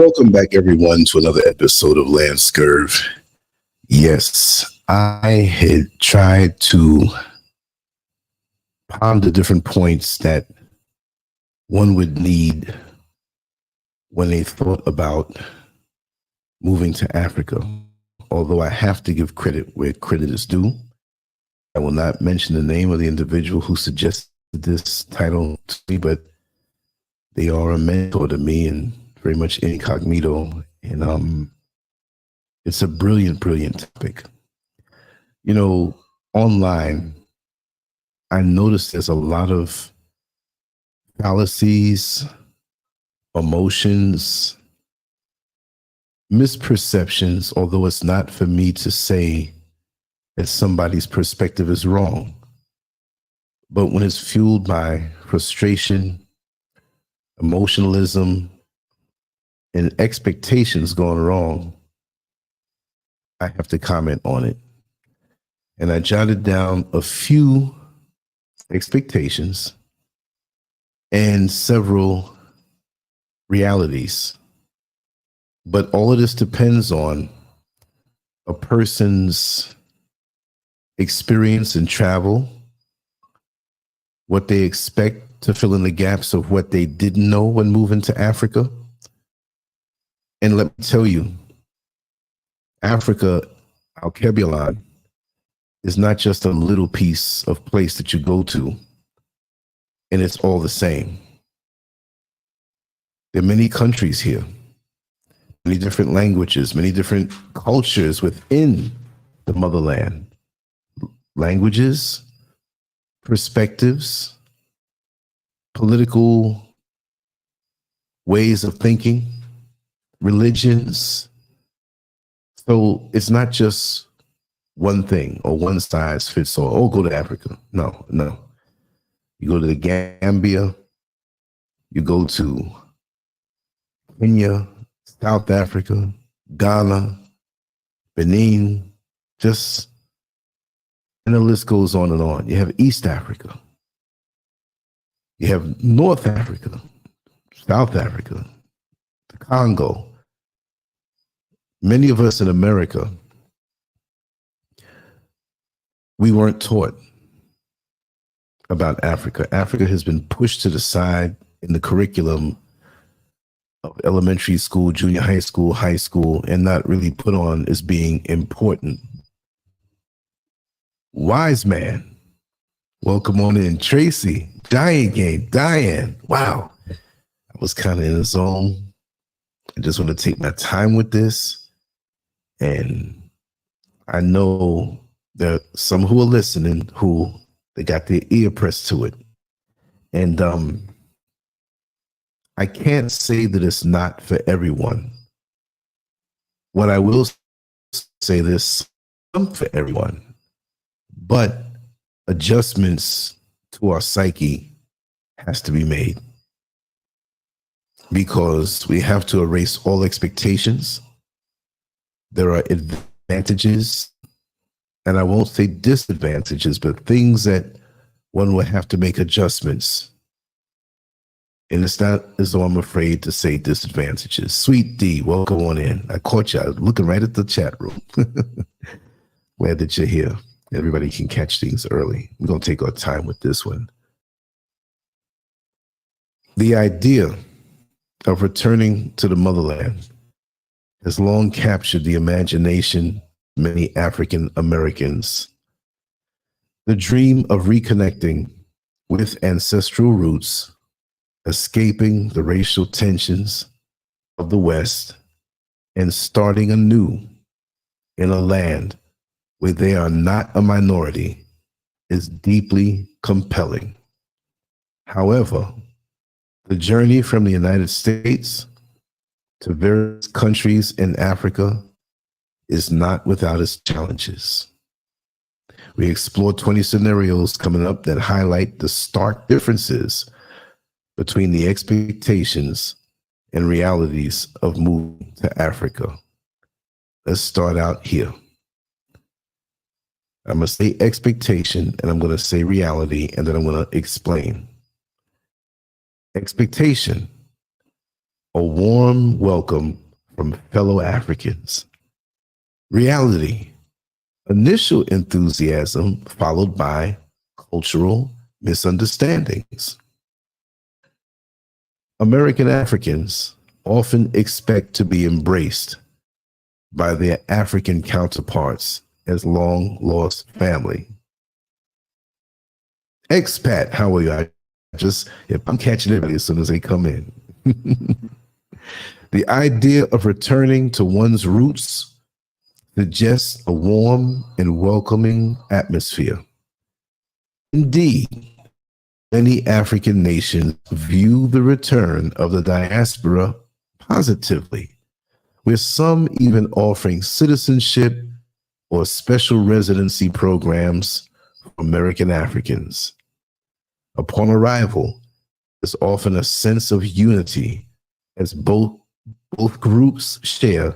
Welcome back, everyone, to another episode of Lancescurv. Yes, I had tried to ponder different points that one would need when they thought about moving to Africa. Although I have to give credit where credit is due. I will not mention the name of the individual who suggested this title to me, but they are a mentor to me and very much incognito. And it's a brilliant, brilliant topic. You know, online, I noticed there's a lot of fallacies, emotions, misperceptions, although it's not for me to say that somebody's perspective is wrong. But when it's fueled by frustration, emotionalism, and expectations going wrong, I have to comment on it. And I jotted down a few expectations and several realities. But all of this depends on a person's experience in travel, what they expect to fill in the gaps of what they didn't know when moving to Africa. And let me tell you, Africa, Al-Kebulan, is not just a little piece of place that you go to, and it's all the same. There are many countries here, many different languages, many different cultures within the motherland. Languages, perspectives, political ways of thinking, religions. So it's not just one thing or one size fits all. Oh, go to Africa. No. You go to the Gambia, you go to Kenya, South Africa, Ghana, Benin, and the list goes on and on. You have East Africa. You have North Africa, South Africa, the Congo. Many of us in America, we weren't taught about Africa. Africa has been pushed to the side in the curriculum of elementary school, junior high school, and not really put on as being important. Wise man, welcome on in. Tracy, Diane. Wow, I was kind of in the zone. I just want to take my time with this. And I know there are some who are listening who they got their ear pressed to it. And I can't say that it's not for everyone. What I will say, there's some for everyone, but adjustments to our psyche has to be made, because we have to erase all expectations. There are advantages, and I won't say disadvantages, but things that one will have to make adjustments. And it's not as though I'm afraid to say disadvantages. Sweet D, welcome on in. I caught you. I was looking right at the chat room. Glad that you're here. Everybody can catch things early. We're going to take our time with this one. The idea of returning to the motherland has long captured the imagination of many African Americans. The dream of reconnecting with ancestral roots, escaping the racial tensions of the West, and starting anew in a land where they are not a minority is deeply compelling. However, the journey from the United States to various countries in Africa is not without its challenges. We explore 20 scenarios coming up that highlight the stark differences between the expectations and realities of moving to Africa. Let's start out here. I'm going to say expectation, and I'm going to say reality, and then I'm going to explain. Expectation. a warm welcome from fellow Africans. Reality, initial enthusiasm followed by cultural misunderstandings. American Africans often expect to be embraced by their African counterparts as long-lost family. Expat, how are you? If I'm catching everybody as soon as they come in. The idea of returning to one's roots suggests a warm and welcoming atmosphere. Indeed, many African nations view the return of the diaspora positively, with some even offering citizenship or special residency programs for American Africans. Upon arrival, there's often a sense of unity as both groups share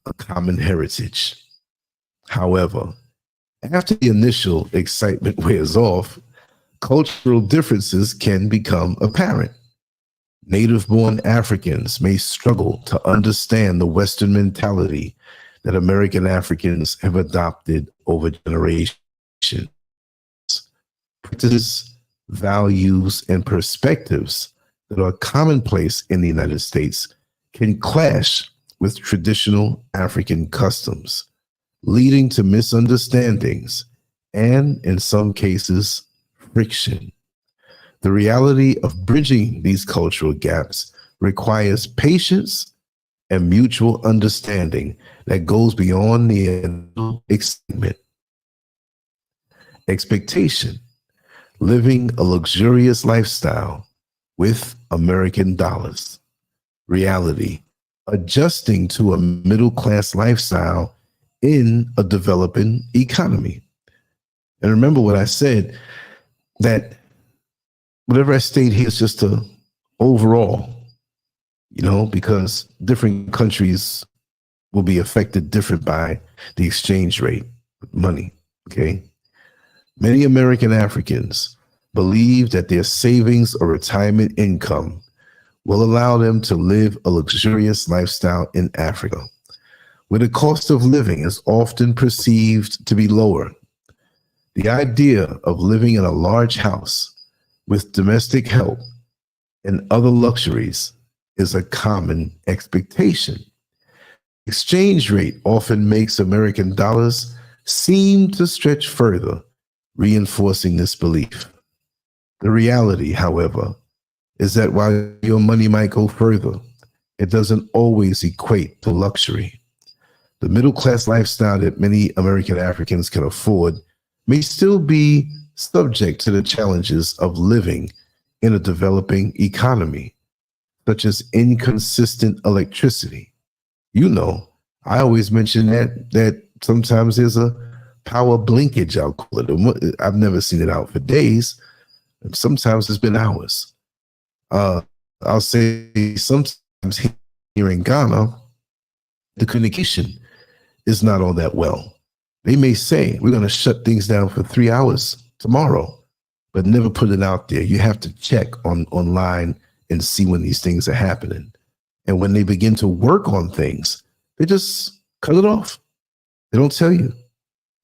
a common heritage. However, after the initial excitement wears off, cultural differences can become apparent. Native-born Africans may struggle to understand the Western mentality that American Africans have adopted over generations. Practices, values, and perspectives that are commonplace in the United States can clash with traditional African customs, leading to misunderstandings and, in some cases, friction. The reality of bridging these cultural gaps requires patience and mutual understanding that goes beyond the initial excitement. Expectation, living a luxurious lifestyle with American dollars. Reality, adjusting to a middle-class lifestyle in a developing economy. And remember what I said, that whatever I state here is just a overall, because different countries will be affected different by the exchange rate, money, okay? Many American Africans believe that their savings or retirement income will allow them to live a luxurious lifestyle in Africa, where the cost of living is often perceived to be lower. The idea of living in a large house with domestic help and other luxuries is a common expectation. Exchange rate often makes American dollars seem to stretch further, reinforcing this belief. The reality, however, is that while your money might go further, it doesn't always equate to luxury. The middle-class lifestyle that many American Africans can afford may still be subject to the challenges of living in a developing economy, such as inconsistent electricity. I always mention that sometimes there's a power blinkage, I'll call it. I've never seen it out for days. Sometimes it's been hours. I'll say sometimes here in Ghana, the communication is not all that well. They may say, we're going to shut things down for 3 hours tomorrow, but never put it out there. You have to check online and see when these things are happening. And when they begin to work on things, they just cut it off. They don't tell you.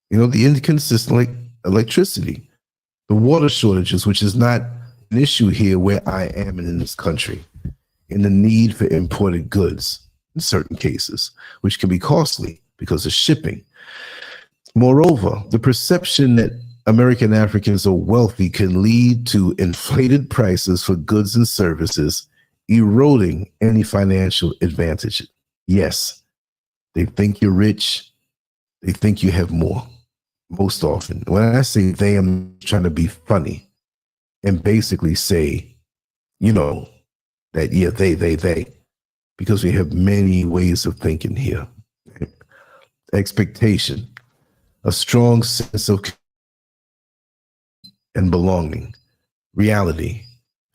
The inconsistent electricity, the water shortages, which is not an issue here where I am in this country, and the need for imported goods in certain cases, which can be costly because of shipping. Moreover, the perception that American Africans are wealthy can lead to inflated prices for goods and services, eroding any financial advantage. Yes, they think you're rich. They think you have more, most often. When I say they, I'm trying to be funny and basically say, that, yeah, they, because we have many ways of thinking here. Expectation, a strong sense of and belonging. Reality,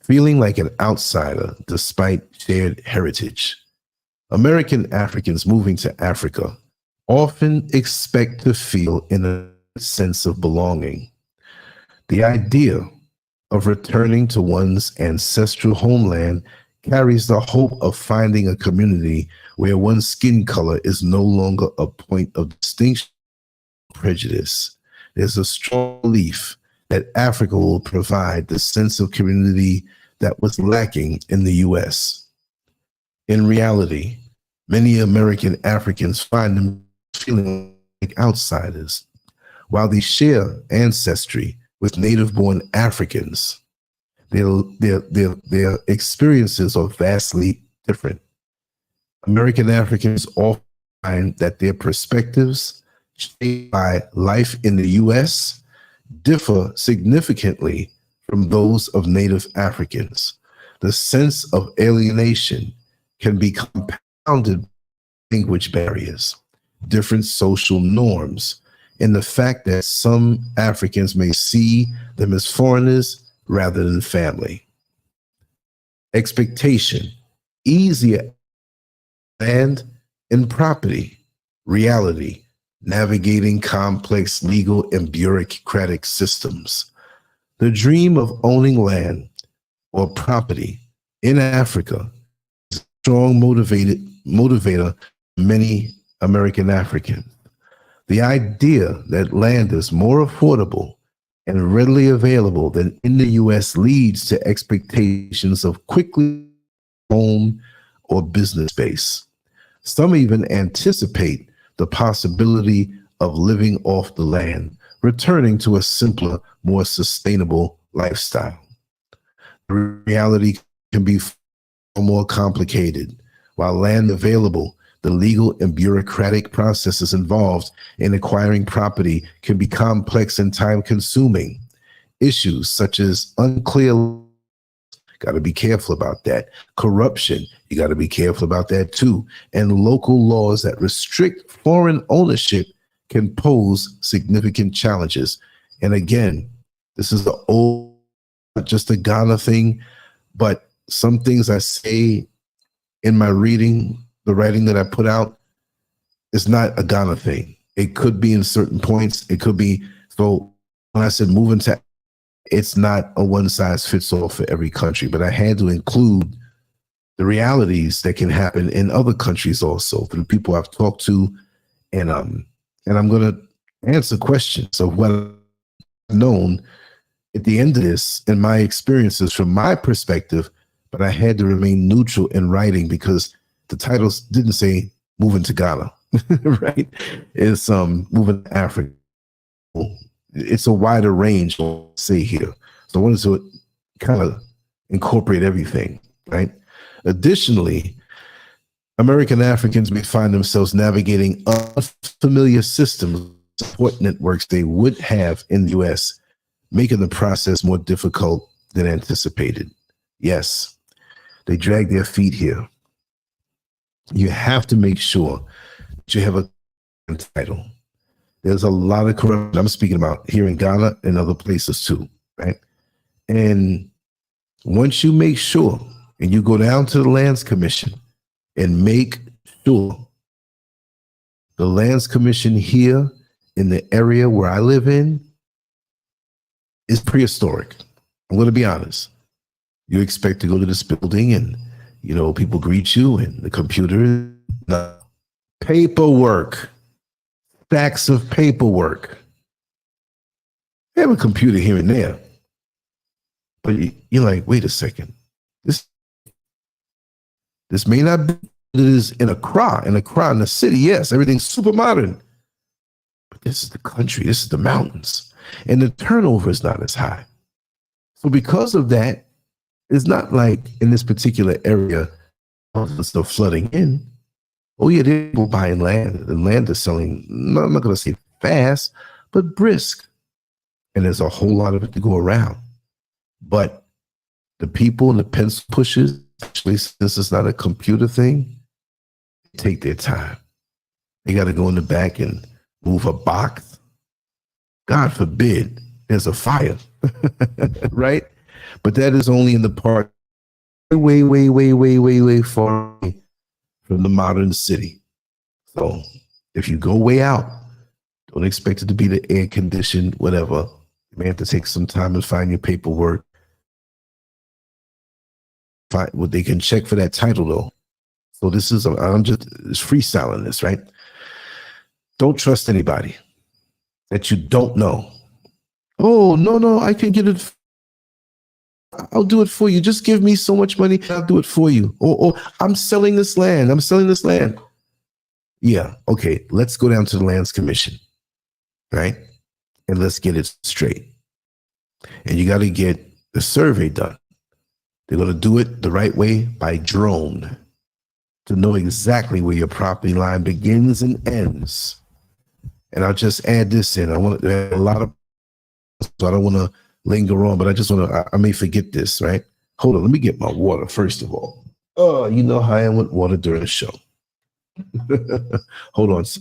feeling like an outsider despite shared heritage. American Africans moving to Africa often expect to feel in a sense of belonging. The idea of returning to one's ancestral homeland carries the hope of finding a community where one's skin color is no longer a point of distinction or prejudice. There's a strong belief that Africa will provide the sense of community that was lacking in the US. In reality, many American Africans find them feeling like outsiders. While they share ancestry with native-born Africans, their experiences are vastly different. American Africans often find that their perspectives shaped by life in the US differ significantly from those of native Africans. The sense of alienation can be compounded by language barriers, different social norms, and the fact that some Africans may see them as foreigners rather than family. Expectation, easier land and property. Reality, navigating complex legal and bureaucratic systems. The dream of owning land or property in Africa is a strong motivator for many American Africans. The idea that land is more affordable and readily available than in the US leads to expectations of quickly home or business space. Some even anticipate the possibility of living off the land, returning to a simpler, more sustainable lifestyle. The reality can be far more complicated. While land available, the legal and bureaucratic processes involved in acquiring property can be complex and time-consuming. Issues such as unclear, got to be careful about that. Corruption, you got to be careful about that too. And local laws that restrict foreign ownership can pose significant challenges. And again, this is not just a Ghana thing, but some things I say in my reading, the writing that I put out, is not a Ghana thing. It could be in certain points. It could be, so when I said moving to, it's not a one size fits all for every country, but I had to include the realities that can happen in other countries also through people I've talked to. And I'm going to answer questions of what I've known at the end of this and my experiences from my perspective, but I had to remain neutral in writing because the titles didn't say moving to Ghana, right? It's moving to Africa. It's a wider range, I'll say here. So I wanted to kind of incorporate everything, right? Additionally, American Africans may find themselves navigating unfamiliar systems, support networks they would have in the US, making the process more difficult than anticipated. Yes, they drag their feet here. You have to make sure that you have a title. There's a lot of corruption I'm speaking about here in Ghana and other places too, right? And once you make sure, and you go down to the Lands Commission and make sure the Lands Commission here in the area where I live in is prehistoric. I'm going to be honest. You expect to go to this building and, you know, people greet you and the computer, paperwork. Stacks of paperwork. They have a computer here and there, but you're like, wait a second. This may not be what it is in Accra. In Accra, in the city, yes, everything's super modern. But this is the country, this is the mountains. And the turnover is not as high. So because of that, it's not like in this particular area, houses are flooding in. Oh yeah, they're people buying land. The land is selling, no, I'm not going to say fast, but brisk. And there's a whole lot of it to go around. But the people and the pencil pushers, especially since it's not a computer thing, take their time. They got to go in the back and move a box. God forbid there's a fire, right? But that is only in the part way far away from the modern city. So if you go way out, don't expect it to be the air conditioned, whatever. You may have to take some time and find your paperwork. Well, they can check for that title though. So this is, I'm just freestyling this, right? Don't trust anybody that you don't know. Oh, no, I can get it. I'll do it for you. Just give me so much money. I'll do it for you. Or I'm selling this land. I'm selling this land. Yeah. Okay. Let's go down to the Lands Commission, right? And let's get it straight. And you got to get the survey done. They're going to do it the right way by drone to know exactly where your property line begins and ends. And I'll just add this in. I want to add a lot of, so I don't want to linger on, but I just want to, I may forget this, right? Hold on, let me get my water first of all. Oh, you know how I am with water during the show. Hold on. So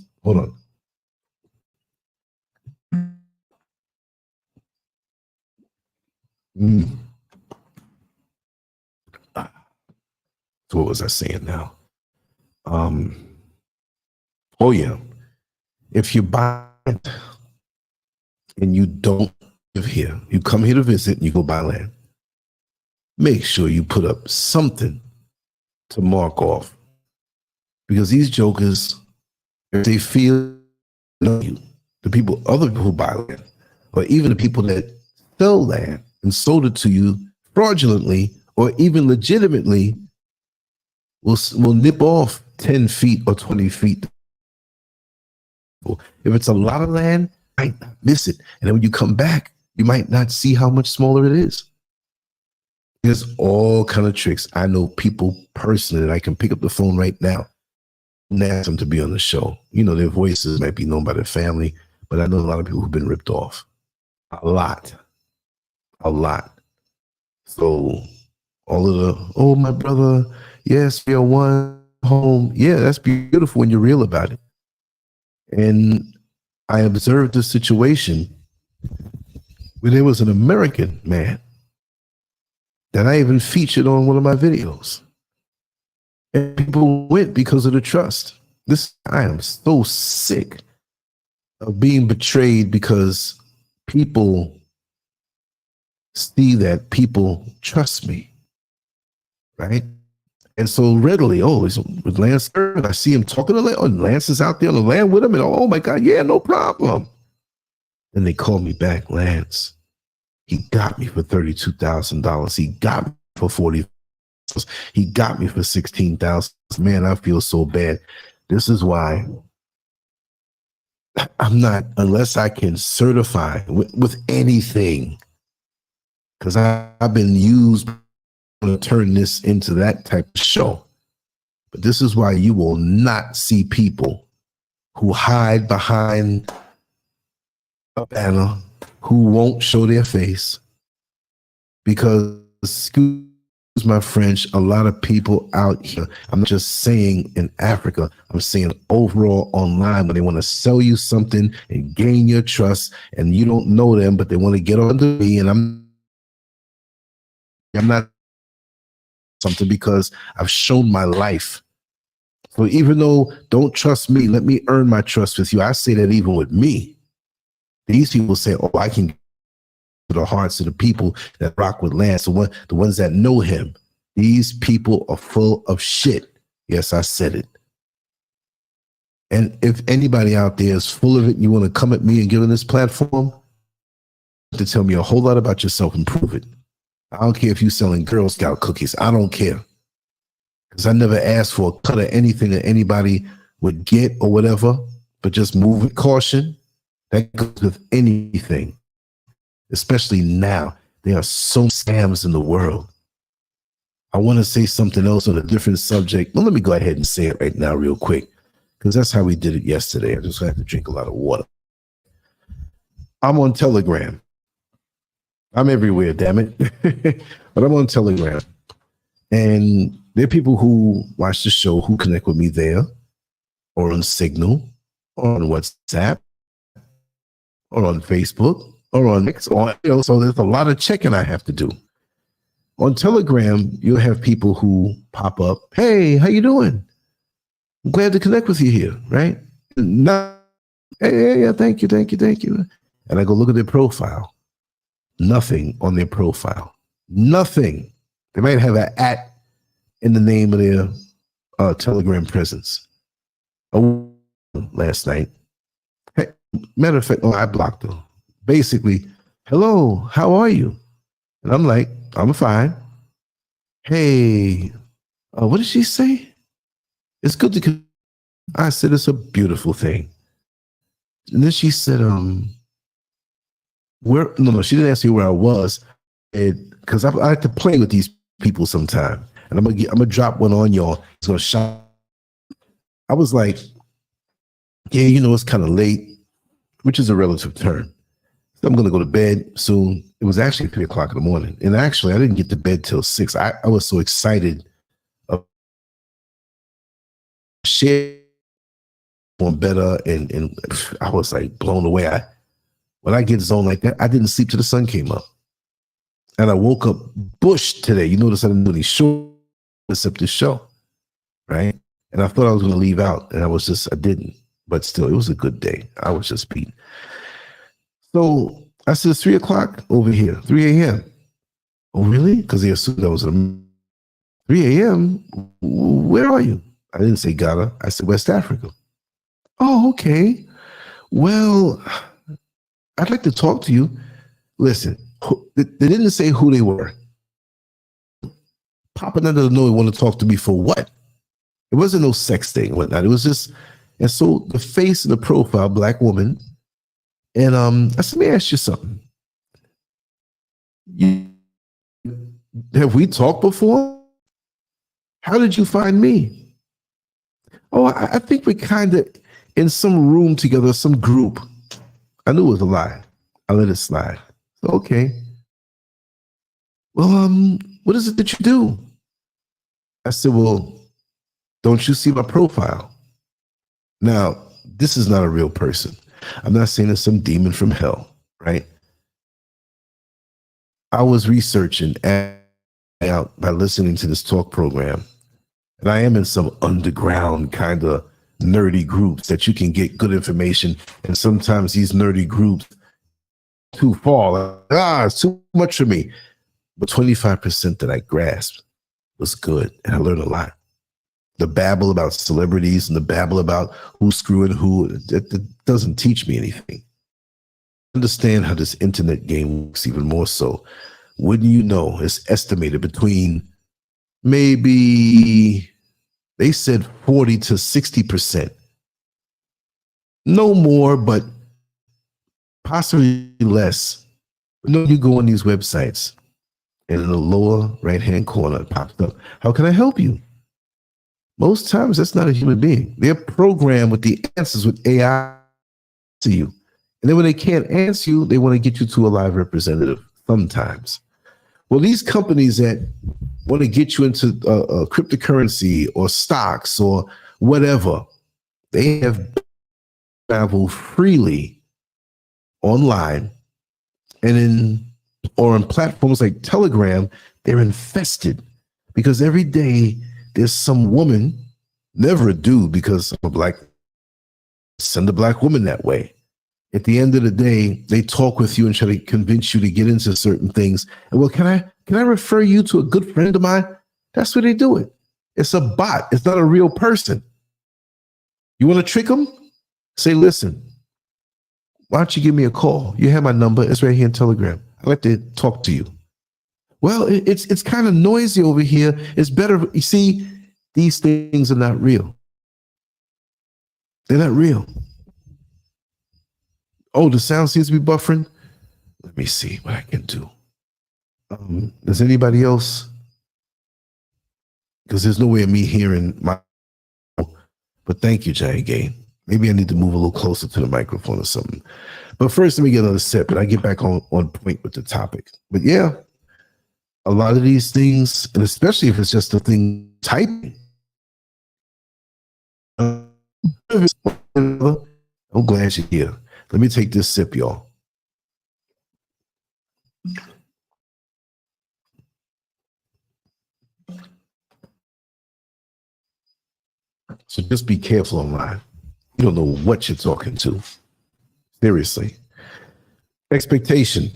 what was I saying now? Oh yeah. If you buy it and you don't live here, you come here to visit and you go buy land, make sure you put up something to mark off. Because these jokers, if they feel you, the people, other people who buy land, or even the people that sell land and sold it to you fraudulently or even legitimately, will nip off 10 feet or 20 feet. If it's a lot of land, you might not miss it. And then when you come back, you might not see how much smaller it is. There's all kind of tricks. I know people personally that I can pick up the phone right now and ask them to be on the show. You know, their voices might be known by their family, but I know a lot of people who've been ripped off. A lot. So all of the, oh, my brother, yes, we are one home. Yeah, that's beautiful when you're real about it. And I observed a situation where there was an American man that I even featured on one of my videos. And people went because of the trust. I am so sick of being betrayed because people see that people trust me, right? And so readily, oh, it's with Lancescurv, I see him talking to Lance. Oh, Lance is out there on the land with him, and oh my God, yeah, no problem. And they called me back, Lance. He got me for $32,000. He got me for $40,000. He got me for $16,000. Man, I feel so bad. This is why I'm not, unless I can certify with anything, because I've been used to turn this into that type of show. But this is why you will not see people who hide behind a banner, who won't show their face, because, excuse my French, a lot of people out here, I'm not just saying in Africa, I'm saying overall online, when they want to sell you something and gain your trust, and you don't know them, but they want to get under me, and I'm not something because I've shown my life. So even though don't trust me, let me earn my trust with you. I say that even with me. These people say, oh, I can get to the hearts of the people that rock with Lance, the ones that know him. These people are full of shit. Yes, I said it. And if anybody out there is full of it, and you want to come at me and get on this platform to tell me a whole lot about yourself and prove it. I don't care if you're selling Girl Scout cookies. I don't care. Because I never asked for a cut of anything that anybody would get or whatever, but just move with caution. That goes with anything, especially now. There are so many scams in the world. I want to say something else on a different subject. Well, let me go ahead and say it right now real quick, because that's how we did it yesterday. I just had to drink a lot of water. I'm on Telegram. I'm everywhere, damn it. But I'm on Telegram. And there are people who watch the show who connect with me there, or on Signal, or on WhatsApp, or on Facebook, or on X, or, so there's a lot of checking I have to do. On Telegram, you'll have people who pop up, hey, how you doing? I'm glad to connect with you here, right? Hey, thank you. And I go look at their profile. Nothing on their profile. Nothing. They might have an in the name of their Telegram presence. Last night. Hey, matter of fact, I blocked her. Basically, hello, how are you? And I'm like, I'm fine. Hey, what did she say? It's good to. I said, it's a beautiful thing. And then she said, where? No, she didn't ask me where I was, because I like to play with these people sometime, and I'm gonna drop one on y'all. It's gonna shock. I was like, yeah, it's kind of late, which is a relative term. So I'm gonna go to bed soon. It was actually 3:00 in the morning, and actually I didn't get to bed till 6. I was so excited. Share on better, and I was like blown away. When I get zoned like that, I didn't sleep till the sun came up. And I woke up bushed today. You notice I didn't do any show except this show, right? And I thought I was going to leave out, and I didn't. But still, it was a good day. I was just beat. So I said, it's 3:00 over here, 3 a.m. Oh, really? Because they assumed I was 3 a.m. Where are you? I didn't say Ghana. I said West Africa. Oh, okay. Well, I'd like to talk to you. Listen, they didn't say who they were. Papa doesn't know they want to talk to me for what? It wasn't no sex thing, whatnot. It was just, and so the face and the profile, black woman. And I said, let me ask you something. Have we talked before? How did you find me? Oh, I think we kind of in some room together, some group. I knew it was a lie. I let it slide. Okay. Well, what is it that you do? I said, well, don't you see my profile? Now, this is not a real person. I'm not saying it's some demon from hell, right? I was researching out by listening to this talk program. And I am in some underground kind of nerdy groups that you can get good information. And sometimes these nerdy groups too far. It's too much for me. But 25% that I grasped was good. And I learned a lot. The babble about celebrities and the babble about who's screwing who, it doesn't teach me anything. Understand how this internet game works even more so. Wouldn't you know, it's estimated between maybe, they said 40 to 60%. No more, but possibly less. No, you go on these websites, and in the lower right-hand corner, it pops up. How can I help you? Most times, that's not a human being. They're programmed with the answers with AI to you. And then when they can't answer you, they want to get you to a live representative sometimes. Well, these companies that want to get you into cryptocurrency or stocks or whatever, they have traveled freely online and on platforms like Telegram, they're infested because every day there's some woman, never a dude because I'm a black, send a black woman that way. At the end of the day, they talk with you and try to convince you to get into certain things. And well, can I refer you to a good friend of mine? That's where they do it. It's a bot. It's not a real person. You want to trick them? Say, listen, why don't you give me a call? You have my number. It's right here in Telegram. I'd like to talk to you. Well, it's kind of noisy over here. It's better. You see, these things are not real. They're not real. Oh, the sound seems to be buffering. Let me see what I can do. Does anybody else? Because there's no way of me hearing my. But thank you, Giant Game. Maybe I need to move a little closer to the microphone or something. But first, let me get another sip, and I get back on point with the topic. But yeah, a lot of these things, and especially if it's just a thing typing. I'm glad you're here. Let me take this sip, y'all. So just be careful online. You don't know what you're talking to. Seriously. Expectation.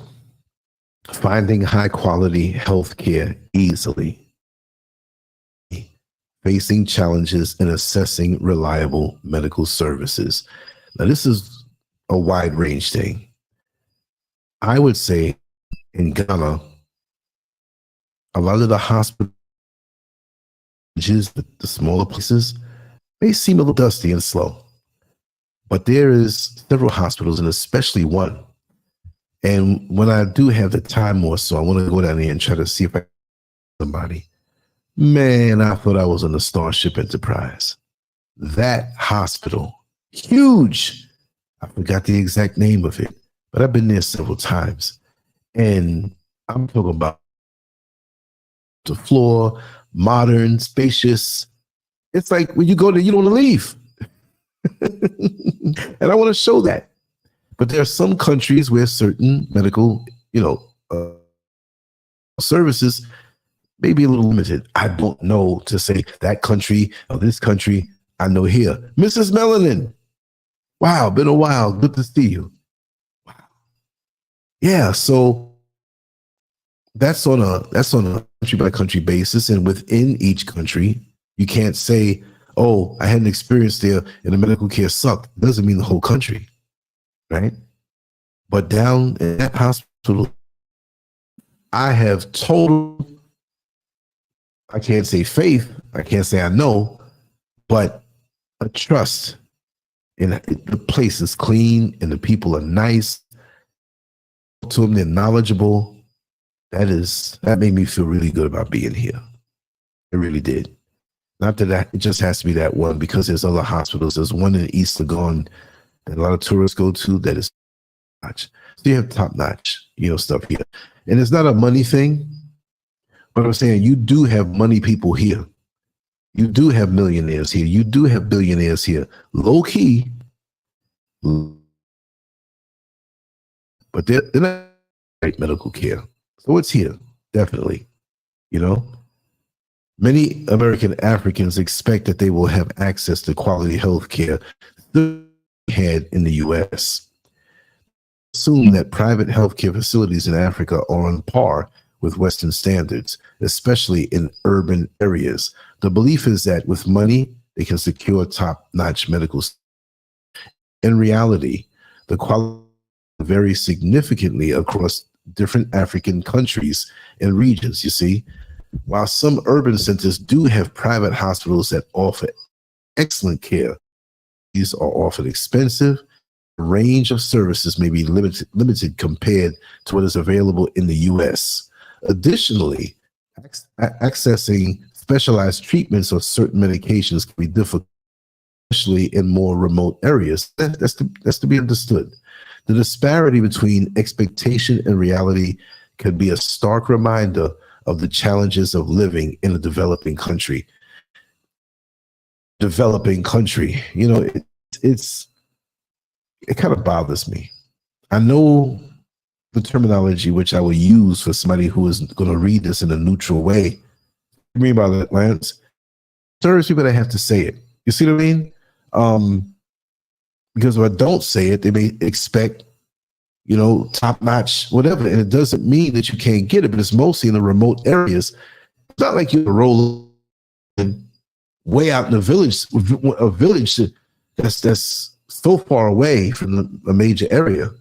Finding high quality health care easily. facing challenges in assessing reliable medical services. Now, this is a wide range thing. I would say in Ghana, a lot of the hospitals, the smaller places, may seem a little dusty and slow. But there is several hospitals, and especially one. And when I do have the time or so, I want to go down there and try to see if I can somebody. Man, I thought I was on the Starship Enterprise. That hospital, huge. I forgot the exact name of it, but I've been there several times. And I'm talking about the floor, modern, spacious. It's like when you go there, you don't want to leave. And I want to show that. But there are some countries where certain medical, services may be a little limited. I don't know to say that country or this country. I know here, Mrs. Melanin. Wow, been a while. Good to see you. Wow. Yeah, so that's on a country by country basis, and within each country, you can't say, "Oh, I had an experience there and the medical care sucked." It doesn't mean the whole country, right? But down in that hospital, I have total, I can't say faith, I can't say I know, but a trust in the place is clean and the people are nice to them, they're knowledgeable. That made me feel really good about being here. It really did. Not that it just has to be that one, because there's other hospitals. There's one in East Legon that a lot of tourists go to that is top-notch. So you have top-notch, stuff here. And it's not a money thing, but I'm saying you do have money people here. You do have millionaires here. You do have billionaires here. Low key, but they're not great medical care. So it's here, definitely. Many American Africans expect that they will have access to quality health care they had in the U.S. Assume that private healthcare facilities in Africa are on par with Western standards, especially in urban areas. The belief is that with money, they can secure top-notch medical. In reality, the quality varies significantly across different African countries and regions, you see. While some urban centers do have private hospitals that offer excellent care, these are often expensive. The range of services may be limited compared to what is available in the U.S. Additionally, accessing specialized treatments or certain medications can be difficult, especially in more remote areas. That's to be understood. The disparity between expectation and reality can be a stark reminder of the challenges of living in a developing country. It kind of bothers me. I know the terminology which I will use for somebody who is going to read this in a neutral way. What do you mean by that, Lance? Serves people that have to say it. You see what I mean? Because if I don't say it, they may expect, top-notch, whatever. And it doesn't mean that you can't get it, but it's mostly in the remote areas. It's not like you roll way out in a village that's so far away from a major area.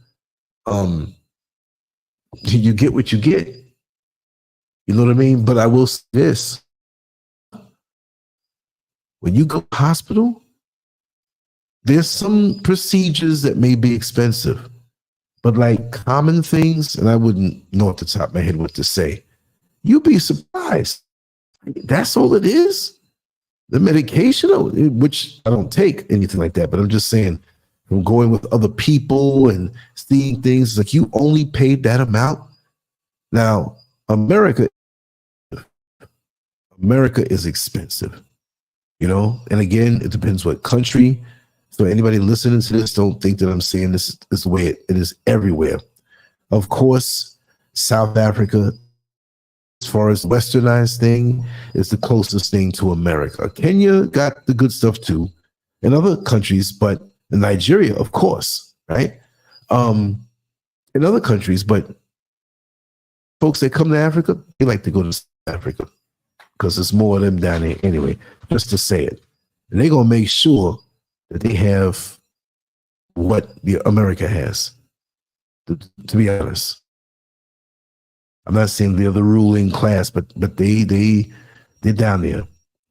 You get what you get. You know what I mean? But I will say this. When you go to the hospital, there's some procedures that may be expensive, but like common things, and I wouldn't know off the top of my head what to say, you'd be surprised. That's all it is. The medication, which I don't take anything like that, but I'm just saying, from going with other people and seeing things, like you only paid that amount. Now, America is expensive, and again, it depends what country. So anybody listening to this, don't think that I'm saying this is the way it is everywhere. Of course, South Africa, as far as westernized thing, is the closest thing to America. Kenya got the good stuff too, and other countries, but in Nigeria, of course, right? In other countries, but folks that come to Africa, they like to go to South Africa. because there's more of them down there anyway, just to say it. And they're going to make sure that they have what the America has, to be honest. I'm not saying they're the ruling class, but they're down there.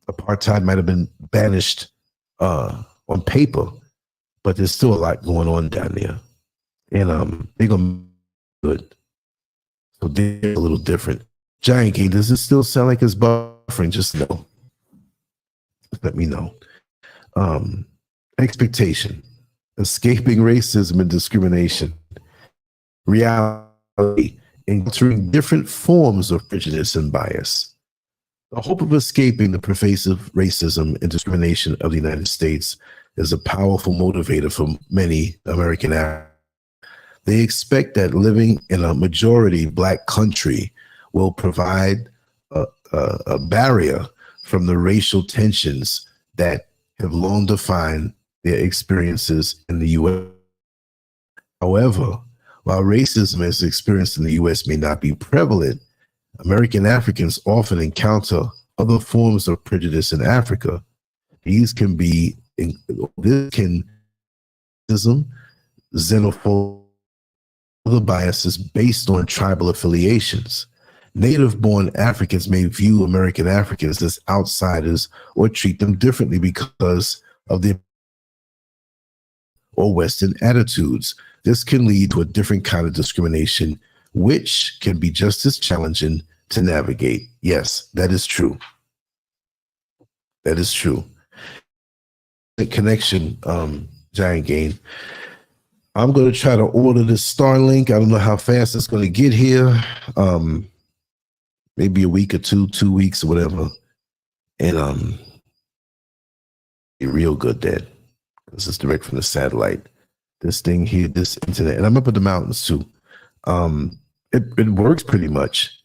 Apartheid might have been banished on paper, but there's still a lot going on down there. And they're going to be good. So they're a little different. Giant King, does it still sound like it's buffering? Just know. Let me know. Expectation. Escaping racism and discrimination. Reality. Encountering different forms of prejudice and bias. The hope of escaping the pervasive racism and discrimination of the United States is a powerful motivator for many American Africans. They expect that living in a majority Black country will provide a barrier from the racial tensions that have long defined their experiences in the U.S. However, while racism as experienced in the U.S. may not be prevalent, American Africans often encounter other forms of prejudice in Africa. These can be xenophobia, other biases based on tribal affiliations. Native-born Africans may view American Africans as outsiders or treat them differently because of their or Western attitudes. This can lead to a different kind of discrimination, which can be just as challenging to navigate. Yes, that is true. That is true. The connection, Giant Gain. I'm going to try to order this Starlink. I don't know how fast it's going to get here. Maybe a week or 2 weeks or whatever. And be real good, Dad. This is direct from the satellite. This thing here, this internet. And I'm up in the mountains too. It works pretty much,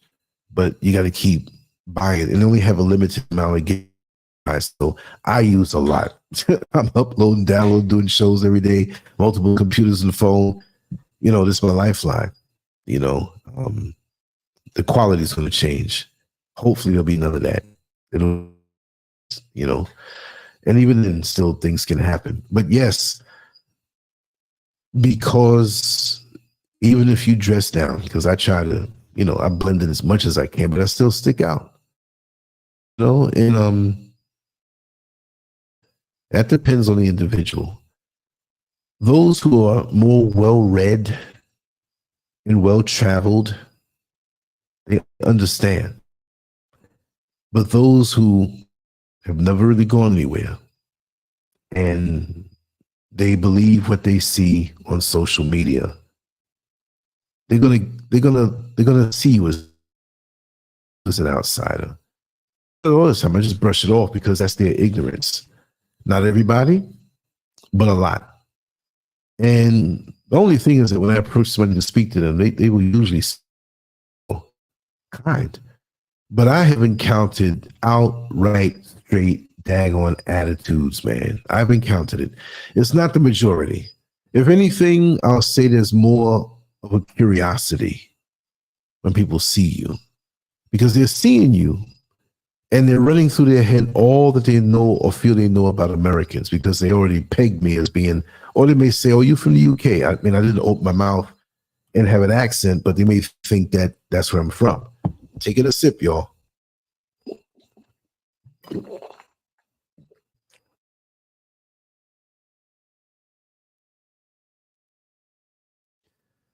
but you got to keep buying it. And they only have a limited amount of gigabytes. So I use a lot. I'm uploading, downloading, doing shows every day, multiple computers and phone. You know, this is my lifeline. You know, the quality is going to change. Hopefully there'll be none of that. It'll, you know, and even then still things can happen. But yes, because even if you dress down, because I try to, you know, I blend in as much as I can, but I still stick out. You know, and that depends on the individual. Those who are more well-read and well-traveled, they understand. But those who have never really gone anywhere and they believe what they see on social media, they're gonna see you as an outsider. All the time, I just brush it off because that's their ignorance. Not everybody, but a lot. And the only thing is that when I approach somebody to speak to them, they will usually kind. But I have encountered outright, straight, daggone attitudes, man. I've encountered it. It's not the majority. If anything, I'll say there's more of a curiosity when people see you because they're seeing you and they're running through their head all that they know or feel they know about Americans because they already pegged me as being, or they may say, oh, you from the UK. I mean, I didn't open my mouth and have an accent, but they may think that that's where I'm from. Taking a sip, y'all.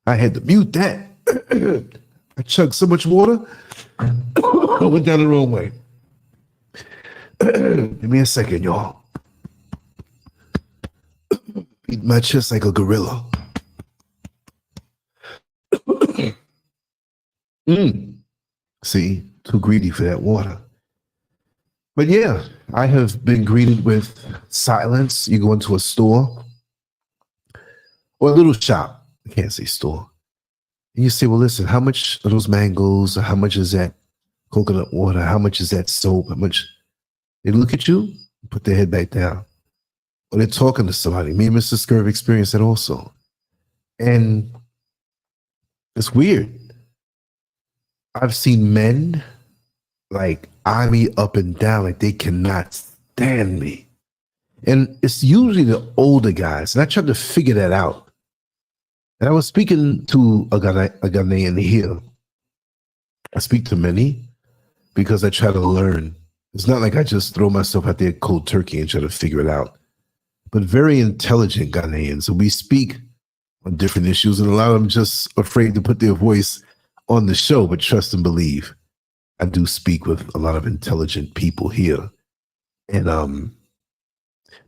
I had to mute that. I chugged so much water. I went down the wrong way. Give me a second, y'all. Beat my chest like a gorilla. See, too greedy for that water. But yeah, I have been greeted with silence. You go into a store or a little shop. I can't say store. And you say, well, listen, how much are those mangoes? Or how much is that coconut water? How much is that soap? How much? They look at you, put their head back down. Or they're talking to somebody. Me and Mr. Scurv experienced that also. And it's weird. I've seen men like eye me up and down, like they cannot stand me. And it's usually the older guys. And I tried to figure that out. And I was speaking to a Ghanaian here. I speak to many because I try to learn. It's not like I just throw myself out there cold turkey and try to figure it out. But very intelligent Ghanaians. So we speak on different issues, and a lot of them just afraid to put their voice on the show, but trust and believe. I do speak with a lot of intelligent people here. And the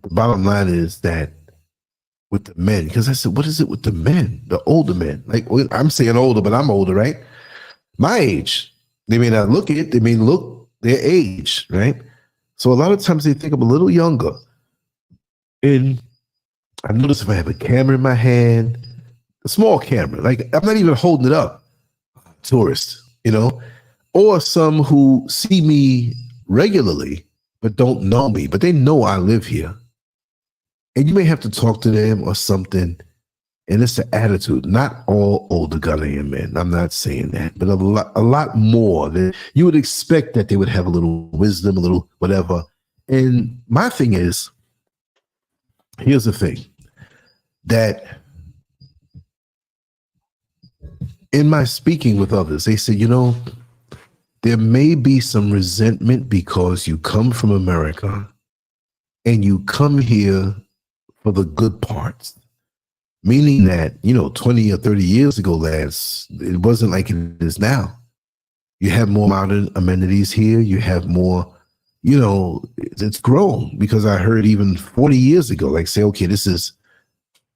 bottom line is that with the men, because I said, what is it with the men, the older men? Like, I'm saying older, but I'm older, right? My age. They may not look it, they may look their age, right? So a lot of times they think I'm a little younger. And I notice if I have a camera in my hand, a small camera, like I'm not even holding it up, tourist, you know, or some who see me regularly, but don't know me, but they know I live here. And you may have to talk to them or something. And it's the attitude. Not all older Ghanaian men. I'm not saying that, but a lot more. You would expect that they would have a little wisdom, a little whatever. And my thing is, here's the thing, that in my speaking with others, they say, you know, there may be some resentment because you come from America and you come here for the good parts. Meaning that, you know, 20 or 30 years ago, Lance, it wasn't like it is now. You have more modern amenities here. You have more, you know, it's grown, because I heard even 40 years ago, like say, okay, this is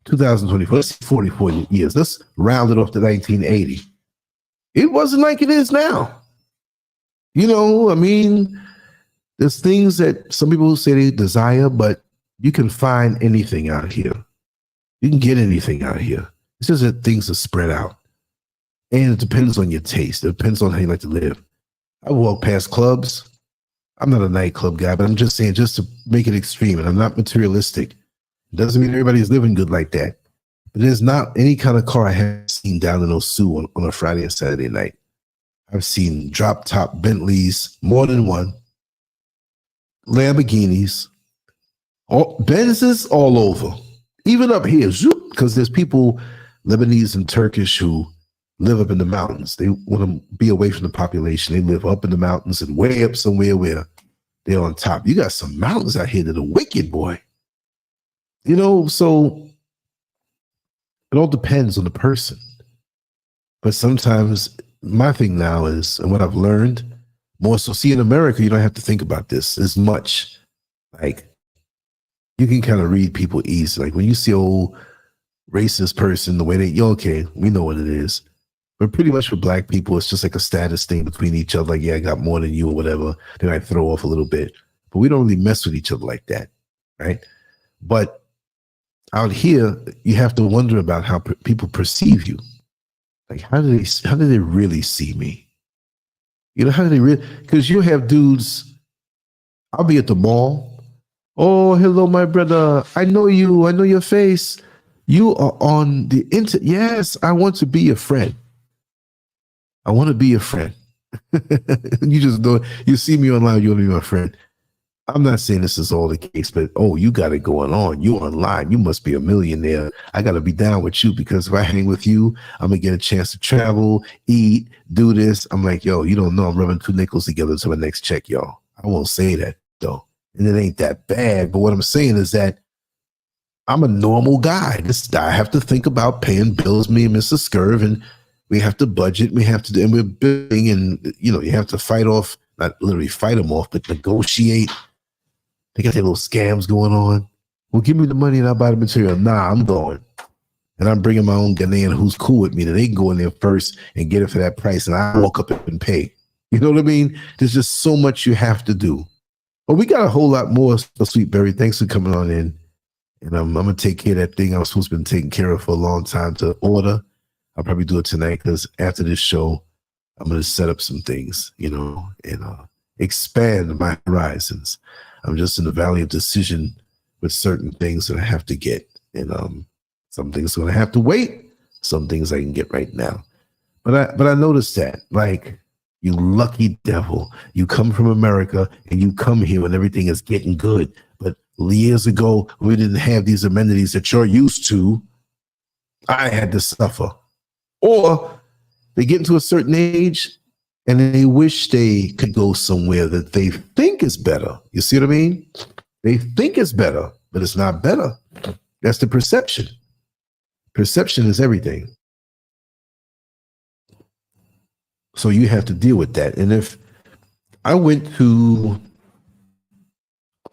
2024, let's say 44 years. Let's round it off to 1980. It wasn't like it is now. You know, I mean, there's things that some people say they desire, but you can find anything out here. You can get anything out here. It's just that things are spread out. And it depends on your taste. It depends on how you like to live. I walk past clubs. I'm not a nightclub guy, but I'm just saying, just to make it extreme, and I'm not materialistic. It doesn't mean everybody's living good like that. But there's not any kind of car I have seen down in Osu on a Friday or Saturday night. I've seen drop top Bentleys, more than one, Lamborghinis, Benzes all over. Even up here, because there's people, Lebanese and Turkish, who live up in the mountains. They want to be away from the population. They live up in the mountains and way up somewhere where they're on top. You got some mountains out here that are wicked, boy. You know, so it all depends on the person. But sometimes my thing now is, and what I've learned more so, see, in America, you don't have to think about this as much. Like, you can kind of read people easy. Like when you see old racist person, the way they, okay, we know what it is. But pretty much for black people, it's just like a status thing between each other. Like, yeah, I got more than you or whatever. They might throw off a little bit. But we don't really mess with each other like that, right? But out here, you have to wonder about how people perceive you. Like, how do they really see me? You know, how do they really? Because you have dudes, I'll be at the mall. Oh, hello, my brother. I know you. I know your face. You are on the internet. Yes, I want to be your friend. I want to be your friend. You just know, you see me online, you want to be my friend. I'm not saying this is all the case, but oh, you got it going on. You online. You must be a millionaire. I got to be down with you, because if I hang with you, I'm going to get a chance to travel, eat, do this. I'm like, yo, you don't know I'm rubbing 2 nickels together to my next check, y'all. I won't say that, though. And it ain't that bad. But what I'm saying is that I'm a normal guy. I have to think about paying bills, me and Mr. Scurv, and we have to budget. We have to do, and we're building, and you know, you have to fight off, not literally fight them off, but negotiate. They got their little scams going on. Well, give me the money and I'll buy the material. Nah, I'm going. And I'm bringing my own Ghanaian who's cool with me, that they can go in there first and get it for that price, and I walk up and pay. You know what I mean? There's just so much you have to do. But we got a whole lot more. So, Sweet Berry, thanks for coming on in. And I'm going to take care of that thing I was supposed to be taking care of for a long time to order. I'll probably do it tonight, because after this show, I'm going to set up some things, you know, and expand my horizons. I'm just in the valley of decision with certain things that I have to get. And some things are going to have to wait. Some things I can get right now. But I noticed that, like, You lucky devil. You come from America and you come here when everything is getting good. But years ago, we didn't have these amenities that you're used to. I had to suffer. Or they get into a certain age and they wish they could go somewhere that they think is better. You see what I mean? They think it's better, but it's not better. That's the perception. Perception is everything. So you have to deal with that. And if I went to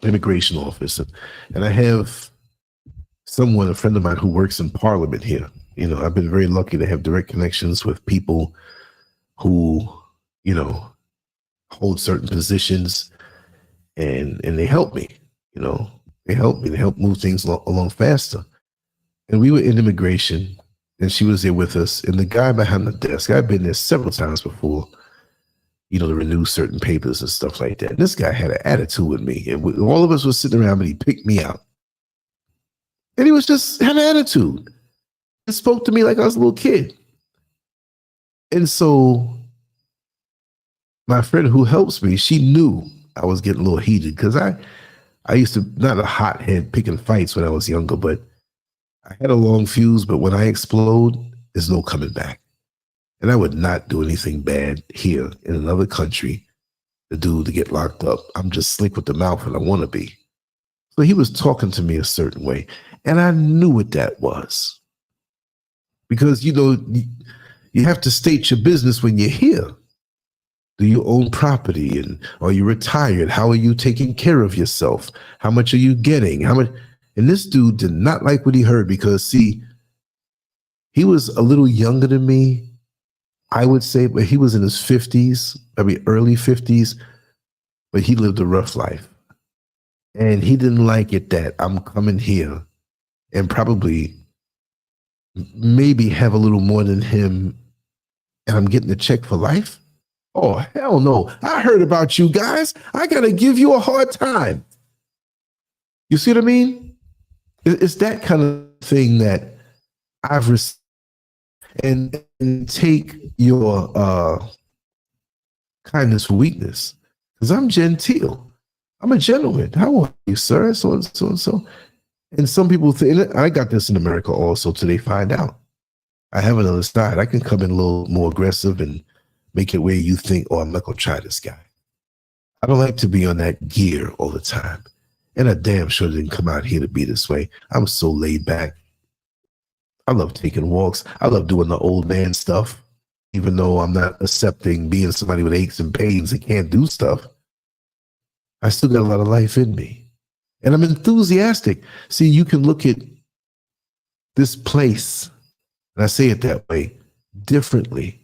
immigration office and I have someone, a friend of mine who works in Parliament here, you know, I've been very lucky to have direct connections with people who, you know, hold certain positions and they help me, you know, they help move things along faster. And we were in immigration and she was there with us. And the guy behind the desk, I've been there several times before, you know, to renew certain papers and stuff like that. And this guy had an attitude with me. And all of us were sitting around, but he picked me out. And he was just had an attitude. He spoke to me like I was a little kid. And so my friend who helps me, she knew I was getting a little heated because I used to, not a hothead picking fights when I was younger, but I had a long fuse, but when I explode, there's no coming back. And I would not do anything bad here in another country to get locked up. I'm just slick with the mouth and I want to be. So he was talking to me a certain way. And I knew what that was. Because, you know, you have to state your business when you're here. Do you own property? And are you retired? How are you taking care of yourself? How much are you getting? How much? And this dude did not like what he heard because, see, he was a little younger than me, I would say, but he was in his 50s, maybe early 50s, but he lived a rough life. And he didn't like it that I'm coming here and probably maybe have a little more than him and I'm getting a check for life. Oh, hell no. I heard about you guys. I got to give you a hard time. You see what I mean? It's that kind of thing that I've received. And take your kindness for weakness. Because I'm genteel. I'm a gentleman. How are you, sir? So and so and so. And some people think, I got this in America also till they find out. I have another side. I can come in a little more aggressive and make it where you think, oh, I'm not going to try this guy. I don't like to be on that gear all the time. And I damn sure didn't come out here to be this way. I'm so laid back. I love taking walks. I love doing the old man stuff, even though I'm not accepting being somebody with aches and pains and can't do stuff. I still got a lot of life in me. And I'm enthusiastic. See, you can look at this place, and I say it that way, differently.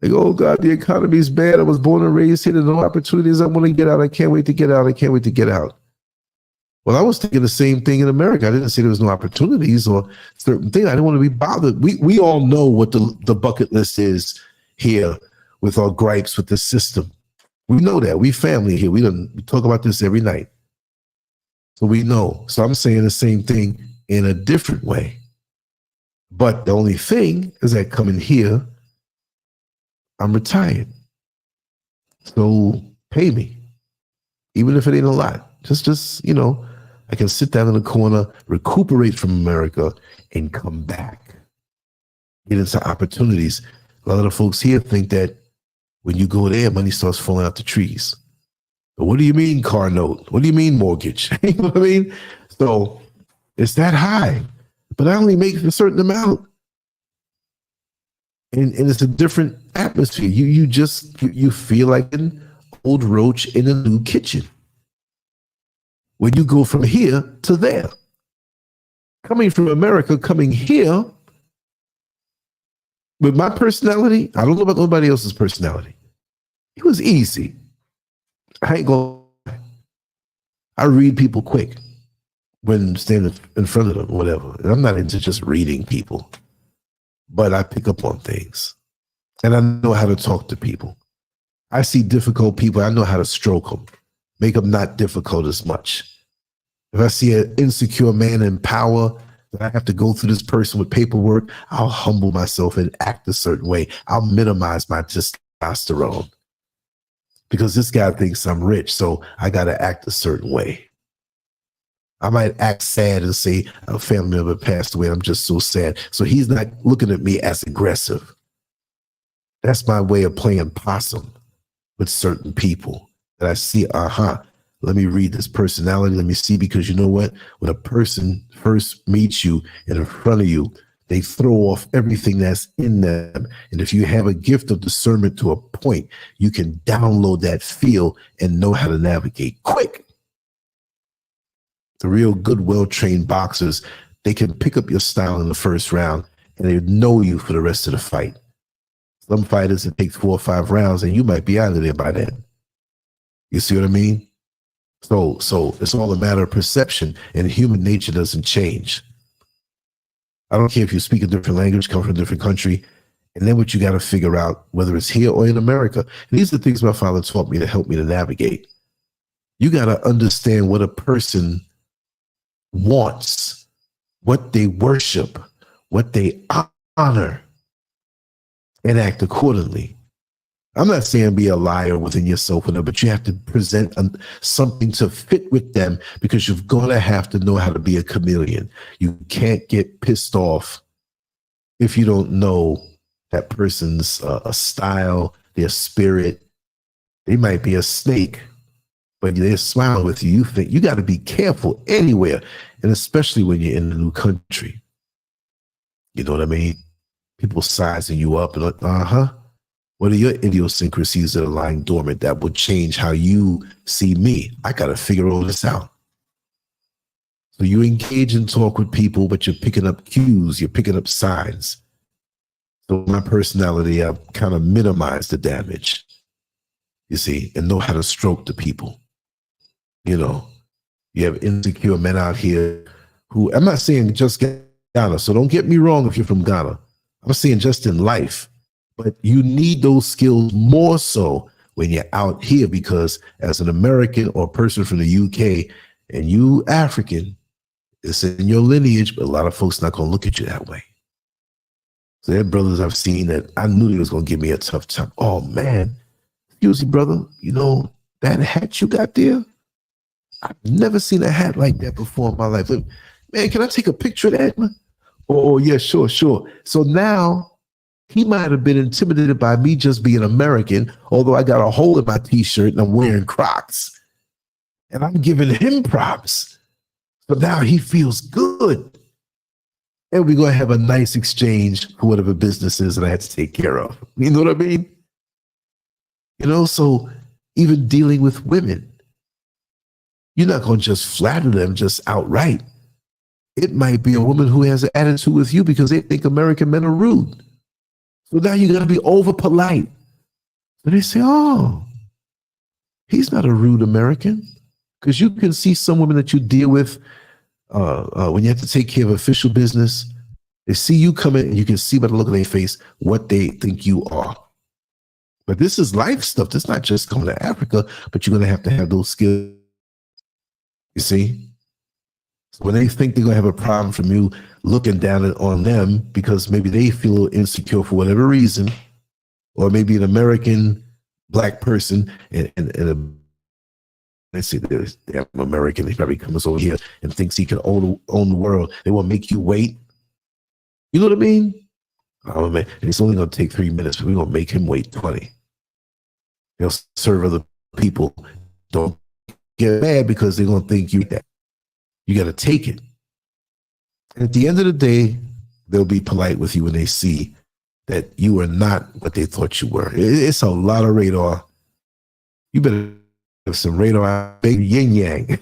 Like, oh God, the economy's bad. I was born and raised here. There's no opportunities. I want to get out. I can't wait to get out. I can't wait to get out. Well, I was thinking the same thing in America. I didn't say there was no opportunities or certain things. I didn't want to be bothered. We all know what the bucket list is here with our gripes with the system. We know that. We family here. We talk about this every night. So we know. So I'm saying the same thing in a different way. But the only thing is that coming here, I'm retired. So pay me. Even if it ain't a lot. Just, you know, I can sit down in the corner, recuperate from America, and come back. Get into opportunities. A lot of the folks here think that when you go there, money starts falling out the trees. But what do you mean car note? What do you mean mortgage? You know what I mean? So it's that high, but I only make a certain amount. And it's a different atmosphere. You feel like an old roach in a new kitchen. When you go from here to there. Coming from America, coming here, with my personality, I don't know about nobody else's personality. It was easy. I ain't gonna lie. I read people quick when standing in front of them, whatever. And I'm not into just reading people, but I pick up on things. And I know how to talk to people. I see difficult people, I know how to stroke them. Make them not difficult as much. If I see an insecure man in power, that I have to go through this person with paperwork, I'll humble myself and act a certain way. I'll minimize my testosterone. because this guy thinks I'm rich, so I got to act a certain way. I might act sad and say a family member passed away. I'm just so sad. So he's not looking at me as aggressive. That's my way of playing possum with certain people that I see. Let me read this personality. Let me see, because you know what? When a person first meets you and in front of you, they throw off everything that's in them. And if you have a gift of discernment to a point, you can download that feel and know how to navigate quick. The real good, well-trained boxers, they can pick up your style in the first round and they know you for the rest of the fight. Some fighters, it takes 4 or 5 rounds and you might be out of there by then. You see what I mean? So it's all a matter of perception, and human nature doesn't change. I don't care if you speak a different language, come from a different country, and then what you got to figure out, whether it's here or in America. And these are the things my father taught me to help me to navigate. You got to understand what a person wants, what they worship, what they honor, and act accordingly. I'm not saying be a liar within yourself, but you have to present something to fit with them, because you're going to have to know how to be a chameleon. You can't get pissed off if you don't know that person's a style, their spirit. They might be a snake, but they're smiling with you. You think you got to be careful anywhere, and especially when you're in a new country. You know what I mean? People sizing you up and what are your idiosyncrasies that are lying dormant that would change how you see me? I got to figure all this out. So you engage and talk with people, but you're picking up cues, you're picking up signs. So my personality, I kind of minimize the damage, you see, and know how to stroke the people. You know, you have insecure men out here who, I'm not saying just Ghana, so don't get me wrong if you're from Ghana. I'm saying just in life. But you need those skills more so when you're out here, because as an American or a person from the UK and you African, it's in your lineage, but a lot of folks not going to look at you that way. So there are brothers I've seen that I knew he was going to give me a tough time. Oh, man, excuse me, brother, you know, that hat you got there? I've never seen a hat like that before in my life. Man, can I take a picture of that, man? Oh, yeah, sure. So now, he might have been intimidated by me just being American, although I got a hole in my t-shirt and I'm wearing Crocs. And I'm giving him props. But now he feels good. And we're going to have a nice exchange for whatever business is that I had to take care of. You know what I mean? You know, so even dealing with women, you're not going to just flatter them just outright. It might be a woman who has an attitude with you because they think American men are rude. So now you got to be over polite. So they say, oh, he's not a rude American. Because you can see some women that you deal with when you have to take care of official business. They see you come in and you can see by the look of their face what they think you are. But this is life stuff. This is not just coming to Africa, but you're going to have those skills. You see? So when they think they're going to have a problem from you, looking down on them because maybe they feel insecure for whatever reason, or maybe an American black person and let's see, they're American, he probably comes over here and thinks he can own the world. They will make you wait. You know what I mean? Oh man, and it's only going to take 3 minutes, but we're going to make him wait 20. They'll serve other people. Don't get mad because they're going to think you that. You got to take it. And at the end of the day, they'll be polite with you when they see that you are not what they thought you were. It's a lot of radar. You better have some radar, baby, yin yang.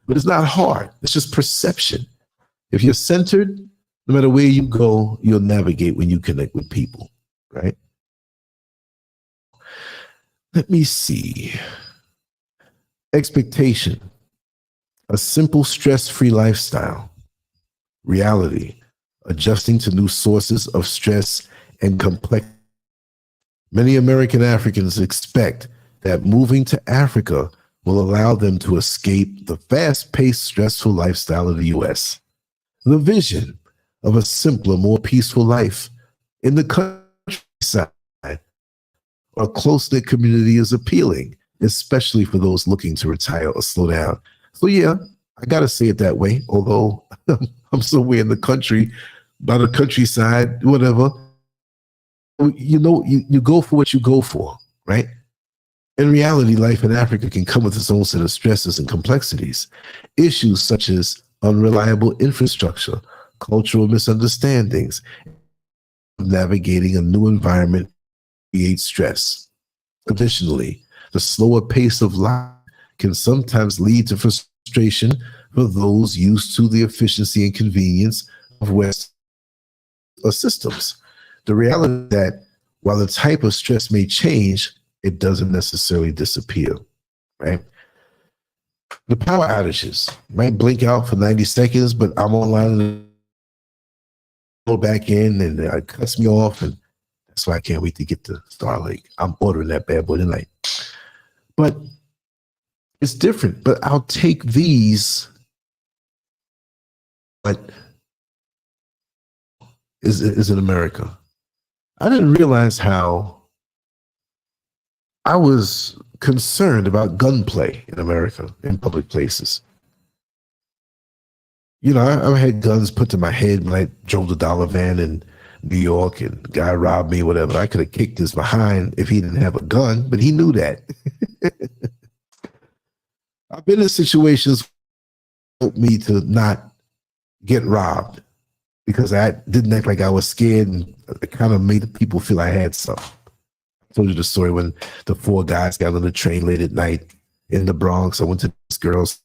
But it's not hard. It's just perception. If you're centered, no matter where you go, you'll navigate when you connect with people, right? Let me see. Expectation. A simple, stress-free lifestyle. Reality. Adjusting to new sources of stress and complexity. Many American Africans expect that moving to Africa will allow them to escape the fast-paced, stressful lifestyle of the U.S. The vision of a simpler, more peaceful life in the countryside or a close-knit community is appealing, especially for those looking to retire or slow down. So yeah, I gotta say it that way, although I'm somewhere in the country, by the countryside, whatever. You know, you go for what you go for, right? In reality, life in Africa can come with its own set of stresses and complexities. Issues such as unreliable infrastructure, cultural misunderstandings, navigating a new environment creates stress. Additionally, the slower pace of life can sometimes lead to frustration for those used to the efficiency and convenience of West systems. The reality is that while the type of stress may change, it doesn't necessarily disappear, right? The power outages might blink out for 90 seconds, but I'm online and go back in and it cuts me off. And that's why I can't wait to get to Starlink. I'm ordering that bad boy tonight. But it's different. But I'll take these. But is in America. I didn't realize how I was concerned about gunplay in America in public places. You know, I had guns put to my head when I drove the dollar van in New York and the guy robbed me, whatever. I could have kicked his behind if he didn't have a gun, but he knew that. I've been in situations that helped me to not get robbed because I didn't act like I was scared, and it kind of made the people feel I had something. I told you the story when the 4 guys got on the train late at night in the Bronx. I went to this girl's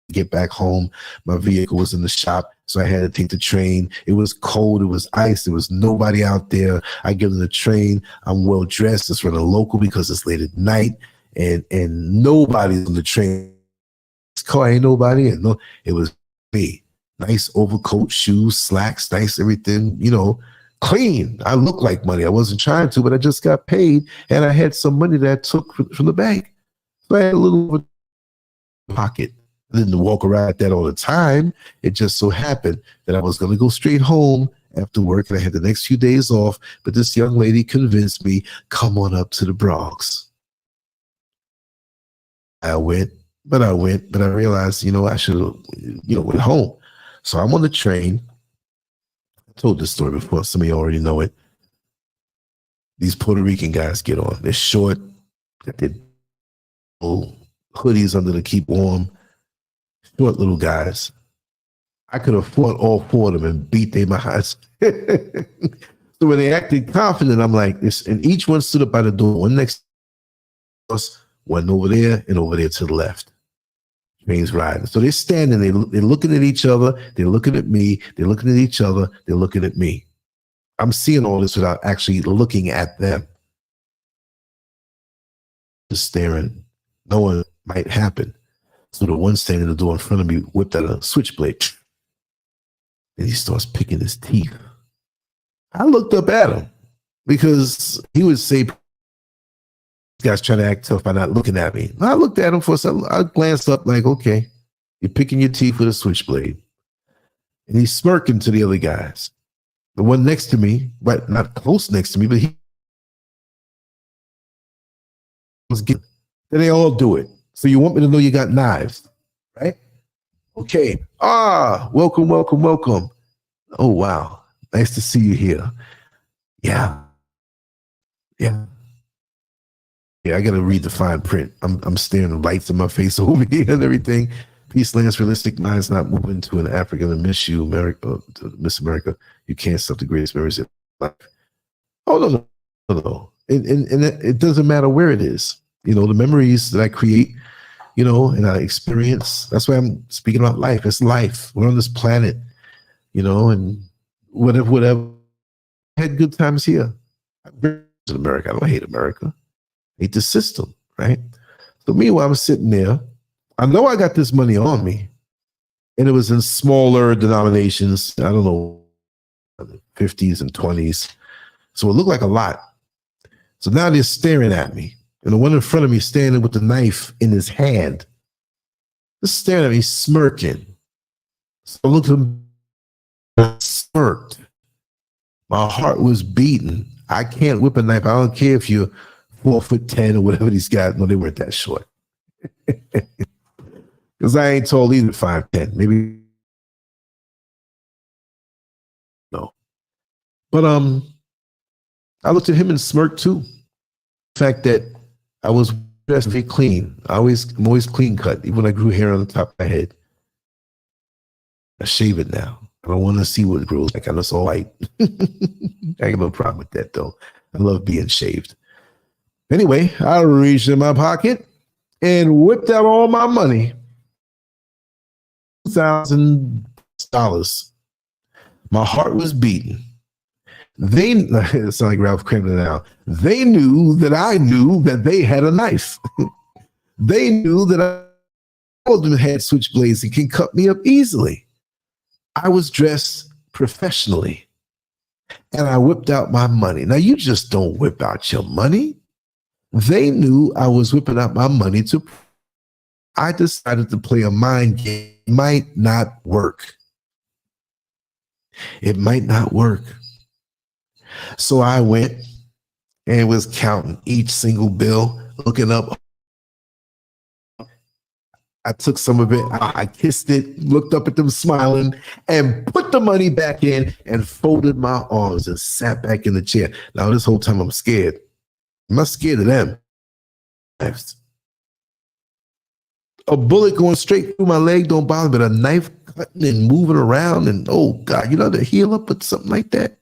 to get back home. My vehicle was in the shop, so I had to take the train. It was cold. It was ice. There was nobody out there. I get on the train. I'm well dressed. It's running local because it's late at night, and nobody's on the train. This car ain't nobody. And no, it was me. Nice overcoat, shoes, slacks, nice everything, you know, clean. I look like money. I wasn't trying to, but I just got paid, and I had some money that I took from the bank. So I had a little pocket. I didn't walk around like that all the time. It just so happened that I was going to go straight home after work, and I had the next few days off, but this young lady convinced me, come on up to the Bronx. I went, but I realized, you know, I should have, you know, went home. So I'm on the train. I told this story before. Some of you already know it. These Puerto Rican guys get on. They're short. They're hoodies under to keep warm. Short little guys. I could have fought all 4 of them and beat their behinds. So when they acted confident, I'm like this. And each one stood up by the door. One next to us, one over there, and over there to the left. Train's riding. So they're standing, they're looking at each other, they're looking at me, they're looking at each other, they're looking at me. I'm seeing all this without actually looking at them. Just staring, knowing it might happen. So the one standing at the door in front of me whipped out a switchblade. And he starts picking his teeth. I looked up at him because he would say, guy's trying to act tough by not looking at me. I looked at him for a second. I glanced up like, okay, you're picking your teeth with a switchblade. And he's smirking to the other guys. The one next to me, but not close next to me, but he was getting, they all do it. So you want me to know you got knives, right? Okay. Welcome, welcome, welcome. Oh, wow. Nice to see you here. Yeah. Yeah. Yeah, I got to read the fine print. I'm staring lights in my face over here and everything. Peace, Lance, realistic minds not moving to an African to miss you, America, to Miss America. You can't stop the greatest memories of life. Oh, no. And it doesn't matter where it is. You know, the memories that I create, you know, and I experience, that's why I'm speaking about life. It's life. We're on this planet, you know, and whatever. I had good times here. In America. I don't hate America. Hate the system, right? So meanwhile, I'm sitting there. I know I got this money on me, and it was in smaller denominations. I don't know, 50s and 20s. So it looked like a lot. So now they're staring at me, and the one in front of me standing with the knife in his hand, just staring at me, smirking. So I looked at him, smirked. My heart was beating. I can't whip a knife. I don't care if you're 4'10" or whatever these guys. No, they weren't that short. Because I ain't tall either, 5'10". Maybe no. But I looked at him and smirked too. The fact that I was dressed very clean. I'm always clean cut, even when I grew hair on the top of my head. I shave it now. I don't want to see what it grows like. I know it's all white. I got no problem with that though. I love being shaved. Anyway, I reached in my pocket and whipped out all my money. $1,000. My heart was beating. It sounds like Ralph Cramden now. They knew that I knew that they had a knife. They knew that all of them had switchblades and can cut me up easily. I was dressed professionally and I whipped out my money. Now, you just don't whip out your money. They knew I was whipping out my money I decided to play a mind game. It might not work. It might not work. So I went and was counting each single bill, looking up. I took some of it, I kissed it, looked up at them smiling, and put the money back in and folded my arms and sat back in the chair. Now, this whole time I'm scared. I'm not scared of them. A bullet going straight through my leg don't bother me, but a knife cutting and moving around and, oh God, you know, to heal up with something like that.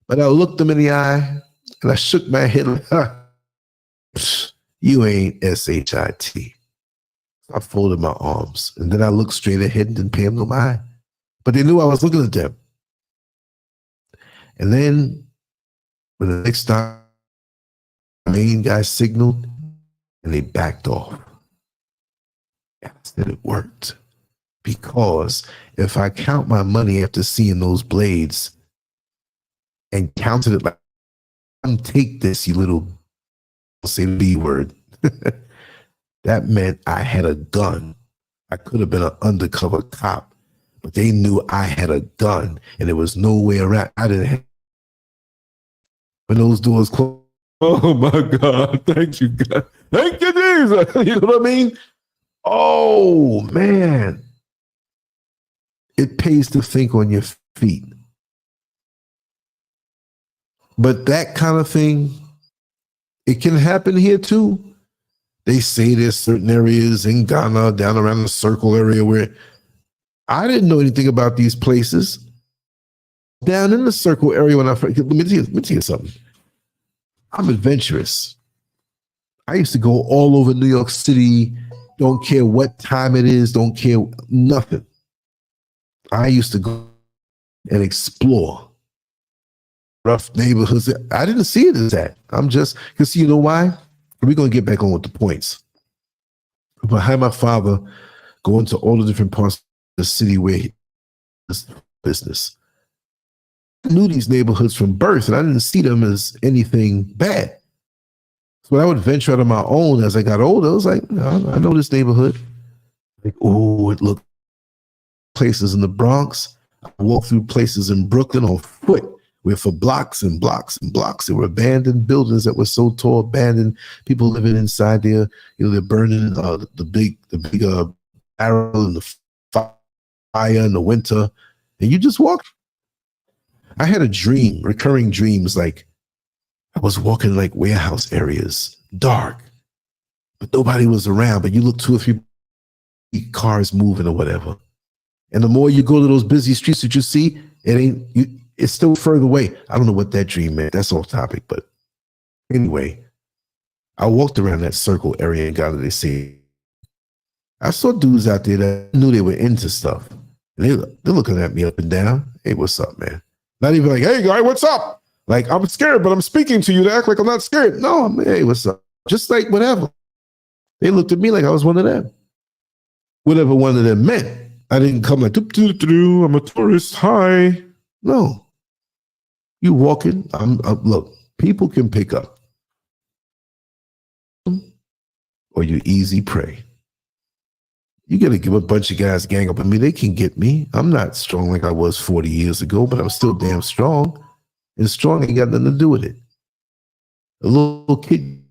But I looked them in the eye and I shook my head like, you ain't SHIT. I folded my arms and then I looked straight ahead and didn't pay them no mind. But they knew I was looking at them. And then when the next time, the main guy signaled and they backed off. And I said it worked. Because if I count my money after seeing those blades and counted it like, take this, you little, say the B word. That meant I had a gun. I could have been an undercover cop, but they knew I had a gun and there was no way around. I didn't have, when those doors closed, oh my God, thank you, God. Thank you, Jesus. You know what I mean? Oh, man. It pays to think on your feet. But that kind of thing, it can happen here too. They say there's certain areas in Ghana, down around the circle area where I didn't know anything about these places. Down in the circle area when let me tell you something. I'm adventurous. I used to go all over New York City, don't care what time it is, don't care nothing. I used to go and explore rough neighborhoods. I didn't see it as that. I'm just, because you know why? We're going to get back on with the points. Behind my father going to all the different parts of the city where he does business. I knew these neighborhoods from birth and I didn't see them as anything bad. So when I would venture out on my own as I got older, I was like, I know this neighborhood. Like, oh, it looked places in the Bronx. I walked through places in Brooklyn on foot where for blocks and blocks and blocks, there were abandoned buildings that were so tall, abandoned, people living inside there. You know, they're burning the big barrel and the fire in the winter. And you just walk. I had a dream, recurring dreams, like I was walking like warehouse areas, dark, but nobody was around, but you look 2 or 3 cars moving or whatever. And the more you go to those busy streets that you see, it's still further away. I don't know what that dream meant. That's off topic. But anyway, I walked around that circle area and got to say, I saw dudes out there that knew they were into stuff. And they're looking at me up and down. Hey, what's up, man? Not even like, hey, guy, what's up? Like, I'm scared, but I'm speaking to you to act like I'm not scared. No, I'm, hey, what's up? Just like whatever. They looked at me like I was one of them. Whatever one of them meant. I didn't come like, I'm a tourist. Hi. No. You walking. Look, people can pick up. Or you easy prey. You got to give a bunch of guys gang up on me. They can get me. I'm not strong like I was 40 years ago, but I'm still damn strong. And strong ain't got nothing to do with it. A little kid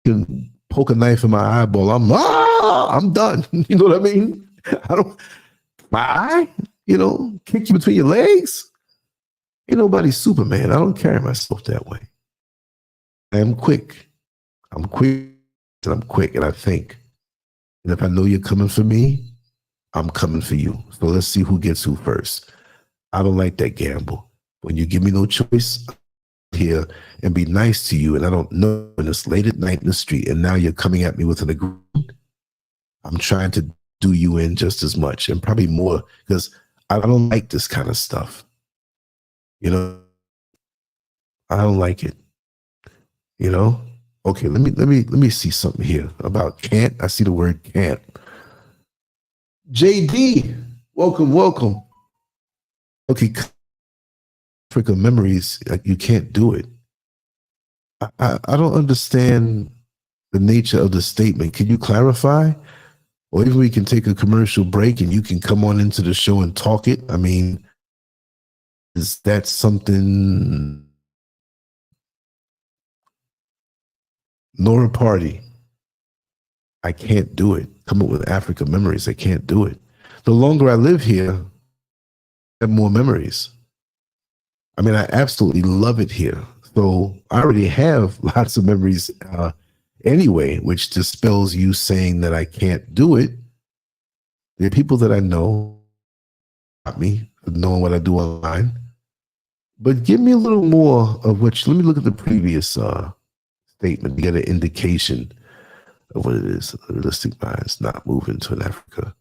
can poke a knife in my eyeball. I'm done. You know what I mean? I don't, my eye, kick you between your legs. Ain't nobody Superman. I don't carry myself that way. I am quick. I'm quick and I'm quick and I think. And if I know you're coming for me, I'm coming for you. So let's see who gets who first. I don't like that gamble. When you give me no choice, I'm here and be nice to you, and I don't know when it's late at night in the street, and now you're coming at me with an agreement. I'm trying to do you in just as much and probably more because I don't like this kind of stuff. I don't like it. Okay, let me see something here about can't. I see the word can't. JD, welcome. Okay, Africa memories, you can't do it. I don't understand the nature of the statement. Can you clarify? Or even we can take a commercial break and you can come on into the show and talk it. I mean, is that something? Nora Party. I can't do it. Come up with Africa memories. I can't do it. The longer I live here, I have more memories. I mean, I absolutely love it here. So I already have lots of memories anyway, which dispels you saying that I can't do it. There are people that I know about me, knowing what I do online. But give me a little more of which. Let me look at the previous statement to get an indication of what it is. Realistic minds not moving to an Africa.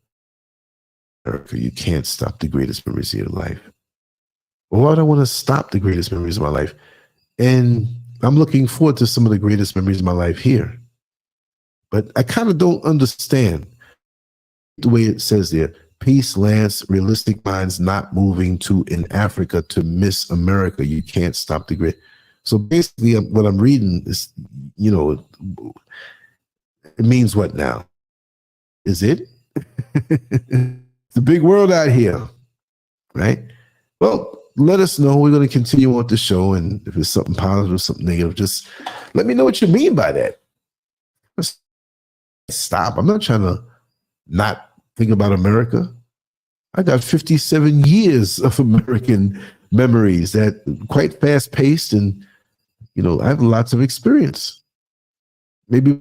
You can't stop the greatest memories of your life. Why do I want to stop the greatest memories of my life? And I'm looking forward to some of the greatest memories of my life here. But I kind of don't understand the way it says there. Peace, Lance, realistic minds not moving to in Africa to miss America. You can't stop the great. So basically what I'm reading is, it means what now? Is it? It's a big world out here, right? Well, let us know. We're going to continue on with the show. And if it's something positive, something negative, just let me know what you mean by that. Stop. I'm not trying to not think about America. I got 57 years of American memories that quite fast paced. And, I have lots of experience. Maybe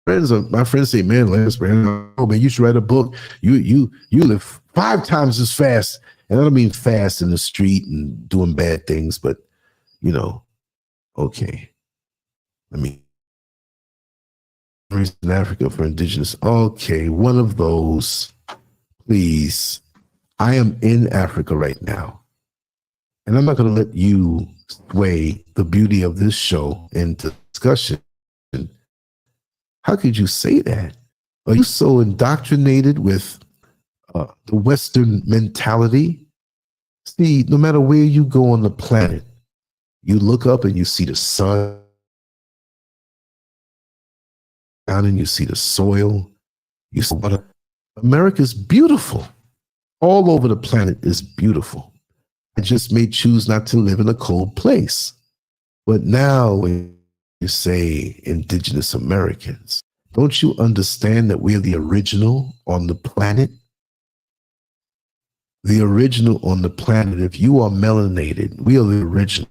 my friends say, man, Lance, man, you should write a book. You live 5 times as fast. And I don't mean fast in the street and doing bad things, but, okay. In Africa for indigenous. Okay, one of those, please. I am in Africa right now. And I'm not going to let you sway the beauty of this show into discussion. How could you say that? Are you so indoctrinated with the Western mentality? See, no matter where you go on the planet, you look up and you see the sun, down and you see the soil. You see water. America's beautiful. All over the planet is beautiful. I just may choose not to live in a cold place. But now when you say indigenous Americans, don't you understand that we're the original on the planet? The original on the planet. If you are melanated, we are the original.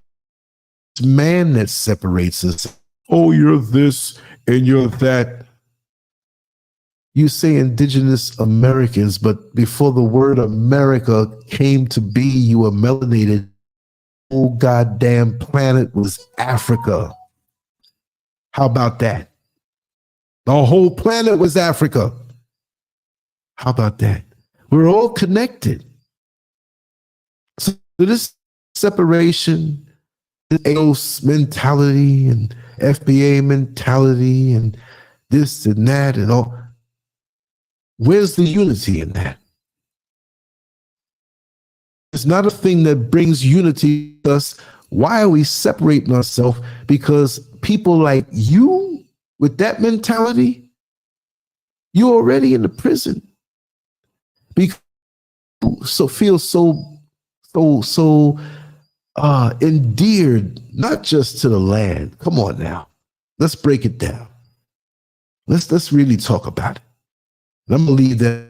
It's man that separates us. Oh, you're this and you're that. You say indigenous Americans, but before the word America came to be, you were melanated. The whole goddamn planet was Africa. How about that? The whole planet was Africa. How about that? We're all connected. So this separation, this AOS mentality and FBA mentality and this and that and all, where's the unity in that? It's not a thing that brings unity to us. Why are we separating ourselves? Because people like you with that mentality, you're already in the prison. Because feel so endeared not just to the land. Come on now. Let's break it down. Let's really talk about it. And I'm gonna leave that.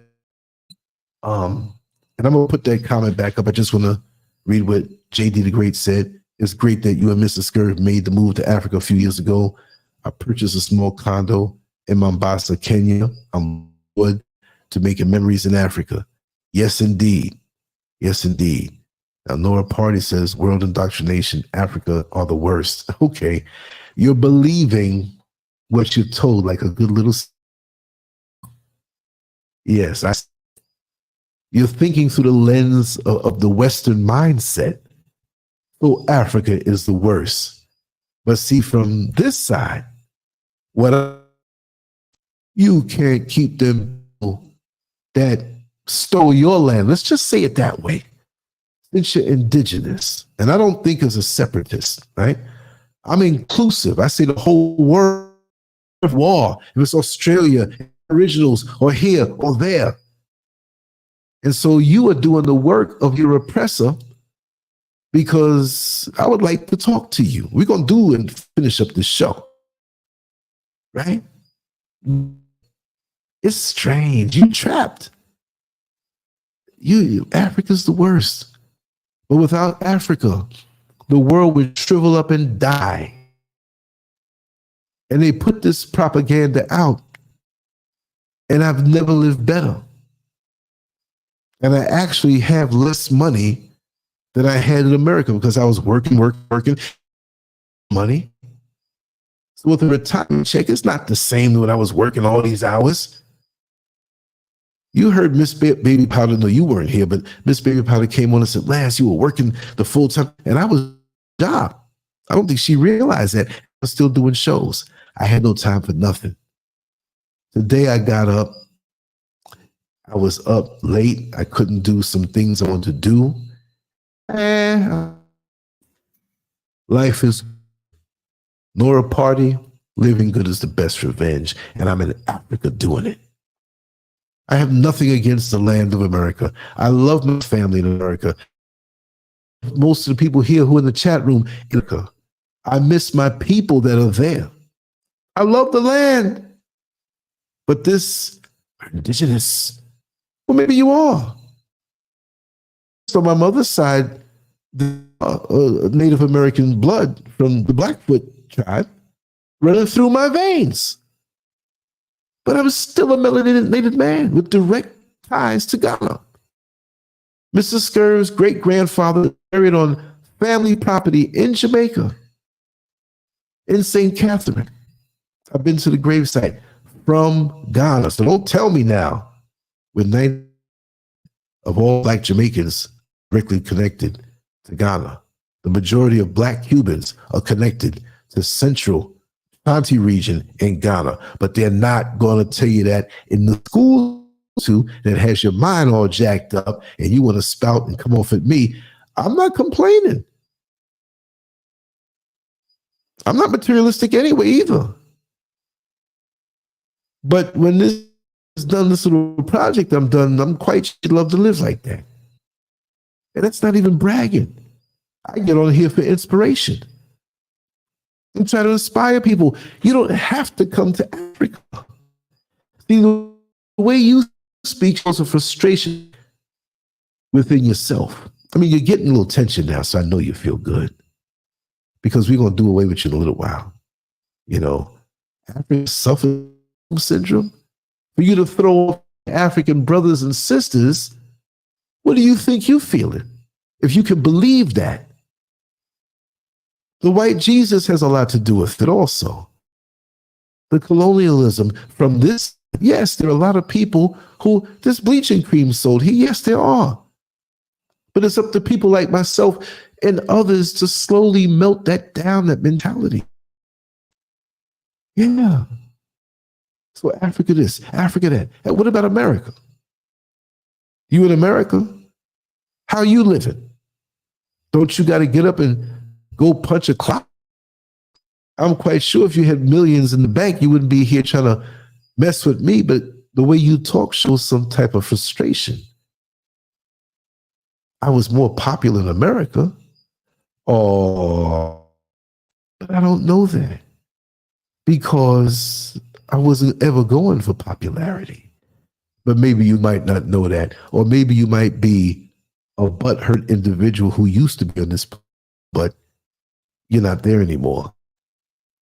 And I'm gonna put that comment back up. I just want to read what JD the Great said. It's great that you and Mr. Scurv made the move to Africa a few years ago. I purchased a small condo in Mombasa, Kenya. I'm wood to making memories in Africa. Yes, indeed. Yes, indeed. Now, Nora Party says world indoctrination, Africa are the worst. Okay. You're believing what you're told like a good little. Yes, you're thinking through the lens of the Western mindset. So Africa is the worst. But see, from this side, you can't keep them that stole your land. Let's just say it that way. Since you're indigenous, and I don't think as a separatist, right? I'm inclusive. I say the whole world of war. If it's Australia, originals, or here or there. And so you are doing the work of your oppressor, because I would like to talk to you. We're going to do and finish up the show. Right? It's strange. You trapped. Africa's the worst. But without Africa, the world would shrivel up and die. And they put this propaganda out. And I've never lived better. And I actually have less money than I had in America because I was working money. So with a retirement check, it's not the same when I was working all these hours. You heard Miss Baby Powder. No, you weren't here, but Miss Baby Powder came on and said, Lance, you were working the full time. And I was job. I don't think she realized that. I was still doing shows. I had no time for nothing. Today I got up. I was up late. I couldn't do some things I wanted to do. Life is Nora Party. Living good is the best revenge. And I'm in Africa doing it. I have nothing against the land of America. I love my family in America. Most of the people here who are in the chat room, I miss my people that are there. I love the land. But this indigenous, well, maybe you are. So my mother's side, the Native American blood from the Blackfoot tribe running through my veins. But I was still a melanated man with direct ties to Ghana. Mr. Scurv's great-grandfather buried on family property in Jamaica, in St. Catherine. I've been to the gravesite from Ghana. So don't tell me now, with 90 of all Black Jamaicans directly connected to Ghana. The majority of Black Cubans are connected to Central Ashanti region in Ghana, but they're not going to tell you that in the school too that has your mind all jacked up and you want to spout and come off at me. I'm not complaining. I'm not materialistic anyway either. But when this is done, this little project I'm done, I'm quite love to live like that. And that's not even bragging. I get on here for inspiration. I'm trying to inspire people. You don't have to come to Africa. See, the way you speak shows a frustration within yourself. I mean, you're getting a little tension now, so I know you feel good. Because we're going to do away with you in a little while. You know, African suffering syndrome. For you to throw African brothers and sisters, what do you think you're feeling? If you can believe that. The white Jesus has a lot to do with it also. The colonialism from this, yes, there are a lot of people who this bleaching cream sold here. Yes, there are. But it's up to people like myself and others to slowly melt that down, that mentality. Yeah. So Africa this, Africa that. And what about America? You in America? How you living? Don't you got to get up and go punch a clock? I'm quite sure if you had millions in the bank, you wouldn't be here trying to mess with me, but the way you talk shows some type of frustration. I was more popular in America, Oh, but I don't know that because I wasn't ever going for popularity. But maybe you might not know that, or maybe you might be a butthurt individual who used to be on this, but you're not there anymore.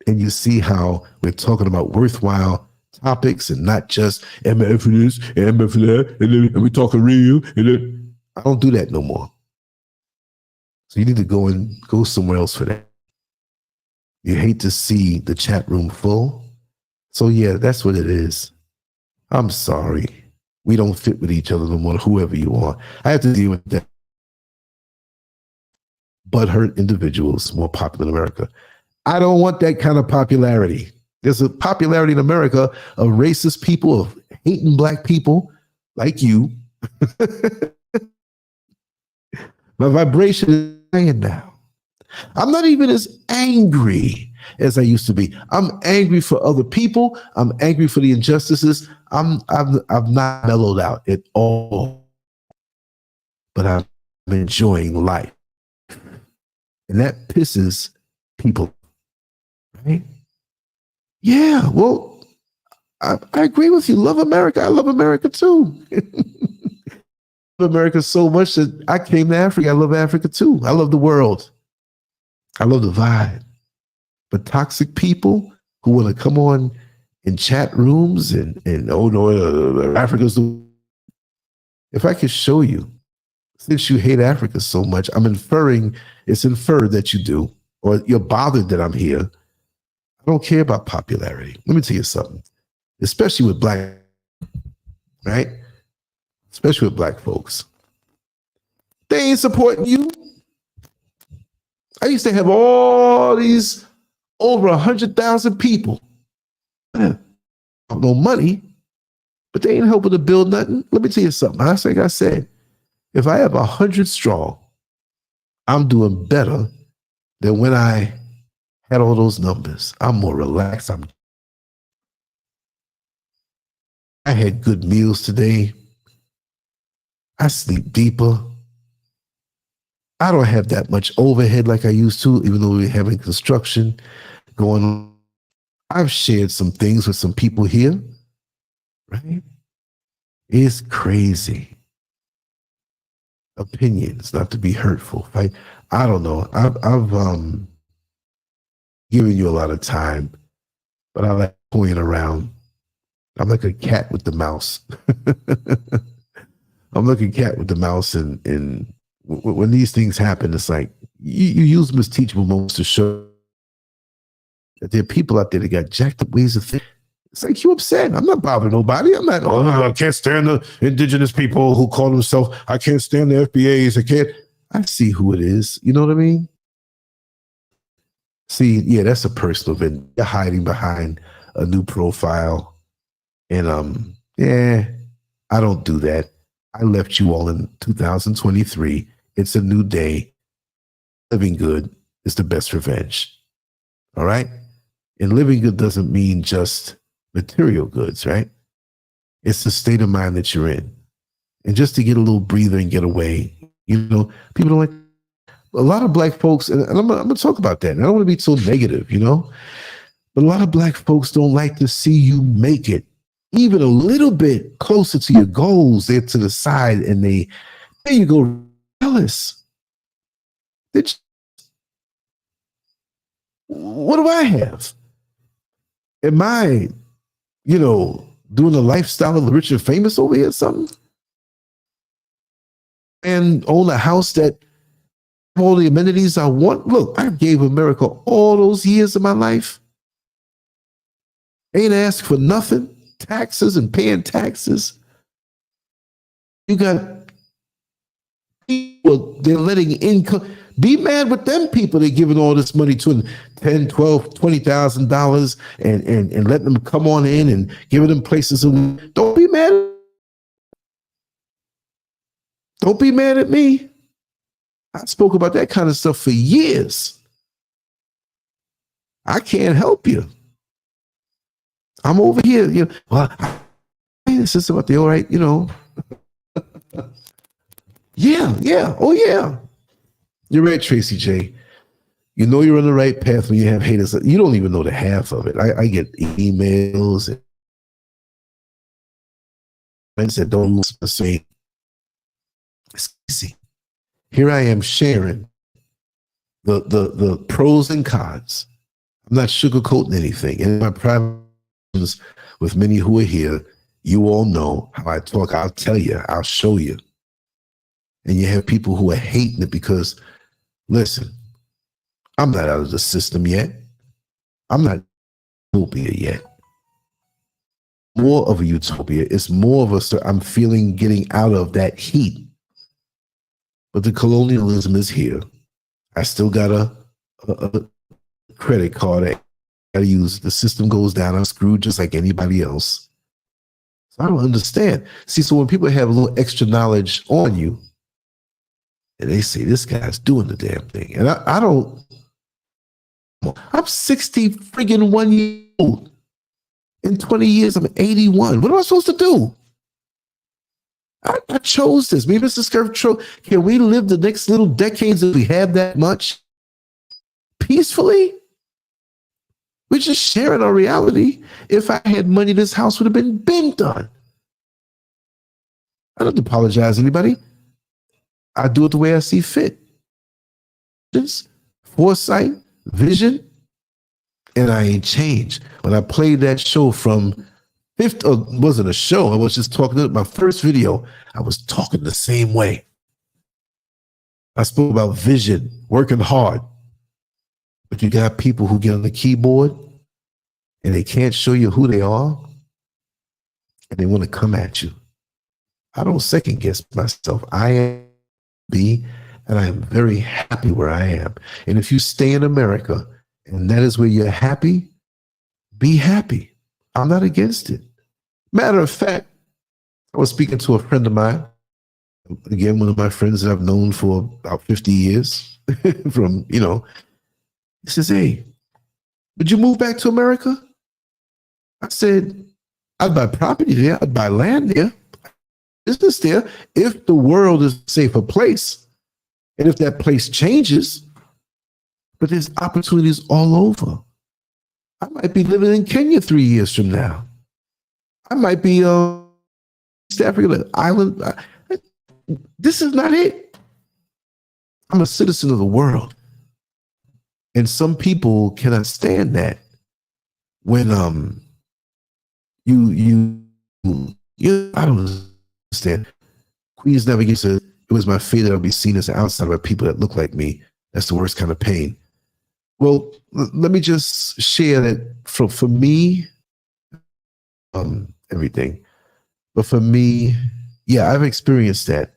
And you see how we're talking about worthwhile topics and not just MF for this, MF for that, and we're talking real. And I don't do that no more. So you need to go somewhere else for that. You hate to see the chat room full. So yeah, that's what it is. I'm sorry. We don't fit with each other no more, whoever you are. I have to deal with that. Butthurt individuals more popular in America. I don't want that kind of popularity. There's a popularity in America of racist people, of hating black people like you. My vibration is higher now. I'm not even as angry as I used to be. I'm angry for other people. I'm angry for the injustices. I've not mellowed out at all, but I'm enjoying life, and that pisses people, right? Yeah, well, I agree with you. Love America. I love America too. Love America so much that I came to Africa. I love Africa too. I love the world. I love the vibe. But toxic people who want to come on in chat rooms and oh no, Africa's the. If I could show you, since you hate Africa so much, it's inferred that you do, or you're bothered that I'm here. I don't care about popularity. Let me tell you something, especially with black, right? Especially with black folks. They ain't supporting you. I used to have all these over 100,000 people. No money, but they ain't helping to build nothing. Let me tell you something. Like I said, if I have 100 strong, I'm doing better than when I had all those numbers. I'm more relaxed. I had good meals today. I sleep deeper. I don't have that much overhead like I used to, even though we're having construction going on. I've shared some things with some people here, right? It's crazy. Opinions, not to be hurtful. Right? I don't know. I've given you a lot of time, but I like toying around. I'm like a cat with the mouse. I'm like a cat with the mouse, and when these things happen, it's like you use them as teachable moments to show that there are people out there that got jacked up ways of thinking. It's like, you upset. I'm not bothering nobody. I'm not, I can't stand the indigenous people who call themselves, I can't stand the FBAs. I see who it is. You know what I mean? See, yeah, that's a personal event. You're hiding behind a new profile. And yeah, I don't do that. I left you all in 2023. It's a new day. Living good is the best revenge. All right? And living good doesn't mean just material goods, right? It's the state of mind that you're in. And just to get a little breather and get away, people don't like, a lot of black folks, and I'm going to talk about that. And I don't want to be so negative, but a lot of black folks don't like to see you make it even a little bit closer to your goals. They're to the side and there you go, jealous. What do I have? Am I, doing a lifestyle of the rich and famous over here or something? And own a house that have all the amenities I want? Look, I gave America all those years of my life. Ain't asked for nothing. Taxes and paying taxes. You got people, they're letting income. Be mad with them people they're giving all this money to, $10,000, $12,000, $20,000 and letting them come on in and giving them places. Don't be mad. Don't be mad at me. I spoke about that kind of stuff for years. I can't help you. I'm over here, well, this is about the all right, Yeah, oh yeah. You're right, Tracy J. You know you're on the right path when you have haters. You don't even know the half of it. I get emails and friends that don't lose the same. It's easy. Here I am sharing the pros and cons. I'm not sugarcoating anything. In my private with many who are here, you all know how I talk. I'll tell you. I'll show you. And you have people who are hating it because, listen, I'm not out of the system yet. I'm not utopia yet. More of a utopia. It's more of a, I'm feeling getting out of that heat. But the colonialism is here. I still got a credit card I gotta use. The system goes down. I'm screwed just like anybody else. So I don't understand. See, so when people have a little extra knowledge on you, and they say, this guy's doing the damn thing. And I don't, I'm 60 friggin' 1 year old. In 20 years, I'm 81. What am I supposed to do? I chose this. Me and Mr. Scurv, can we live the next little decades if we have that much peacefully? We're just sharing our reality. If I had money, this house would have been done. I don't apologize to anybody. I do it the way I see fit. Just foresight, vision, and I ain't changed. When I played that show from fifth, or wasn't a show, I was just talking. My first video, I was talking the same way. I spoke about vision, working hard. But you got people who get on the keyboard and they can't show you who they are, and they want to come at you. I don't second guess myself. I am and I am very happy where I am. And if you stay in America and that is where you're happy, be happy. I'm not against it. Matter of fact, I was speaking to a friend of mine, again, one of my friends that I've known for about 50 years from, he says, hey, would you move back to America? I said, I'd buy property there. I'd buy land there. Business there. If the world is a safer place, and if that place changes, but there's opportunities all over. I might be living in Kenya 3 years from now. I might be East Africa island. This is not it. I'm a citizen of the world. And some people cannot stand that when I don't understand. Queens never gets it was my fate that I'll be seen as an outsider by people that look like me. That's the worst kind of pain. Well, let me just share that for me, everything. But for me, yeah, I've experienced that.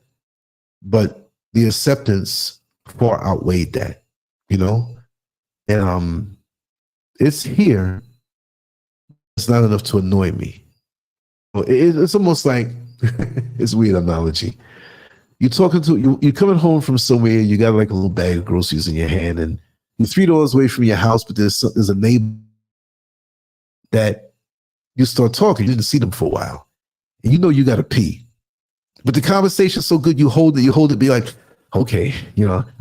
But the acceptance far outweighed that, And it's here. It's not enough to annoy me. It's almost like, it's a weird analogy. You're coming home from somewhere, you got like a little bag of groceries in your hand, and you're 3 doors away from your house, but there's a neighbor that you start talking. You didn't see them for a while. And you got to pee. But the conversation's so good, you hold it, be like, okay,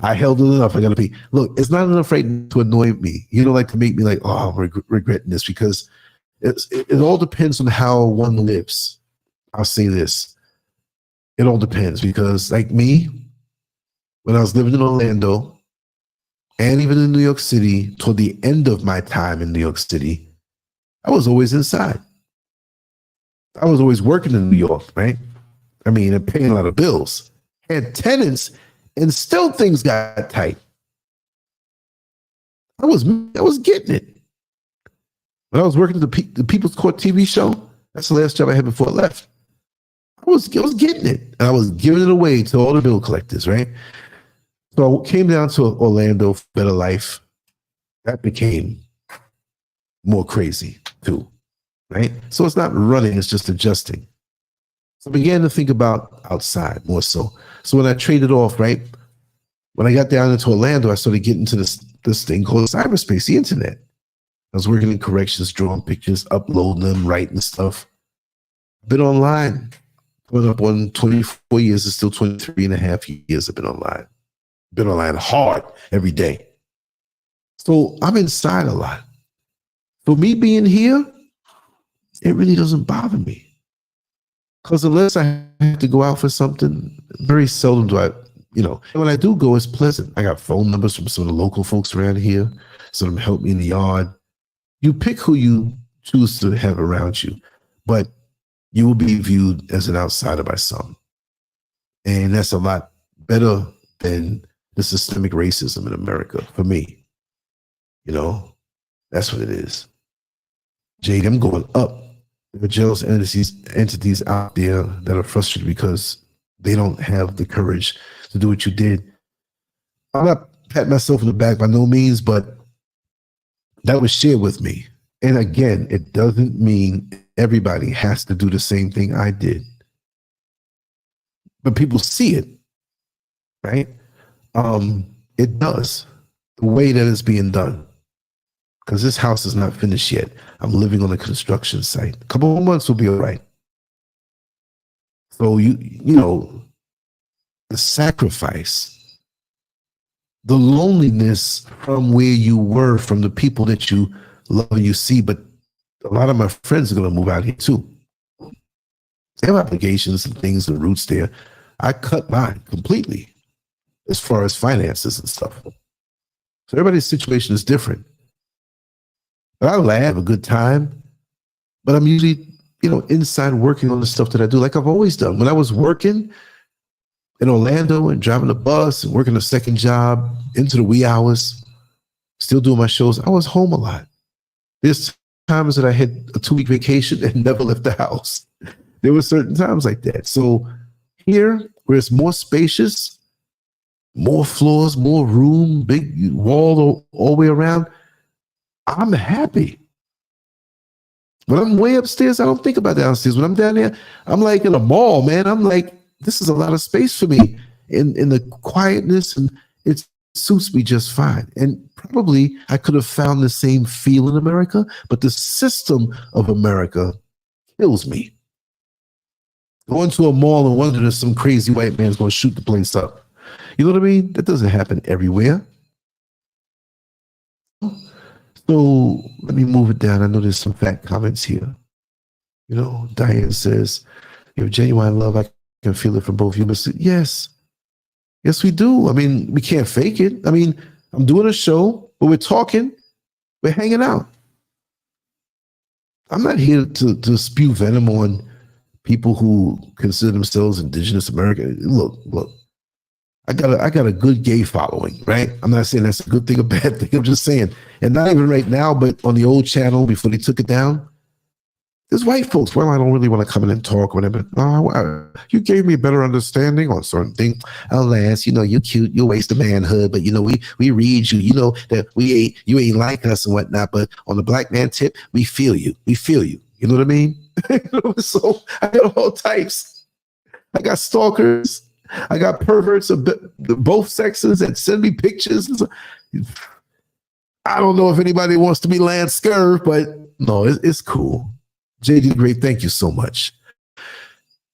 I held it enough, I got to pee. Look, it's not enough right now to annoy me. You don't like to make me like, oh, I'm regretting this, because it all depends on how one lives. I'll say this. It all depends, because like me, when I was living in Orlando and even in New York City, toward the end of my time in New York City, I was always inside. I was always working in New York, right? I mean, and paying a lot of bills. Had tenants, and still things got tight. I was getting it. When I was working at the People's Court TV show, that's the last job I had before I left. I was getting it, and I was giving it away to all the bill collectors, right? So I came down to Orlando for better life. That became more crazy too, right? So it's not running, it's just adjusting. So I began to think about outside more so. So when I traded off, right? When I got down into Orlando, I started getting to this thing called cyberspace, the internet. I was working in corrections, drawing pictures, uploading them, writing stuff. Been online. Coming up on 24 years, it's still 23 and a half years I've been online. Been online hard every day. So I'm inside a lot. For me being here, it really doesn't bother me. Because unless I have to go out for something, very seldom do I, when I do go, it's pleasant. I got phone numbers from some of the local folks around here. Some of them help me in the yard. You pick who you choose to have around you, but you will be viewed as an outsider by some. And that's a lot better than the systemic racism in America for me. That's what it is. Jade, I'm going up. There are jealous entities out there that are frustrated because they don't have the courage to do what you did. I'm not patting myself on the back by no means, but that was shared with me. And again, it doesn't mean everybody has to do the same thing I did. But people see it, right? It does. The way that it's being done. Because this house is not finished yet. I'm living on a construction site. A couple more months will be all right. So the sacrifice, the loneliness from where you were, from the people that you love and you see, but a lot of my friends are going to move out here too. They have obligations and things and roots there. I cut mine completely as far as finances and stuff. So everybody's situation is different. But I laugh, have a good time. But I'm usually, inside working on the stuff that I do, like I've always done. When I was working in Orlando and driving a bus and working a second job into the wee hours, still doing my shows, I was home a lot. There's times that I had a 2-week vacation and never left the house. There were certain times like that. So here, where it's more spacious, more floors, more room, big wall all the way around, I'm happy. When I'm way upstairs, I don't think about downstairs. When I'm down there, I'm like in a mall, man. I'm like, this is a lot of space for me in the quietness, and it suits me just fine. And probably I could have found the same feel in America, but the system of America kills me. Going to a mall and wondering if some crazy white man's going to shoot the place up. You know what I mean? That doesn't happen everywhere. So let me move it down. I know there's some fat comments here. Diane says, you have genuine love. I can feel it from both of you. Yes. Yes, we do. I mean, we can't fake it. I mean, I'm doing a show, but we're talking. We're hanging out. I'm not here to spew venom on people who consider themselves indigenous American. Look. I got a good gay following, right? I'm not saying that's a good thing or bad thing. I'm just saying, and not even right now, but on the old channel before they took it down, there's white folks. Well, I don't really want to come in and talk or whatever. Oh, you gave me a better understanding on certain things. Oh, Lance, you're cute. You waste of manhood, but we read you. That you ain't like us and whatnot. But on the black man tip, we feel you. We feel you. You know what I mean? So I got all types. I got stalkers. I got perverts of both sexes that send me pictures. I don't know if anybody wants to be Lancescurv, but no, it's cool. JD Great, thank you so much.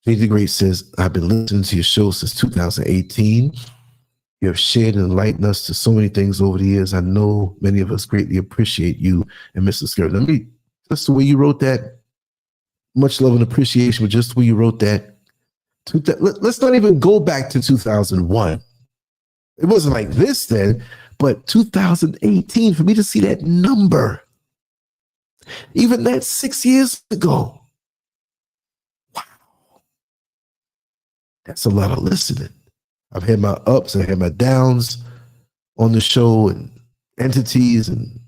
JD Great says, I've been listening to your show since 2018. You have shared and enlightened us to so many things over the years. I know many of us greatly appreciate you and Mr. Scurv. Just the way you wrote that, much love and appreciation, but just the way you wrote that. Let's not even go back to 2001. It wasn't like this then, but 2018, for me to see that number, even that 6 years ago. Wow. That's a lot of listening. I've had my ups, I had my downs on the show, and entities and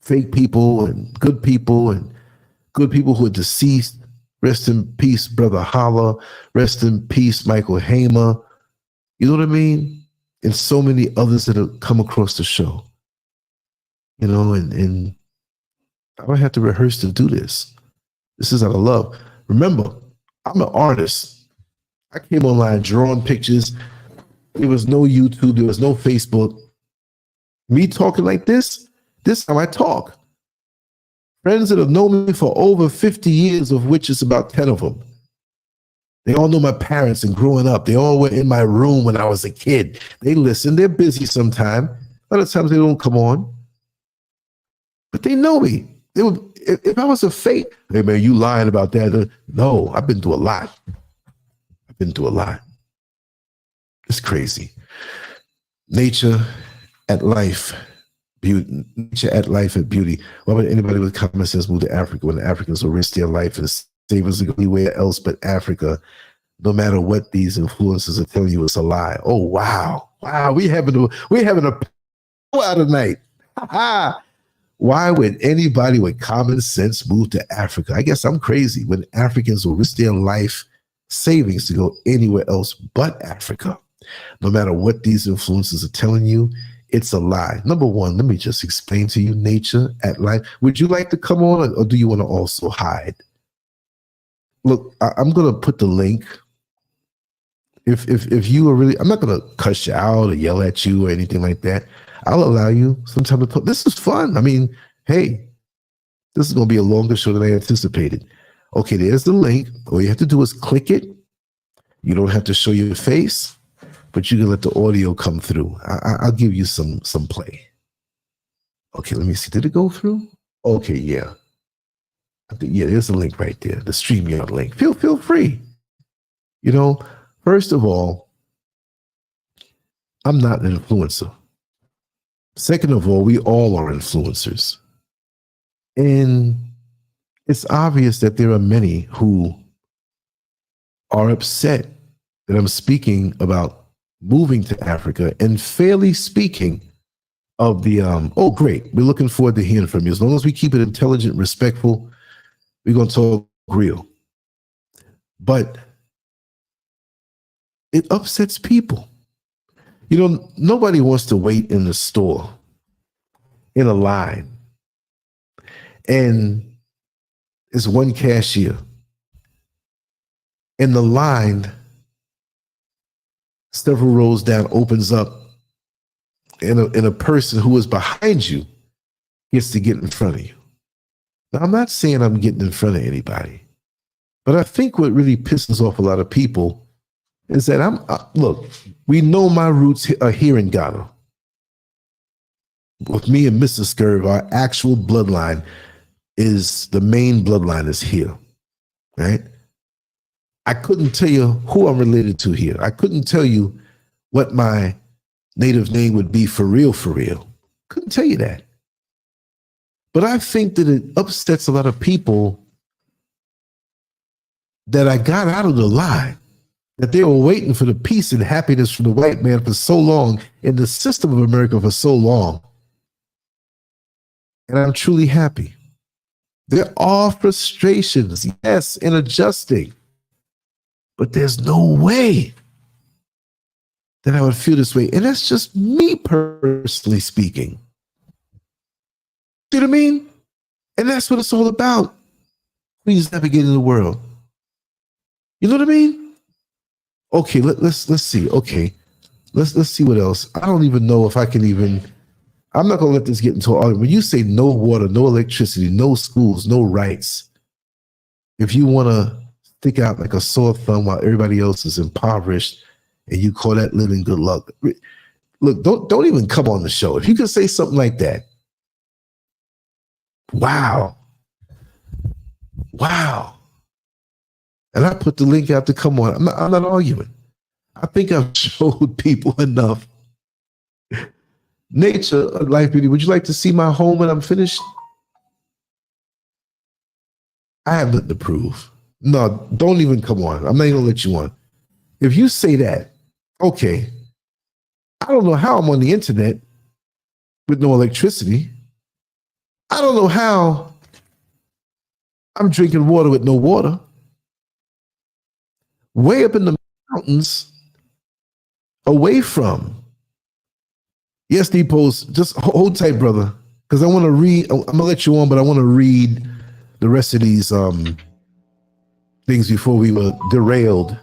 fake people and good people who are deceased. Rest in peace, Brother Holla. Rest in peace, Michael Hamer. You know what I mean? And so many others that have come across the show. And I don't have to rehearse to do this. This is out of love. Remember, I'm an artist. I came online drawing pictures. There was no YouTube. There was no Facebook. Me talking like this is how I talk. Friends that have known me for over 50 years, of which it's about 10 of them. They all know my parents and growing up. They all were in my room when I was a kid. They listen. They're busy sometime. A lot of times they don't come on. But they know me. They would, if I was a fake, hey man, you lying about that. No, I've been through a lot. I've been through a lot. It's crazy. Nature at life, beauty. Nature at life at beauty. Why would anybody with common sense move to Africa when the Africans will risk their life and save us anywhere else but Africa? No matter what these influences are telling you, it's a lie. Oh wow, wow, we're having a powwow tonight. Why would anybody with common sense move to Africa? I guess I'm crazy when Africans will risk their life savings to go anywhere else but Africa. No matter what these influences are telling you, it's a lie. Number one, let me just explain to you nature at life. Would you like to come on, or do you want to also hide? Look, I'm going to put the link. If you are really, I'm not going to cuss you out or yell at you or anything like that. I'll allow you some time to talk. This is fun. I mean, hey, this is going to be a longer show than I anticipated. Okay, there's the link. All you have to do is click it. You don't have to show your face, but you can let the audio come through. I'll give you some play. Okay, let me see. Did it go through? Okay, yeah. Yeah, there's the link right there, the StreamYard link. Feel free. You know, first of all, I'm not an influencer. Second of all, we all are influencers. And it's obvious that there are many who are upset that I'm speaking about moving to Africa and fairly speaking of the, oh, great. We're looking forward to hearing from you. As long as we keep it intelligent, respectful, we're going to talk real. But it upsets people. You know, nobody wants to wait in the store in a line. And it's one cashier. And the line, several rows down, opens up, and a person who is behind you gets to get in front of you. Now, I'm not saying I'm getting in front of anybody, but I think what really pisses off a lot of people is that look, we know my roots are here in Ghana. With me and Mr. Scurv, our actual bloodline is, the main bloodline is here, right? I couldn't tell you who I'm related to here. I couldn't tell you what my native name would be for real, for real. Couldn't tell you that. But I think that it upsets a lot of people that I got out of the line, that they were waiting for the peace and happiness from the white man for so long, in the system of America for so long. And I'm truly happy. There are frustrations, yes, in adjusting, but there's no way that I would feel this way. And that's just me personally speaking. See what I mean? And that's what it's all about. Please navigate in the world. You know what I mean? Okay, let's see. Okay, let's see what else. I don't even know if I can even. I'm not gonna let this get into an argument. When you say no water, no electricity, no schools, no rights, if you want to stick out like a sore thumb while everybody else is impoverished, and you call that living good luck, look, don't even come on the show. If you can say something like that, wow. And I put the link out to come on. I'm not arguing. I think I've showed people enough. Nature, life, beauty. Would you like to see my home when I'm finished? I have nothing to prove. No, don't even come on. I'm not even gonna let you on. If you say that, okay, I don't know how I'm on the internet with no electricity. I don't know how I'm drinking water with no water. Way up in the mountains, away from. Yes, Depots, just hold tight, brother, because I want to read. I'm gonna let you on, but I want to read the rest of these things before we were derailed.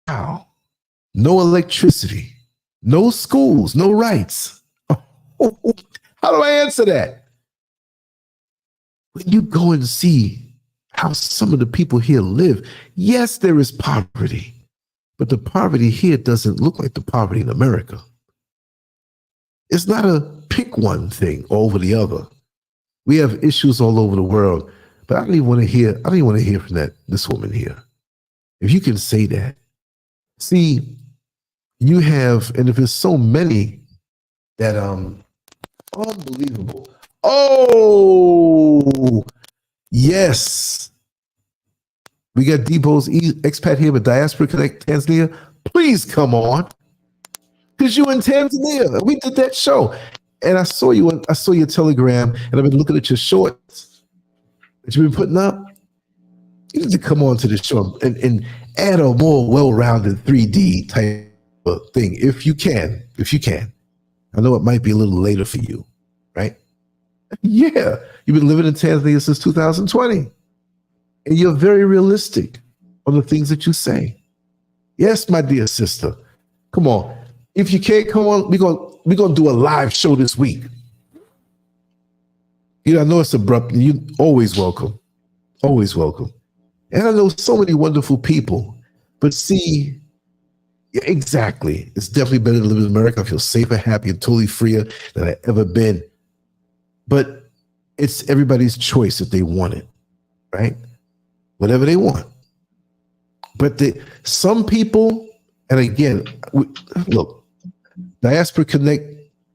Wow, no electricity, no schools, no rights. How do I answer that? When you go and see how some of the people here live, yes, there is poverty, but the poverty here doesn't look like the poverty in America. It's not a pick one thing over the other. We have issues all over the world, but I don't even want to hear. I don't even want to hear from this woman here. If you can say that, see, you have, and if there's so many that unbelievable. Oh, yes. We got Debo's expat here with Diaspora Connect Tanzania. Please come on. Because you in Tanzania. We did that show. And I saw you, I saw your telegram, and I've been looking at your shorts that you've been putting up. You need to come on to the show and add a more well-rounded 3D type of thing, if you can. If you can. I know it might be a little later for you, right? Yeah. You've been living in Tanzania since 2020. And you're very realistic on the things that you say. Yes, my dear sister. Come on. If you can't come on, we're gonna do a live show this week. You know, I know it's abrupt. You always welcome. Always welcome. And I know so many wonderful people. But see, yeah, exactly. It's definitely better to live in America. I feel safer, happy, and totally freer than I've ever been. But it's everybody's choice if they want it, right? Whatever they want. But some people, and again, look, Diaspora Connect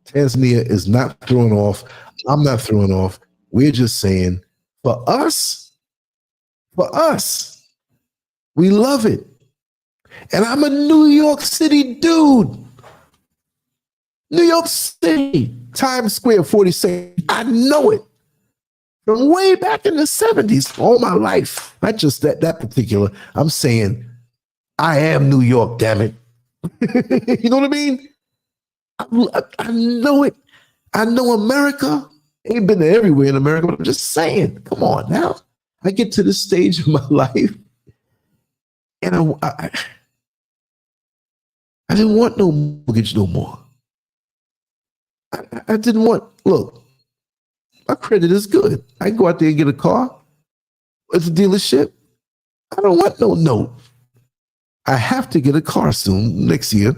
Tanzania is not throwing off. I'm not throwing off. We're just saying, for us, we love it. And I'm a New York City dude. New York City, Times Square, 42nd. I know it. From way back in the 70s, all my life. Not just that particular. I'm saying, I am New York, damn it. You know what I mean? I know it. I know America. Ain't been there everywhere in America, but I'm just saying, come on now. I get to this stage of my life, and I didn't want no mortgage no more. I didn't want, look, my credit is good. I can go out there and get a car at the dealership. I don't want no note. I have to get a car soon, next year.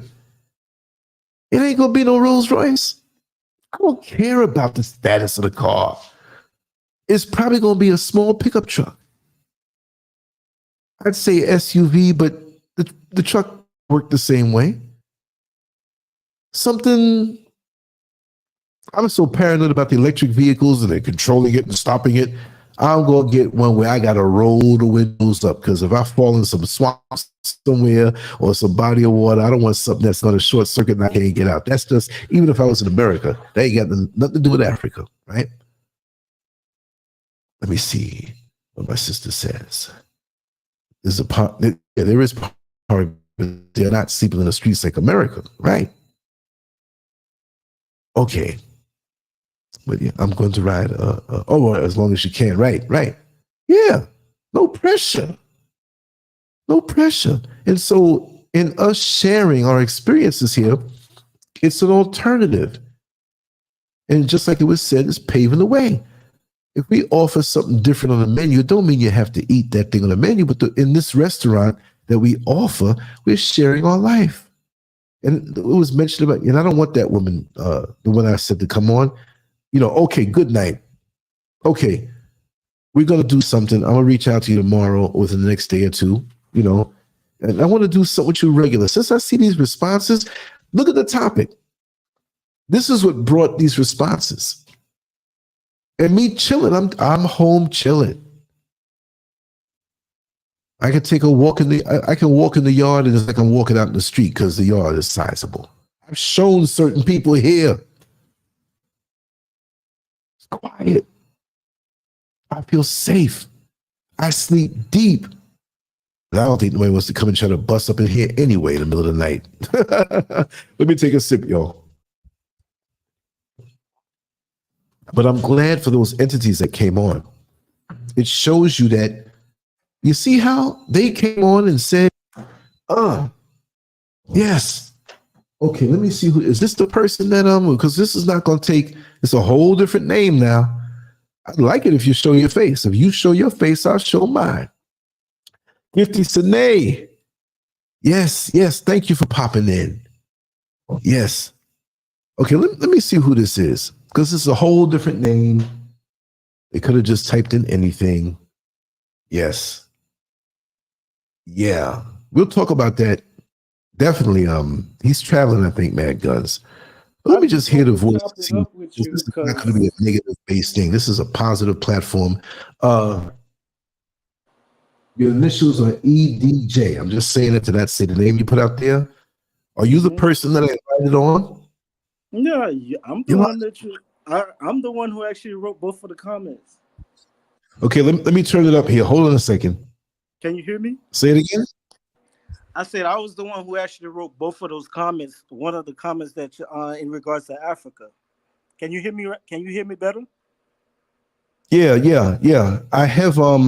It ain't gonna be no Rolls Royce. I don't care about the status of the car. It's probably gonna be a small pickup truck. I'd say SUV, but the truck worked the same way. Something, I'm so paranoid about the electric vehicles and they're controlling it and stopping it. I'm going to get one where I got to roll the windows up, because if I fall in some swamps somewhere or some body of water, I don't want something that's going to short circuit and I can't get out. That's just, even if I was in America, that ain't got nothing to do with Africa, right? Let me see what my sister says. There's a part, there is part, but they're not sleeping in the streets like America, right? Okay. But yeah, I'm going to ride, as long as you can. Right. Yeah, no pressure. No pressure. And so in us sharing our experiences here, it's an alternative. And just like it was said, it's paving the way. If we offer something different on the menu, it don't mean you have to eat that thing on the menu, but in this restaurant that we offer, we're sharing our life. And it was mentioned about, and I don't want that woman, the one I said to come on, okay, good night. Okay, we're going to do something. I'm going to reach out to you tomorrow or within the next day or two, and I want to do something with you regular. Since I see these responses, look at the topic. This is what brought these responses. And me chilling, I'm home chilling. I can take a walk I can walk in the yard, and it's like I'm walking out in the street because the yard is sizable. I've shown certain people here. Quiet. I feel safe. I sleep deep. But I don't think nobody wants to come and try to bust up in here anyway in the middle of the night. Let me take a sip, y'all. But I'm glad for those entities that came on. It shows you that, you see how they came on and said, yes. Okay, let me see who is this, the person that because this is not going to take, it's a whole different name now. I'd like it if you show your face. If you show your face, I'll show mine. Gifty Sine. Yes, thank you for popping in. Yes. Okay, let me see who this is, because this is a whole different name. They could have just typed in anything. Yes. Yeah. We'll talk about that. Definitely. He's traveling, I think, Mad Guns. Let me just hear the voice. This is not going to be a negative based thing. This is a positive platform. Your initials are EDJ. I'm just saying it to not say the name you put out there. Are you the person that I invited on? Yeah, I'm the one that I'm the one who actually wrote both of the comments. Okay, let me turn it up here. Hold on a second. Can you hear me? Say it again. I said I was the one who actually wrote both of those comments. One of the comments that in regards to Africa. Can you hear me? Can you hear me better? Yeah. I have a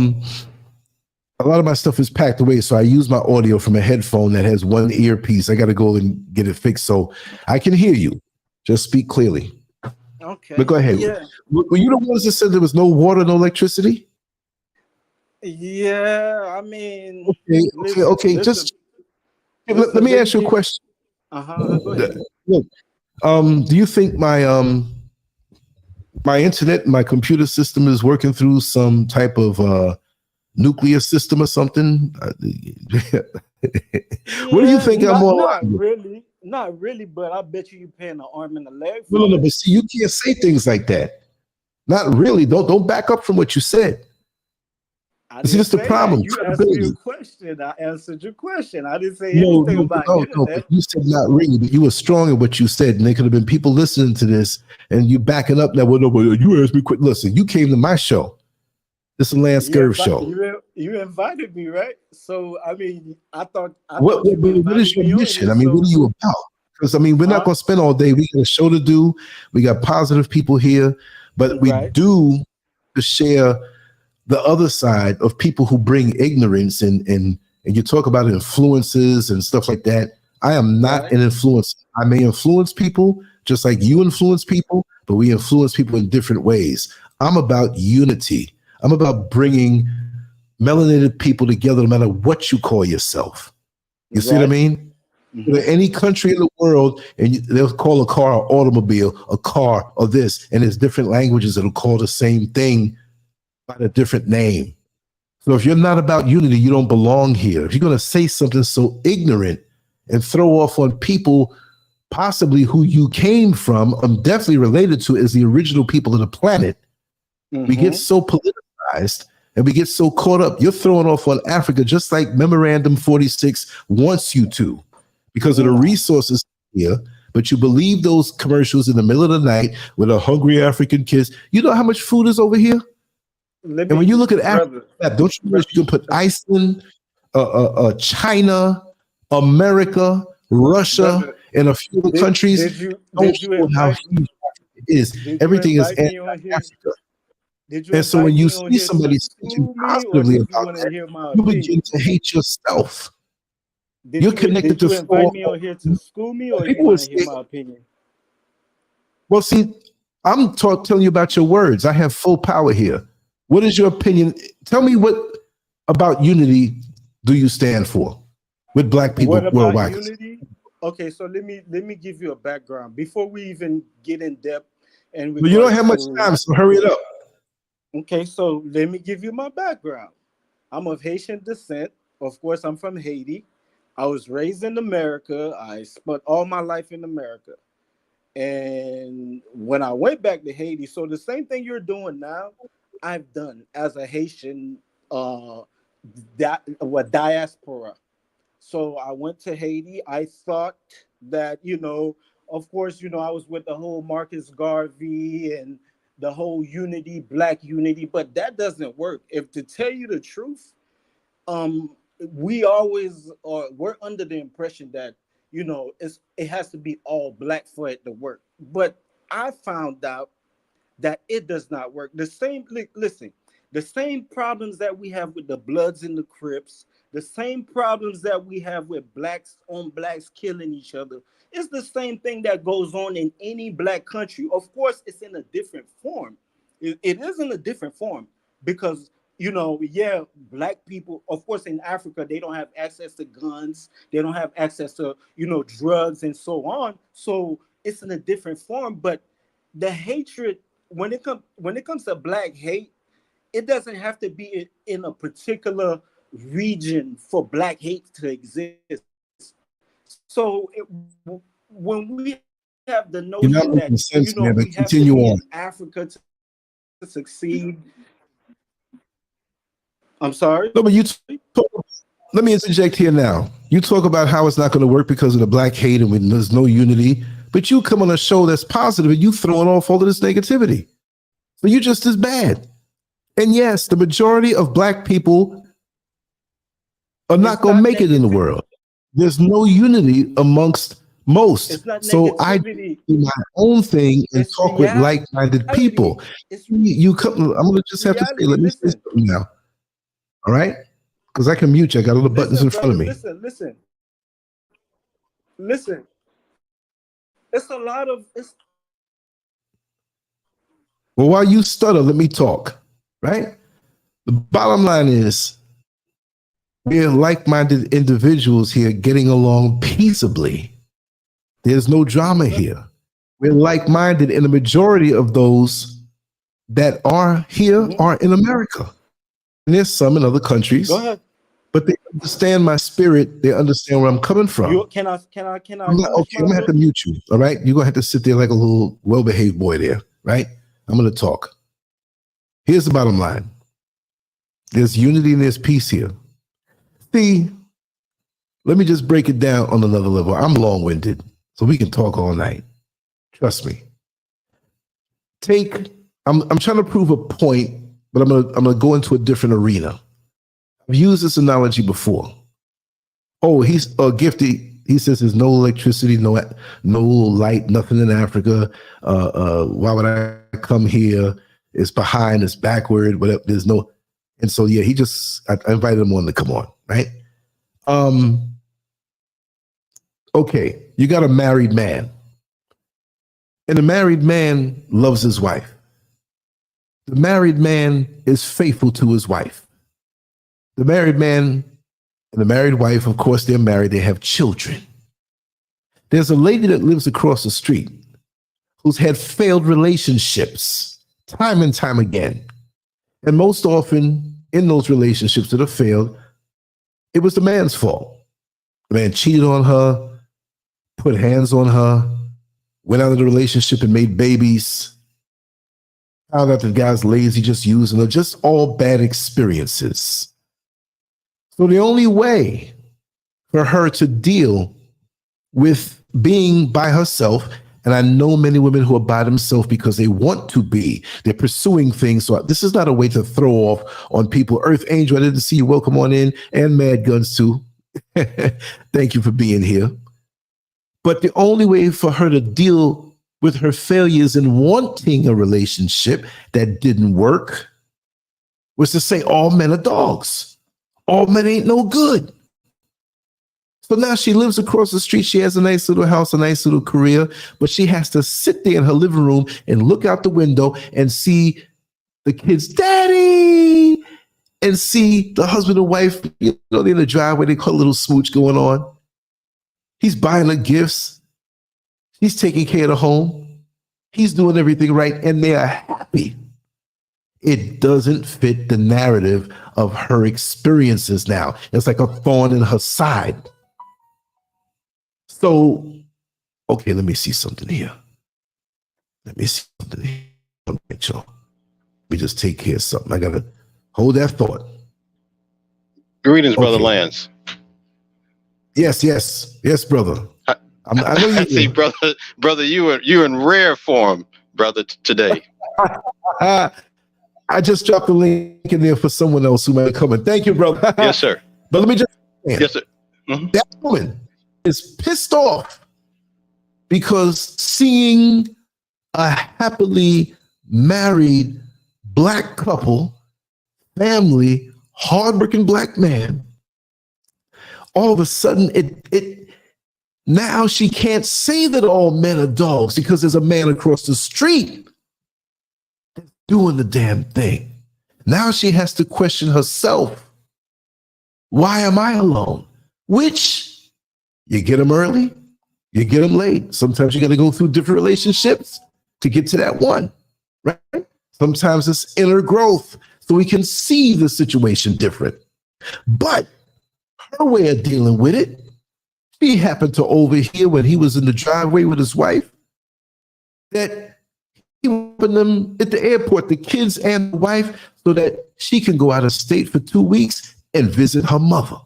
lot of my stuff is packed away, so I use my audio from a headphone that has one earpiece. I got to go and get it fixed so I can hear you. Just speak clearly. Okay. But go ahead. Yeah. Were you the ones that said there was no water, no electricity? Yeah, I mean. Okay. Let me ask you a question. Go ahead. Look, do you think my internet, my computer system is working through some type of nuclear system or something? What do you think? Not really, but I bet you're paying an arm and a leg. No, but see, you can't say things like that. Not really. Don't back up from what you said. See, that's the problem. You asked me a question. I answered your question. I didn't say anything about no. But you said not really, but you were strong in what you said, and there could have been people listening to this, and you backing up that. Well, no, you asked me quick. Listen, you came to my show. This is a Lancescurv show. You invited me, right? So I mean, I thought what is your mission? I mean, what are you about? Because I mean, we're not going to spend all day. We got a show to do. We got positive people here, but we do to share the other side of people who bring ignorance and you talk about influences and stuff like that. I am not an influencer. I may influence people just like you influence people, but we influence people in different ways. I'm about unity. I'm about bringing melanated people together no matter what you call yourself. You see what I mean? Mm-hmm. Any country in the world, and they'll call a car an automobile, a car, or this, and there's different languages that'll call the same thing by a different name. So if you're not about unity, you don't belong here. If you're going to say something so ignorant and throw off on people possibly who you came from, definitely related to as the original people of the planet, we get so politicized and we get so caught up. You're throwing off on Africa just like Memorandum 46 wants you to because of the resources here. But you believe those commercials in the middle of the night with a hungry African kids. You know how much food is over here? And when you look at Africa, don't you know you can put Iceland, China, America, Russia, and a few other countries? Did you how huge it is. Everything is Africa. And so when you see somebody speaking positively about that, you begin to hate yourself. You're connected to. Did you invite me on here to school me, or you want to hear my opinion? Well, see, I'm telling you about your words. I have full power here. What is your opinion? Tell me what about unity do you stand for with Black people worldwide? Unity? Okay, so let me give you a background before we even get in depth. And well, you don't have much time, so hurry it up. Okay, so let me give you my background. I'm of Haitian descent. Of course, I'm from Haiti. I was raised in America. I spent all my life in America. And when I went back to Haiti, so the same thing you're doing now, I've done as a Haitian diaspora. So I went to Haiti. I thought that, of course, I was with the whole Marcus Garvey and the whole unity, Black unity, but that doesn't work. If to tell you the truth, we always we're under the impression that, it has to be all Black for it to work. But I found out that it does not work. The same problems that we have with the Bloods and the Crips, the same problems that we have with blacks on blacks killing each other, it's the same thing that goes on in any Black country. Of course, it's in a different form. It is in a different form because, Black people, of course, in Africa, they don't have access to guns. They don't have access to, drugs and so on. So it's in a different form. But the hatred, when it comes to Black hate, it doesn't have to be in a particular region for Black hate to exist. So when we have the You're not notion that, making sense, you know, man, but we have to continue be on. in Africa to succeed. I'm sorry? No, but let me interject here now. You talk about how it's not going to work because of the Black hate and when there's no unity, but you come on a show that's positive and you throwing off all of this negativity. So you just as bad. And yes, the majority of Black people are not going to make it in the world. There's no unity amongst most. It's not So I negativity. do my own thing and It's talk with reality. like-minded people. It's You come, I'm going to just have to say, reality. let me say Listen, something now. All right? Because I can mute you. I got all the buttons in front of me. Listen. It's a lot of Well, while you stutter, let me talk, right? The bottom line is we're like-minded individuals here getting along peaceably. There's no drama here. We're like-minded, and the majority of those that are here are in America. And there's some in other countries. Go ahead. But they understand my spirit. They understand where I'm coming from. Can I? Okay, I'm gonna have to mute you. All right, you're gonna have to sit there like a little well-behaved boy there, right? I'm gonna talk. Here's the bottom line. There's unity and there's peace here. See, let me just break it down on another level. I'm long-winded, so we can talk all night. Trust me. I'm trying to prove a point, but I'm gonna go into a different arena. I've used this analogy before. Oh, he's gifted. He says there's no electricity, no light, nothing in Africa. Why would I come here? It's behind, it's backward, whatever. There's no, and so yeah, I invited him on to come on, right? Okay, you got a married man, and the married man loves his wife. The married man is faithful to his wife. The married man and the married wife, of course, they're married, they have children. There's a lady that lives across the street who's had failed relationships time and time again. And most often in those relationships that have failed, it was the man's fault. The man cheated on her, put hands on her, went out of the relationship and made babies, found out the guy's lazy, just using her, just all bad experiences. So the only way for her to deal with being by herself, and I know many women who are by themselves because they want to be, they're pursuing things. So this is not a way to throw off on people. Earth Angel, I didn't see you. Welcome on in. And Mad Guns too. Thank you for being here. But the only way for her to deal with her failures in wanting a relationship that didn't work was to say all men are dogs. All men ain't no good. So now she lives across the street. She has a nice little house, a nice little career, but she has to sit there in her living room and look out the window and see the kids, daddy, and see the husband and wife, you know, they're in the driveway, they call a little smooch going on. He's buying her gifts. He's taking care of the home. He's doing everything right, and they are happy. It doesn't fit the narrative of her experiences now. It's like a thorn in her side. So, okay, let me see something here. Let me just take care of something. I got to hold that thought. Greetings, Brother Lance. Yes, brother. I know you see, brother, you in rare form, brother, today. I just dropped the link in there for someone else who might come in. Thank you, brother. Yes, sir. But let me just yes, sir. Mm-hmm. That woman is pissed off because seeing a happily married Black couple, family, hardworking Black man, all of a sudden it now she can't say that all men are dogs because there's a man across the street doing the damn thing. Now she has to question herself. Why am I alone? Which you get them early, you get them late. Sometimes you got to go through different relationships to get to that one, right? Sometimes it's inner growth. so we can see the situation different. But her way of dealing with it, she happened to overhear when he was in the driveway with his wife that he opened them at the airport, the kids and the wife, so that she can go out of state for 2 weeks and visit her mother.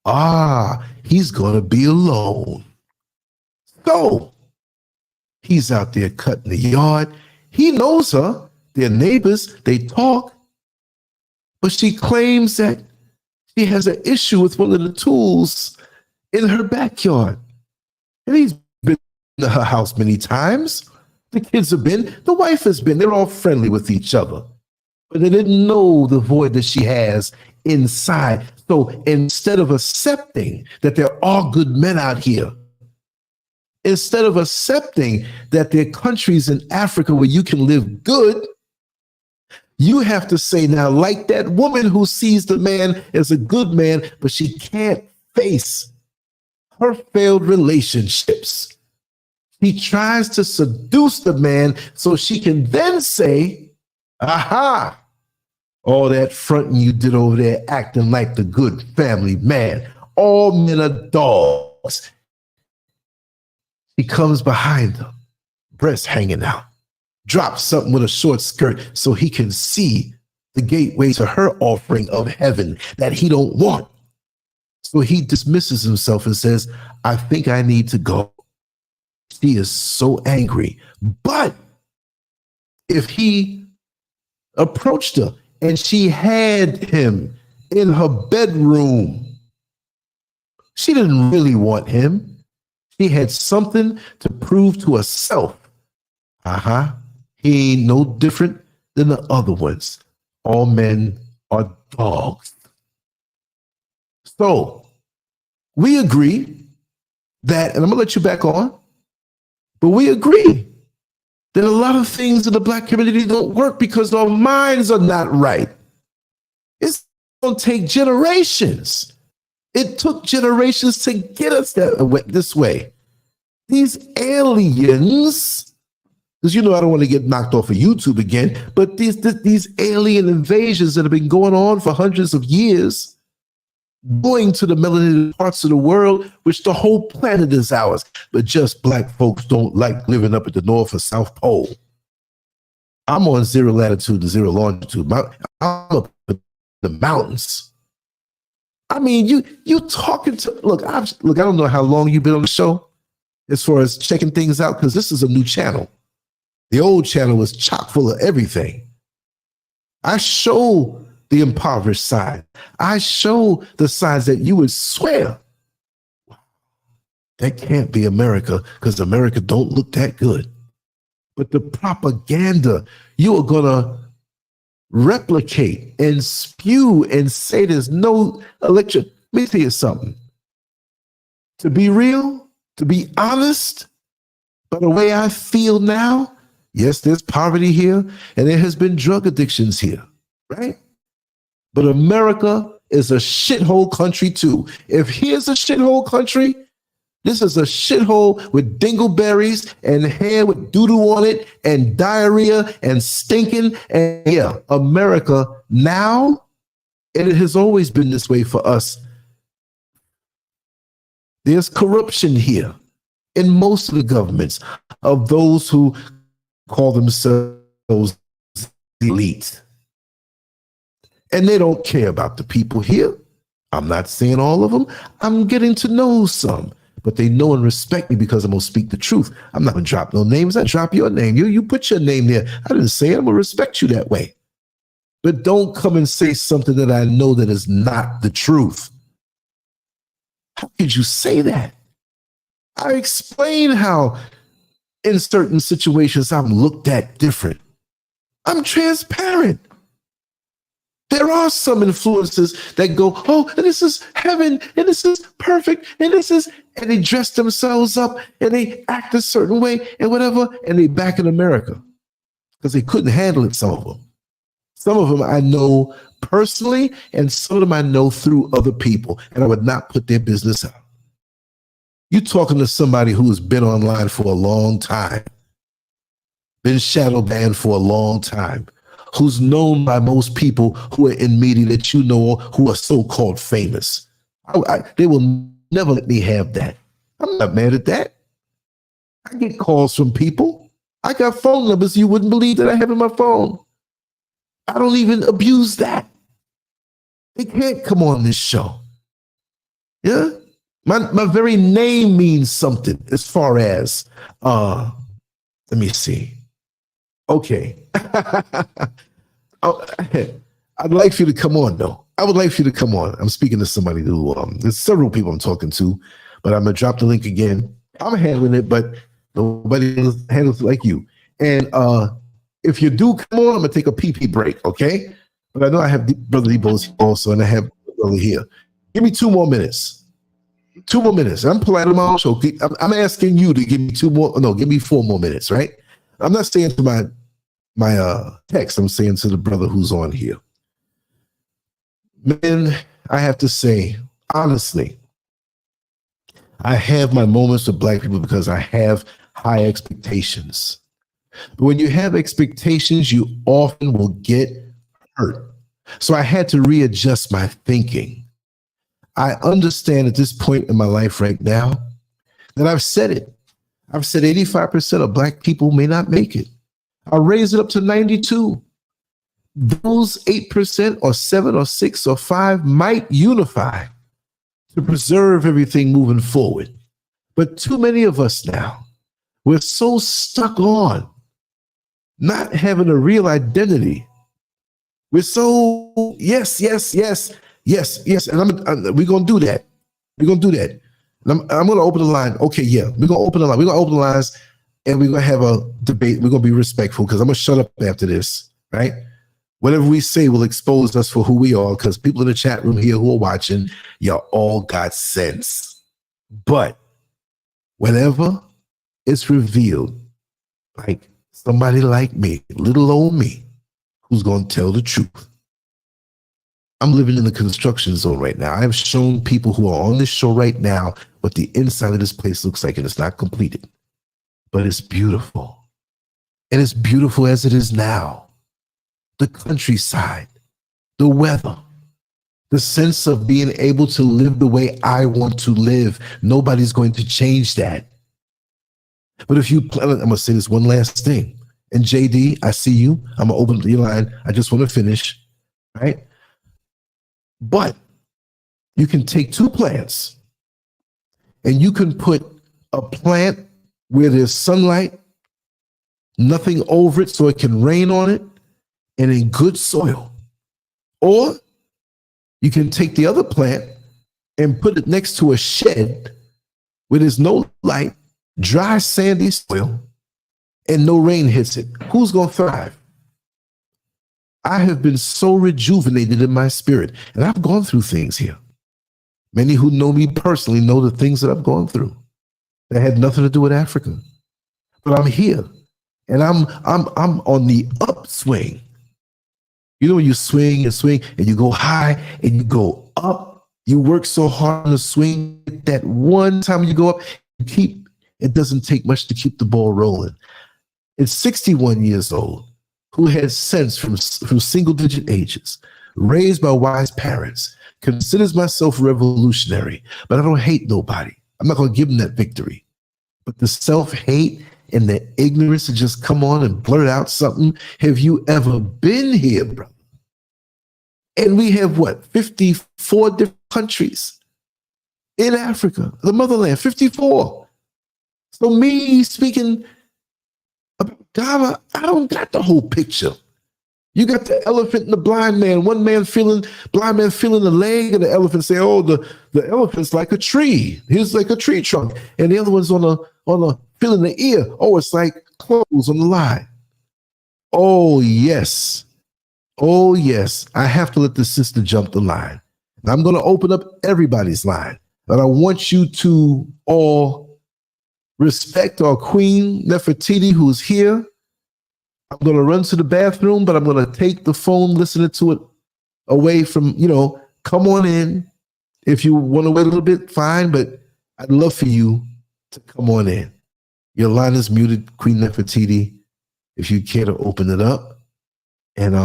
Ah, he's going to be alone. So he's out there cutting the yard. He knows her. They're neighbors. They talk. But she claims that she has an issue with one of the tools in her backyard. And he's been to her house many times. The kids have been. The wife has been. They're all friendly with each other. But they didn't know the void that she has inside. So instead of accepting that they're all good men out here, instead of accepting that there are countries in Africa where you can live good, you have to say now, like that woman who sees the man as a good man, but she can't face her failed relationships. She tries to seduce the man so she can then say, aha, all that fronting you did over there acting like the good family man. All men are dogs. He comes behind her, breast hanging out, drops something with a short skirt so he can see the gateway to her offering of heaven that he don't want. So he dismisses himself and says, I think I need to go. She is so angry. But if he approached her and she had him in her bedroom, she didn't really want him. She had something to prove to herself. He ain't no different than the other ones. All men are dogs. So we agree that, and I'm gonna let you back on, but we agree that a lot of things in the Black community don't work because our minds are not right. It's gonna take generations. It took generations to get us this way. These aliens, because I don't want to get knocked off of YouTube again, but these alien invasions that have been going on for hundreds of years, going to the melanated parts of the world, which the whole planet is ours, but just Black folks don't like living up at the North or South Pole. I'm on 0 latitude and 0 longitude. I'm up in the mountains. I mean, you talking to, look, I don't know how long you've been on the show as far as checking things out, because this is a new channel. The old channel was chock full of everything. I show the impoverished side. I show the sides that you would swear, that can't be America, because America don't look that good. But the propaganda, you are going to replicate and spew and say there's no election. Let me tell you something. To be real, to be honest, by the way I feel now, yes, there's poverty here and there has been drug addictions here, right? But America is a shithole country too. If here's a shithole country, this is a shithole with dingleberries and hair with doo-doo on it and diarrhea and stinking. And yeah, America now, and it has always been this way for us. There's corruption here in most of the governments of those who call themselves elite. And they don't care about the people here. I'm not saying all of them. I'm getting to know some. But they know and respect me because I'm going to speak the truth. I'm not going to drop no names. I drop your name. You put your name there. I didn't say it. I'm going to respect you that way. But don't come and say something that I know that is not the truth. How could you say that? I explain how in certain situations I'm looked at different. I'm transparent. There are some influences that go, oh, and this is heaven, and this is perfect, and this is, and they dress themselves up, and they act a certain way, and whatever, and they back in America because they couldn't handle it, some of them. Some of them I know personally, and some of them I know through other people, and I would not put their business out. You're talking to somebody who has been online for a long time, been shadow banned for a long time, who's known by most people who are in media that you know who are so-called famous. They will never let me have that. I'm not mad at that. I get calls from people. I got phone numbers you wouldn't believe that I have in my phone. I don't even abuse that. They can't come on this show. Yeah? My very name means something as far as, let me see. Okay. I'd like for you to come on, though. I would like for you to come on. I'm speaking to somebody who, there's several people I'm talking to, but I'm going to drop the link again. I'm handling it, but nobody handles it like you. And if you do come on, I'm going to take a pee-pee break, okay? But I know I have Brother Debo's also, and I have Brother here. Give me 2 more minutes. 2 more minutes. I'm polite on my own show. I'm asking you to give me 2 more. No, give me 4 more minutes, right? I'm not saying to my text. I'm saying to the brother who's on here. Man, I have to say, honestly, I have my moments with Black people because I have high expectations. But when you have expectations, you often will get hurt. So I had to readjust my thinking. I understand at this point in my life right now that I've said it. I've said 85% of Black people may not make it. I'll raise it up to 92. Those 8% or 7 or 6 or 5 might unify to preserve everything moving forward. But too many of us now, we're so stuck on not having a real identity. We're so, yes. And we're going to do that. We're going to do that. And I'm going to open the line. Okay, yeah, we're going to open the line. We're going to open the lines and we're going to have a debate. We're going to be respectful because I'm going to shut up after this, right? Whatever we say will expose us for who we are because people in the chat room here who are watching, y'all all got sense. But whenever it's revealed, like somebody like me, little old me, who's going to tell the truth. I'm living in the construction zone right now. I have shown people who are on this show right now what the inside of this place looks like, and it's not completed, but it's beautiful. And it's beautiful as it is now. The countryside, the weather, the sense of being able to live the way I want to live. Nobody's going to change that. But if you plan, I'm going to say this one last thing. And JD, I see you. I'm going to open your line. I just want to finish, right? But you can take 2 plants and you can put a plant where there's sunlight, nothing over it so it can rain on it, and in good soil. Or you can take the other plant and put it next to a shed where there's no light, dry, sandy soil, and no rain hits it. Who's going to thrive? I have been so rejuvenated in my spirit, and I've gone through things here. Many who know me personally know the things that I've gone through that had nothing to do with Africa. But I'm here, and I'm on the upswing. You know when you swing and you go high and you go up, you work so hard on the swing, that one time you go up, it doesn't take much to keep the ball rolling. It's 61 years old, who has sense from single-digit ages, raised by wise parents, considers myself revolutionary, but I don't hate nobody. I'm not going to give them that victory. But the self-hate and the ignorance to just come on and blurt out something, have you ever been here, brother? And we have, 54 different countries in Africa, the motherland, 54. So me speaking about Ghana, I don't got the whole picture. You got the elephant and the blind man. Blind man feeling the leg of the elephant, say, oh, the elephant's like a tree. He's like a tree trunk. And the other one's on a feeling the ear. Oh, it's like clothes on the line. Oh, yes. Oh, yes. I have to let the sister jump the line. And I'm going to open up everybody's line. But I want you to all respect our Queen Nefertiti, who's here. I'm going to run to the bathroom, but I'm going to take the phone, listening to it away from, come on in. If you want to wait a little bit, fine, but I'd love for you to come on in. Your line is muted, Queen Nefertiti. If you care to open it up, And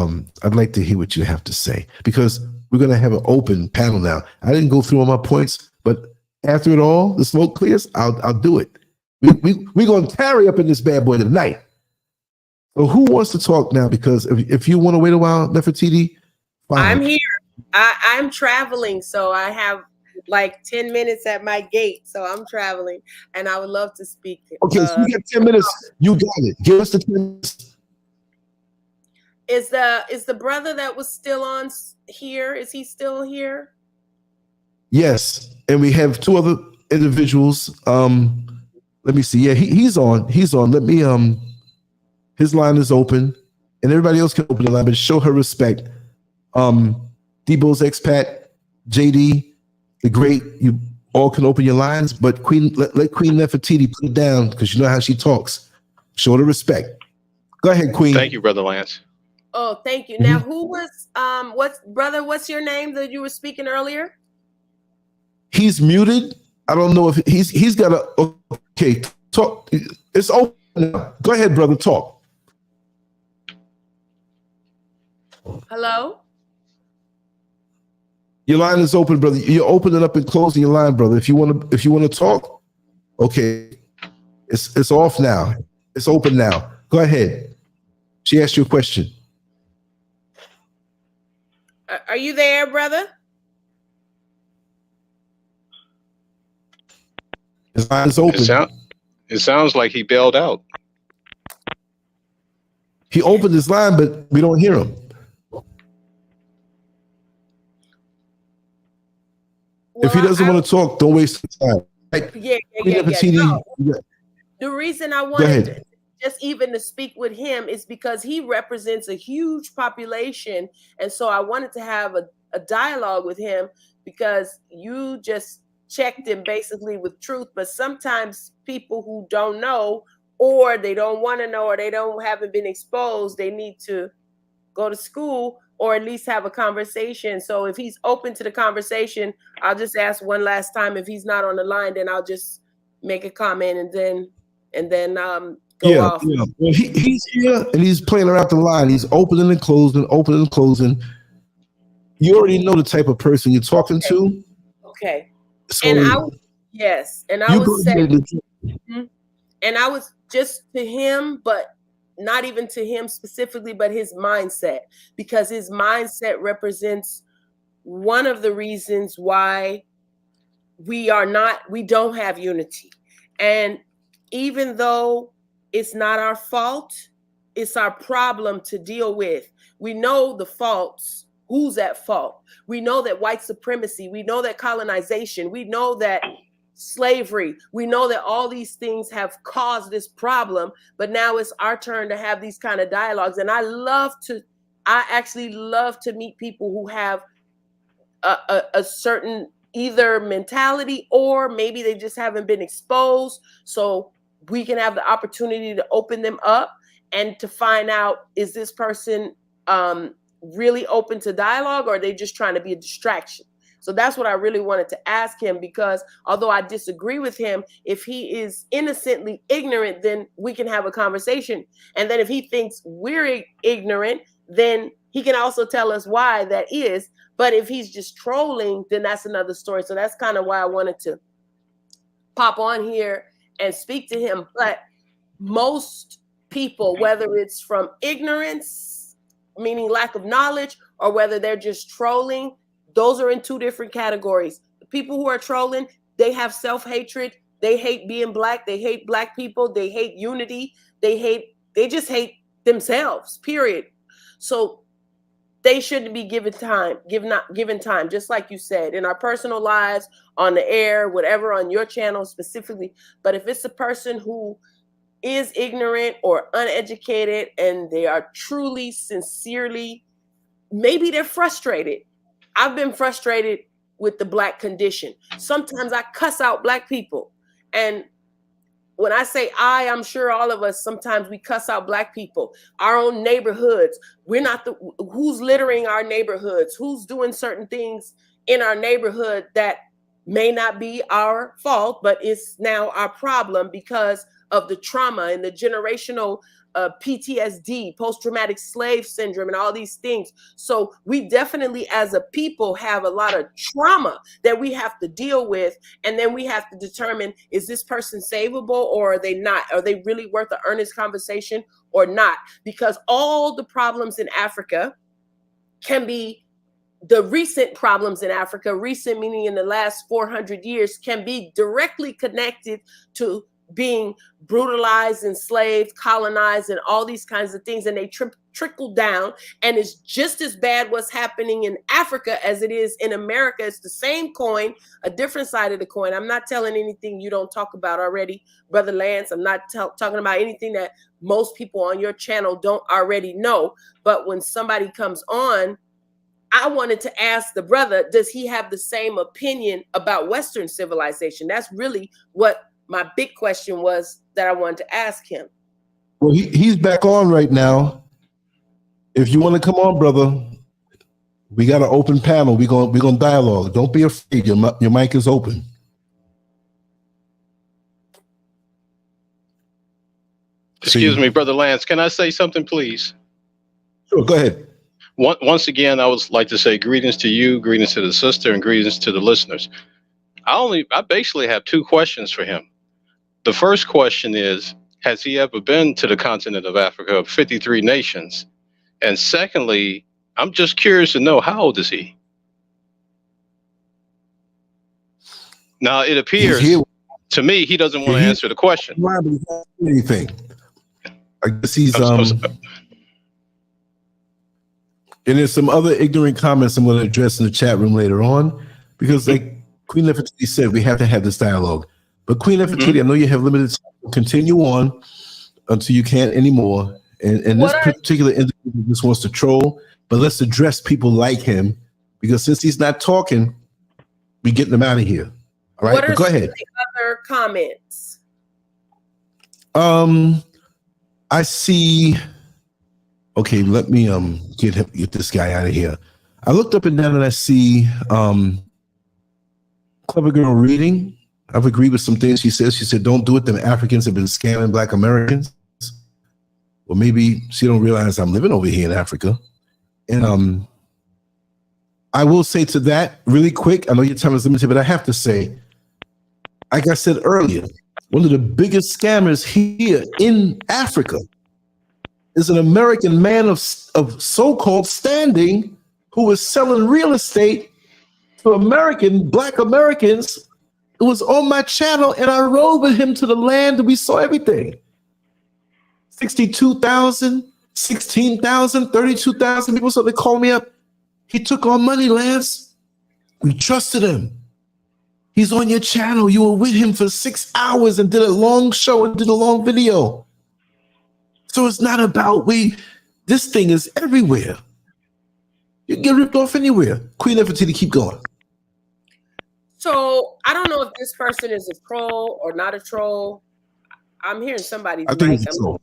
I'd like to hear what you have to say, because we're going to have an open panel now. I didn't go through all my points, but after it all, the smoke clears, I'll do it. We're going to tarry up in this bad boy tonight. So who wants to talk now? Because if you want to wait a while, Nefertiti, fine. I'm here. I'm traveling, so I have like 10 minutes at my gate. So I'm traveling, and I would love to speak. Okay, so you get 10 minutes. You got it. Give us the 10 minutes. Is the brother that was still on here? Is he still here? Yes, and we have two other individuals. Let me see. Yeah, he's on. He's on. Let me his line is open, and everybody else can open the line, but show her respect. Debo's expat, JD, the great, you all can open your lines, but Queen, let Queen Nefertiti put it down, because you know how she talks. Show her respect. Go ahead, Queen. Thank you, Brother Lance. Oh, thank you. Now, who was what's your name that you were speaking earlier? He's muted. I don't know if he's got a, okay, talk. It's open now. Go ahead, brother, talk. Hello? Your line is open, brother. You're opening up and closing your line, brother. If you want to talk, okay. It's off now. It's open now. Go ahead. She asked you a question. Are you there, brother? His line is open. It sounds like he bailed out. He opened his line, but we don't hear him. If he doesn't want to talk, don't waste time. Right? Yeah. No. The reason I wanted just even to speak with him is because he represents a huge population. And so I wanted to have a dialogue with him, because you just checked him basically with truth. But sometimes people who don't know, or they don't want to know, or they haven't been exposed, they need to go to school or at least have a conversation. So if he's open to the conversation, I'll just ask one last time. If he's not on the line, then I'll just make a comment and then go off. Yeah. Well, he's here and he's playing around the line. He's opening and closing. You already know the type of person you're talking to. Okay. So and I was saying, and I was just to him, but not even to him specifically, but his mindset, because his mindset represents one of the reasons why we don't have unity. And even though it's not our fault, it's our problem to deal with. We know the faults. Who's at fault? We know that white supremacy, we know that colonization, we know that slavery, we know that all these things have caused this problem, but now it's our turn to have these kind of dialogues. And I actually love to meet people who have a certain either mentality, or maybe they just haven't been exposed, so we can have the opportunity to open them up and to find out, is this person really open to dialogue, or are they just trying to be a distraction? So that's what I really wanted to ask him, because although I disagree with him, if he is innocently ignorant, then we can have a conversation. And then if he thinks we're ignorant, then he can also tell us why that is. But if he's just trolling, then that's another story. So that's kind of why I wanted to pop on here and speak to him. But most people, whether it's from ignorance, meaning lack of knowledge, or whether they're just trolling, those are in two different categories. The people who are trolling, they have self-hatred. They hate being black. They hate black people. They hate unity. They just hate themselves, period. So they shouldn't be given time, just like you said, in our personal lives, on the air, whatever, on your channel specifically. But if it's a person who is ignorant or uneducated, and they are truly, sincerely, maybe they're frustrated. I've been frustrated with the black condition. Sometimes I cuss out black people. And when I say I'm sure all of us, sometimes we cuss out black people, our own neighborhoods. We're not who's littering our neighborhoods, who's doing certain things in our neighborhood that may not be our fault, but it's now our problem because of the trauma and the generational PTSD, post-traumatic slave syndrome, and all these things. So we definitely, as a people, have a lot of trauma that we have to deal with. And then we have to determine, is this person savable or are they not? Are they really worth an earnest conversation or not? Because all the problems in Africa can be, the recent problems in Africa, recent meaning in the last 400 years, can be directly connected to being brutalized, enslaved, colonized, and all these kinds of things. And they trickle down, and it's just as bad what's happening in Africa as it is in America. It's the same coin, a different side of the coin. I'm not telling anything you don't talk about already, Brother Lance. I'm not talking about anything that most people on your channel don't already know. But when somebody comes on, I wanted to ask the brother, does he have the same opinion about Western civilization? That's really what my big question was that I wanted to ask him. Well, he's back on right now. If you want to come on, brother, we got an open panel. We're gonna dialogue. Don't be afraid. Your mic is open. Excuse me, Brother Lance. Can I say something, please? Sure, go ahead. Once again, I would like to say greetings to you, greetings to the sister, and greetings to the listeners. I basically have two questions for him. The first question is, has he ever been to the continent of Africa of 53 nations? And secondly, I'm just curious to know, how old is he? Now, it appears to me he doesn't want to answer the question. Anything. I guess he's and there's some other ignorant comments I'm going to address in the chat room later on, because like Queen Nefertiti said, we have to have this dialogue. But Queen Nefertiti, I know you have limited time. Continue on until you can't anymore. And this particular individual just wants to troll, but let's address people like him, because since he's not talking, we're getting him out of here. All right, what are go ahead. Other comments? I see. Okay, let me get this guy out of here. I looked up and down and I see Clever Girl Reading. I've agreed with some things she says. She said, don't do it. Them Africans have been scamming Black Americans. Well, maybe she don't realize I'm living over here in Africa. And I will say to that really quick, I know your time is limited, but I have to say, like I said earlier, one of the biggest scammers here in Africa is an American man of so-called standing who was selling real estate to Black Americans. It was on my channel, and I rode with him to the land, and we saw everything. 62,000, 16,000, 32,000 people. So they called me up. He took our money, Lance. We trusted him. He's on your channel. You were with him for 6 hours and did a long show and did a long video. So it's not about this thing is everywhere. You can get ripped off anywhere. Queen Nefertiti, keep going. So I don't know if this person is a troll or not a troll. I'm hearing somebody's I think mic. it's a troll.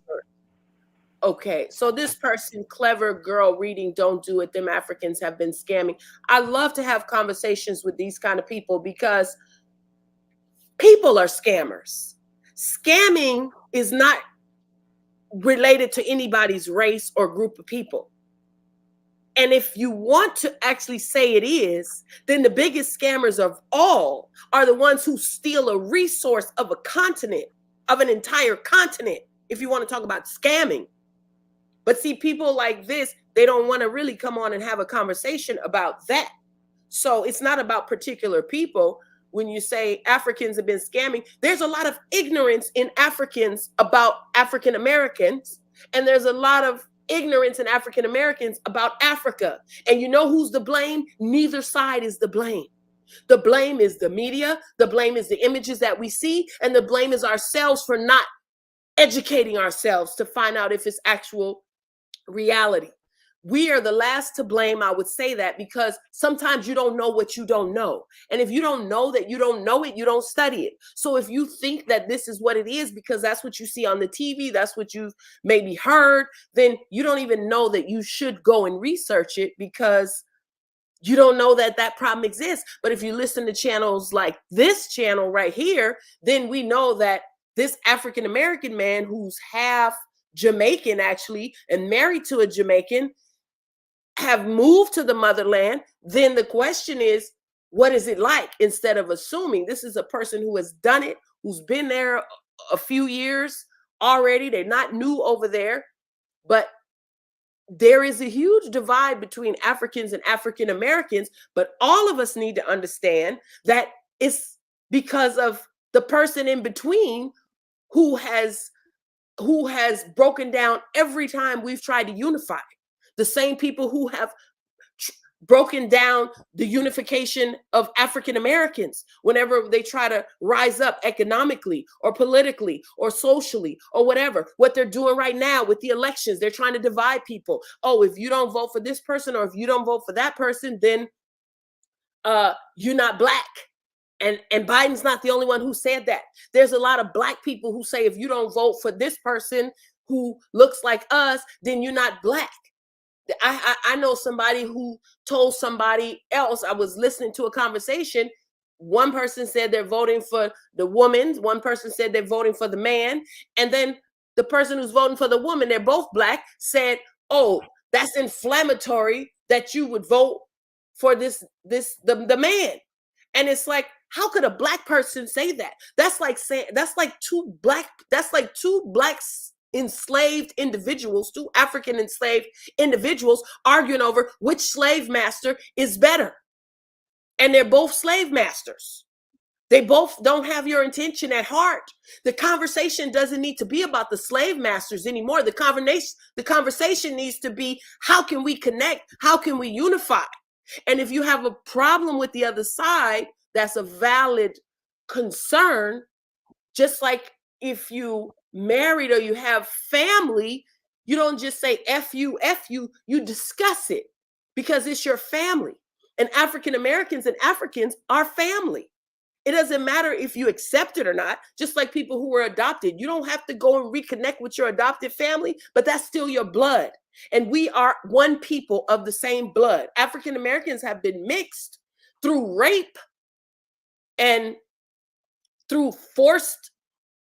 Okay, so this person, Clever Girl Reading, don't do it. Them Africans have been scamming. I love to have conversations with these kind of people, because people are scammers. Scamming is not related to anybody's race or group of people. And if you want to actually say it is, then the biggest scammers of all are the ones who steal a resource of a continent, of an entire continent, if you want to talk about scamming. But see, people like this, they don't want to really come on and have a conversation about that. So it's not about particular people. When you say Africans have been scamming, there's a lot of ignorance in Africans about African Americans, and there's a lot of ignorance in African Americans about Africa. And you know who's the blame? Neither side is the blame. The blame is the media. The blame is the images that we see. And the blame is ourselves for not educating ourselves to find out if it's actual reality. We are the last to blame. I would say that because sometimes you don't know what you don't know. And if you don't know that you don't know it, you don't study it. So if you think that this is what it is because that's what you see on the TV, that's what you've maybe heard, then you don't even know that you should go and research it because you don't know that that problem exists. But if you listen to channels like this channel right here, then we know that this African-American man who's half Jamaican actually, and married to a Jamaican, have moved to the motherland, then the question is, what is it like? Instead of assuming this is a person who has done it, who's been there a few years already, they're not new over there, but there is a huge divide between Africans and African Americans, but all of us need to understand that it's because of the person in between who has broken down every time we've tried to unify. The same people who have broken down the unification of African Americans whenever they try to rise up economically or politically or socially or whatever. What they're doing right now with the elections, they're trying to divide people. Oh, if you don't vote for this person or if you don't vote for that person, then you're not black. And Biden's not the only one who said that. There's a lot of black people who say if you don't vote for this person who looks like us, then you're not black. I know somebody who told somebody else, I was listening to a conversation, one person said they're voting for the woman, one person said they're voting for the man, and then the person who's voting for the woman, they're both black, said, oh, that's inflammatory that you would vote for the man. And it's like, how could a black person say that? That's like saying, that's like two black enslaved individuals, two African enslaved individuals arguing over which slave master is better. And they're both slave masters. They both don't have your intention at heart. The conversation doesn't need to be about the slave masters anymore. The conversation needs to be, how can we connect? How can we unify? And if you have a problem with the other side, that's a valid concern. Just like if you married or you have family, you don't just say F you, you discuss it because it's your family. And African Americans and Africans are family. It doesn't matter if you accept it or not, just like people who were adopted. You don't have to go and reconnect with your adopted family, but that's still your blood. And we are one people of the same blood. African Americans have been mixed through rape and through forced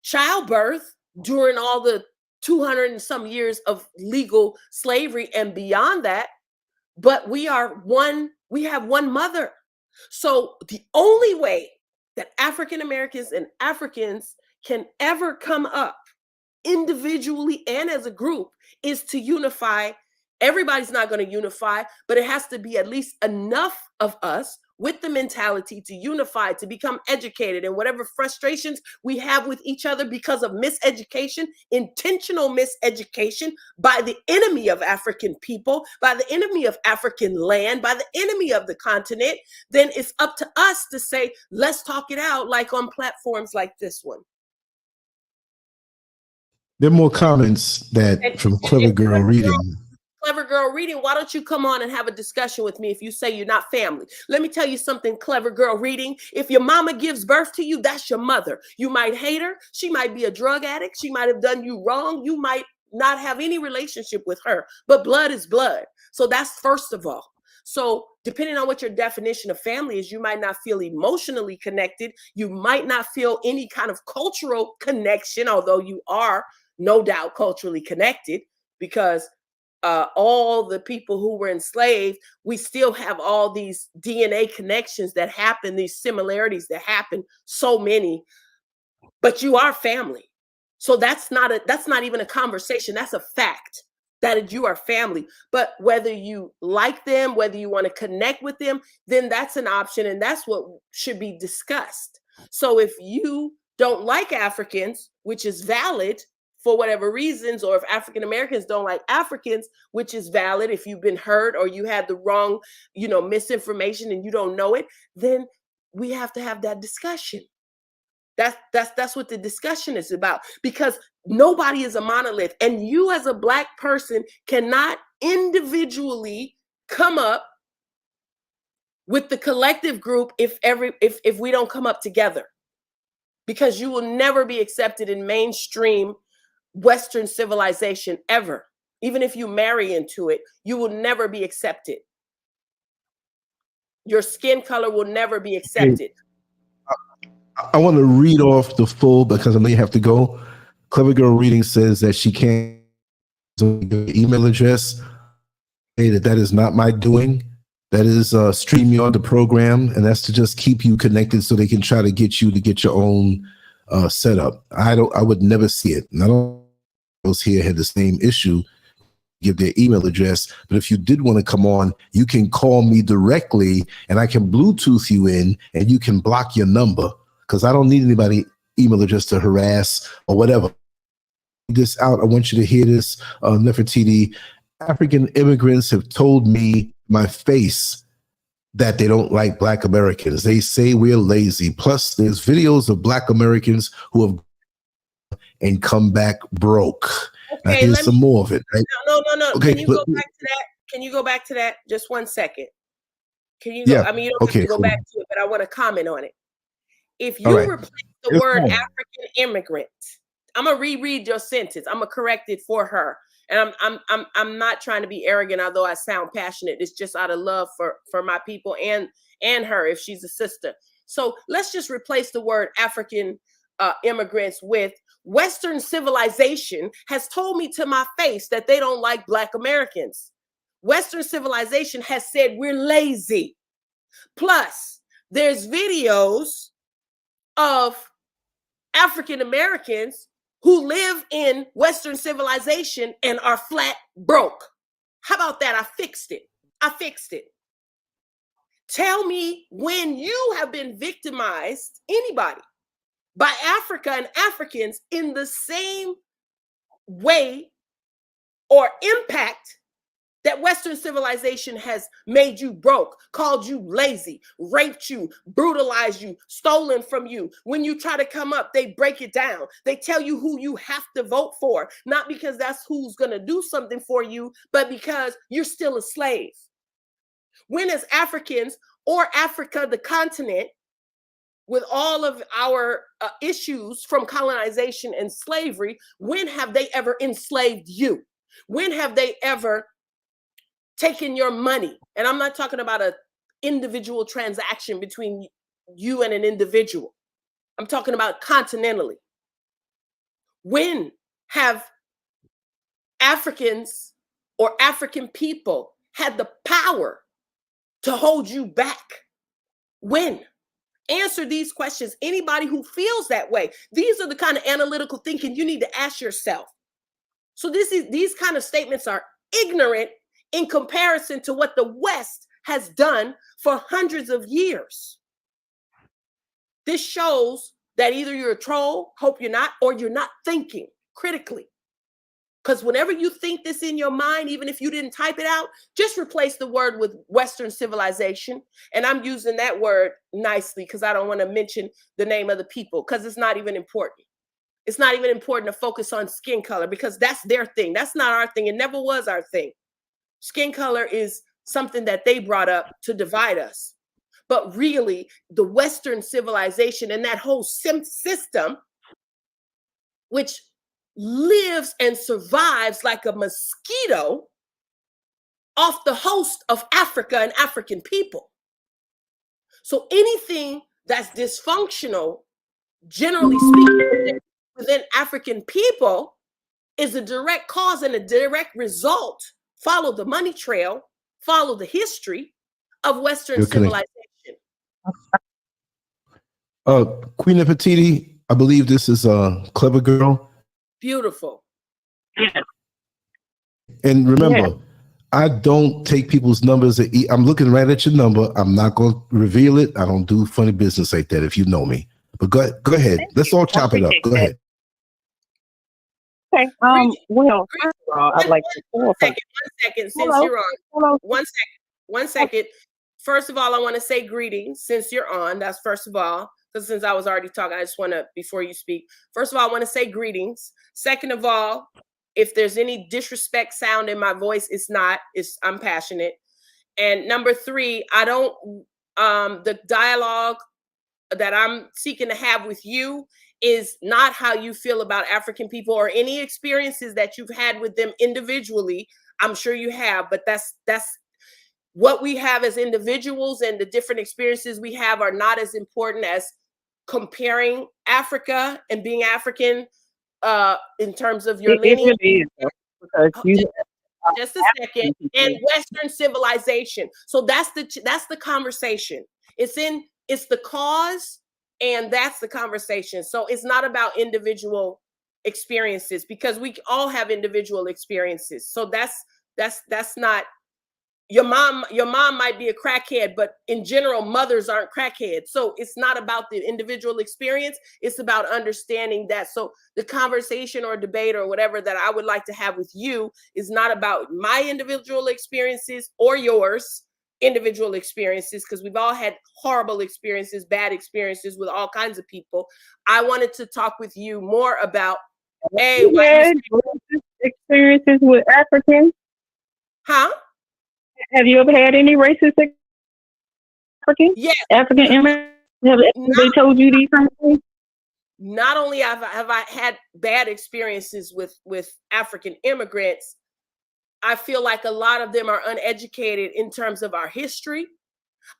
childbirth during all the 200 and some years of legal slavery and beyond that. But we are one, we have one mother. So the only way that African Americans and Africans can ever come up individually and as a group is to unify. Everybody's not going to unify, but it has to be at least enough of us with the mentality to unify, to become educated, and whatever frustrations we have with each other because of miseducation, intentional miseducation by the enemy of African people, by the enemy of African land, by the enemy of the continent, then it's up to us to say, let's talk it out, like on platforms like this one. There are more comments that from Clever Girl Reading. Clever Girl Reading, why don't you come on and have a discussion with me if you say you're not family? Let me tell you something, Clever Girl Reading. If your mama gives birth to you, that's your mother. You might hate her. She might be a drug addict. She might have done you wrong. You might not have any relationship with her, but blood is blood. So that's first of all. So depending on what your definition of family is, you might not feel emotionally connected. You might not feel any kind of cultural connection, although you are no doubt culturally connected, because all the people who were enslaved, we still have all these DNA connections that happen, these similarities that happen, so many, but you are family. So that's not even a conversation. That's a fact that you are family. But whether you like them, whether you want to connect with them, then that's an option. And that's what should be discussed. So if you don't like Africans, which is valid, for whatever reasons, or if African Americans don't like Africans, which is valid, if you've been hurt or you had the wrong, misinformation and you don't know it, then we have to have that discussion. That's what the discussion is about, because nobody is a monolith, and you as a Black person cannot individually come up with the collective group if we don't come up together, because you will never be accepted in mainstream Western civilization ever. Even if you marry into it, you will never be accepted. Your skin color will never be accepted. I want to read off the full, because I know you have to go. Clever Girl Reading says that she can't email address. Hey, that is not my doing. That is StreamYard, the program, and that's to just keep you connected so they can try to get you to get your own setup. I would never see it. Not all those here had the same issue. Give their email address, but if you did want to come on, you can call me directly, and I can Bluetooth you in, and you can block your number because I don't need anybody email address to harass or whatever. This out. I want you to hear this, Nefertiti. African immigrants have told me my face that they don't like Black Americans. They say we're lazy. Plus, there's videos of Black Americans who have and come back broke. Okay, now, here's some more of it. Right? No. Okay, Can you go back to that? Can you go back to that? Just 1 second. Can you go? Yeah. I mean, you don't have to go back to it, but I want to comment on it. If you replace the word African immigrant, I'm gonna reread your sentence. I'm gonna correct it for her. And I'm not trying to be arrogant, although I sound passionate. It's just out of love for my people and her if she's a sister. So let's just replace the word African immigrants with Western civilization has told me to my face that they don't like Black Americans. Western civilization has said we're lazy. Plus, there's videos of African Americans who live in Western civilization and are flat broke. How about that? I fixed it. Tell me when you have been victimized, anybody, by Africa and Africans in the same way or impact that Western civilization has made you broke, called you lazy, raped you, brutalized you, stolen from you. When you try to come up, they break it down. They tell you who you have to vote for, not because that's who's going to do something for you, but because you're still a slave. When as Africans or Africa, the continent, with all of our issues from colonization and slavery, when have they ever enslaved you? When have they ever taken your money? And I'm not talking about an individual transaction between you and an individual. I'm talking about continentally. When have Africans or African people had the power to hold you back? When? Answer these questions. Anybody who feels that way. These are the kind of analytical thinking you need to ask yourself. So these kind of statements are ignorant in comparison to what the West has done for hundreds of years. This shows that either you're a troll, hope you're not, or you're not thinking critically. Because whenever you think this in your mind, even if you didn't type it out, just replace the word with Western civilization. And I'm using that word nicely because I don't want to mention the name of the people because it's not even important. It's not even important to focus on skin color because that's their thing. That's not our thing. It never was our thing. Skin color is something that they brought up to divide us. But really, the Western civilization and that whole system, which lives and survives like a mosquito off the host of Africa and African people. So anything that's dysfunctional, generally speaking, within African people is a direct cause and a direct result. Follow the money trail, follow the history of Western civilization. Queen Nefertiti, I believe this is a clever girl. Beautiful. And remember, I don't take people's numbers. I'm looking right at your number. I'm not going to reveal it. I don't do funny business like that if you know me. But go ahead. Let's all chop it up. Go ahead. Okay. Well, first of all, I'd like to one second, since you're on. One second. First of all, I want to say greetings since you're on. That's first of all, because since I was already talking, I just want to, before you speak, first of all, I want to say greetings. Second of all, if there's any disrespect sound in my voice, it's not. I'm passionate. And number three, I don't, the dialogue that I'm seeking to have with you is not how you feel about African people or any experiences that you've had with them individually. I'm sure you have, but that's what we have as individuals, and the different experiences we have are not as important as comparing Africa and being African in terms of your lineage. because you just a second, and Western civilization. So that's the conversation. It's the cause, and that's the conversation. So it's not about individual experiences, because we all have individual experiences. So that's not your mom might be a crackhead, but in general, mothers aren't crackheads. So it's not about the individual experience. It's about understanding that. So the conversation or debate or whatever that I would like to have with you is not about my individual experiences or yours individual experiences, because we've all had horrible experiences, bad experiences with all kinds of people. I wanted to talk with you more about experiences with Africans. Huh? Have you ever had any racist African? Yeah. African immigrants? Have they told you these things? Not only have I had bad experiences with African immigrants, I feel like a lot of them are uneducated in terms of our history.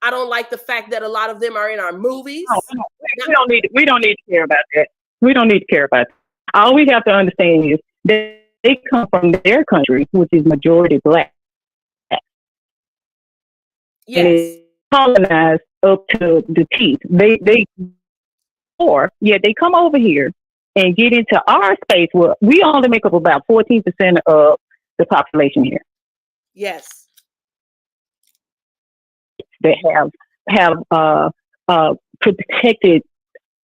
I don't like the fact that a lot of them are in our movies. We don't need to care about that. We don't need to care about that. All we have to understand is that they come from their country, which is majority Black. Yes. And it's colonized up to the teeth. They come over here and get into our space where we only make up about 14% of the population here. Yes. They have protected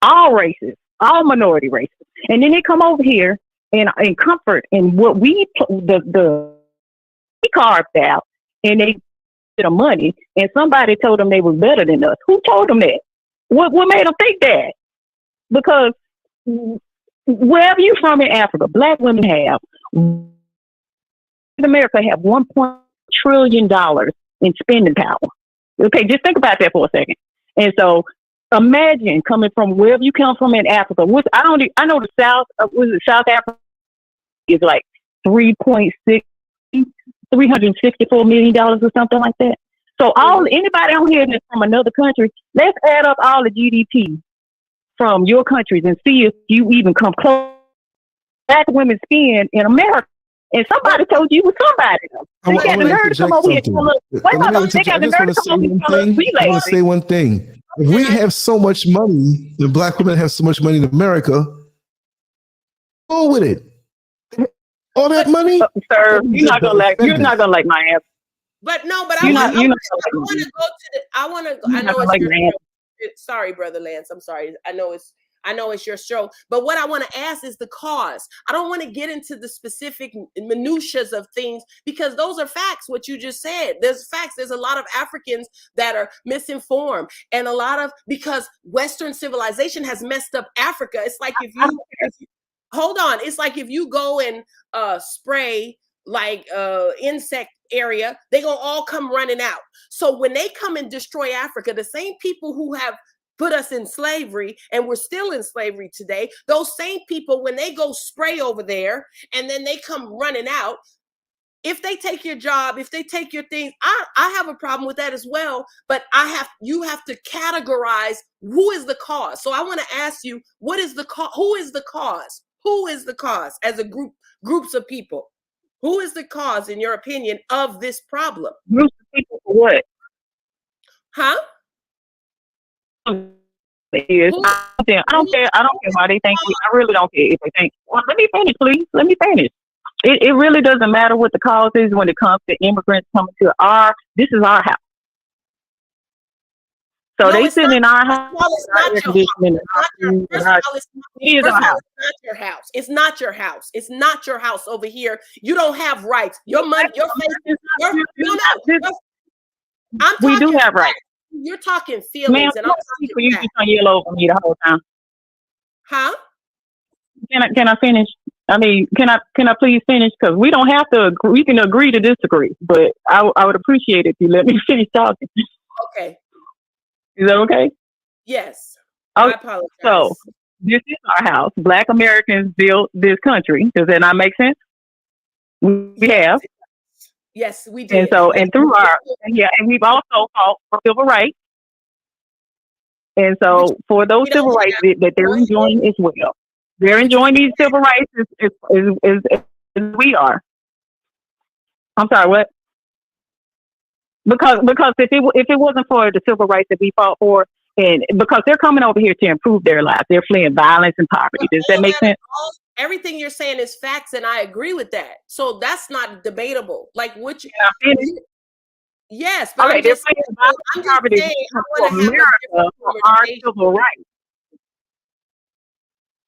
all races, all minority races. And then they come over here and comfort in what we carved out, and they the money, and somebody told them they were better than us. Who told them that? What made them think that? Because wherever you're from in Africa, Black women in America have $1 trillion in spending power. Okay, just think about that for a second. And so imagine coming from wherever you come from in Africa. I know the South, South Africa is like $364 million or something like that. So anybody on here that's from another country, let's add up all the GDP from your countries and see if you even come close. Black women spend in America. And somebody told you was somebody. I want to say one thing. If we have so much money, the Black women have so much money in America, go with it. All that money, sir. You're not gonna like my answer. But no, but I want to go to the. I know it's your. Sorry, brother Lance. I'm sorry. I know it's your show. But what I want to ask is the cause. I don't want to get into the specific minutiae of things, because those are facts. What you just said, there's facts. There's a lot of Africans that are misinformed, and because Western civilization has messed up Africa. It's like if you hold on. It's like if you go and spray like insect area, they gonna all come running out. So when they come and destroy Africa, the same people who have put us in slavery, and we're still in slavery today, those same people, when they go spray over there and then they come running out, if they take your job, if they take your things, I have a problem with that as well. But you have to categorize who is the cause. So I want to ask you, what is the cause? Who is the cause? Who is the cause as a groups of people? Who is the cause, in your opinion, of this problem? Groups of people for what? Huh? I don't care. I don't care why they think. I really don't care if they think. Well, let me finish, please. Let me finish. It really doesn't matter what the cause is when it comes to immigrants coming to this is our house. So they sit in our house. It's not your house. It's not your house. It's not your house over here. You don't have rights. Your money, your face. We do have rights. You're talking feelings, and I'm talking you just gonna yell over me the whole time. Huh? Can I finish? I mean, can I please finish? Because we don't have to. We can agree to disagree, but I would appreciate it if you let me finish talking. Okay. Is that okay? Yes. I apologize. So this is our house. Black Americans built this country. Does that not make sense? We have. Yes, we did. And so, and through and we've also fought for civil rights. And so, for those civil rights that they're enjoying as well, they're enjoying these civil rights as we are. I'm sorry, what? Because if it wasn't for the civil rights that we fought for, and because they're coming over here to improve their lives, they're fleeing violence and poverty. Does that make sense? Everything you're saying is facts, and I agree with that. So that's not debatable. Like which, yes, but okay, I'm just saying, I want to have America for our civil rights.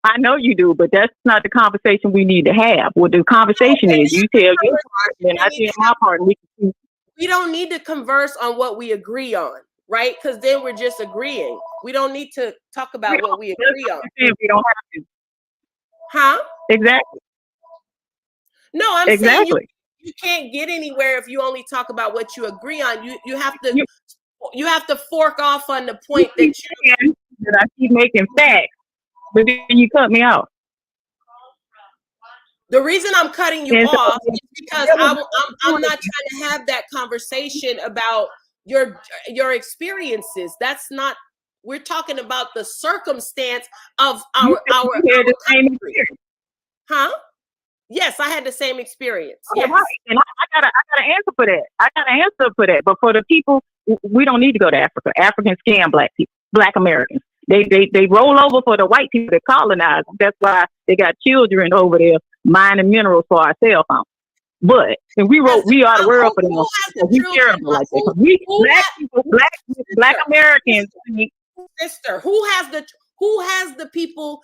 I know you do, but that's not the conversation we need to have. What the conversation is, you tell your part, and I tell my part, and we don't need to converse on what we agree on, right? Because then we're just agreeing. We don't need to talk about what we agree on. We don't have to. Huh? Exactly. No, I'm saying you can't get anywhere if you only talk about what you agree on. You have to fork off on the point that I keep making facts, but then you cut me off. The reason I'm cutting you off is because I'm not trying to have that conversation about your experiences. That's not. We're talking about the circumstance of our country. Huh? Yes, I had the same experience. Okay, yes. Right. And I got an answer for that. I got an answer for that. But for the people, we don't need to go to Africa. Africans scam black people, black Americans. They roll over for the white people that colonize them. That's why they got children over there mining minerals for our cell phones. But and we are the world for them. We terrible like that. We black Americans. Sister, who has the people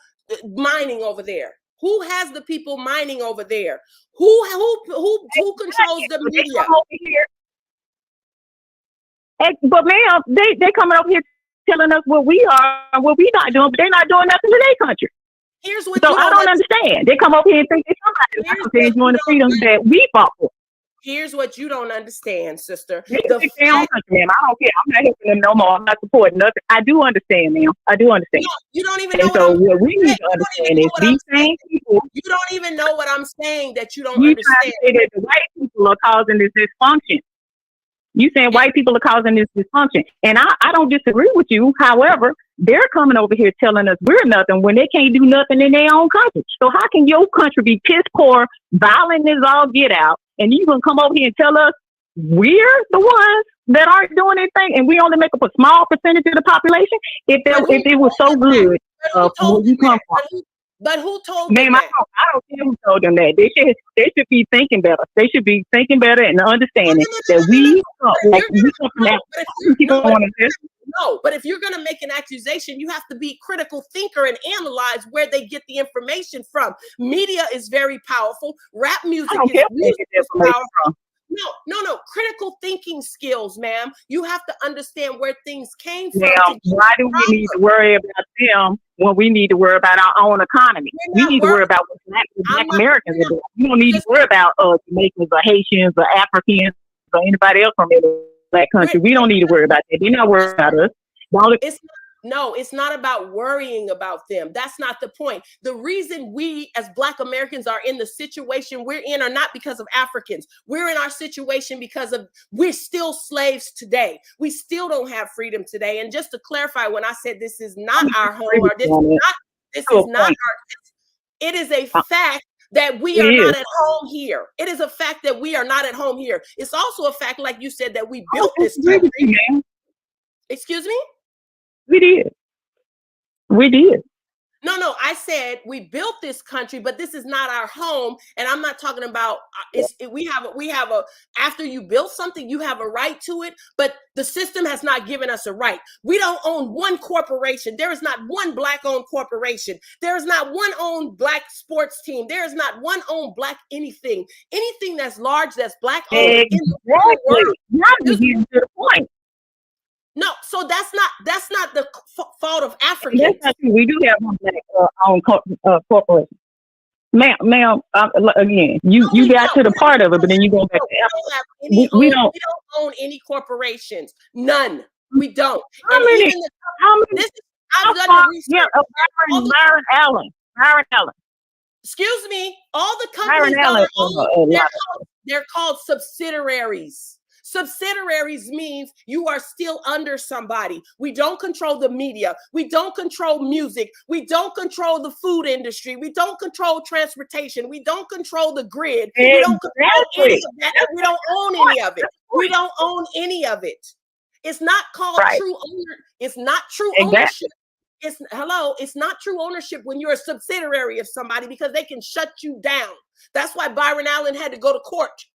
mining over there? Who has the people mining over there? Who controls the media? But ma'am, they coming over here telling us what we are and what we not doing, but they're not doing nothing to their country. Here's what so I don't understand. They come over here and think they're somebody enjoying the freedom that we fought for. Here's what you don't understand, sister. Ma'am, I don't care. I'm not helping them no more. I'm not supporting nothing. I do understand, ma'am. I do understand. You don't even know. So what we need to understand is these same people. You don't even know what I'm saying that you don't understand. You say that the white people are causing this dysfunction. You saying white people are causing this dysfunction. And I don't disagree with you. However, they're coming over here telling us we're nothing when they can't do nothing in their own country. So how can your country be piss poor, violent as all get out, and you gonna come over here and tell us we're the ones that aren't doing anything and we only make up a small percentage of the population? If it was so good from where you come from. But who told them that? I don't care who told them that. They should be thinking better. They should be thinking better and understanding that we come from Africa. No, but if you're going to make an accusation, you have to be a critical thinker and analyze where they get the information from. Media is very powerful. Rap music is powerful. No. Critical thinking skills, ma'am. You have to understand where things came from. Now, why do we need to worry about them when we need to worry about our own economy? We need to worry about what black Americans are doing. We don't need to worry about Jamaicans or Haitians or Africans or anybody else from any black country. We don't need to worry about that. They're not worried about us. It's not about worrying about them. That's not the point. The reason we as Black Americans are in the situation we're in are not because of Africans. We're in our situation because we're still slaves today. We still don't have freedom today. And just to clarify, when I said this is not our home, or it is a fact that we are not at home here. It is a fact that we are not at home here. It's also a fact, like you said, that we built this country. Excuse me? We did. No, I said we built this country, but this is not our home. And I'm not talking about we have a after you build something, you have a right to it, but the system has not given us a right. We don't own one corporation. There is not one Black-owned corporation. There is not one owned Black sports team. There is not one owned Black anything. Anything that's large, that's Black-owned in the world. Not getting to the point. No, so that's not the fault of Africans. We do have one Black-owned corporation. Ma'am, again, you got to the part of it, but then you go back to Africa. We don't own any corporations. None. We don't. How many? Myron Allen. Excuse me. All the companies that are owned, they're called subsidiaries. Subsidiaries means you are still under somebody. We don't control the media. We don't control music. We don't control the food industry. We don't control transportation. We don't control the grid. We don't control any of that. We don't own any of it. We don't own any of it. It's not called true ownership. It's not true ownership. It's not true ownership when you're a subsidiary of somebody, because they can shut you down. That's why Byron Allen had to go to court.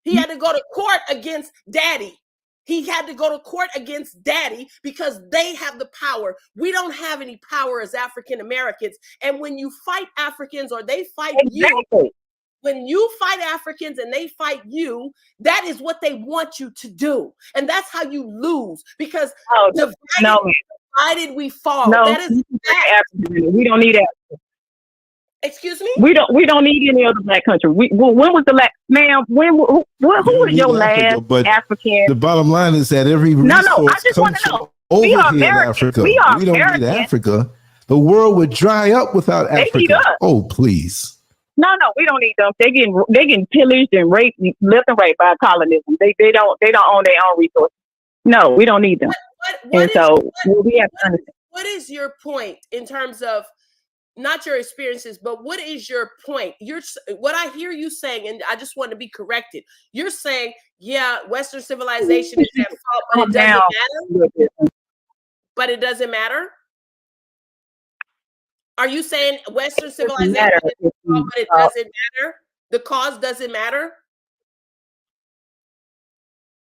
He had to go to court against Daddy. He had to go to court against Daddy because they have the power. We don't have any power as African Americans. And when you fight Africans or they fight you, when you fight Africans and they fight you, that is what they want you to do. And that's how you lose, because divided we fall. No, that is we don't need Africa. Excuse me? We don't need any other black country. When was the last, ma'am? Who was your last African? The bottom line is that every resource I just want to know. Over here in Africa. We don't need Africa. The world would dry up without Africa. Oh, please. No, we don't need them. They getting pillaged and raped left and right by colonialism. They don't own their own resources. No, we don't need them. We have to understand. What is your point in terms of not your experiences, but what is your point? What I hear you saying, and I just want to be corrected. You're saying, yeah, Western civilization is at fault, but it doesn't matter. But it doesn't matter. Are you saying Western civilization is at fault, but it doesn't matter? The cause doesn't matter?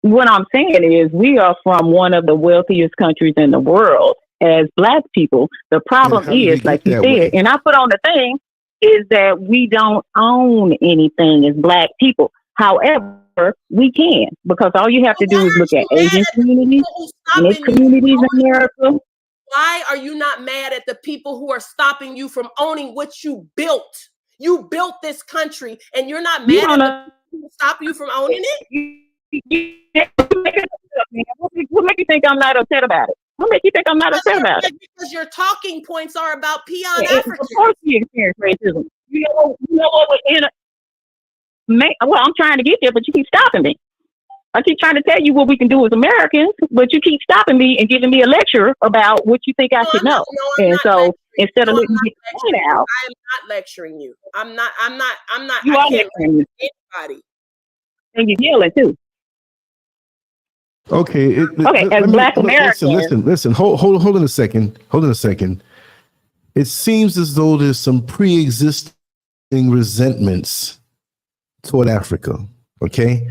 What I'm saying is, we are from one of the wealthiest countries in the world. As Black people, the problem is, like you said, and I put on the thing, is that we don't own anything as Black people. However, we can, because all you have to do is look at Asian communities, mixed communities in America. Why are you not mad at the people who are stopping you from owning what you built? You built this country, and you're not mad at the people who stop you from owning it? What makes you think I'm not upset about it? What makes you think I'm not upset about it? Because your talking points are about peon Africans. Of course we experience racism. You know what we're in well, I'm trying to get there, but you keep stopping me. I keep trying to tell you what we can do as Americans, but you keep stopping me and giving me a lecture about what you think I should know. And so instead of letting me get the point out, I am not lecturing you. I'm not. You are lecturing anybody. And you're yelling too. Okay. As Black Americans. Listen. Hold on a second. It seems as though there's some pre-existing resentments toward Africa. Okay.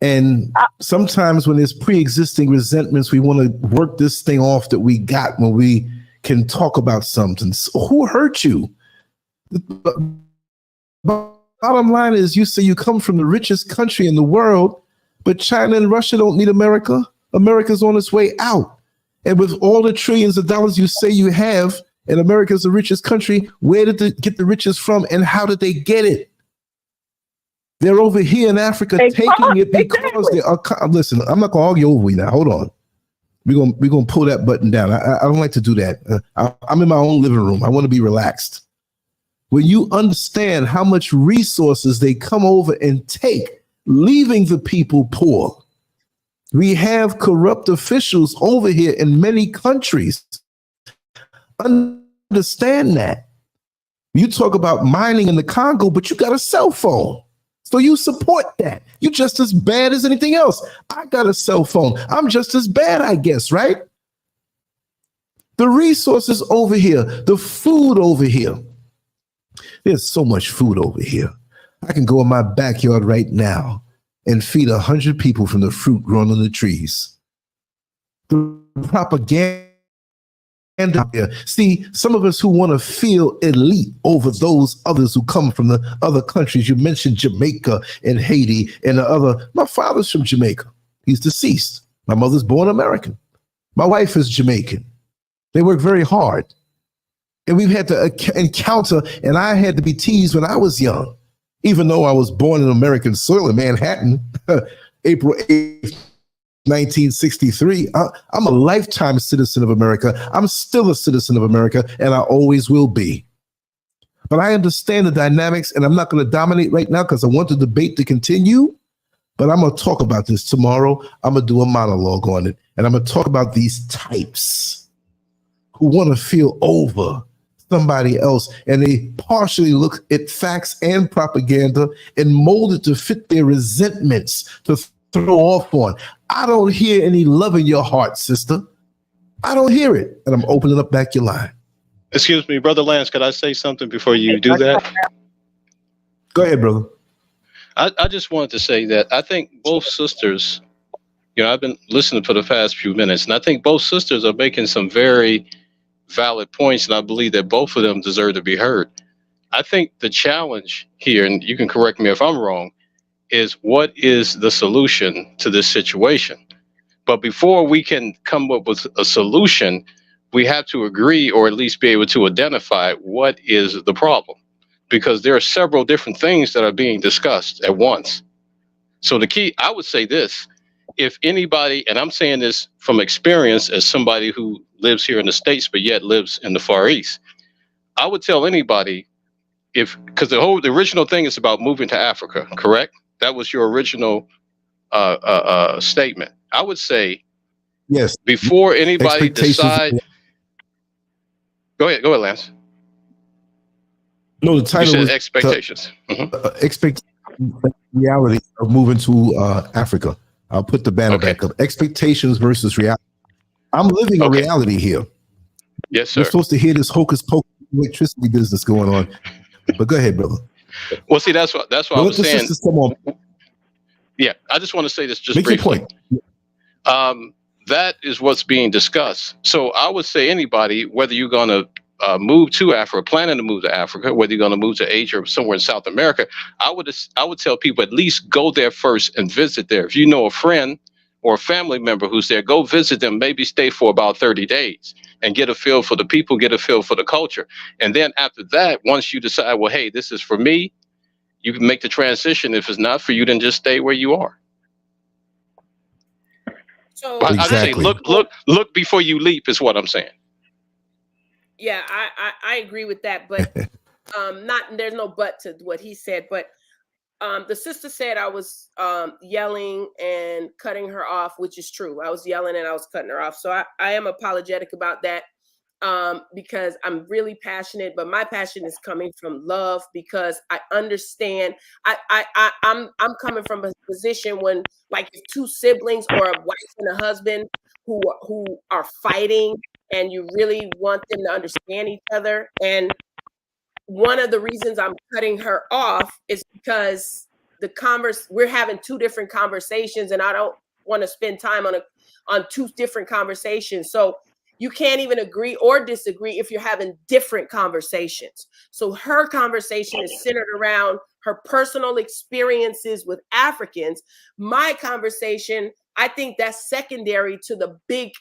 And sometimes when there's pre-existing resentments, we want to work this thing off that we got when we can talk about something. So who hurt you? The bottom line is, you say you come from the richest country in the world, but China and Russia don't need America. America's on its way out. And with all the trillions of dollars you say you have, and America's the richest country, where did they get the riches from, and how did they get it? They're over here in Africa taking it because they are. Listen, I'm not going to argue over you now. Hold on. We're gonna pull that button down. I don't like to do that. I'm in my own living room. I want to be relaxed. When you understand how much resources they come over and take, leaving the people poor. We have corrupt officials over here in many countries. Understand that. You talk about mining in the Congo, but you got a cell phone. So you support that. You're just as bad as anything else. I got a cell phone. I'm just as bad, I guess, right? The resources over here, the food over here. There's so much food over here. I can go in my backyard right now and feed 100 people from the fruit grown on the trees. The propaganda. See, some of us who want to feel elite over those others who come from the other countries. You mentioned Jamaica and Haiti and the other. My father's from Jamaica. He's deceased. My mother's born American. My wife is Jamaican. They work very hard. And we've had to encounter, and I had to be teased when I was young, even though I was born in American soil in Manhattan, April 8th, 1963. I'm a lifetime citizen of America. I'm still a citizen of America, and I always will be. But I understand the dynamics, and I'm not going to dominate right now because I want the debate to continue. But I'm going to talk about this tomorrow. I'm going to do a monologue on it. And I'm going to talk about these types who want to feel over somebody else. And they partially look at facts and propaganda and mold it to fit their resentments to throw off on. I don't hear any love in your heart, sister. I don't hear it. And I'm opening up back your line. Excuse me, Brother Lance, could I say something before you do that? Go ahead, brother. I just wanted to say that I think both sisters, you know, I've been listening for the past few minutes, and I think both sisters are making some very valid points, and I believe that both of them deserve to be heard. I think the challenge here, and you can correct me if I'm wrong, is what is the solution to this situation? But before we can come up with a solution, we have to agree, or at least be able to identify what is the problem, because there are several different things that are being discussed at once. So the key, I would say this, if anybody, and I'm saying this from experience as somebody who lives here in the States, but yet lives in the Far East, I would tell anybody, because the original thing is about moving to Africa, correct? That was your original statement. I would say, yes, before anybody decides, go ahead, Lance. No, the title you said was expectations. Reality of moving to Africa. I'll put the banner back up. Expectations versus reality. I'm living a reality here. Yes, sir. We're supposed to hear this hocus pocus electricity business going on. But go ahead, brother. Well, see, that's what I was saying. Come on. Yeah, I just want to say this just Make briefly. Your point. That is what's being discussed. So I would say anybody, whether you're going to move to Africa, planning to move to Africa, whether you're going to move to Asia or somewhere in South America, I would tell people at least go there first and visit there. If you know a friend or a family member who's there, go visit them, maybe stay for about 30 days and get a feel for the people, get a feel for the culture. And then after that, once you decide, well, hey, this is for me, you can make the transition. If it's not for you, then just stay where you are. So I would say look before you leap is what I'm saying. Yeah, I agree with that, but there's no but to what he said. But the sister said I was yelling and cutting her off, which is true. I was yelling and I was cutting her off. So I am apologetic about that because I'm really passionate, but my passion is coming from love because I understand. I'm coming from a position when, like, if two siblings or a wife and a husband who are fighting, and you really want them to understand each other. And one of the reasons I'm cutting her off is because we're having two different conversations, and I don't want to spend time on two different conversations. So you can't even agree or disagree if you're having different conversations. So her conversation is centered around her personal experiences with Africans. My conversation, I think that's secondary to the big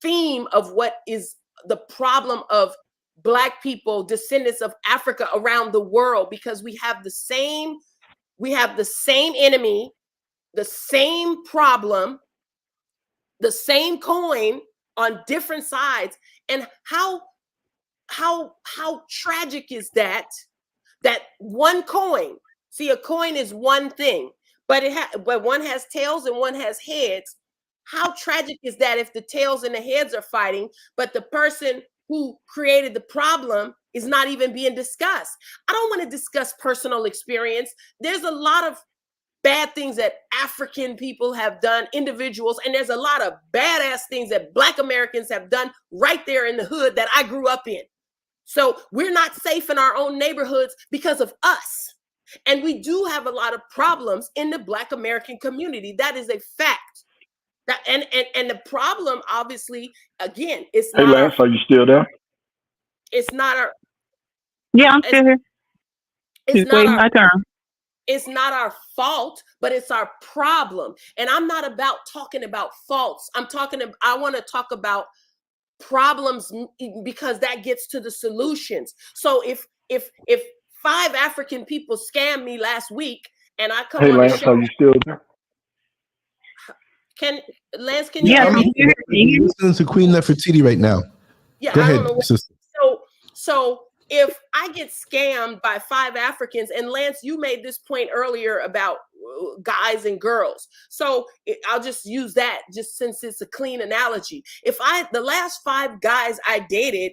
theme of what is the problem of Black people, descendants of Africa around the world, because we have the same enemy, the same problem, the same coin on different sides. And how tragic is that one coin, see, a coin is one thing, but one has tails and one has heads. How tragic is that if the tails and the heads are fighting, but the person who created the problem is not even being discussed? I don't want to discuss personal experience. There's a lot of bad things that African people have done, individuals, and there's a lot of badass things that Black Americans have done right there in the hood that I grew up in. So we're not safe in our own neighborhoods because of us. And we do have a lot of problems in the Black American community. That is a fact. And the problem, obviously, again, it's not. Hey, Lance, are you still there? It's not our. Yeah, I'm still here. It's waiting my turn. It's not our fault, but it's our problem. And I'm not about talking about faults. I want to talk about problems because that gets to the solutions. So if 5 African people scammed me last week and I come on Lance, the show, are you still there? Lance, can you hear me? I'm listening to Queen Nefertiti right now. Yeah, go ahead, don't know sister. So if I get scammed by 5 Africans, and Lance, you made this point earlier about guys and girls. So I'll just use that just since it's a clean analogy. If the last 5 guys I dated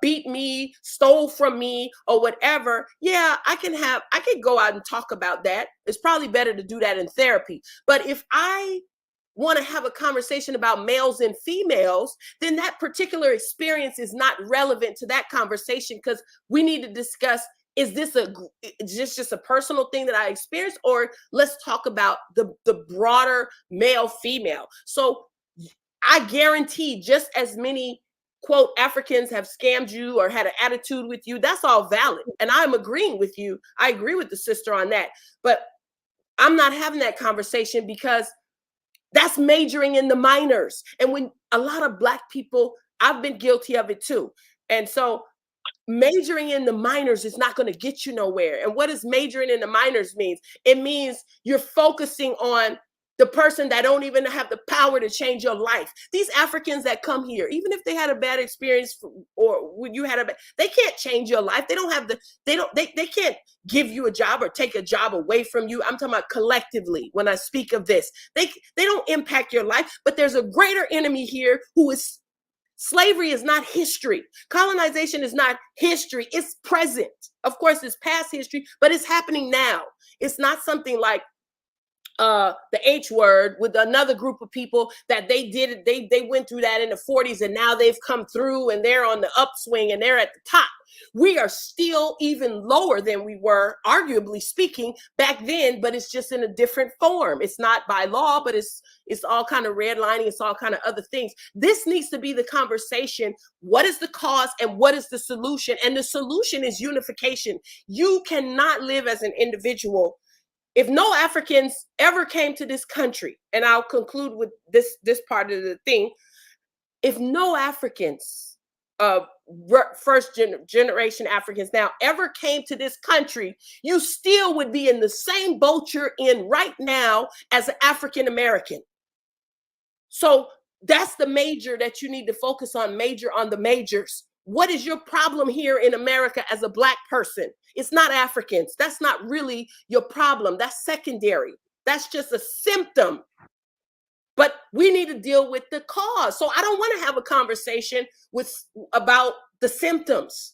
beat me, stole from me, or whatever, yeah, I can go out and talk about that. It's probably better to do that in therapy. But if I want to have a conversation about males and females, then that particular experience is not relevant to that conversation, because we need to discuss, is this just a personal thing that I experienced, or let's talk about the broader male female. So I guarantee just as many quote Africans have scammed you or had an attitude with you. That's all valid, and I'm agreeing with you. I agree with the sister on that, but I'm not having that conversation because that's majoring in the minors. And when a lot of Black people, I've been guilty of it too. And so majoring in the minors is not going to get you nowhere. And what does majoring in the minors means? It means you're focusing on the person that don't even have the power to change your life. These Africans that come here, even if they had a bad experience or when you had they can't change your life. They don't have they can't give you a job or take a job away from you. I'm talking about collectively when I speak of this. They don't impact your life, but there's a greater enemy here who is slavery is not history. Colonization is not history. It's present. Of course, it's past history, but it's happening now. It's not something like the H word with another group of people that they went through that in the 40s and now they've come through and they're on the upswing and they're at the top. We are still even lower than we were, arguably speaking, back then, but it's just in a different form. It's not by law, but it's all kind of redlining. It's all kind of other things. This needs to be the conversation. What is the cause and what is the solution? And the solution is unification. You cannot live as an individual. If no Africans ever came to this country, and I'll conclude with this part of the thing, if no Africans, first generation Africans now ever came to this country, you still would be in the same boat you're in right now as an African American. So that's the major that you need to focus on, major on the majors. What is your problem here in America as a Black person? It's not Africans. That's not really your problem. That's secondary. That's just a symptom. But we need to deal with the cause. So I don't want to have a conversation about the symptoms.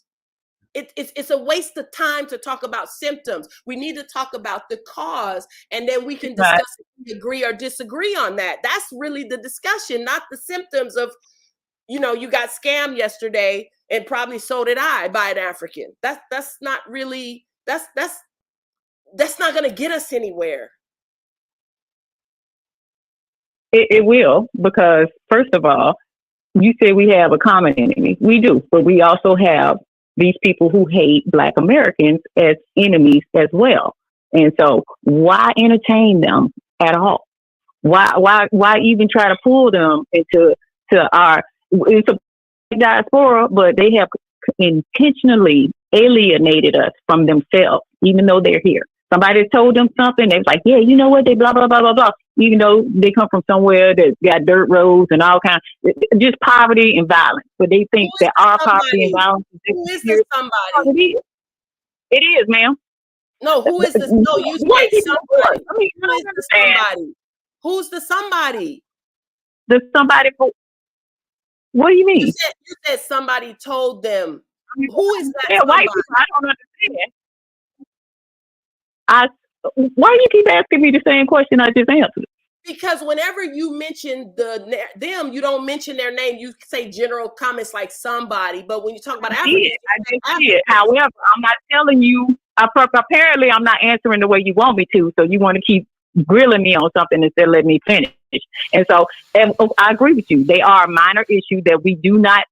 It's a waste of time to talk about symptoms. We need to talk about the cause, and then we can discuss if we agree or disagree on that. That's really the discussion, not the symptoms of, you got scammed yesterday, and probably so did I by an African. That's not really, that's not going to get us anywhere. It will, because first of all, you say we have a common enemy. We do, but we also have these people who hate Black Americans as enemies as well. And so why entertain them at all? Why even try to pull them into it's a diaspora, but they have intentionally alienated us from themselves, even though they're here. Somebody told them something, they was like, yeah, you know what, they blah, blah, blah, blah, blah. Even though they come from somewhere that got dirt roads and all kinds, just poverty and violence. But they think that our poverty and violence is this somebody? It is, ma'am. No, who is this? No, you said somebody. I mean, who is the somebody? Who's the somebody? The somebody for what do you mean? You said somebody told them. Who is that? Yeah, white people, I don't understand. Why do you keep asking me the same question I just answered? Because whenever you mention them, you don't mention their name. You say general comments like somebody, but when you talk about Africans, I did. However, I'm not telling you. Apparently, I'm not answering the way you want me to. So you want to keep grilling me on something instead of letting me finish. And so I agree with you. They are a minor issue that we do not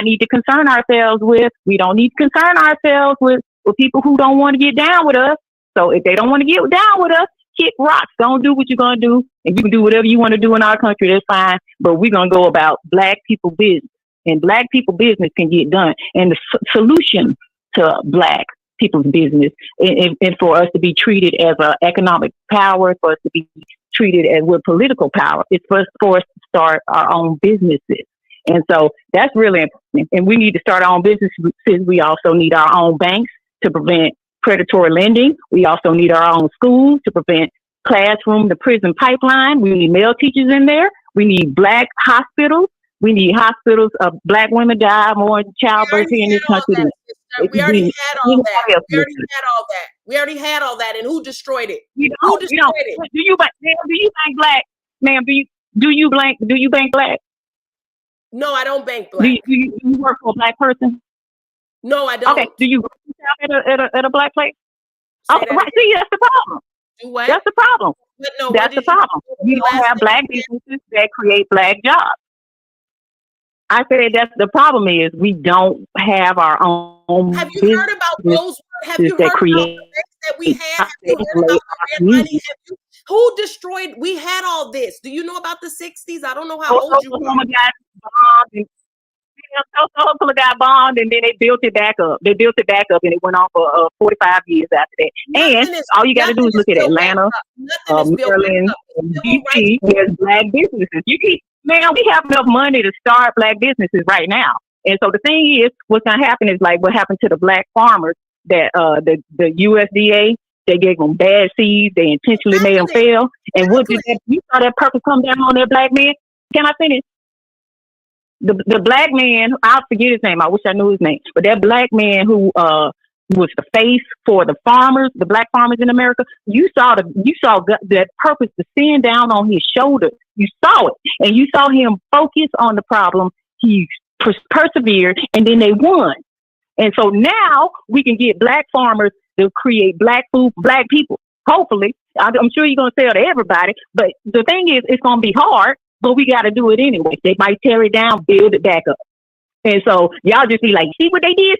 need to concern ourselves with. We don't need to concern ourselves with people who don't want to get down with us. So if they don't want to get down with us, kick rocks. Don't do what you're going to do. And you can do whatever you want to do in our country. That's fine. But we're going to go about Black people business. And Black people business can get done. And the solution to Black people's business and for us to be treated as an economic power, for us to be treated as with political power, it's for us to start our own businesses. And so that's really important. And we need to start our own businesses. We also need our own banks to prevent predatory lending. We also need our own schools to prevent classroom to prison pipeline. We need male teachers in there. We need black hospitals. We need hospitals of black women die more in childbirth here in this country. We already had all that. We already had all that. And who destroyed it? Who destroyed it? Do you bank black? Ma'am, do you bank black? No, I don't bank black. Do you work for a black person? No, I don't. Okay. Do you work at a black place? Okay, right. See, that's the problem. Do what? That's the problem. No, that's the problem. We don't have black businesses that create black jobs. I said that's the problem is we don't have our own. Have you heard about those? Have you heard about the that we had? Have you heard about the red money? Who destroyed? We had all this. Do you know about the 60s? I don't know how old you are. Oklahoma got bombed, and then they built it back up. They built it back up, and it went on for 45 years after that. And all you got to do is look at Atlanta, Maryland, DC. There's black businesses. Man, we have enough money to start black businesses right now. And so the thing is, what's going to happen is like what happened to the black farmers that the USDA, they gave them bad seeds. They intentionally made them fail. And what did you saw that purpose come down on that black man? Can I finish? The black man, I'll forget his name. I wish I knew his name. But that black man who was the face for the farmers, the black farmers in America, you saw that purpose descend down on his shoulder. You saw it, and you saw him focus on the problem. He persevered, and then they won. And so now we can get black farmers to create black food for black people. Hopefully, I'm sure you're going to sell to everybody, but the thing is, it's going to be hard, but we got to do it anyway. They might tear it down, build it back up. And so y'all just be like, see what they did?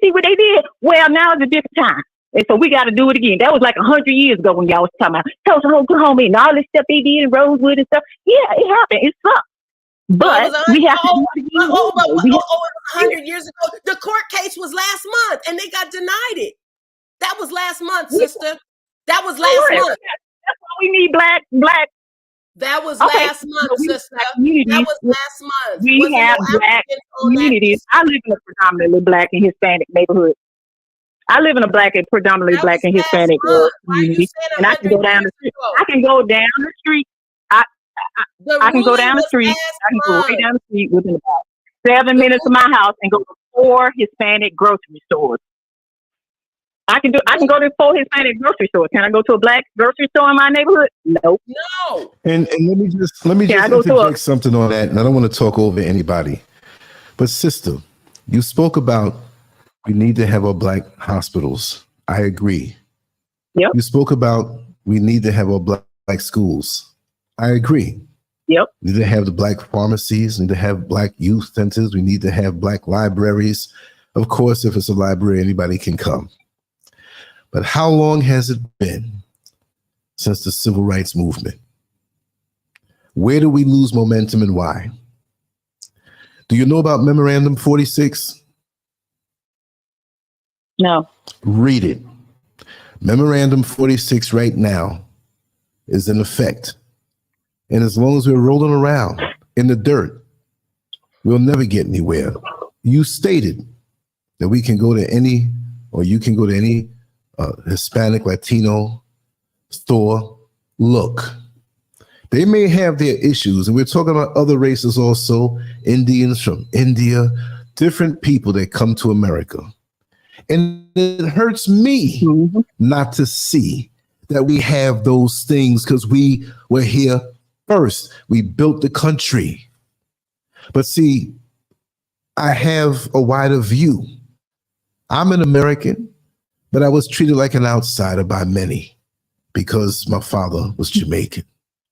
Well, now is a different time. And so we got to do it again. That was like 100 years ago when y'all was talking about Tulsa, Oklahoma, and all this stuff they did in Rosewood and stuff. Yeah, it happened. It sucked. But we have to do it again. Over 100 years ago. The court case was last month, and they got denied it. That was last month, sister. That was last month. That's why we need black. That was last month, sister. That was last month. We have black communities. I live in a predominantly black and Hispanic neighborhood. I live in a predominantly black and Hispanic community, and I can go down the street. I can go down the street. I can go down the street. I can go right down the street within about 7 minutes of my house and go to 4 Hispanic grocery stores. I can go to 4 Hispanic grocery stores. Can I go to a black grocery store in my neighborhood? Nope. No. And let me just interject something on that, and I don't want to talk over anybody. But sister, you spoke about we need to have our black hospitals. I agree. Yep. You spoke about we need to have our black schools. I agree. Yep. We need to have the black pharmacies, we need to have black youth centers, we need to have black libraries. Of course, if it's a library, anybody can come. But how long has it been since the civil rights movement? Where do we lose momentum and why? Do you know about Memorandum 46? No. Read it. Memorandum 46 right now is in effect. And as long as we're rolling around in the dirt, we'll never get anywhere. You stated that we can go to any, or you can go to any Hispanic, Latino store. Look, they may have their issues, and we're talking about other races also, Indians from India, different people that come to America. And it hurts me not to see that we have those things because we were here first. We built the country. But see, I have a wider view. I'm an American, but I was treated like an outsider by many because my father was Jamaican,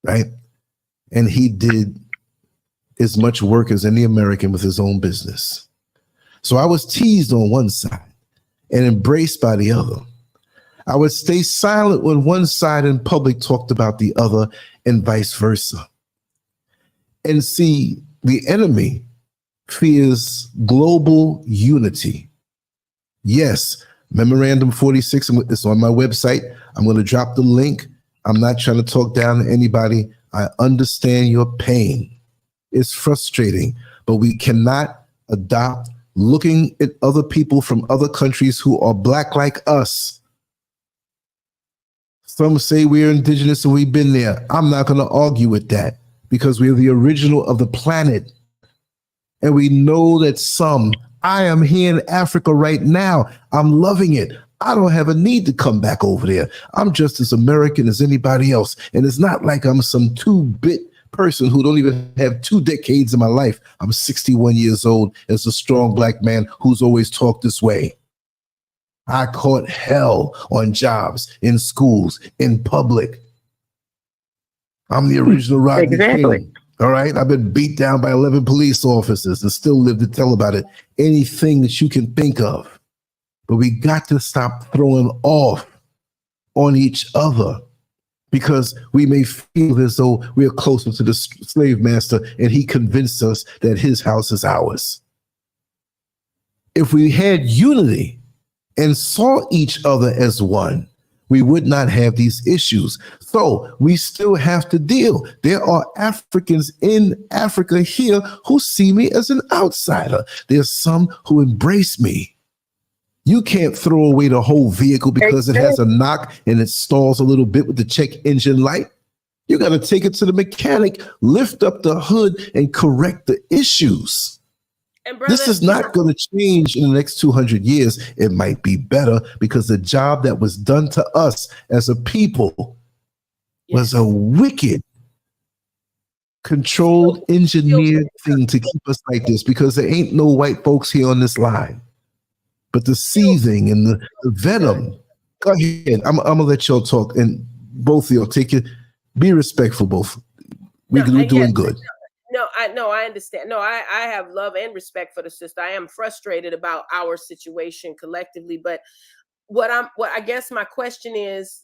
right? And he did as much work as any American with his own business. So I was teased on one side and embraced by the other. I would stay silent when one side in public talked about the other and vice versa. And see, the enemy fears global unity. Yes, Memorandum 46 is on my website. I'm going to drop the link. I'm not trying to talk down to anybody. I understand your pain. It's frustrating, but we cannot adopt looking at other people from other countries who are black like us Some say we're indigenous and we've been there. I'm not going to argue with that because we're the original of the planet. And we know that I am here in Africa right now. I'm loving it. I don't have a need to come back over there. I'm just as American as anybody else. And it's not like I'm some 2-bit person who don't even have 2 decades in my life. I'm 61 years old as a strong black man who's always talked this way. I caught hell on jobs, in schools, in public. I'm the original Rodney King. All right. I've been beat down by 11 police officers and still live to tell about it. Anything that you can think of. But we got to stop throwing off on each other because we may feel as though we are closer to the slave master and he convinced us that his house is ours. If we had unity and saw each other as one, we would not have these issues. So we still have to deal. There are Africans in Africa here who see me as an outsider. There's some who embrace me. You can't throw away the whole vehicle because it has a knock and it stalls a little bit with the check engine light. You got to take it to the mechanic, lift up the hood, and correct the issues. This is not going to change in the next 200 years. It might be better because the job that was done to us as a people was a wicked, controlled, engineered thing to keep us like this because there ain't no white folks here on this line. But the seething and the venom, go ahead. I'm going to let y'all talk and both of y'all take it. Be respectful, both. We're doing good. I understand. I have love and respect for the sister. I am frustrated about our situation collectively, but what I guess my question is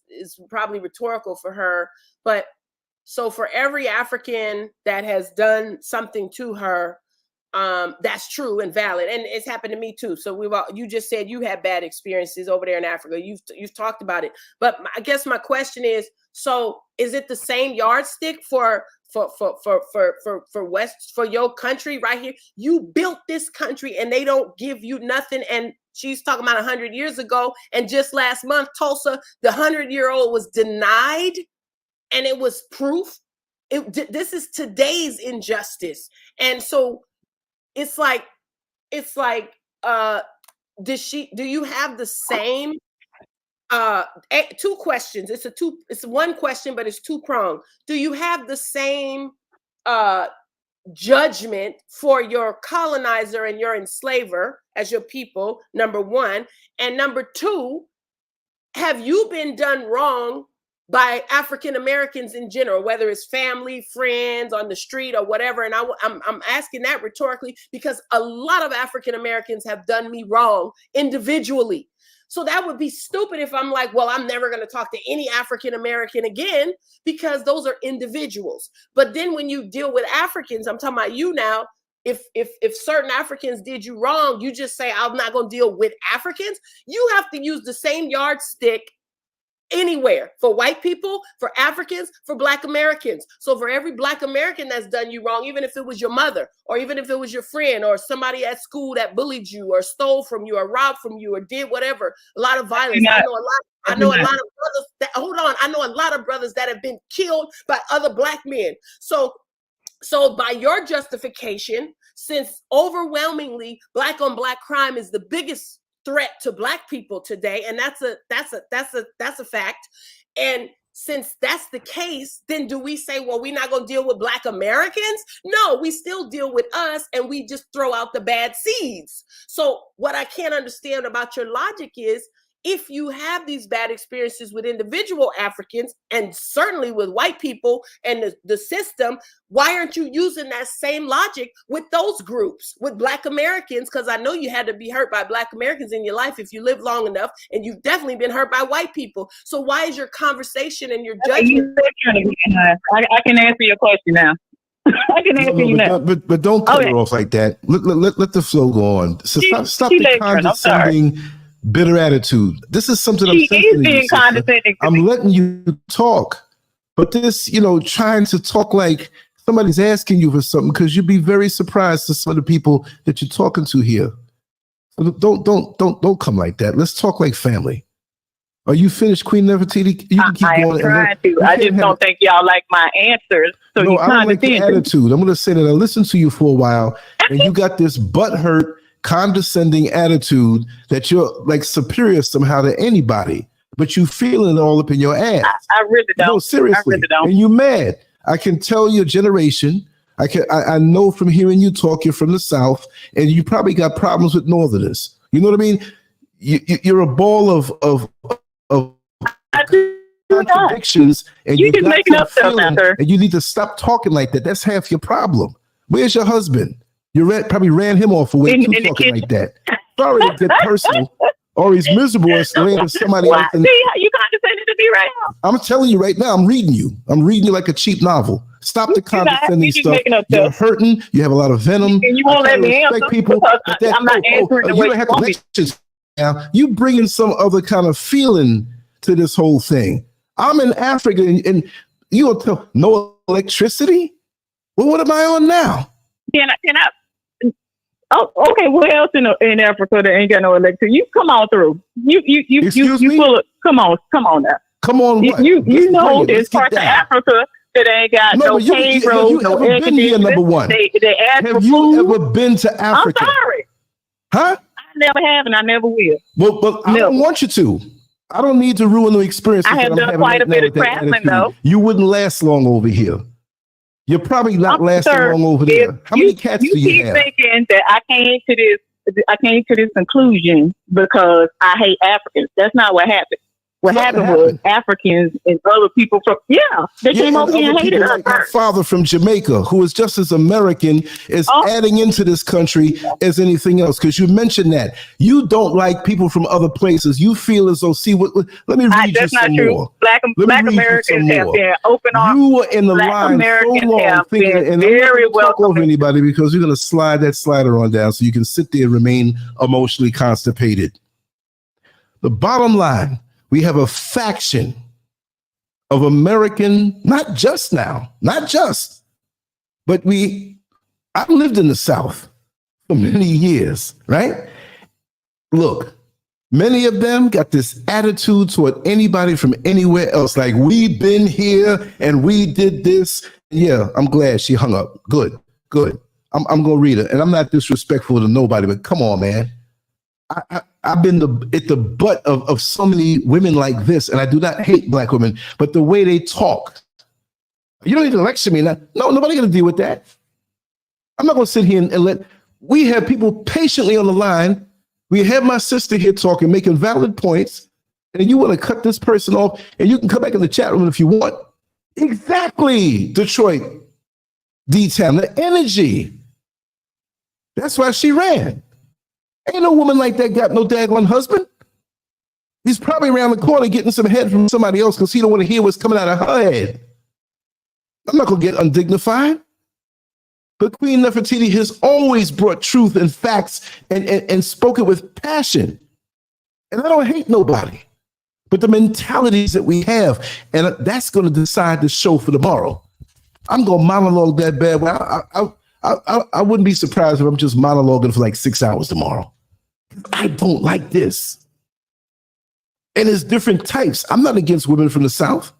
probably rhetorical for her, but so for every African that has done something to her, that's true and valid, and it's happened to me too. So you just said you had bad experiences over there in Africa. You've talked about it, but I guess my question is: so is it the same yardstick for your country right here? You built this country, and they don't give you nothing. And she's talking about 100 years ago, and just last month, Tulsa, the 100-year-old was denied, and it was proof. This is today's injustice, and so. It's like, do you have the same, 2 questions. It's one question, but it's 2-pronged. Do you have the same, judgment for your colonizer and your enslaver as your people, number 1, and number 2, have you been done wrong by African Americans in general, whether it's family, friends, on the street, or whatever? And I'm asking that rhetorically because a lot of African Americans have done me wrong individually. So that would be stupid if I'm like, well, I'm never going to talk to any African American again because those are individuals. But then when you deal with Africans, I'm talking about you now. If certain Africans did you wrong, you just say, I'm not going to deal with Africans. You have to use the same yardstick anywhere, for white people, for Africans, for Black Americans. So for every Black American that's done you wrong, even if it was your mother, or even if it was your friend, or somebody at school that bullied you, or stole from you, or robbed from you, or did whatever, a lot of violence. I know a lot of brothers that, hold on, I know a lot of brothers that have been killed by other Black men. So by your justification, since overwhelmingly Black on Black crime is the biggest threat to Black people today, and that's a fact. And since that's the case, then do we say, well, we're not going to deal with Black Americans? No, we still deal with us, and we just throw out the bad seeds. So what I can't understand about your logic is, if you have these bad experiences with individual Africans, and certainly with white people and the system, why aren't you using that same logic with those groups, with Black Americans? Because I know you had to be hurt by Black Americans in your life if you live long enough, and you've definitely been hurt by white people. So why is your conversation and your judgment? I can answer your question now. I can answer you now. But don't cut her off like that. Let the flow go on. So stop the condescending, bitter attitude. This is something I'm saying to you, condescending. I'm letting you talk, but this, trying to talk like somebody's asking you for something, because you'd be very surprised to some of the people that you're talking to here. So don't come like that. Let's talk like family. Are you finished, Queen Nefertiti? You can keep I am going. trying to. I just don't think y'all like my answers. So no, you I don't like your attitude. I'm going to say that I listened to you for a while, and you got this butthurt, condescending attitude that you're like superior somehow to anybody, but you feeling it all up in your ass. I really don't. No, seriously. I really don't. And you mad. I can tell your generation. I know from hearing you talk, you're from the South, and you probably got problems with Northerners. You know what I mean? You're a ball of contradictions, and you just making up stuff, Arthur. And you need to stop talking like that. That's half your problem. Where's your husband? You probably ran him off away too, talking like that. Sorry to get personal, or he's miserable and laying with somebody else. See how you condescending to me right now? I'm telling you right now, I'm reading you like a cheap novel. Stop the condescending stuff. You're hurting. You have a lot of venom. And you won't let me answer people. I'm not answering the way you don't have to lecture now. You bring in some other kind of feeling to this whole thing. I'm in Africa, and you will tell no electricity. Well, what am I on now? Can I? Oh, okay. What else in Africa that ain't got no electricity? You come on through. You full of, come on now. Come on. You know there's parts of Africa that ain't got no paved roads, no air conditioning. Number one. They ask have for you food. ever been to Africa? I'm sorry. Huh? I never have, and I never will. Well, I don't want you to. I don't need to ruin the experience. I have done quite a bit of traveling, though. You wouldn't last long over here. You're probably not lasting long over there. How many cats do you have? You keep thinking that I came to this conclusion because I hate Africans. That's not what happened. What happened was Africans and other people from they came over here and hated us. Like my father from Jamaica, who is just as American, is adding into this country as anything else. Because you mentioned that you don't like people from other places. You feel as though, let me read you some more. Black Americans have been open arms. You were in the line so long thinking, and I'm not going to talk over anybody because you're going to slide that slider on down so you can sit there and remain emotionally constipated. The bottom line. We have a faction of American, not just, but I've lived in the South for many years, right? Look, many of them got this attitude toward anybody from anywhere else, like we've been here and we did this. Yeah, I'm glad she hung up. Good. I'm going to read it. And I'm not disrespectful to nobody, but come on, man. I've been at the butt of so many women like this, and I do not hate black women, but the way they talk. You don't need to lecture me. No, nobody going to deal with that. I'm not going to sit here and we have people patiently on the line. We have my sister here talking, making valid points, and you want to cut this person off, and you can come back in the chat room if you want. Exactly, Detroit D-Town, the energy. That's why she ran. Ain't no woman like that got no daggone husband. He's probably around the corner getting some head from somebody else because he don't want to hear what's coming out of her head. I'm not going to get undignified. But Queen Nefertiti has always brought truth and facts and spoken with passion. And I don't hate nobody. But the mentalities that we have, and that's going to decide the show for tomorrow. I'm going to monologue that bad. I wouldn't be surprised if I'm just monologuing for like 6 hours tomorrow. I don't like this. And there's different types. I'm not against women from the South.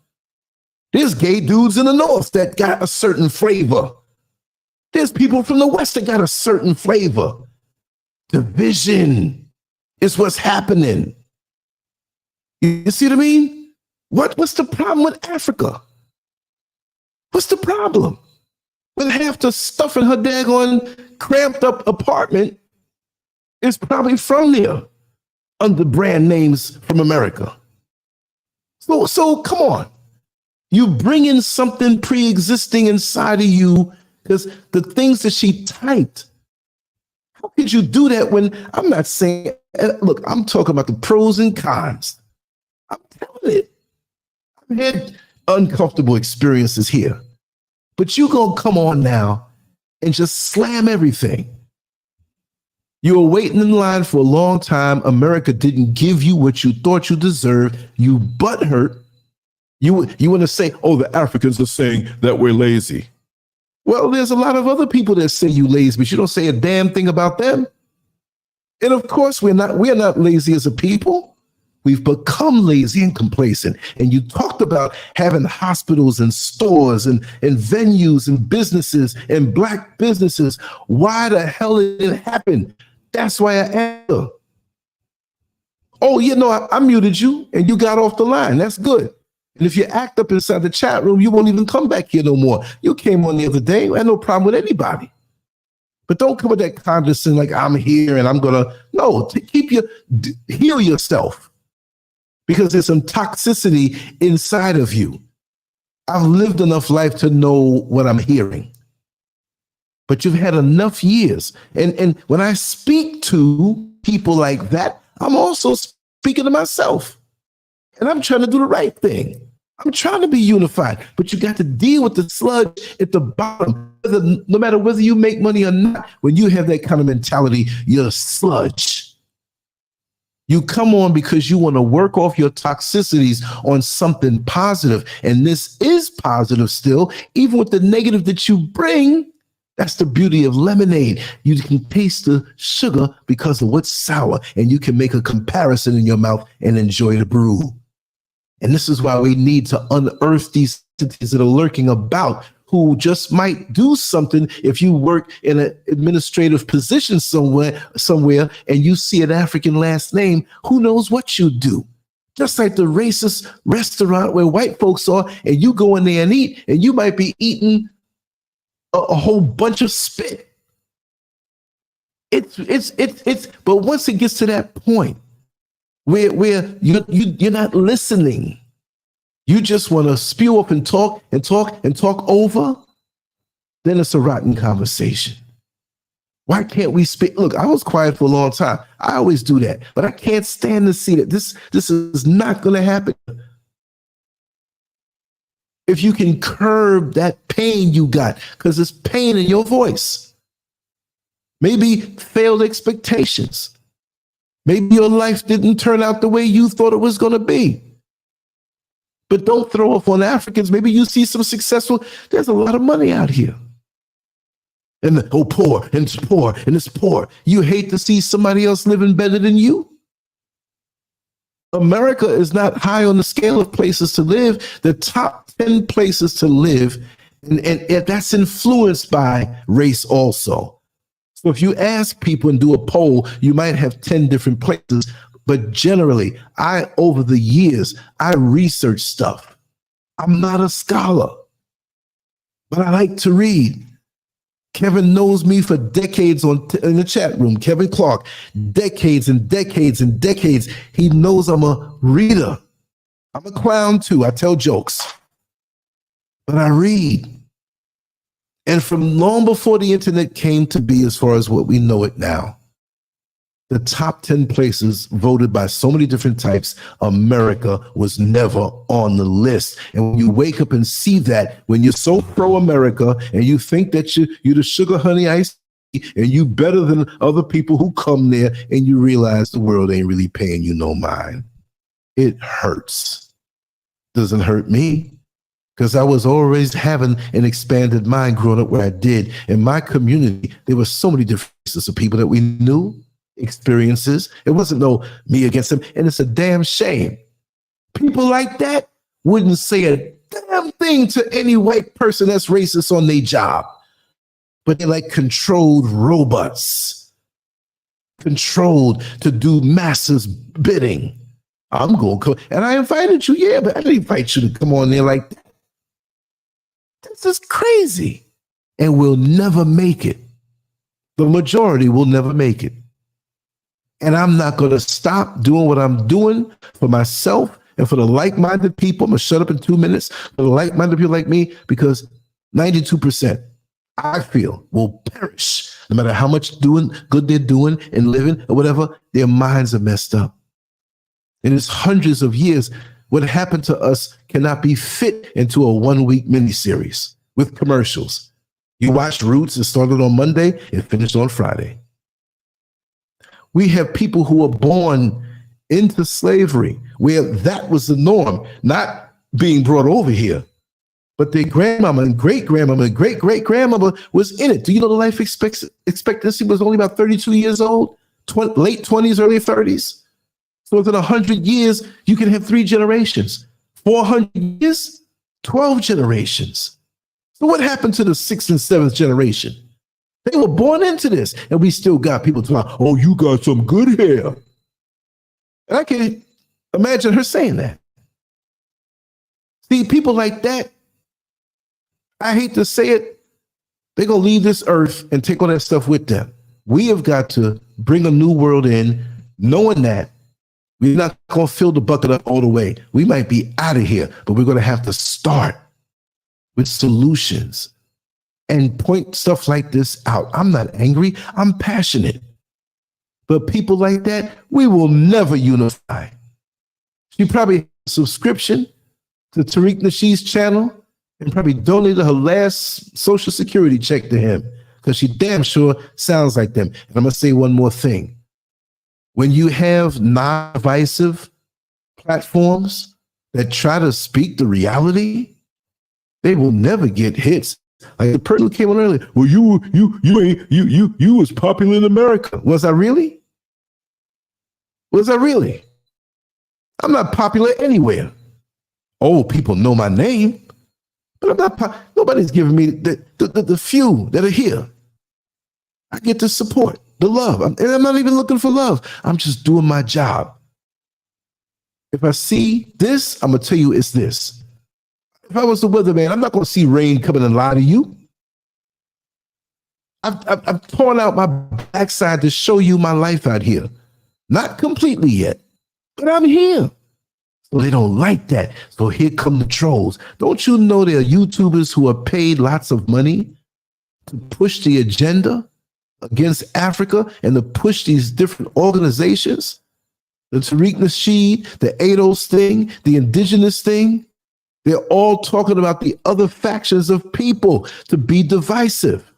There's gay dudes in the North that got a certain flavor. There's people from the West that got a certain flavor. Division is what's happening. You see what I mean? What's the problem with Africa? What's the problem? With half the stuff in her daggone cramped up apartment is probably from there under brand names from America. So come on. You bring in something pre-existing inside of you because the things that she typed. How could you do that when I'm not saying, look, I'm talking about the pros and cons. I'm telling it. I've had uncomfortable experiences here. But you gonna come on now and just slam everything. You were waiting in line for a long time. America didn't give you what you thought you deserved. You butthurt. You want to say, oh, the Africans are saying that we're lazy. Well, there's a lot of other people that say you lazy, but you don't say a damn thing about them. And of course, we are not lazy as a people. We've become lazy and complacent. And you talked about having hospitals and stores and venues and businesses and black businesses. Why the hell did it happen? That's why I asked. Oh, you know, I muted you and you got off the line. That's good. And if you act up inside the chat room, you won't even come back here no more. You came on the other day. I had no problem with anybody. But don't come with that condescending like I'm here and I'm going to. No, heal yourself. Because there's some toxicity inside of you. I've lived enough life to know what I'm hearing. But you've had enough years. And when I speak to people like that, I'm also speaking to myself. And I'm trying to do the right thing. I'm trying to be unified. But you got to deal with the sludge at the bottom. No matter whether you make money or not, when you have that kind of mentality, you're sludge. You come on because you want to work off your toxicities on something positive. And this is positive still, even with the negative that you bring. That's the beauty of lemonade. You can taste the sugar because of what's sour, and you can make a comparison in your mouth and enjoy the brew. And this is why we need to unearth these entities that are lurking about, who just might do something. If you work in an administrative position somewhere, and you see an African last name, who knows what you do? Just like the racist restaurant where white folks are, and you go in there and eat, and you might be eating a whole bunch of spit. But once it gets to that point where you're not listening, you just want to spew up and talk over, then it's a rotten conversation. Why can't we speak? Look, I was quiet for a long time. I always do that, but I can't stand to see that this is not going to happen. If you can curb that pain you got, because there's pain in your voice. Maybe failed expectations. Maybe your life didn't turn out the way you thought it was going to be. But don't throw off on Africans. Maybe you see some successful. There's a lot of money out here. And poor, and it's poor, and it's poor. You hate to see somebody else living better than you? America is not high on the scale of places to live. The top 10 places to live, and that's influenced by race also. So if you ask people and do a poll, you might have 10 different places. But generally, over the years, I research stuff. I'm not a scholar, but I like to read. Kevin knows me for decades in the chat room. Kevin Clark, decades and decades and decades. He knows I'm a reader. I'm a clown too. I tell jokes, but I read. And from long before the internet came to be, as far as what we know it now, the top 10 places voted by so many different types, America was never on the list. And when you wake up and see that, when you're so pro-America and you think that you're the sugar honey ice and you better than other people who come there, and you realize the world ain't really paying you no mind, it hurts. Doesn't hurt me, because I was always having an expanded mind growing up where I did. In my community, there were so many different races of people that we knew, experiences. It wasn't no me against them. And it's a damn shame. People like that wouldn't say a damn thing to any white person that's racist on their job. But they're like controlled robots, controlled to do masses bidding. I'm going to come. And I invited you, yeah, but I didn't invite you to come on there like that. This is crazy. And we'll never make it. The majority will never make it. And I'm not going to stop doing what I'm doing for myself and for the like-minded people. I'm going to shut up in 2 minutes for the like-minded people like me, because 92%, I feel, will perish. No matter how much good they're doing and living or whatever, their minds are messed up. And it's hundreds of years. What happened to us cannot be fit into a 1-week miniseries with commercials. You watched Roots. It started on Monday. It finished on Friday. We have people who were born into slavery, where that was the norm, not being brought over here. But their grandmama and great-grandmama and great-great-grandmama was in it. Do you know the life expectancy was only about 32 years old? Late 20s, early 30s? So within 100 years, you can have 3 generations. 400 years, 12 generations. So what happened to the 6th and 7th generation? They were born into this, and we still got people talking, oh, you got some good hair. And I can imagine her saying that. See, people like that, I hate to say it, they're going to leave this earth and take all that stuff with them. We have got to bring a new world in, knowing that we're not going to fill the bucket up all the way. We might be out of here, but we're going to have to start with solutions and point stuff like this out. I'm not angry. I'm passionate. But people like that, we will never unify. She probably has a subscription to Tariq Nasheed's channel and probably donated her last Social Security check to him because she damn sure sounds like them. And I'm going to say one more thing. When you have non-divisive platforms that try to speak the reality, they will never get hits. Like the person who came on earlier, well, you was popular in America. Was I really? Was I really? I'm not popular anywhere. Old people know my name, but I'm not. Nobody's giving me the few that are here. I get the support, the love, and I'm not even looking for love. I'm just doing my job. If I see this, I'm gonna tell you it's this. If I was the weatherman, I'm not gonna see rain coming and lie to you. I've torn out my backside to show you my life out here. Not completely yet, but I'm here. So they don't like that. So here come the trolls. Don't you know there are YouTubers who are paid lots of money to push the agenda against Africa and to push these different organizations? The Tariq Nasheed, the ADOS thing, the indigenous thing. They're all talking about the other factions of people to be divisive.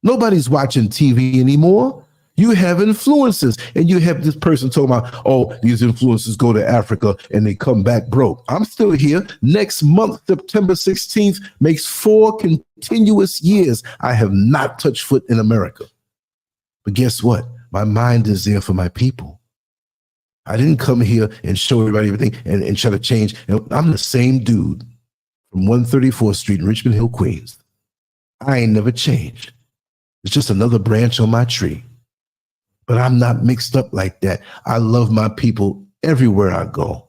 Nobody's watching TV anymore. You have influencers, and you have this person talking about, oh, these influencers go to Africa and they come back broke. I'm still here. Next month, September 16th, makes 4 continuous years I have not touched foot in America. But guess what? My mind is there for my people. I didn't come here and show everybody everything and try to change. I'm the same dude from 134th Street in Richmond Hill, Queens. I ain't never changed. It's just another branch on my tree. But I'm not mixed up like that. I love my people everywhere I go.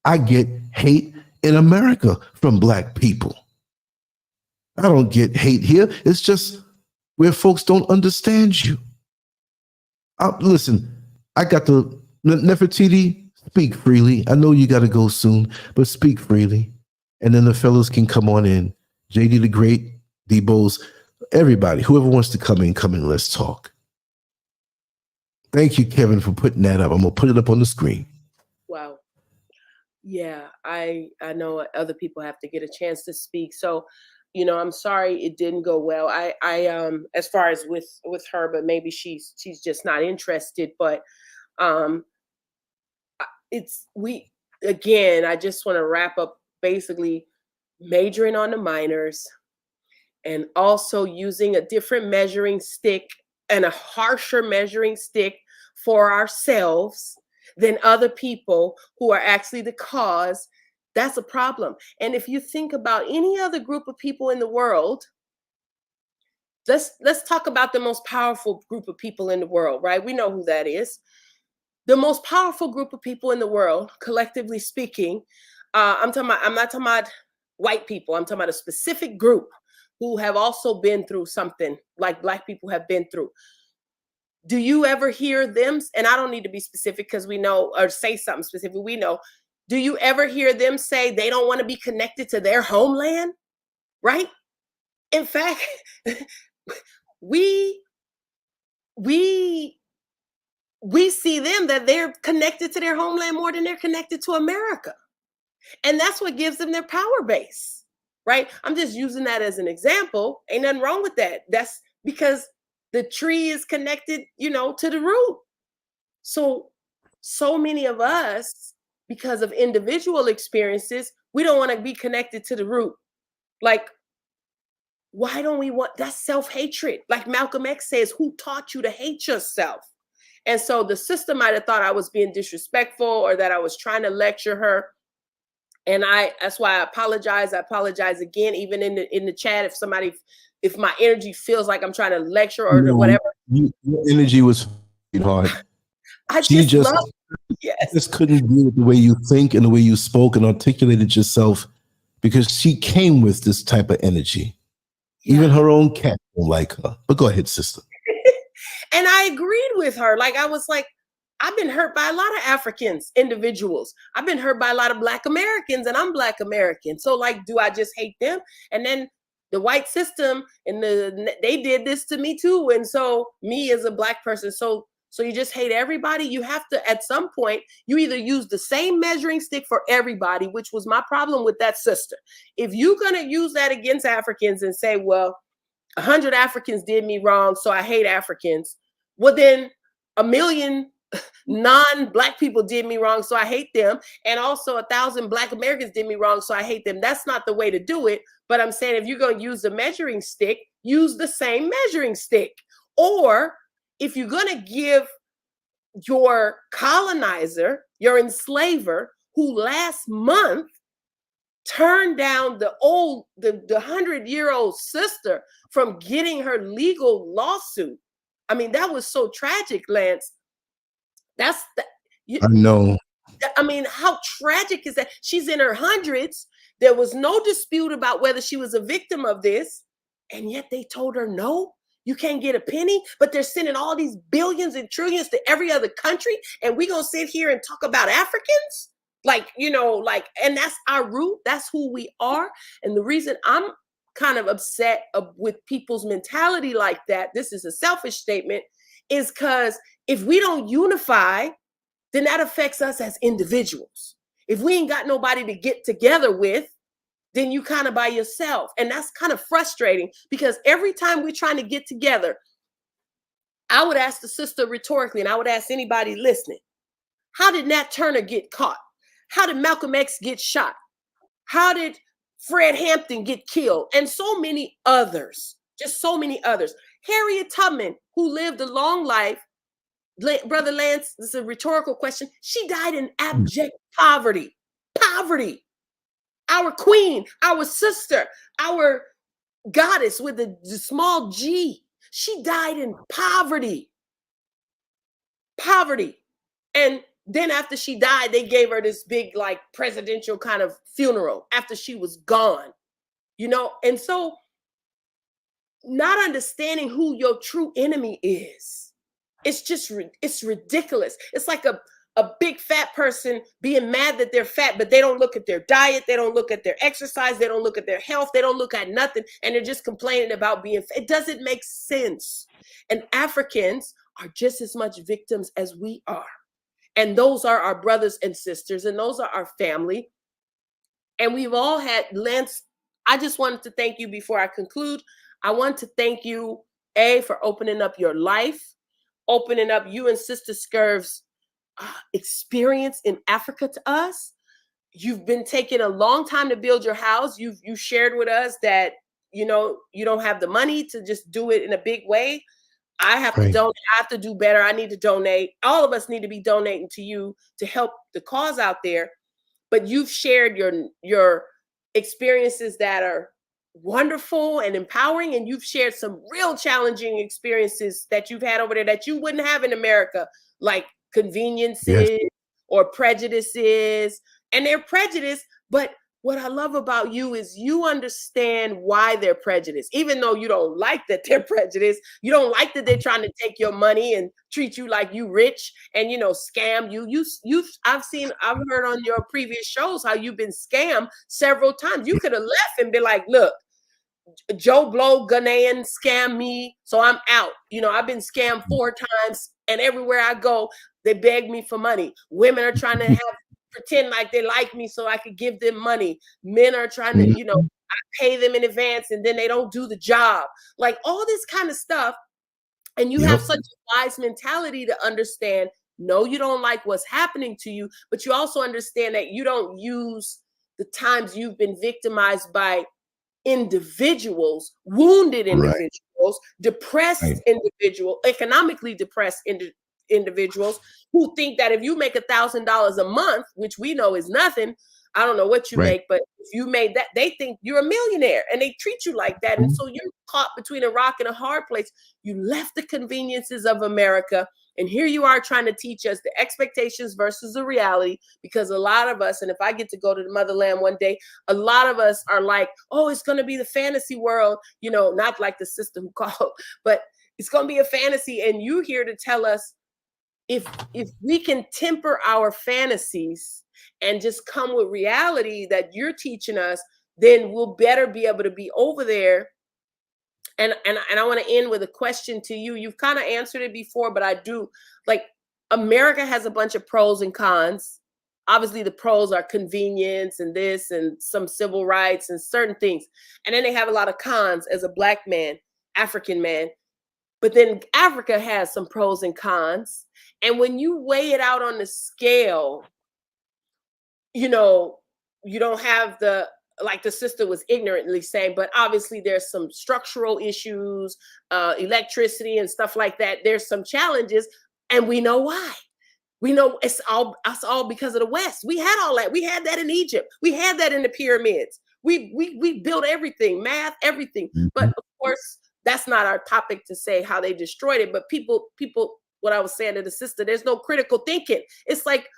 I get hate in America from Black people. I don't get hate here. It's just where folks don't understand you. Listen, I got the Nefertiti, speak freely. I know you got to go soon, but speak freely. And then the fellows can come on in. JD the Great, Debo's, everybody, whoever wants to come in, let's talk. Thank you, Kevin, for putting that up. I'm going to put it up on the screen. Wow. Yeah, I know other people have to get a chance to speak. So, you know, I'm sorry it didn't go well. I as far as with her, but maybe she's just not interested. But I just want to wrap up basically majoring on the minors and also using a different measuring stick and a harsher measuring stick for ourselves than other people who are actually the cause. That's a problem. And if you think about any other group of people in the world, let's talk about the most powerful group of people in the world, right? We know who that is. The most powerful group of people in the world, collectively speaking, I'm not talking about white people. I'm talking about a specific group who have also been through something like Black people have been through. Do you ever hear them? And I don't need to be specific because we know, or say something specific. We know. Do you ever hear them say they don't want to be connected to their homeland? Right? In fact, we see them that they're connected to their homeland more than they're connected to America. And that's what gives them their power base, right? I'm just using that as an example. Ain't nothing wrong with that. That's because the tree is connected, you know, to the root. So many of us, because of individual experiences, we don't want to be connected to the root. Like, why don't we want, that's self-hatred. Like Malcolm X says, who taught you to hate yourself? And so the sister might have thought I was being disrespectful or that I was trying to lecture her. And that's why I apologize. I apologize again, even in the chat, if my energy feels like I'm trying to lecture or whatever. Your energy was hard. I just couldn't deal with the way you think and the way you spoke and articulated yourself, because she came with this type of energy. Yeah. Even her own cat don't like her. But go ahead, sister. And I agreed with her. Like, I was like, I've been hurt by a lot of Africans, individuals. I've been hurt by a lot of Black Americans, and I'm Black American. So, like, do I just hate them? And then the white system and they did this to me too. And so me as a Black person, so you just hate everybody. You have to, at some point, you either use the same measuring stick for everybody, which was my problem with that sister. If you're gonna use that against Africans and say, well, 100 Africans did me wrong, so I hate Africans. Well, then 1 million non-Black people did me wrong, so I hate them. And also 1,000 Black Americans did me wrong, so I hate them. That's not the way to do it. But I'm saying, if you're going to use the measuring stick, use the same measuring stick. Or if you're going to give your colonizer, your enslaver, who last month turned down the 100-year-old sister from getting her legal lawsuit. I mean, that was so tragic, Lance. I know. I mean, how tragic is that? She's in her hundreds. There was no dispute about whether she was a victim of this. And yet they told her, no, you can't get a penny. But they're sending all these billions and trillions to every other country. And we're going to sit here and talk about Africans? Like, and that's our root. That's who we are. And the reason I'm kind of upset with people's mentality like that, this is a selfish statement, is because if we don't unify, then that affects us as individuals. If we ain't got nobody to get together with, then you kind of by yourself. And that's kind of frustrating, because every time we're trying to get together, I would ask the sister rhetorically, and I would ask anybody listening, how did Nat Turner get caught? How did Malcolm X get shot? How did Fred Hampton get killed? And so many others, just so many others. Harriet Tubman, who lived a long life, Brother Lance, this is a rhetorical question. She died in abject poverty. Poverty. Our queen, our sister, our goddess with the small g, she died in poverty. Poverty. And then after she died, they gave her this big, like, presidential kind of funeral after she was gone, And so not understanding who your true enemy is, it's ridiculous. It's like a big fat person being mad that they're fat, but they don't look at their diet. They don't look at their exercise. They don't look at their health. They don't look at nothing. And they're just complaining about being fat. It doesn't make sense. And Africans are just as much victims as we are. And those are our brothers and sisters, and those are our family. And we've all had, Lance, I just wanted to thank you before I conclude. I want to thank you, for opening up your life, opening up you and Sister Scurv's experience in Africa to us. You've been taking a long time to build your house. You shared with us that, you don't have the money to just do it in a big way. I have to donate. I have to do better. I need to donate. All of us need to be donating to you to help the cause out there. But you've shared your experiences that are wonderful and empowering, and you've shared some real challenging experiences that you've had over there that you wouldn't have in America, like conveniences or prejudices. And they're prejudiced, but what I love about you is you understand why they're prejudiced, even though you don't like that they're prejudiced. You don't like that they're trying to take your money and treat you like you rich and, scam you. I've heard on your previous shows how you've been scammed several times. You could have left and be like, look, Joe Blow Ghanaian scammed me, so I'm out. I've been scammed 4 times, and everywhere I go, they beg me for money. Women are trying to pretend like they like me so I could give them money. Men are trying to, I pay them in advance and then they don't do the job. Like all this kind of stuff. And you have such a wise mentality to understand, no, you don't like what's happening to you, but you also understand that you don't use the times you've been victimized by individuals, wounded individuals, depressed individuals, economically depressed individuals who think that if you make $1,000 a month, which we know is nothing, I don't know what you make, but if you made that, they think you're a millionaire and they treat you like that. And so you're caught between a rock and a hard place. You left the conveniences of America. And here you are trying to teach us the expectations versus the reality, because a lot of us, and if I get to go to the motherland one day, a lot of us are like, oh, it's going to be the fantasy world, you know, not like the sister who called, but it's going to be a fantasy. And you're here to tell us if we can temper our fantasies and just come with reality that you're teaching us, then we'll better be able to be over there. And I want to end with a question to you. You've kind of answered it before, but I do, like, America has a bunch of pros and cons. Obviously, the pros are convenience and this and some civil rights and certain things. And then they have a lot of cons as a Black man, African man. But then Africa has some pros and cons. And when you weigh it out on the scale, you know, you don't have the, like the sister was ignorantly saying, but obviously there's some structural issues, electricity and stuff like that. There's some challenges, and we know why. We know it's all because of the West. We had all that. We had that in Egypt. We had that in the pyramids. We built everything, math, everything. But of course, that's not our topic to say how they destroyed it. But people, what I was saying to the sister, there's no critical thinking. It's like,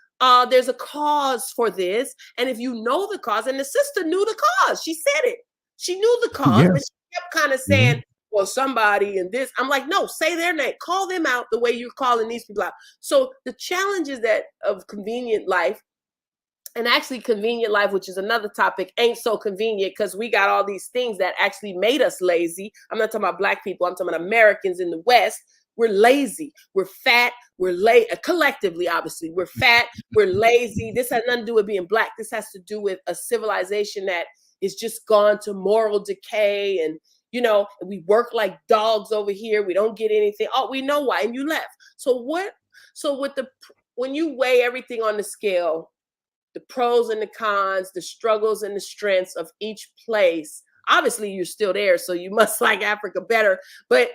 there's a cause for this. And if you know the cause, and the sister knew the cause, she said it. She knew the cause, but she kept kind of saying, well, somebody and this. I'm like, no, say their name. Call them out the way you're calling these people out. So the challenges that of convenient life, and actually convenient life, which is another topic, ain't so convenient because we got all these things that actually made us lazy. I'm not talking about Black people. I'm talking about Americans in the West. We're lazy. We're fat. We're collectively, obviously. We're fat. We're lazy. This has nothing to do with being Black. This has to do with a civilization that is just gone to moral decay. And, you know, we work like dogs over here. We don't get anything. Oh, we know why. And you left. So when you weigh everything on the scale, the pros and the cons, the struggles and the strengths of each place, obviously you're still there. So you must like Africa better. But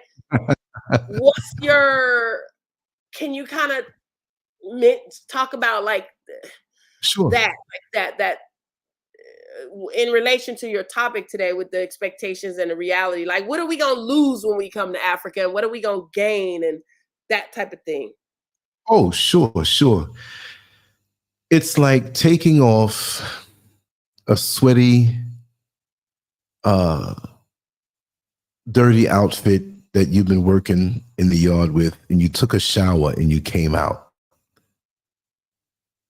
can you kind of talk about like that in relation to your topic today with the expectations and the reality? Like, what are we going to lose when we come to Africa, and what are we going to gain, and that type of thing? Oh, sure. It's like taking off a sweaty, dirty outfit that you've been working in the yard with, and you took a shower and you came out.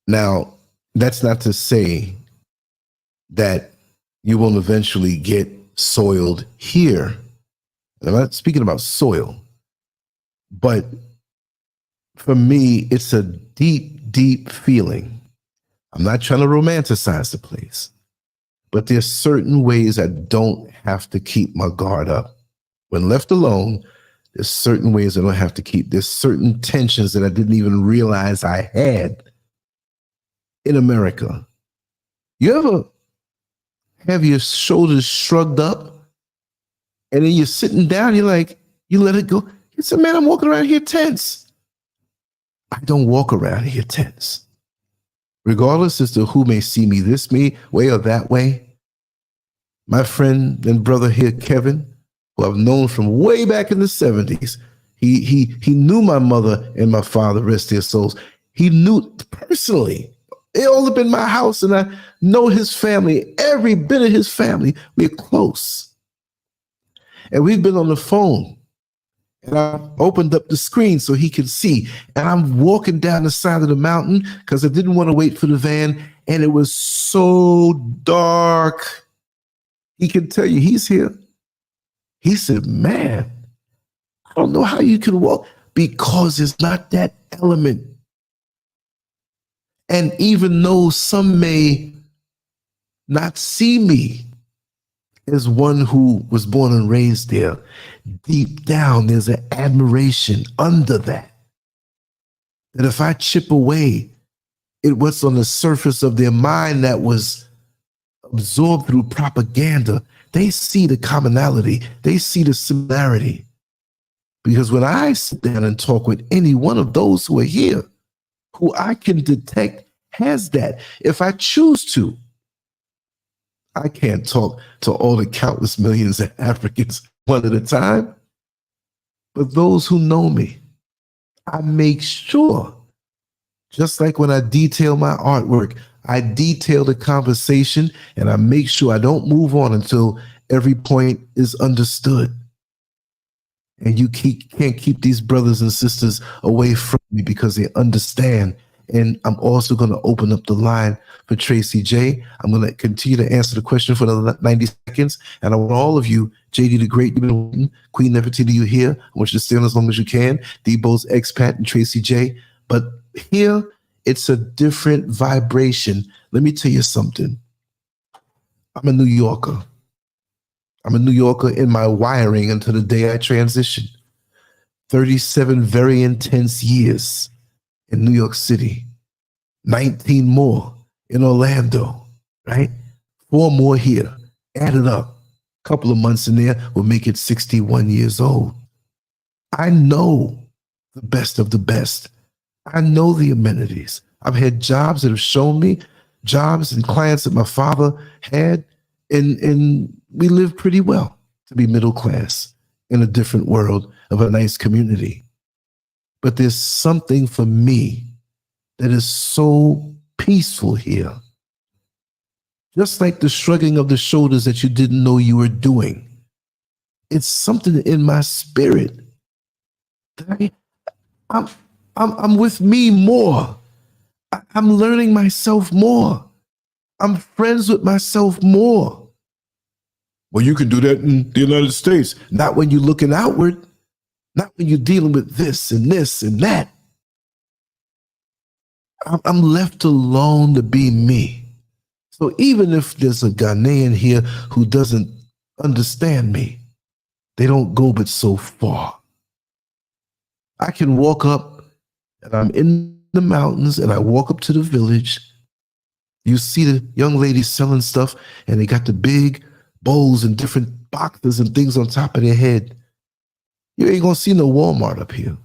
Now, that's not to say that you won't eventually get soiled here. I'm not speaking about soil, but for me, it's a deep, deep feeling. I'm not trying to romanticize the place, but there's certain ways I don't have to keep my guard up. When left alone, there's certain ways I don't have to keep. There's certain tensions that I didn't even realize I had in America. You ever have your shoulders shrugged up and then you're sitting down, you're like, you let it go. You say, man, I'm walking around here tense. I don't walk around here tense. Regardless as to who may see me this way or that way. My friend and brother here, Kevin, who I've known from way back in the 70s. He knew my mother and my father, rest their souls. He knew personally. They all up in my house, and I know his family, every bit of his family. We're close. And we've been on the phone. And I opened up the screen so he could see. And I'm walking down the side of the mountain because I didn't want to wait for the van. And it was so dark. He can tell you he's here. He said, man, I don't know how you can walk, because it's not that element. And even though some may not see me as one who was born and raised there, deep down there's an admiration under that. That if I chip away at what's on the surface of their mind that was absorbed through propaganda, they see the commonality. They see the similarity Because when I sit down and talk with any one of those who are here, who I can detect has that, if I choose to, I can't talk to all the countless millions of Africans one at a time. But those who know me, I make sure, just like when I detail my artwork, I detail the conversation and I make sure I don't move on until every point is understood. And you can't keep these brothers and sisters away from me because they understand. And I'm also going to open up the line for Tracy J. I'm going to continue to answer the question for another 90 seconds. And I want all of you, JD the Great, you've been waiting. Queen Nefertiti, you here. I want you to stay on as long as you can. Debo's expat and Tracy J. But here, it's a different vibration. Let me tell you something. I'm a New Yorker. I'm a New Yorker in my wiring until the day I transition. 37 very intense years in New York City, 19 more in Orlando, right? 4 more here, added up. A couple of months in there will make it 61 years old. I know the best of the best. I know the amenities. I've had jobs that have shown me, jobs and clients that my father had, and we live pretty well to be middle class in a different world of a nice community. But there's something for me that is so peaceful here. Just like the shrugging of the shoulders that you didn't know you were doing. It's something in my spirit. I'm with me more. I'm learning myself more. I'm friends with myself more. Well, you can do that in the United States. Not when you're looking outward. Not when you're dealing with this and that. I'm left alone to be me. So even if there's a Ghanaian here who doesn't understand me, they don't go but so far. I can walk up and I'm in the mountains and I walk up to the village. You see the young ladies selling stuff and they got the big bowls and different boxes and things on top of their head. You ain't gonna see no Walmart up here.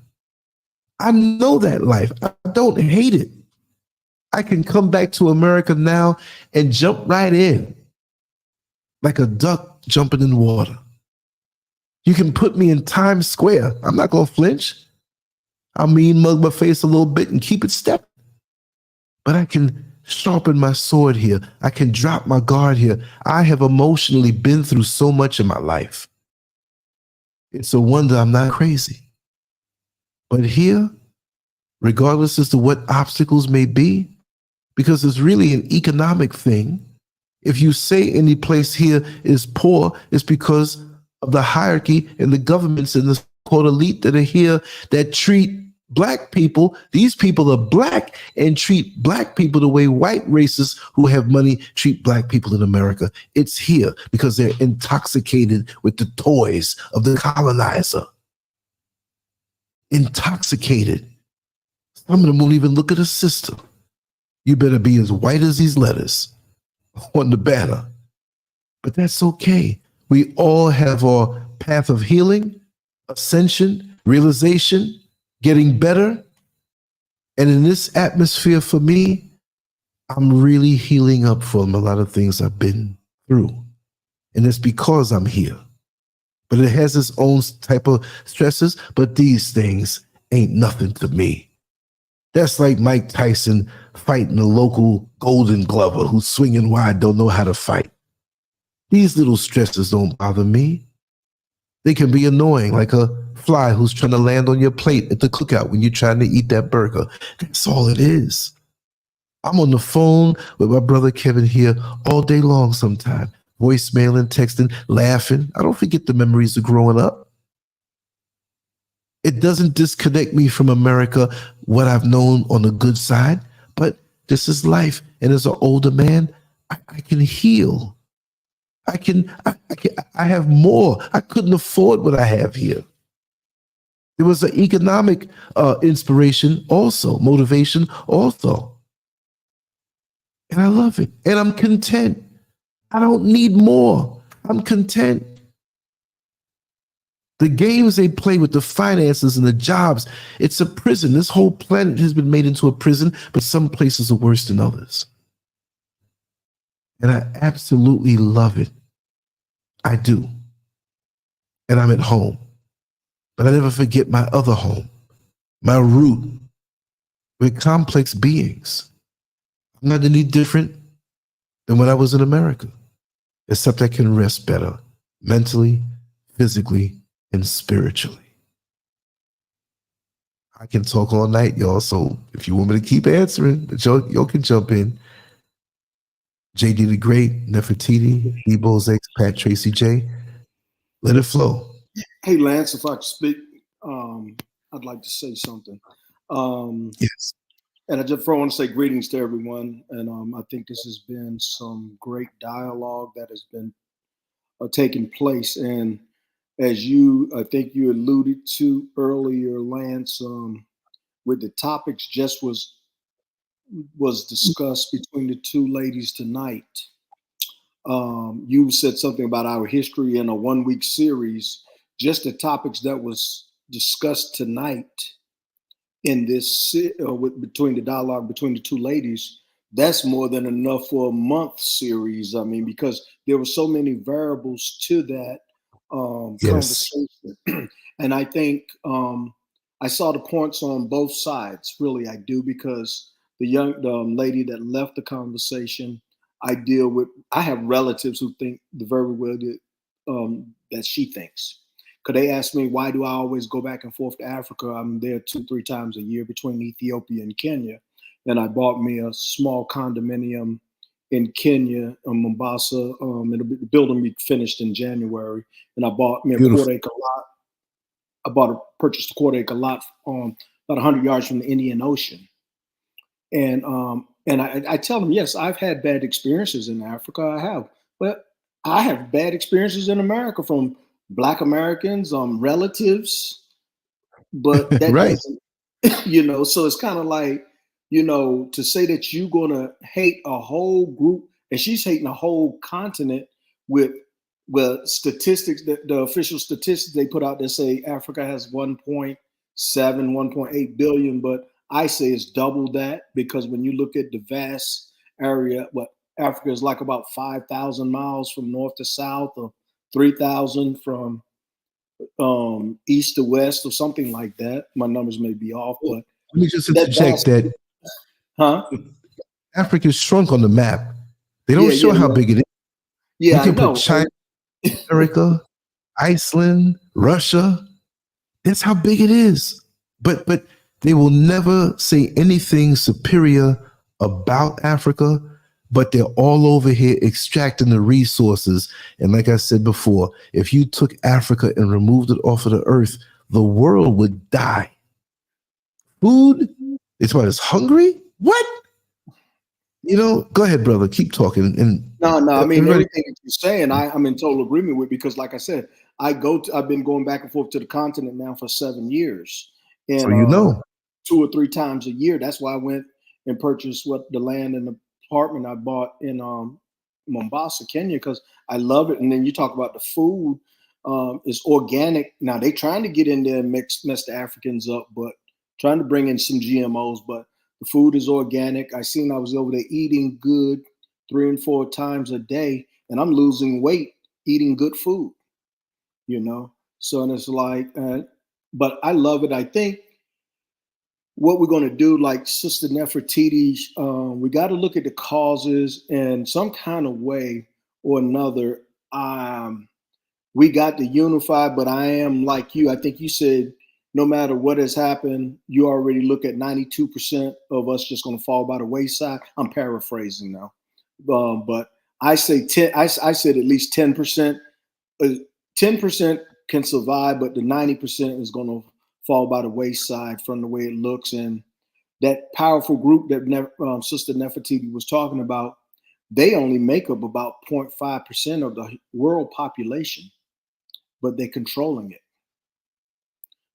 I know that life. I don't hate it. I can come back to America now and jump right in like a duck jumping in water. You can put me in Times Square. I'm not gonna flinch. I'll mug my face a little bit and keep it stepping. But I can sharpen my sword here. I can drop my guard here. I have emotionally been through so much in my life. It's a wonder I'm not crazy. But here, regardless as to what obstacles may be, because it's really an economic thing. If you say any place here is poor, it's because of the hierarchy and the governments and the so-called elite that are here that treat Black people, these people are Black, and treat Black people the way white racists who have money treat Black people in America. It's here because they're intoxicated with the toys of the colonizer. Intoxicated. Some of them won't even look at a sister. You better be as white as these letters on the banner. But that's okay. We all have our path of healing, ascension, realization, getting better. And in this atmosphere for me, I'm really healing up from a lot of things I've been through. And it's because I'm here. But it has its own type of stresses, but these things ain't nothing to me. That's like Mike Tyson fighting a local Golden Glover who's swinging wide, don't know how to fight. These little stresses don't bother me. They can be annoying, like a fly who's trying to land on your plate at the cookout when you're trying to eat that burger. That's all it is. I'm on the phone with my brother Kevin here all day long sometime, voicemailing, texting, laughing. I don't forget the memories of growing up. It doesn't disconnect me from America, what I've known on the good side, but this is life. And as an older man, I can heal. I have more. I couldn't afford what I have here. There was an economic inspiration also, motivation also. And I love it. And I'm content. I don't need more. I'm content. The games they play with the finances and the jobs, it's a prison. This whole planet has been made into a prison, but some places are worse than others. And I absolutely love it. I do. And I'm at home. But I never forget my other home, my root. We're complex beings. I'm not any different than when I was in America, except I can rest better mentally, physically, and spiritually. I can talk all night, y'all. So if you want me to keep answering, y'all can jump in. JD the Great, Nefertiti, Debo's ex, Pat Tracy J. Let it flow. Hey, Lance, if I could speak, I'd like to say something. Yes. And I just want to say greetings to everyone. And I think this has been some great dialogue that has been taking place. And as I think you alluded to earlier, Lance, with the topics just was discussed between the two ladies tonight. You said something about our history in a 1-week series. Just the topics that was discussed tonight in this between the dialogue between the two ladies, that's more than enough for a month series. I mean, because there were so many variables to that conversation. And I think I saw the points on both sides. Really, I do, because the lady that left the conversation, I have relatives who think the very way that she thinks. Because they ask me, why do I always go back and forth to Africa? I'm there 2-3 times a year between Ethiopia and Kenya. And I bought me a small condominium in Kenya, Mombasa. And the building will be finished in January. And I bought me a quarter-acre lot. Purchased a quarter-acre lot about 100 yards from the Indian Ocean. And I tell them, yes, I've had bad experiences in Africa. I have. But I have bad experiences in America from Black Americans, relatives, but that right. doesn't, so it's kind of like, to say that you're going to hate a whole group, and she's hating a whole continent with statistics, the official statistics they put out that say Africa has 1.7, 1.8 billion, but I say it's double that, because when you look at the vast area, Africa is like about 5,000 miles from north to south, or 3,000 from east to west, or something like that. My numbers may be off, but let me just interject that. Africa's shrunk on the map. They don't show how big it is. Yeah, you can put China, America, Iceland, Russia. That's how big it is. But they will never say anything superior about Africa. But they're all over here extracting the resources. And like I said before, if you took Africa and removed it off of the earth, the world would die. Food? It's what? It's hungry? What? Go ahead, brother. Keep talking. And no. I mean, everything that you're saying, I'm in total agreement with, because like I said, I've been going back and forth to the continent now for 7 years. And so 2 or 3 times a year. That's why I went and purchased the land and the apartment I bought in Mombasa, Kenya, because I love it. And then you talk about the food is organic. Now they trying to get in there and mess the Africans up, but trying to bring in some GMOs, but the food is organic. I was over there eating good 3 and 4 times a day, and I'm losing weight eating good food, So, and it's like, but I love it. I think what we're going to do, like Sister Nefertiti, we got to look at the causes in some kind of way or another. We got to unify, but I am like you. I think you said, no matter what has happened, you already look at 92% of us just going to fall by the wayside. I'm paraphrasing now, but I say 10. I said at least 10%. 10% can survive, but the 90% is going to fall by the wayside from the way it looks. And that powerful group that Sister Nefertiti was talking about, they only make up about 0.5% of the world population, but they're controlling it.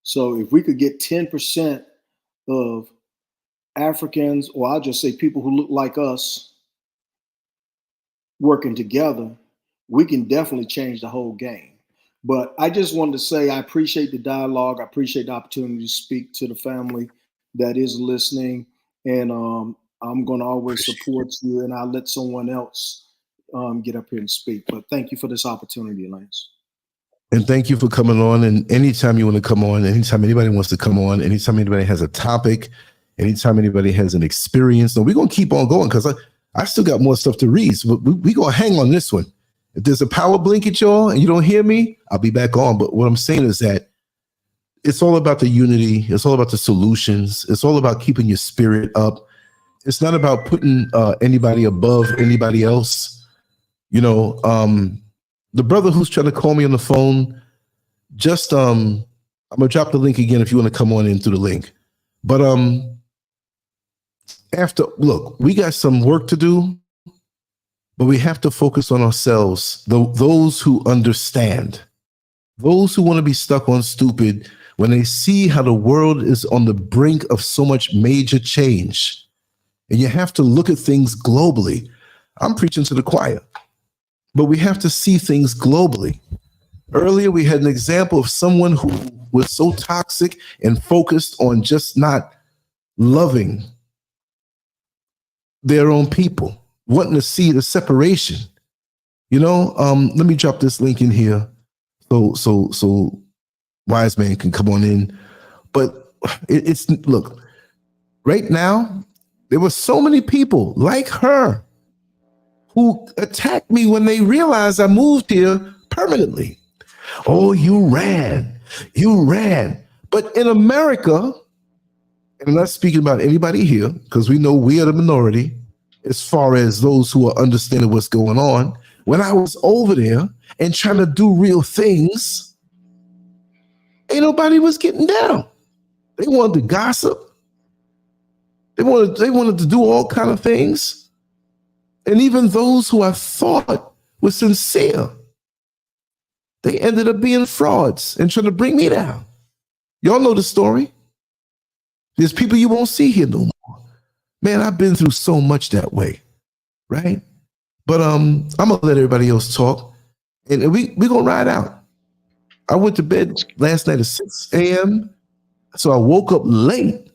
So if we could get 10% of Africans, or I'll just say people who look like us, working together, we can definitely change the whole game. But I just wanted to say I appreciate the dialogue. I appreciate the opportunity to speak to the family that is listening. And I'm going to always support you, and I'll let someone else get up here and speak. But thank you for this opportunity, Lance. And thank you for coming on. And anytime you want to come on, anytime anybody wants to come on, anytime anybody has a topic, anytime anybody has an experience, no, we're going to keep on going because I still got more stuff to read. So we're going to hang on this one. If there's a power blink at y'all and you don't hear me, I'll be back on. But what I'm saying is that it's all about the unity. It's all about the solutions. It's all about keeping your spirit up. It's not about putting anybody above anybody else. You know, the brother who's trying to call me on the phone, just I'm gonna drop the link again if you want to come on in through the link. But look, we got some work to do. But we have to focus on ourselves, those who understand, those who want to be stuck on stupid when they see how the world is on the brink of so much major change. And you have to look at things globally. I'm preaching to the choir, but we have to see things globally. Earlier, we had an example of someone who was so toxic and focused on just not loving their own people, wanting to see the separation. You know, let me drop this link in here so Wise Man can come on in. But it's look, right now, there were so many people like her who attacked me when they realized I moved here permanently. Oh, you ran. But in America, and I'm not speaking about anybody here, because we know we are the minority as far as those who are understanding what's going on. When I was over there and trying to do real things, ain't nobody was getting down. They wanted to gossip. They wanted to do all kind of things. And even those who I thought were sincere, they ended up being frauds and trying to bring me down. Y'all know the story. There's people you won't see here no more. Man, I've been through so much that way, right? But I'm gonna let everybody else talk, and we're gonna ride out. I went to bed last night at 6 a.m., so I woke up late,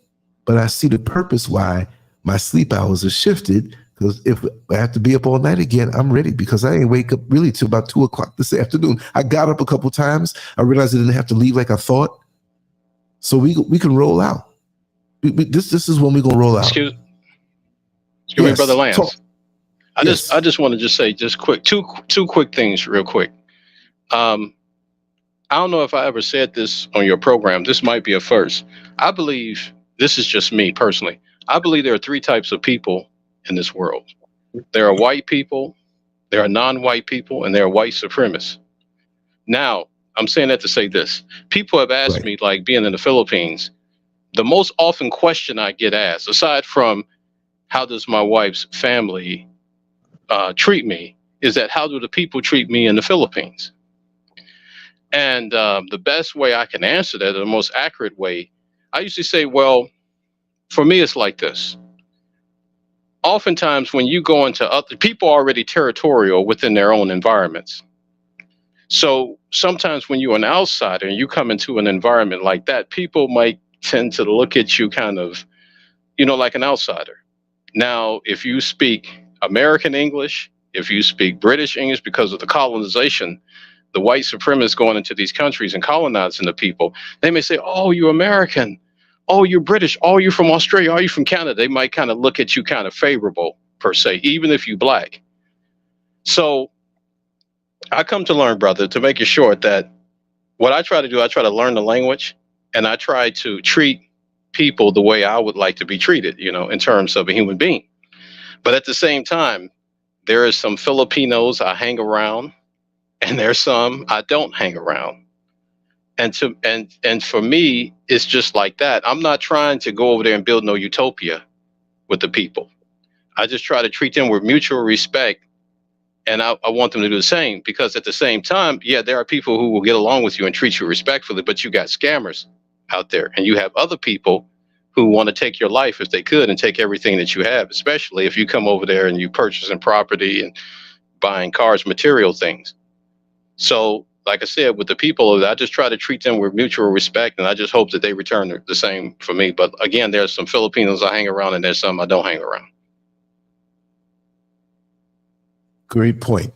but I see the purpose why my sleep hours are shifted, because if I have to be up all night again, I'm ready, because I ain't wake up really till about 2 o'clock this afternoon. I got up a couple times. I realized I didn't have to leave like I thought. So we can roll out. This is when we're gonna roll out. Excuse me, Brother Lance. Talk. I just want to just say two quick things real quick. I don't know if I ever said this on your program. This might be a first. I believe, this is just me personally, I believe there are 3 types of people in this world. There are white people, there are non-white people, and there are white supremacists. Now, I'm saying that to say this. People have asked me, like being in the Philippines, the most often question I get asked, aside from how does my wife's family treat me, is that how do the people treat me in the Philippines? And the best way I can answer that, or the most accurate way, I usually say, well, for me, it's like this. Oftentimes when you go into other people are already territorial within their own environments. So sometimes when you're an outsider and you come into an environment like that, people might tend to look at you kind of, you know, like an outsider. Now, if you speak American English, if you speak British English, because of the colonization, the white supremacists going into these countries and colonizing the people, they may say, oh, you're American. Oh, you're British. Oh, you're from Australia. Oh, you're from Canada. They might kind of look at you kind of favorable, per se, even if you're black. So I come to learn, brother, to make it short, that what I try to do, I try to learn the language, and I try to treat people the way I would like to be treated, you know, in terms of a human being. But at the same time, there is some Filipinos I hang around, and there's some I don't hang around. And for me, it's just like that. I'm not trying to go over there and build no utopia with the people. I just try to treat them with mutual respect. And I want them to do the same, because at the same time, yeah, there are people who will get along with you and treat you respectfully, but you got scammers out there, and you have other people who want to take your life if they could and take everything that you have, especially if you come over there and you purchasing property and buying cars, material things. So like I said, with the people, I just try to treat them with mutual respect, and I just hope that they return the same for me. But again, there's some Filipinos I hang around, and there's some I don't hang around. Great point.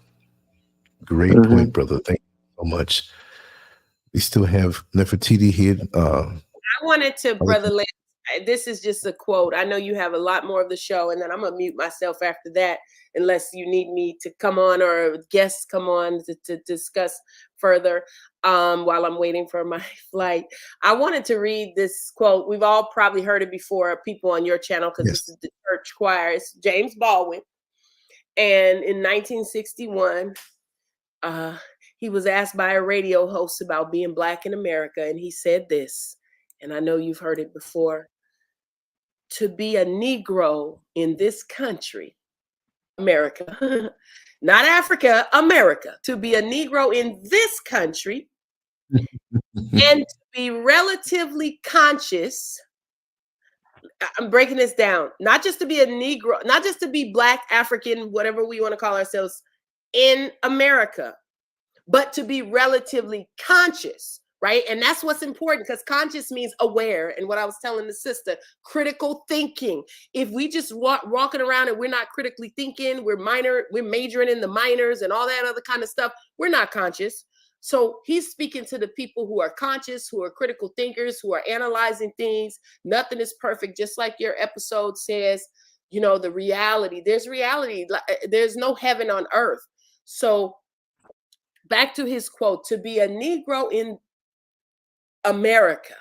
Great point, brother. Thank you so much. We still have Nefertiti here. I wanted to, Brother Lance, this is just a quote. I know you have a lot more of the show, and then I'm going to mute myself after that, unless you need me to come on or guests come on to discuss further while I'm waiting for my flight. I wanted to read this quote. We've all probably heard it before, people on your channel, because this is the church choir. It's James Baldwin. And in 1961, he was asked by a radio host about being Black in America, and he said this, and I know you've heard it before: to be a Negro in this country, America, not Africa, America, to be a Negro in this country and to be relatively conscious. I'm breaking this down, not just to be a Negro, not just to be Black, African, whatever we want to call ourselves in America, but to be relatively conscious, right? And that's what's important, because conscious means aware. And what I was telling the sister, critical thinking. If we just walking around and we're not critically thinking, we're majoring in the minors and all that other kind of stuff, we're not conscious. So he's speaking to the people who are conscious, who are critical thinkers, who are analyzing things. Nothing is perfect, just like your episode says, you know, the reality. There's reality. There's no heaven on earth. So back to his quote: to be a Negro in America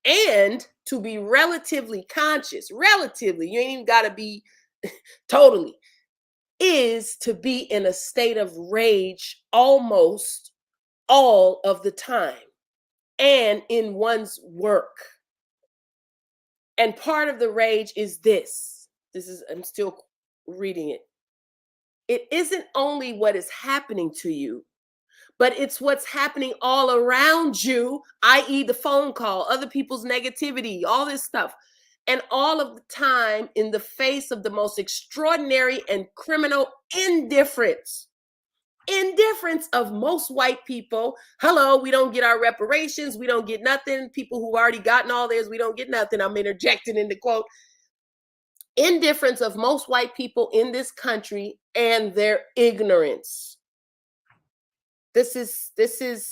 and to be relatively conscious, relatively, you ain't even got to be totally, is to be in a state of rage almost all of the time and in one's work. And part of the rage is this. I'm still reading it. It isn't only what is happening to you, but it's what's happening all around you, i.e. the phone call, other people's negativity, all this stuff. And all of the time in the face of the most extraordinary and criminal indifference of most white people. Hello, we don't get our reparations. We don't get nothing. People who've already gotten all theirs, we don't get nothing. I'm interjecting in the quote. Indifference of most white people in this country and their ignorance. This is,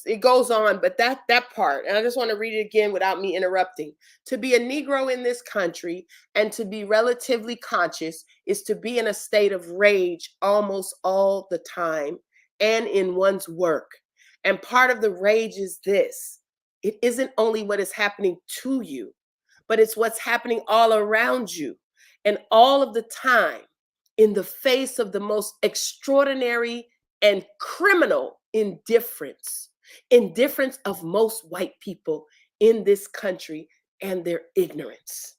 it goes on, but that part, and I just want to read it again without me interrupting. To be a Negro in this country and to be relatively conscious is to be in a state of rage almost all the time and in one's work. And part of the rage is this: it isn't only what is happening to you, but it's what's happening all around you. And all of the time, in the face of the most extraordinary and criminal indifference of most white people in this country and their ignorance.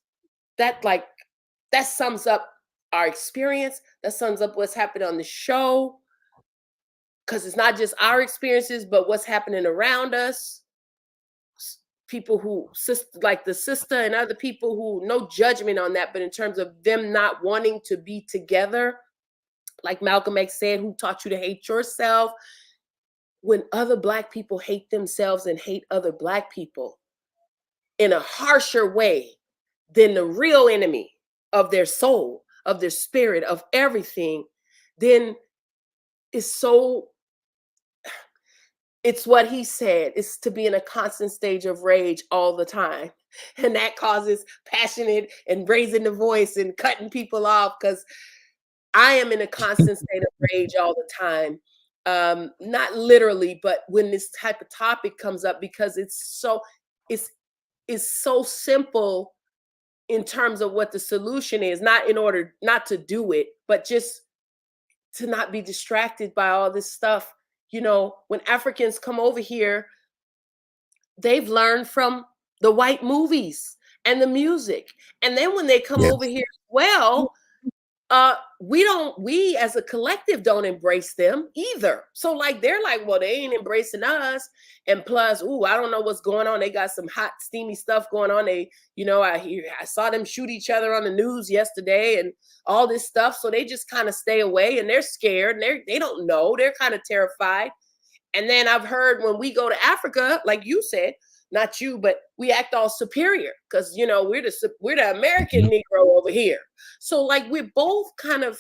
That sums up our experience. That sums up what's happened on the show, because it's not just our experiences, but what's happening around us. People who, like the sister and other people who, no judgment on that, but in terms of them not wanting to be together, like Malcolm X said, who taught you to hate yourself? When other Black people hate themselves and hate other Black people in a harsher way than the real enemy of their soul, of their spirit, of everything, then it's what he said, is to be in a constant stage of rage all the time. And that causes passionate and raising the voice and cutting people off, because I am in a constant state of rage all the time. Not literally, but when this type of topic comes up, because it's so simple in terms of what the solution is, not in order not to do it, but just to not be distracted by all this stuff. You know, when Africans come over here, they've learned from the white movies and the music. And then when they come over here, well, we as a collective don't embrace them either. So like, they're like, well, they ain't embracing us. And plus, I don't know what's going on. They got some hot, steamy stuff going on. They, I saw them shoot each other on the news yesterday and all this stuff. So they just kind of stay away, and they're scared, and they don't know. They're kind of terrified. And then I've heard when we go to Africa, like you said, not you, but we act all superior because, you know, we're the American Negro over here. So like we're both kind of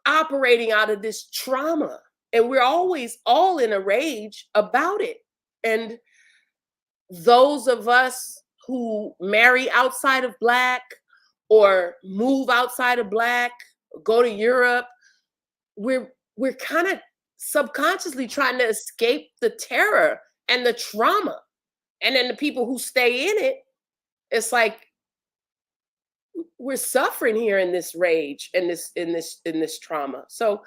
operating out of this trauma, and we're always all in a rage about it. And those of us who marry outside of Black or move outside of Black, go to Europe, we're kind of subconsciously trying to escape the terror and the trauma. And then the people who stay in it, it's like we're suffering here in this rage and in this trauma. So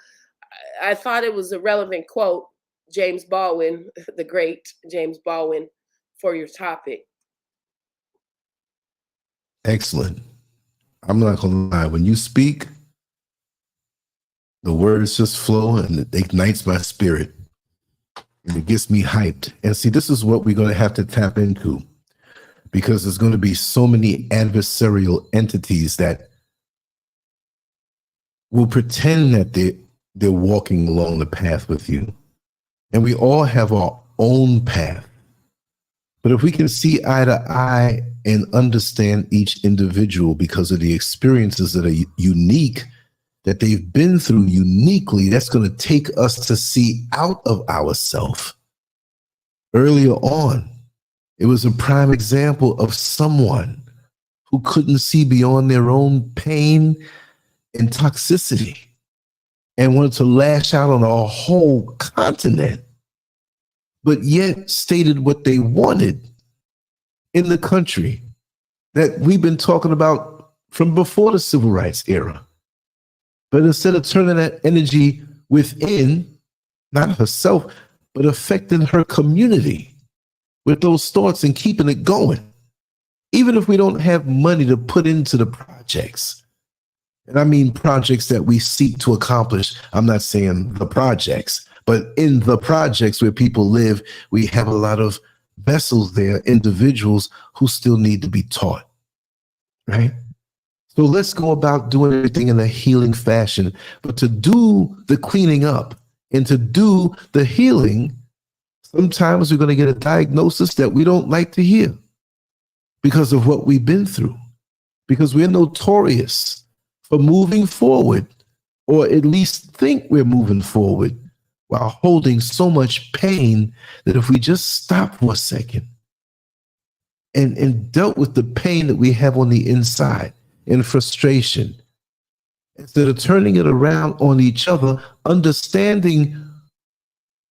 I thought it was a relevant quote, James Baldwin, the great James Baldwin, for your topic. Excellent. I'm not going to lie. When you speak, the words just flow and it ignites my spirit. And it gets me hyped. And see, this is what we're going to have to tap into, because there's going to be so many adversarial entities that will pretend that they're walking along the path with you. And we all have our own path. But if we can see eye to eye and understand each individual because of the experiences that are unique, that they've been through uniquely, that's going to take us to see out of ourselves. Earlier on, it was a prime example of someone who couldn't see beyond their own pain and toxicity and wanted to lash out on a whole continent, but yet stated what they wanted in the country that we've been talking about from before the civil rights era. But instead of turning that energy within, not herself, but affecting her community with those thoughts and keeping it going, even if we don't have money to put into the projects. And I mean projects that we seek to accomplish. I'm not saying the projects, but in the projects where people live, we have a lot of vessels there, individuals who still need to be taught, right? So let's go about doing everything in a healing fashion. But to do the cleaning up and to do the healing, sometimes we're going to get a diagnosis that we don't like to hear because of what we've been through, because we're notorious for moving forward, or at least think we're moving forward, while holding so much pain that if we just stop for a second and dealt with the pain that we have on the inside and frustration, instead of turning it around on each other, understanding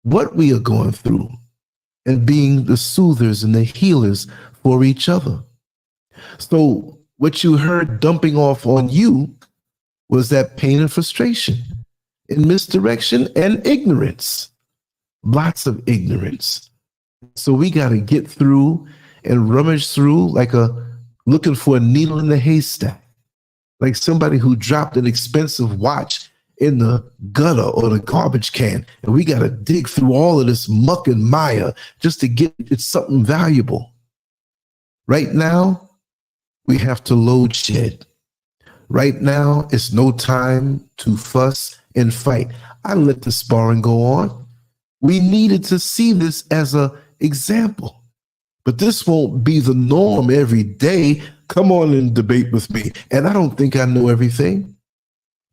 what we are going through and being the soothers and the healers for each other. So what you heard dumping off on you was that pain and frustration and misdirection and ignorance, lots of ignorance. So we got to get through and rummage through like looking for a needle in the haystack, like somebody who dropped an expensive watch in the gutter or the garbage can. And we got to dig through all of this muck and mire just to get it something valuable. Right now, we have to load shed. Right now, it's no time to fuss and fight. I let the sparring go on. We needed to see this as an example. But this won't be the norm every day. Come on and debate with me. And I don't think I know everything.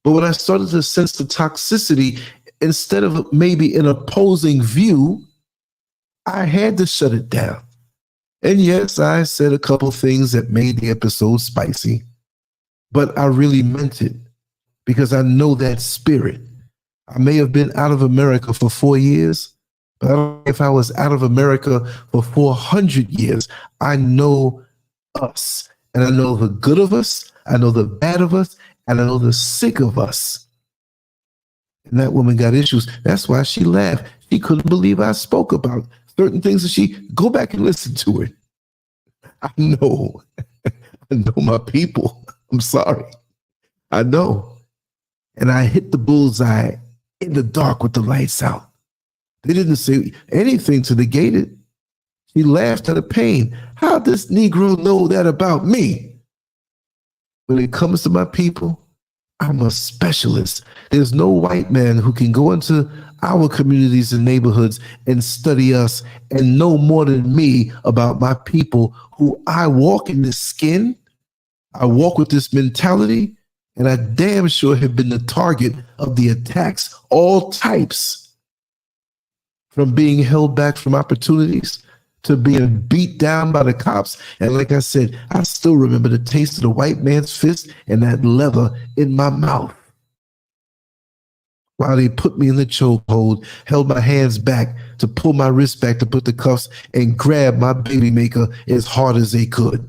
But when I started to sense the toxicity, instead of maybe an opposing view, I had to shut it down. And yes, I said a couple things that made the episode spicy, but I really meant it because I know that spirit. I may have been out of America for 4 years, but I don't know if I was out of America for 400 years. I know us, and I know the good of us, I know the bad of us, and I know the sick of us. And that woman got issues. That's why she laughed. She couldn't believe I spoke about certain things that she, go back and listen to it. I know. I know my people. I'm sorry. I know. And I hit the bullseye in the dark with the lights out. They didn't say anything to negate it. She laughed at the pain. How does this Negro know that about me? When it comes to my people, I'm a specialist. There's no white man who can go into our communities and neighborhoods and study us and know more than me about my people who I walk in this skin. I walk with this mentality, and I damn sure have been the target of the attacks, all types, from being held back from opportunities to being beat down by the cops. And like I said, I still remember the taste of the white man's fist and that leather in my mouth while they put me in the chokehold, held my hands back to pull my wrist back to put the cuffs, and grab my baby maker as hard as they could.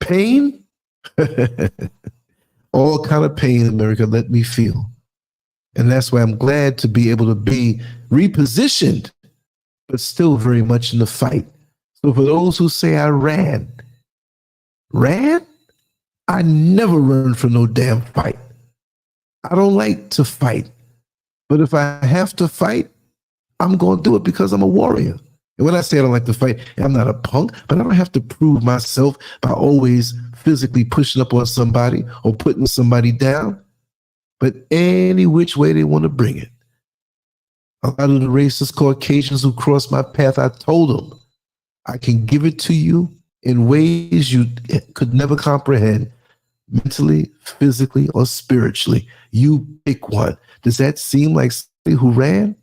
Pain? All kind of pain America let me feel. And that's why I'm glad to be able to be repositioned, but still very much in the fight. So for those who say I ran, I never run from no damn fight. I don't like to fight, but if I have to fight, I'm going to do it because I'm a warrior. And when I say I don't like to fight, I'm not a punk, but I don't have to prove myself by always physically pushing up on somebody or putting somebody down, but any which way they want to bring it. A lot of the racist Caucasians who crossed my path, I told them, I can give it to you in ways you could never comprehend, mentally, physically, or spiritually. You pick one. Does that seem like somebody who ran?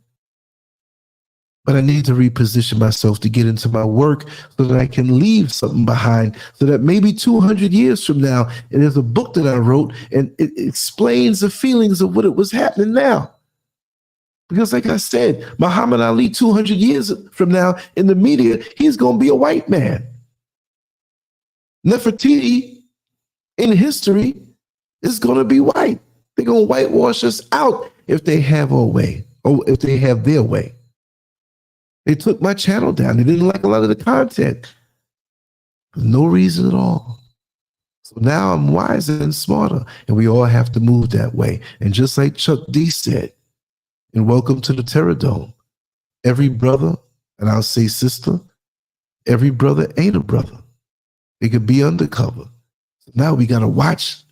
But I need to reposition myself to get into my work so that I can leave something behind, so that maybe 200 years from now, and there's a book that I wrote and it explains the feelings of what it was happening now. Because like I said, Muhammad Ali 200 years from now in the media, he's going to be a white man. Nefertiti in history is going to be white. They're going to whitewash us out if they have our way, or if they have their way. They took my channel down. They didn't like a lot of the content. For no reason at all. So now I'm wiser and smarter, and we all have to move that way. And just like Chuck D said, and welcome to the Terror Dome, every brother, and I'll say sister, every brother ain't a brother. They could be undercover. So now we got to watch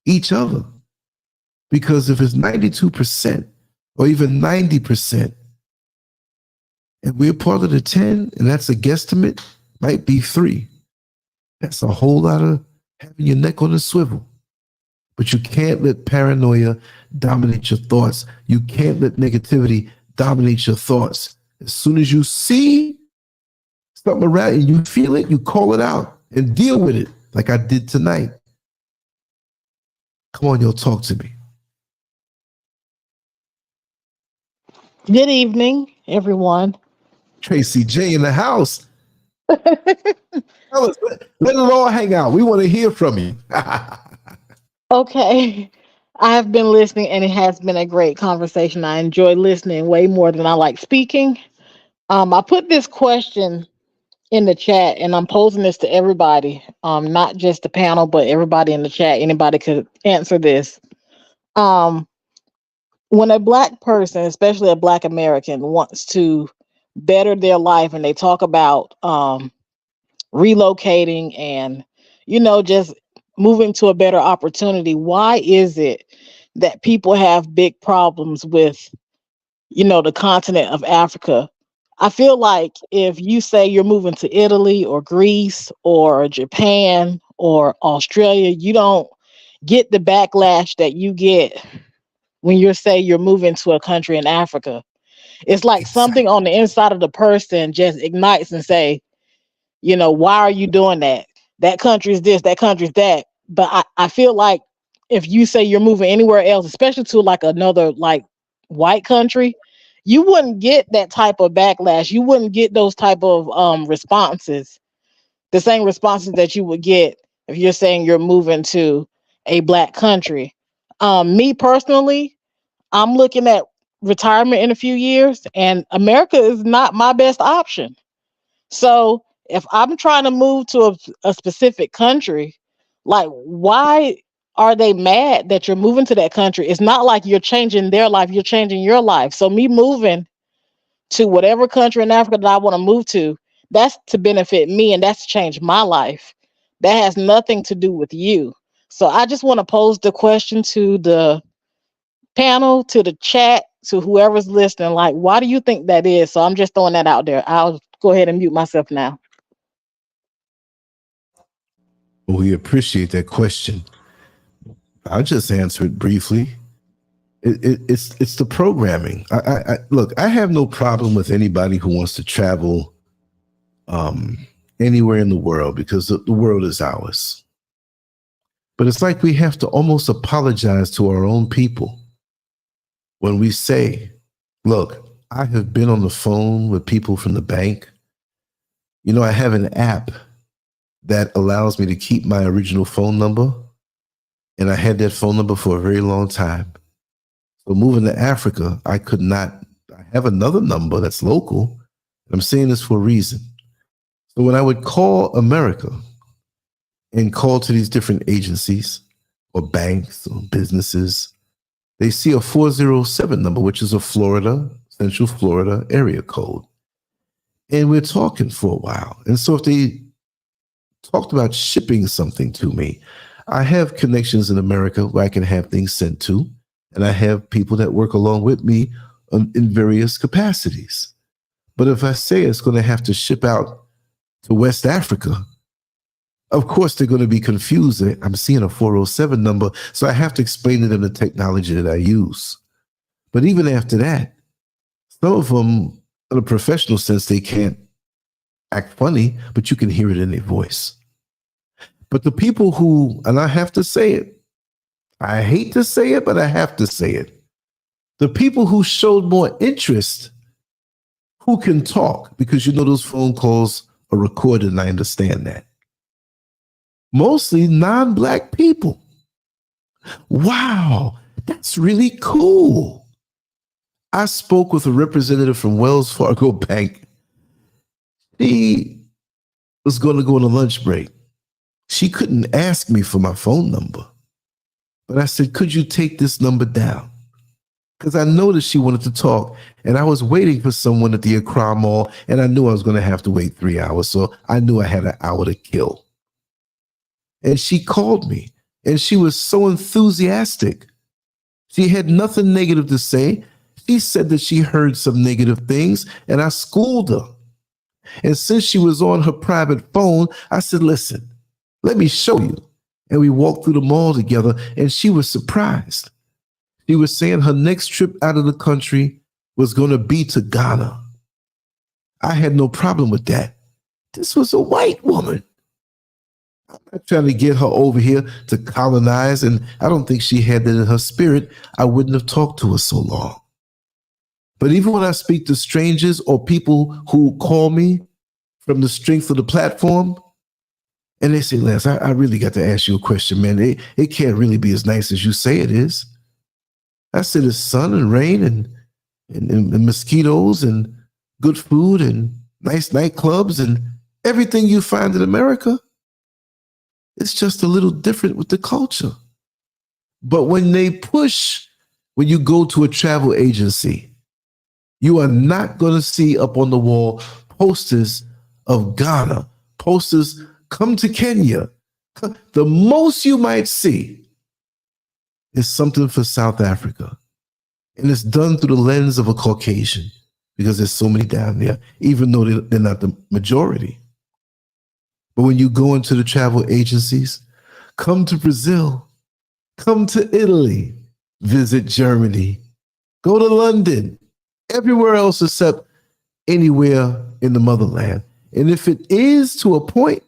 each other. Because if it's 92% or even 90%, and we're part of the 10, and that's a guesstimate, might be 3. That's a whole lot of having your neck on a swivel. But you can't let paranoia dominate your thoughts. You can't let negativity dominate your thoughts. As soon as you see something around and you feel it, you call it out and deal with it like I did tonight. Come on, y'all, talk to me. Good evening, everyone. Tracy J in the house. Fellas, let it all hang out. We want to hear from you. Okay. I have been listening and it has been a great conversation. I enjoy listening way more than I like speaking. I put this question in the chat and I'm posing this to everybody, not just the panel, but everybody in the chat. Anybody could answer this. When a Black person, especially a Black American, wants to better their life and they talk about relocating and, just moving to a better opportunity, why is it that people have big problems with, the continent of Africa? I feel like if you say you're moving to Italy or Greece or Japan or Australia, you don't get the backlash that you get when you're moving to a country in Africa. It's like something on the inside of the person just ignites and say, why are you doing that? That country's this, that country's that. But I feel like if you say you're moving anywhere else, especially to like another like white country, you wouldn't get that type of backlash. You wouldn't get those type of responses, the same responses that you would get if you're saying you're moving to a Black country. Me personally, I'm looking at retirement in a few years, and America is not my best option. So if I'm trying to move to a specific country, like, why are they mad that you're moving to that country? It's not like you're changing their life, you're changing your life. So me moving to whatever country in Africa that I want to move to, that's to benefit me and that's to change my life. That has nothing to do with you. So I just want to pose the question to the panel, to the chat, to whoever's listening, like, why do you think that is? So I'm just throwing that out there. I'll go ahead and mute myself now. We appreciate that question. I'll just answer it briefly. It's the programming. Look, I have no problem with anybody who wants to travel anywhere in the world, because the world is ours. But it's like we have to almost apologize to our own people when we say, look, I have been on the phone with people from the bank. You know, I have an app that allows me to keep my original phone number. And I had that phone number for a very long time. So moving to Africa, I could not, I have another number that's local. I'm saying this for a reason. So when I would call America and call to these different agencies or banks or businesses, they see a 407 number, which is a Florida, Central Florida area code. And we're talking for a while. And so if they talked about shipping something to me, I have connections in America where I can have things sent to, and I have people that work along with me in various capacities. But if I say it's going to have to ship out to West Africa, of course they're going to be confused. I'm seeing a 407 number, so I have to explain to them the technology that I use. But even after that, some of them, in a professional sense, they can't act funny, but you can hear it in their voice. But the people who, and I have to say it, I hate to say it, but I have to say it. The people who showed more interest, who can talk, because you know those phone calls are recorded, and I understand that. Mostly non-Black people. Wow, that's really cool. I spoke with a representative from Wells Fargo Bank. She was going to go on a lunch break. She couldn't ask me for my phone number. But I said, could you take this number down? Because I noticed she wanted to talk. And I was waiting for someone at the Accra Mall, and I knew I was going to have to wait 3 hours. So I knew I had an hour to kill. And she called me, and she was so enthusiastic. She had nothing negative to say. She said that she heard some negative things, and I schooled her. And since she was on her private phone, I said, listen, let me show you. And we walked through the mall together, and she was surprised. She was saying her next trip out of the country was going to be to Ghana. I had no problem with that. This was a white woman. I'm not trying to get her over here to colonize, and I don't think she had that in her spirit. I wouldn't have talked to her so long. But even when I speak to strangers or people who call me from the strength of the platform, and they say, Lance, I really got to ask you a question, man. It can't really be as nice as you say it is. I said it's sun and rain and mosquitoes and good food and nice nightclubs and everything you find in America. It's just a little different with the culture. But when they push, when you go to a travel agency, you are not going to see up on the wall posters of Ghana, posters come to Kenya. The most you might see is something for South Africa. And it's done through the lens of a Caucasian, because there's so many down there, even though they're not the majority. But when you go into the travel agencies, come to Brazil, come to Italy, visit Germany, go to London, everywhere else except anywhere in the motherland. And if it is to a point,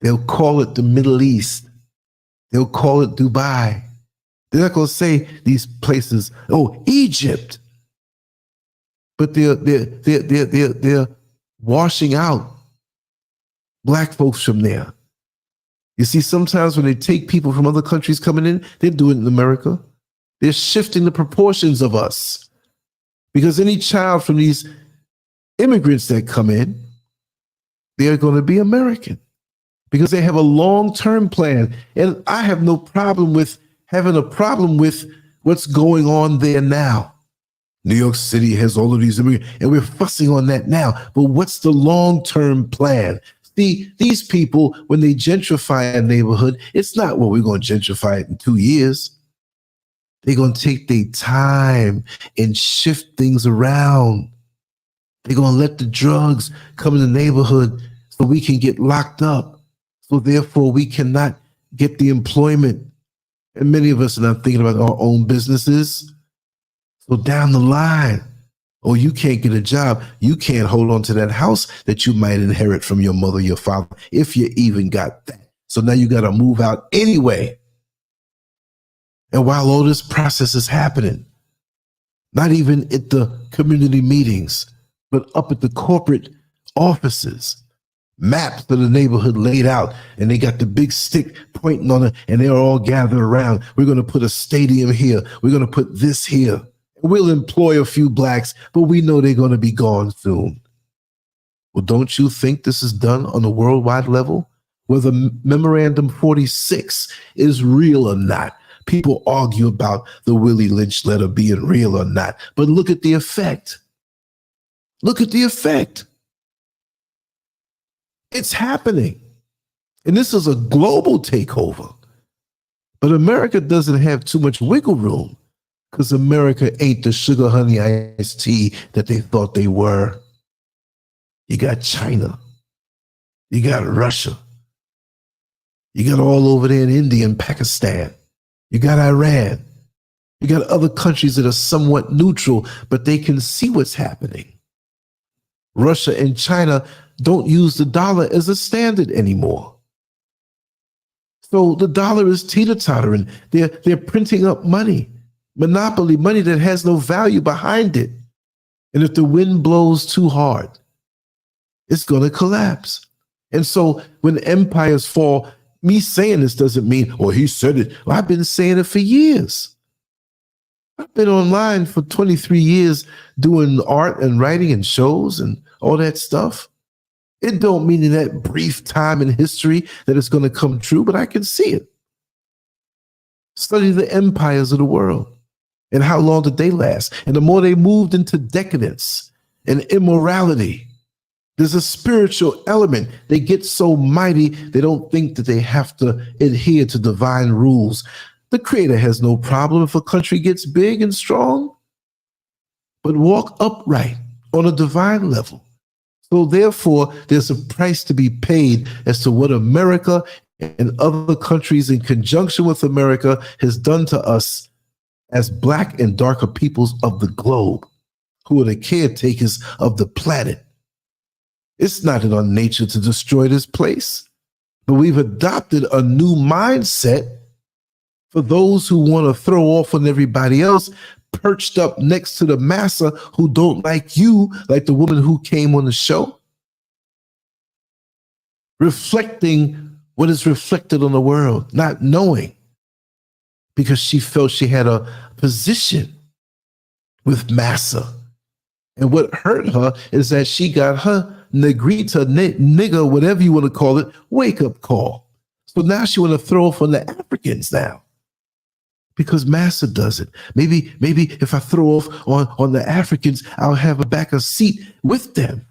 they'll call it the Middle East. They'll call it Dubai. They're not going to say these places, oh, Egypt. But they're washing out Black folks from there. You see, sometimes when they take people from other countries coming in, they do it in America. They're shifting the proportions of us. Because any child from these immigrants that come in, they're going to be American. Because they have a long-term plan. And I have no problem with having a problem with what's going on there now. New York City has all of these immigrants, and we're fussing on that now. But what's the long-term plan? See, these people, when they gentrify a neighborhood, it's not, well, we're going to gentrify it in 2 years. They're going to take their time and shift things around. They're going to let the drugs come in the neighborhood so we can get locked up. So therefore, we cannot get the employment. And many of us are not thinking about our own businesses. So down the line, oh, you can't get a job. You can't hold on to that house that you might inherit from your mother, your father, if you even got that. So now you got to move out anyway. And while all this process is happening, not even at the community meetings, but up at the corporate offices, maps of the neighborhood laid out, and they got the big stick pointing on it, and they're all gathered around. We're going to put a stadium here. We're going to put this here. We'll employ a few blacks, but we know they're going to be gone soon. Well, don't you think this is done on a worldwide level? Whether Memorandum 46 is real or not. People argue about the Willie Lynch letter being real or not, but look at the effect. Look at the effect. It's happening. And this is a global takeover. But America doesn't have too much wiggle room because America ain't the sugar honey iced tea that they thought they were. You got China. You got Russia. You got all over there in India and Pakistan. You got Iran. You got other countries that are somewhat neutral, but they can see what's happening. Russia and China don't use the dollar as a standard anymore. So the dollar is teeter-tottering. They're printing up money, monopoly money that has no value behind it. And if the wind blows too hard, it's going to collapse. And so when empires fall, me saying this doesn't mean, well, he said it. Well, I've been saying it for years. I've been online for 23 years doing art and writing and shows and all that stuff. It don't mean in that brief time in history that it's going to come true, but I can see it. Study the empires of the world and how long did they last? And the more they moved into decadence and immorality, there's a spiritual element. They get so mighty, they don't think that they have to adhere to divine rules. The Creator has no problem if a country gets big and strong, but walk upright on a divine level. So therefore, there's a price to be paid as to what America and other countries in conjunction with America has done to us as Black and darker peoples of the globe, who are the caretakers of the planet. It's not in our nature to destroy this place, but we've adopted a new mindset for those who want to throw off on everybody else, perched up next to the massa who don't like you, like the woman who came on the show, reflecting what is reflected on the world, not knowing, because she felt she had a position with massa. And what hurt her is that she got her negrita, nigger, whatever you want to call it, wake-up call. So now she want to throw off on the Africans now. Because massa does it. Maybe if I throw off on the Africans, I'll have a back a seat with them.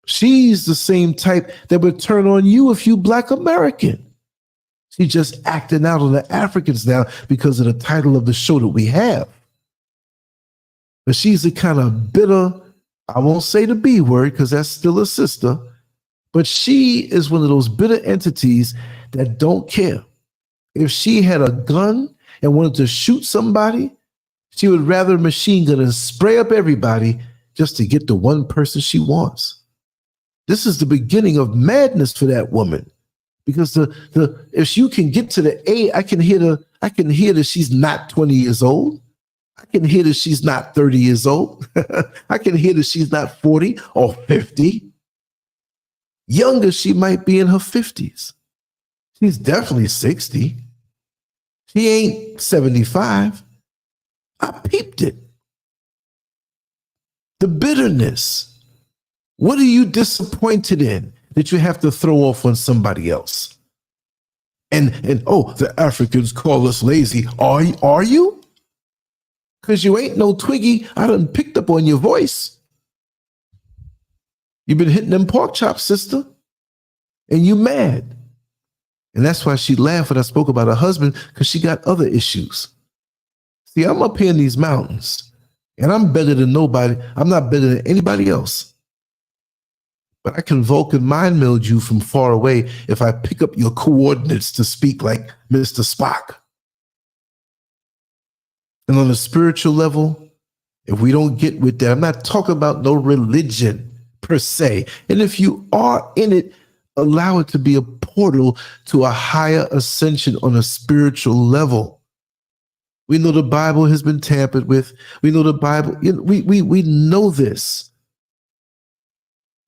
She's the same type that would turn on you if you Black American. She's just acting out on the Africans now because of the title of the show that we have. But she's the kind of bitter, I won't say the B word because that's still a sister, but she is one of those bitter entities that don't care. If she had a gun and wanted to shoot somebody, she would rather machine gun and spray up everybody just to get the one person she wants. This is the beginning of madness for that woman, because if you can get to the A, I can hear that she's not 20 years old. I can hear that she's not 30 years old. I can hear that she's not 40 or 50. Younger, she might be in her 50s. She's definitely 60. She ain't 75. I peeped it. The bitterness. What are you disappointed in that you have to throw off on somebody else? And oh, the Africans call us lazy. Are you? Because you ain't no Twiggy. I done picked up on your voice. You've been hitting them pork chops, sister, and you mad. And that's why she laughed when I spoke about her husband, because she got other issues. See, I'm up here in these mountains, and I'm better than nobody. I'm not better than anybody else. But I can Vulcan mind meld you from far away if I pick up your coordinates to speak like Mr. Spock. And on a spiritual level, if we don't get with that, I'm not talking about no religion per se. And if you are in it, allow it to be a portal to a higher ascension on a spiritual level. We know the Bible has been tampered with. We know the Bible, we know this.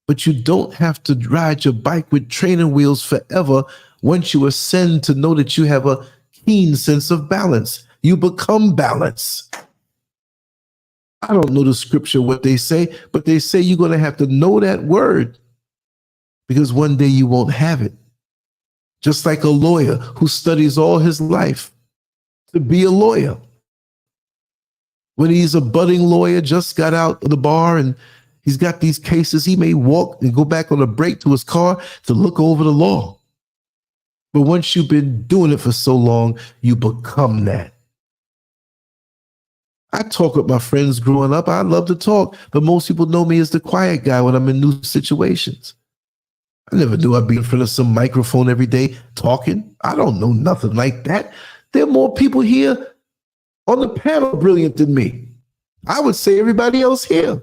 But you don't have to ride your bike with training wheels forever once you ascend to know that you have a keen sense of balance. You become balanced. I don't know the scripture, what they say, but they say you're going to have to know that word because one day you won't have it. Just like a lawyer who studies all his life to be a lawyer. When he's a budding lawyer, just got out of the bar and he's got these cases, he may walk and go back on a break to his car to look over the law. But once you've been doing it for so long, you become that. I talk with my friends growing up. I love to talk, but most people know me as the quiet guy when I'm in new situations. I never knew I'd be in front of some microphone every day talking. I don't know nothing like that. There are more people here on the panel brilliant than me. I would say everybody else here.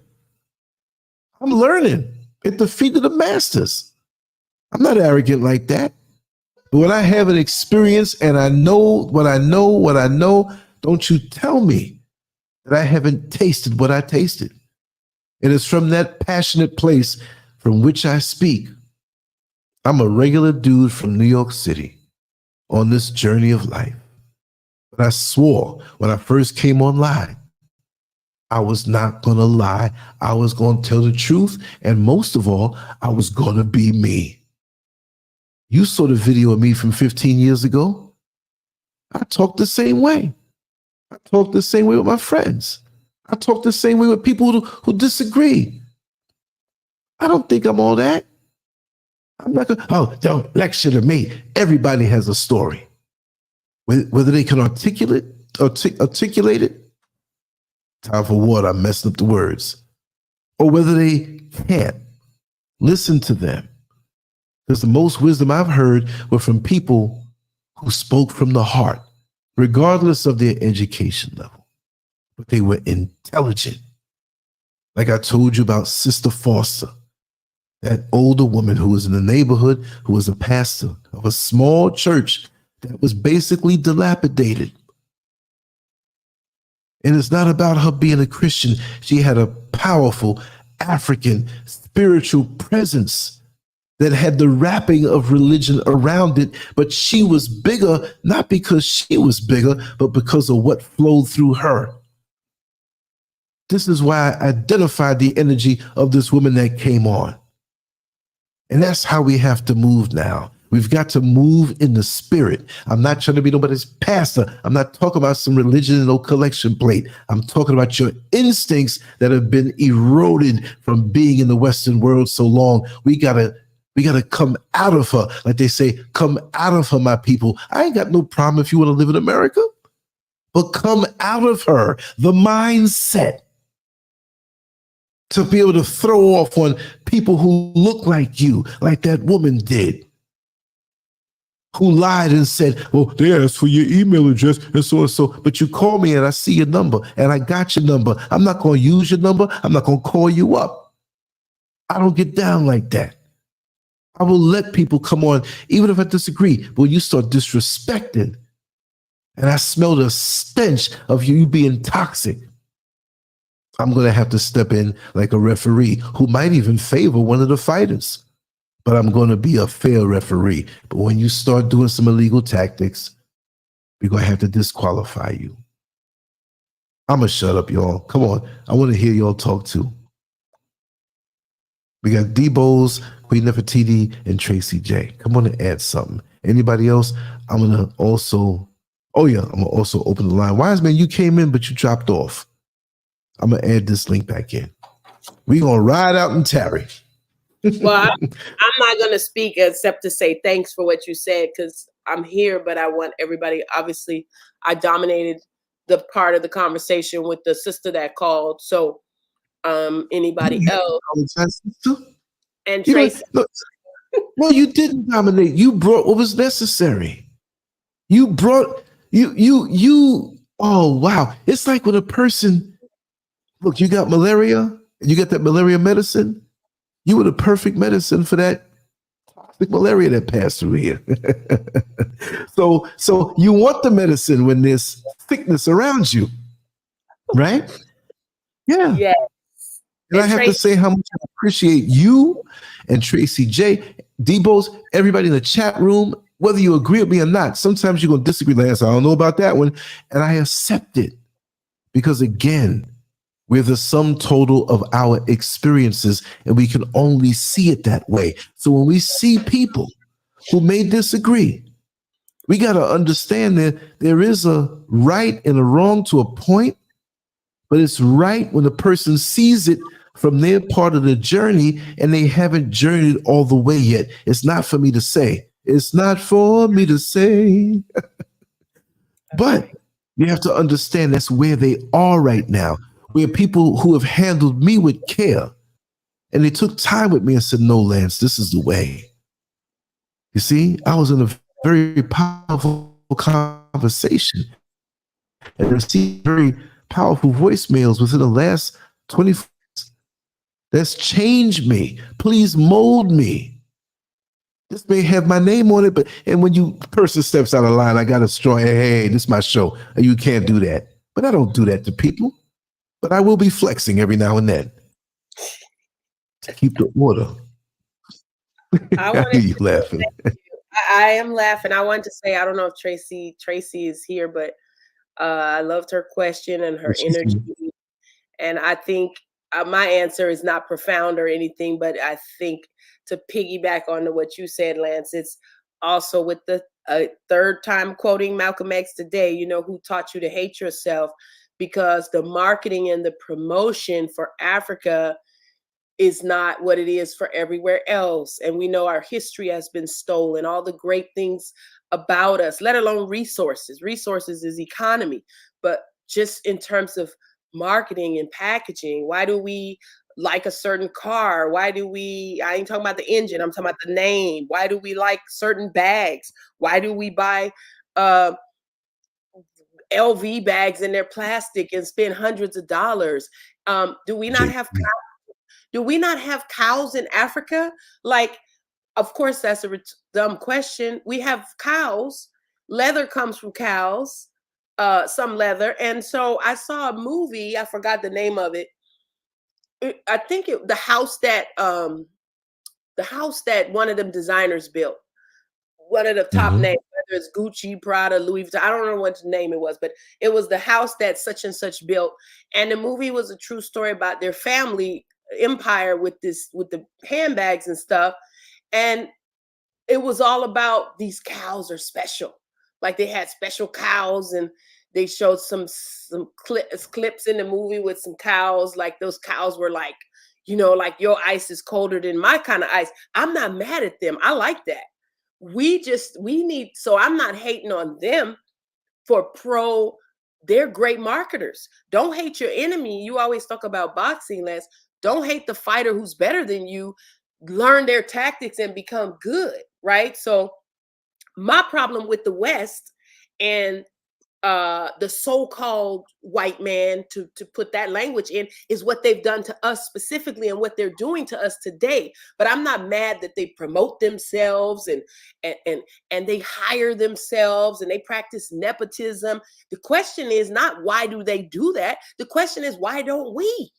I'm learning at the feet of the masters. I'm not arrogant like that. But when I have an experience and I know what I know, don't you tell me that I haven't tasted what I tasted. And it's from that passionate place from which I speak. I'm a regular dude from New York City on this journey of life. But I swore when I first came online, I was not going to lie. I was going to tell the truth. And most of all, I was going to be me. You saw the video of me from 15 years ago. I talk the same way. I talk the same way with my friends. I talk the same way with people who disagree. I don't think I'm all that. I'm not going to, don't lecture to me. Everybody has a story. Whether they can articulate it, time for what? I'm messing up the words. Or whether they can't. Listen to them. Because the most wisdom I've heard were from people who spoke from the heart, regardless of their education level. But they were intelligent. Like I told you about Sister Foster, that older woman who was in the neighborhood, who was a pastor of a small church that was basically dilapidated. And it's not about her being a Christian. She had a powerful African spiritual presence that had the wrapping of religion around it, but she was bigger, not because she was bigger, but because of what flowed through her. This is why I identified the energy of this woman that came on. And that's how we have to move now. We've got to move in the spirit. I'm not trying to be nobody's pastor. I'm not talking about some religion and no collection plate. I'm talking about your instincts that have been eroded from being in the Western world so long. We gotta come out of her. Like they say, come out of her, my people. I ain't got no problem if you want to live in America, but come out of her. The mindset to be able to throw off on people who look like you, like that woman did, who lied and said, well, they asked for your email address and so and so, but you call me and I see your number and I got your number. I'm not going to use your number. I'm not going to call you up. I don't get down like that. I will let people come on, even if I disagree. But when you start disrespecting, and I smell the stench of you being toxic, I'm going to have to step in like a referee who might even favor one of the fighters. But I'm going to be a fair referee. But when you start doing some illegal tactics, we're going to have to disqualify you. I'm going to shut up, y'all. Come on. I want to hear y'all talk too. We got D-Bowles, Queen Nefertiti, and Tracy J. Come on and add something. Anybody else? I'm going to also open the line. Wise man, you came in, but you dropped off. I'm going to add this link back in. We're going to ride out and tarry. Well, I'm not going to speak except to say thanks for what you said, because I'm here, but I want everybody, obviously, I dominated the part of the conversation with the sister that called. So anybody else? And Tracy. No, you didn't dominate. You brought what was necessary. You brought, oh, wow. It's like when a person, look, you got malaria, and you got that malaria medicine. You were the perfect medicine for that toxic malaria that passed through here. So you want the medicine when there's sickness around you, right? Yeah. Yes. And I have to say how much I appreciate you and Tracy J, Debo's, everybody in the chat room, whether you agree with me or not. Sometimes you're going to disagree, Lance. I don't know about that one. And I accept it because, again, we're the sum total of our experiences, and we can only see it that way. So when we see people who may disagree, we got to understand that there is a right and a wrong to a point, but it's right when the person sees it from their part of the journey and they haven't journeyed all the way yet. It's not for me to say. It's not for me to say. But you have to understand that's where they are right now. Where people who have handled me with care and they took time with me and said, no, Lance, this is the way. You see, I was in a very powerful conversation and received very powerful voicemails within the last 24 hours. That's changed me. Please mold me. This may have my name on it, but and when you person steps out of line, I got a strong, hey, this is my show. You can't do that. But I don't do that to people. But I will be flexing every now and then to keep the order. I hear you laughing. I am laughing. I want to say, I don't know if Tracy is here, but I loved her question and her energy. And I think my answer is not profound or anything, but I think to piggyback on what you said, Lance, it's also with the third time quoting Malcolm X today, who taught you to hate yourself, because the marketing and the promotion for Africa is not what it is for everywhere else. And we know our history has been stolen, all the great things about us, let alone resources. Resources is economy, but just in terms of marketing and packaging, why do we like a certain car? Why do we, I ain't talking about the engine, I'm talking about the name. Why do we like certain bags? Why do we buy LV bags and they're plastic and spend hundreds of dollars? Do we not have cows in Africa? Like, of course, that's a dumb question. We have cows. Leather comes from cows, some leather. And so I saw a movie, I forgot the name of it. I think the house that one of them designers built. One of the top names, whether it's Gucci, Prada, Louis Vuitton, I don't know what name it was, but it was the house that such and such built. And the movie was a true story about their family empire with the handbags and stuff. And it was all about these cows are special. Like they had special cows, and they showed some clips in the movie with some cows. Like those cows were like, like your ice is colder than my kind of ice. I'm not mad at them. I like that. So I'm not hating on them they're great marketers. Don't hate your enemy. You always talk about boxing, Les. Don't hate the fighter who's better than you. Learn their tactics and become good, right? So my problem with the West and the so-called white man, to put that language in, is what they've done to us specifically and what they're doing to us today. But I'm not mad that they promote themselves and they hire themselves and they practice nepotism. The question is not why do they do that? The question is, why don't we?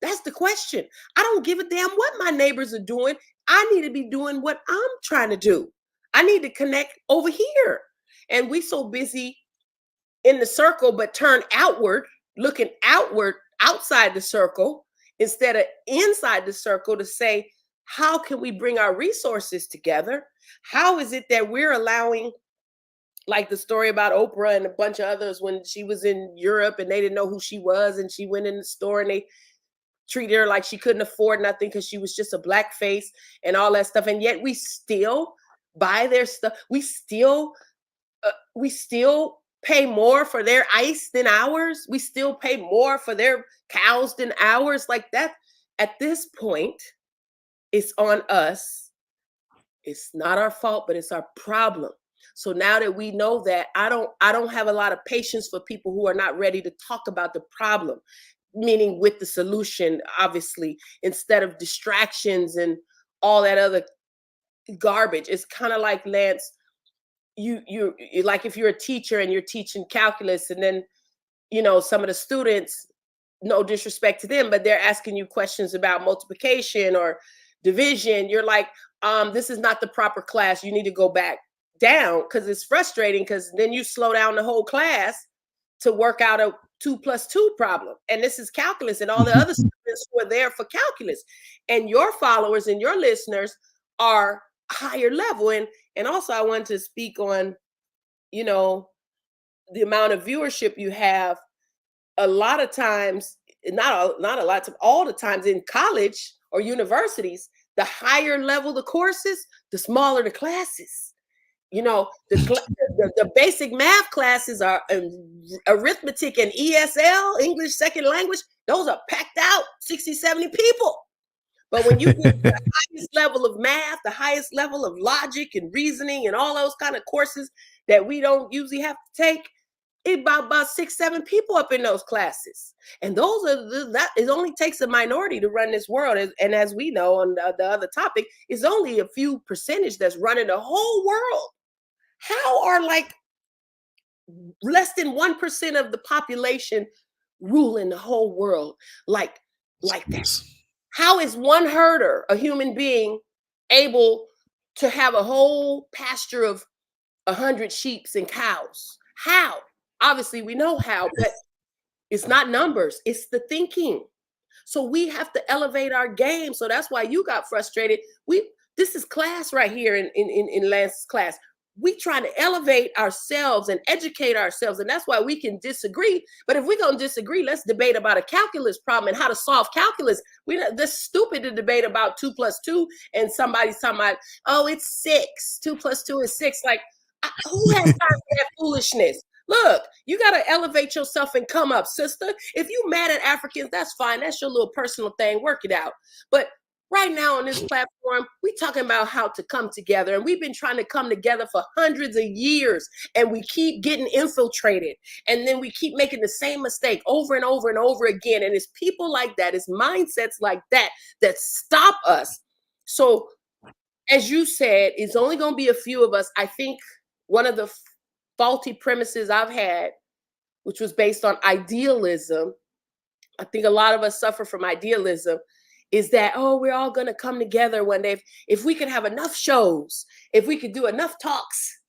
That's the question. I don't give a damn what my neighbors are doing. I need to be doing what I'm trying to do. I need to connect over here. And we so busy in the circle, but turn outward, looking outward, outside the circle, instead of inside the circle, to say, how can we bring our resources together? How is it that we're allowing, like the story about Oprah and a bunch of others, when she was in Europe and they didn't know who she was, and she went in the store and treated her like she couldn't afford nothing because she was just a black face and all that stuff. And yet we still buy their stuff. We still pay more for their ice than ours. We still pay more for their cows than ours. Like that, at this point, it's on us. It's not our fault, but it's our problem. So now that we know that, I don't have a lot of patience for people who are not ready to talk about the problem, meaning with the solution, obviously, instead of distractions and all that other garbage. It's kind of like, Lance, you like if you're a teacher and you're teaching calculus, and then, you know, some of the students, no disrespect to them, but they're asking you questions about multiplication or division. You're like, this is not the proper class. You need to go back down, because it's frustrating, because then you slow down the whole class to work out a 2 + 2 problem. And this is calculus, and all the other students who are there for calculus. And your followers and your listeners are higher level. And also I wanted to speak on, you know, the amount of viewership you have. A lot of times, not a lot of, all the times in college or universities, the higher level the courses, the smaller the classes. You know, the basic math classes are arithmetic and ESL, English second language. Those are packed out, 60, 70 people. But when you get to the highest level of math, the highest level of logic and reasoning and all those kind of courses that we don't usually have to take, it's about 6, 7 people up in those classes. And those are that it only takes a minority to run this world. And as we know on the other topic, it's only a few percentage that's running the whole world. How are like less than 1% of the population ruling the whole world like that? How is one herder, a human being, able to have a whole pasture of 100 sheep and cows? How? Obviously, we know how, but it's not numbers, it's the thinking. So we have to elevate our game. So that's why you got frustrated. This is class right here in Lance's class. We try to elevate ourselves and educate ourselves. And that's why we can disagree. But if we're going to disagree, let's debate about a calculus problem and how to solve calculus. That's stupid to debate about 2 + 2 and somebody's talking about, oh, it's 6. 2 + 2 is 6. Like, who has time for that foolishness? Look, you got to elevate yourself and come up, sister. If you mad at Africans, that's fine. That's your little personal thing. Work it out. But right now on this platform, we're talking about how to come together. And we've been trying to come together for hundreds of years. And we keep getting infiltrated. And then we keep making the same mistake over and over and over again. And it's people like that, it's mindsets like that that stop us. So as you said, it's only going to be a few of us. I think one of the faulty premises I've had, which was based on idealism, I think a lot of us suffer from idealism, is that, oh, we're all going to come together one day. If we could have enough shows, if we could do enough talks,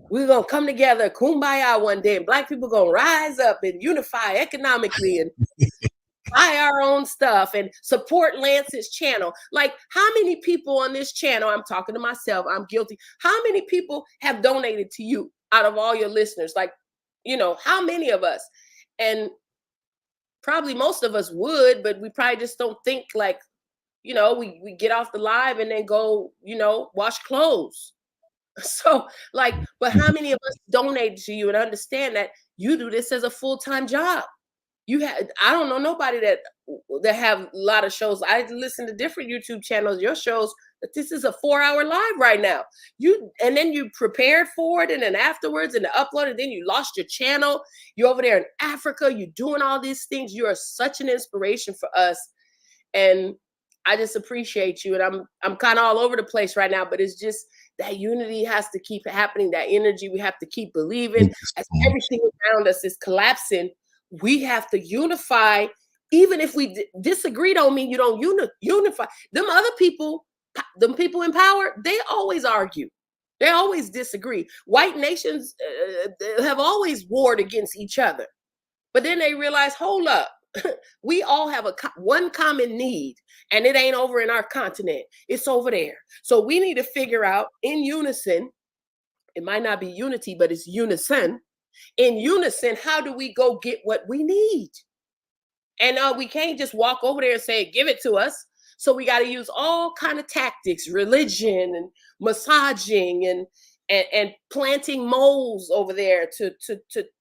we're going to come together, kumbaya one day, and Black people going to rise up and unify economically and buy our own stuff and support Lance's channel. Like, how many people on this channel, I'm talking to myself, I'm guilty, how many people have donated to you out of all your listeners? Like, you know, how many of us? And probably most of us would, but we probably just don't think, like, you know, we get off the live and then go, you know, wash clothes. So like, but how many of us donate to you and understand that you do this as a full-time job? I don't know nobody that have a lot of shows. I listen to different YouTube channels, your shows, but this is a 4-hour live right now. And then you prepared for it, and then afterwards and the upload, and then you lost your channel. You're over there in Africa, you're doing all these things. You are such an inspiration for us. And I just appreciate you. And I'm kind of all over the place right now, but it's just that unity has to keep happening. That energy, we have to keep believing. As everything around us is collapsing, we have to unify. Even if we disagree, don't mean you don't unify. Them other people, them people in power, they always argue. They always disagree. White nations have always warred against each other. But then they realize, hold up, we all have one common need, and it ain't over in our continent. It's over there. So we need to figure out in unison, it might not be unity, but it's unison. In unison, how do we go get what we need? And we can't just walk over there and say, give it to us. So we got to use all kind of tactics, religion and massaging and planting moles over there to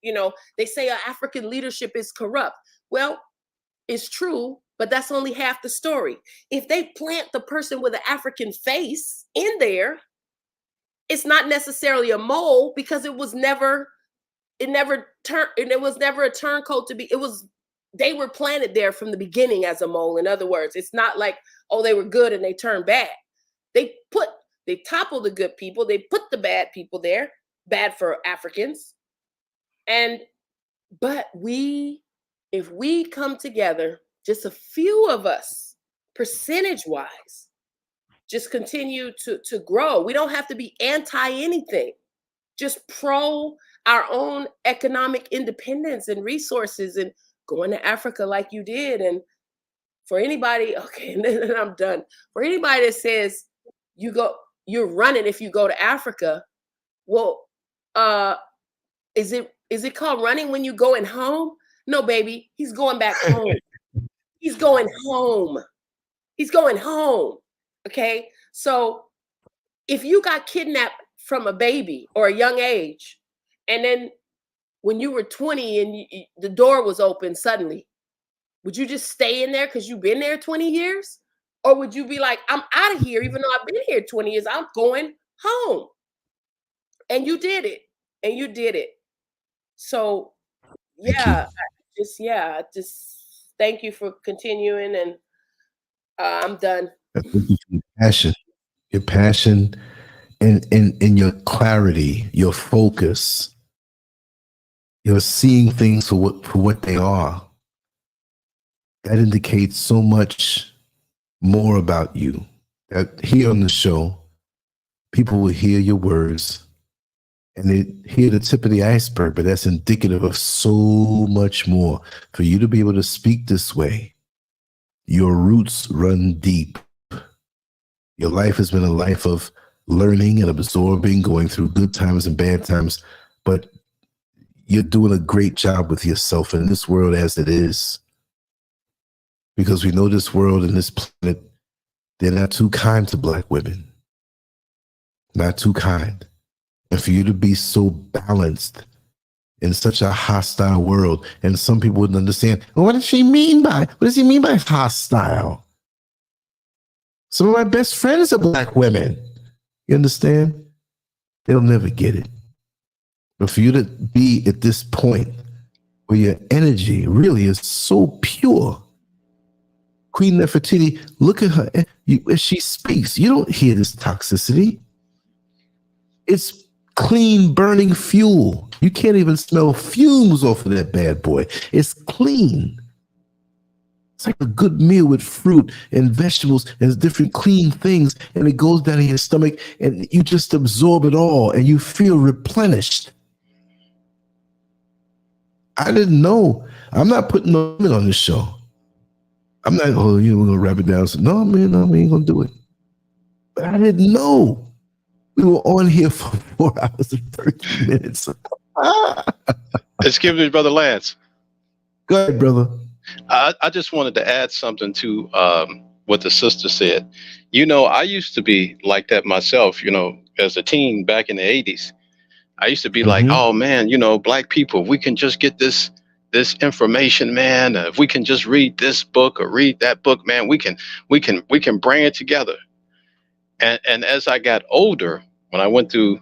you know, they say African leadership is corrupt. Well, it's true, but that's only half the story. If they plant the person with an African face in there, it's not necessarily a mole, because it was never a turncoat to be. It was, they were planted there from the beginning as a mole. In other words, it's not like, oh, they were good and they turned bad. They toppled the good people. They put the bad people there, bad for Africans. But if we come together, just a few of us, percentage-wise, just continue to grow. We don't have to be anti anything, just pro our own economic independence and resources, and going to Africa like you did. And for anybody, okay, and then I'm done. For anybody that says you're running if you go to Africa, well, is it called running when you going home? No, baby, he's going back home. He's going home. He's going home. Okay, so if you got kidnapped from a baby or a young age, and then when you were 20 and the door was open suddenly, would you just stay in there because you've been there 20 years? Or would you be like, I'm out of here, even though I've been here 20 years, I'm going home? And you did it. And you did it. So, yeah, just thank you for continuing. And I'm done. Your passion and your clarity, your focus, you're seeing things for what they are. That indicates so much more about you. That here on the show, people will hear your words and they hear the tip of the iceberg, but that's indicative of so much more. For you to be able to speak this way, your roots run deep. Your life has been a life of learning and absorbing, going through good times and bad times, but you're doing a great job with yourself in this world as it is. Because we know this world and this planet, they're not too kind to Black women. Not too kind. And for you to be so balanced in such a hostile world, and some people wouldn't understand, well, what does he mean by hostile? Some of my best friends are Black women. You understand? They'll never get it. But for you to be at this point where your energy really is so pure, Queen Nefertiti, look at her as she speaks. You don't hear this toxicity. It's clean, burning fuel. You can't even smell fumes off of that bad boy. It's clean. It's like a good meal with fruit and vegetables and different clean things, and it goes down in your stomach, and you just absorb it all, and you feel replenished. I didn't know. I'm not putting no limit on this show. I'm not, we're going to wrap it down. So, no, man, no, we ain't going to do it. But I didn't know. We were on here for 4 hours and 30 minutes. Excuse me, Brother Lance. Go ahead, brother. I just wanted to add something to what the sister said. You know, I used to be like that myself, you know, as a teen back in the 80s. I used to be like, oh, man, you know, Black people, we can just get this information, man. If we can just read this book or read that book, man, we can bring it together. And as I got older, when I went through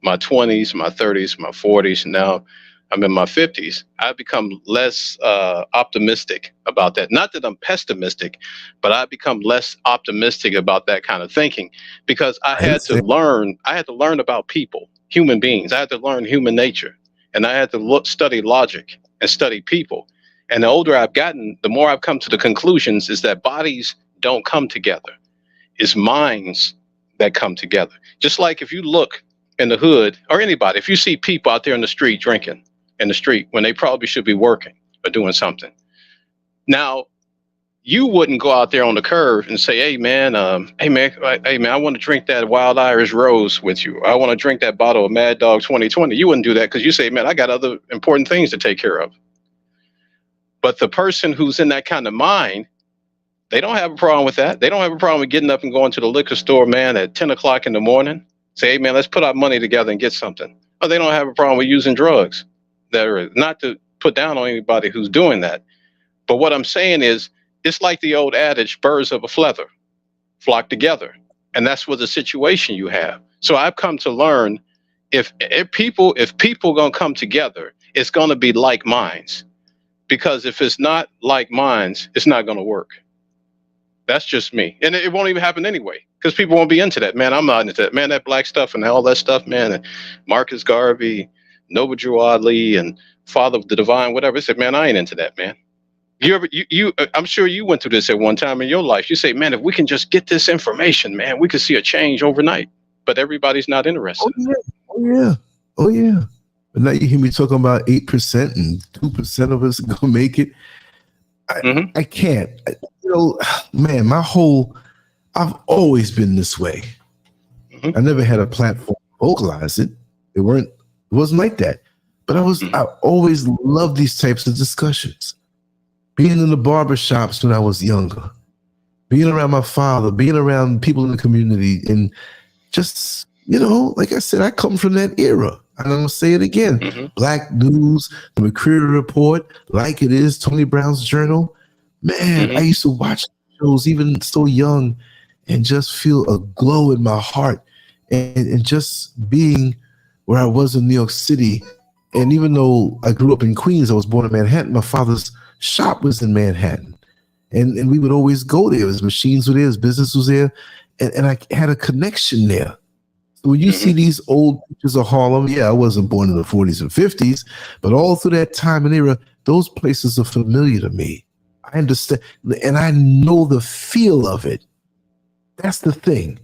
my 20s, my 30s, my 40s, and now I'm in my 50s, I've become less optimistic about that. Not that I'm pessimistic, but I've become less optimistic about that kind of thinking, because I had to learn about people, human beings. I had to learn human nature, and I had to study logic and study people. And the older I've gotten, the more I've come to the conclusions is that bodies don't come together. It's minds that come together. Just like if you look in the hood, or anybody, if you see people out there in the street drinking in the street when they probably should be working or doing something. Now, you wouldn't go out there on the curb and say, hey man, I want to drink that Wild Irish Rose with you. I want to drink that bottle of Mad Dog 2020. You wouldn't do that because you say, man, I got other important things to take care of. But the person who's in that kind of mind, they don't have a problem with that. They don't have a problem with getting up and going to the liquor store, man, at 10 o'clock in the morning. Say, hey, man, let's put our money together and get something. Or they don't have a problem with using drugs. Not to put down on anybody who's doing that. But what I'm saying is, it's like the old adage, birds of a feather flock together. And that's what the situation you have. So I've come to learn if people going to come together, it's going to be like minds. Because if it's not like minds, it's not going to work. That's just me. And it won't even happen anyway, because people won't be into that. Man, I'm not into that. Man, that black stuff and all that stuff, man. And Marcus Garvey, Noble Drew Ali, and Father of the Divine, whatever. I said, man, I ain't into that, man. I'm sure you went through this at one time in your life. You say, man, if we can just get this information, man, we could see a change overnight. But everybody's not interested. Oh, yeah. Oh, yeah. Oh, yeah. But now you hear me talking about 8% and 2% of us gonna make it. I can't. Man, I've always been this way. I never had a platform to vocalize it. It wasn't like that. But I always loved these types of discussions. Being in the barber shops when I was younger, being around my father, being around people in the community, and just, like I said, I come from that era. I'm going to say it again. Black News, the McCreary Report, Like It Is, Tony Brown's Journal. Man, I used to watch shows even so young and just feel a glow in my heart. And just being where I was in New York City. And even though I grew up in Queens, I was born in Manhattan, my father's shop was in Manhattan. And we would always go there. His machines were there, his business was there. And I had a connection there. When you see these old pictures of Harlem, I wasn't born in the 40s and 50s, but all through that time and era, those places are familiar to me. I understand, and I know the feel of it. That's the thing.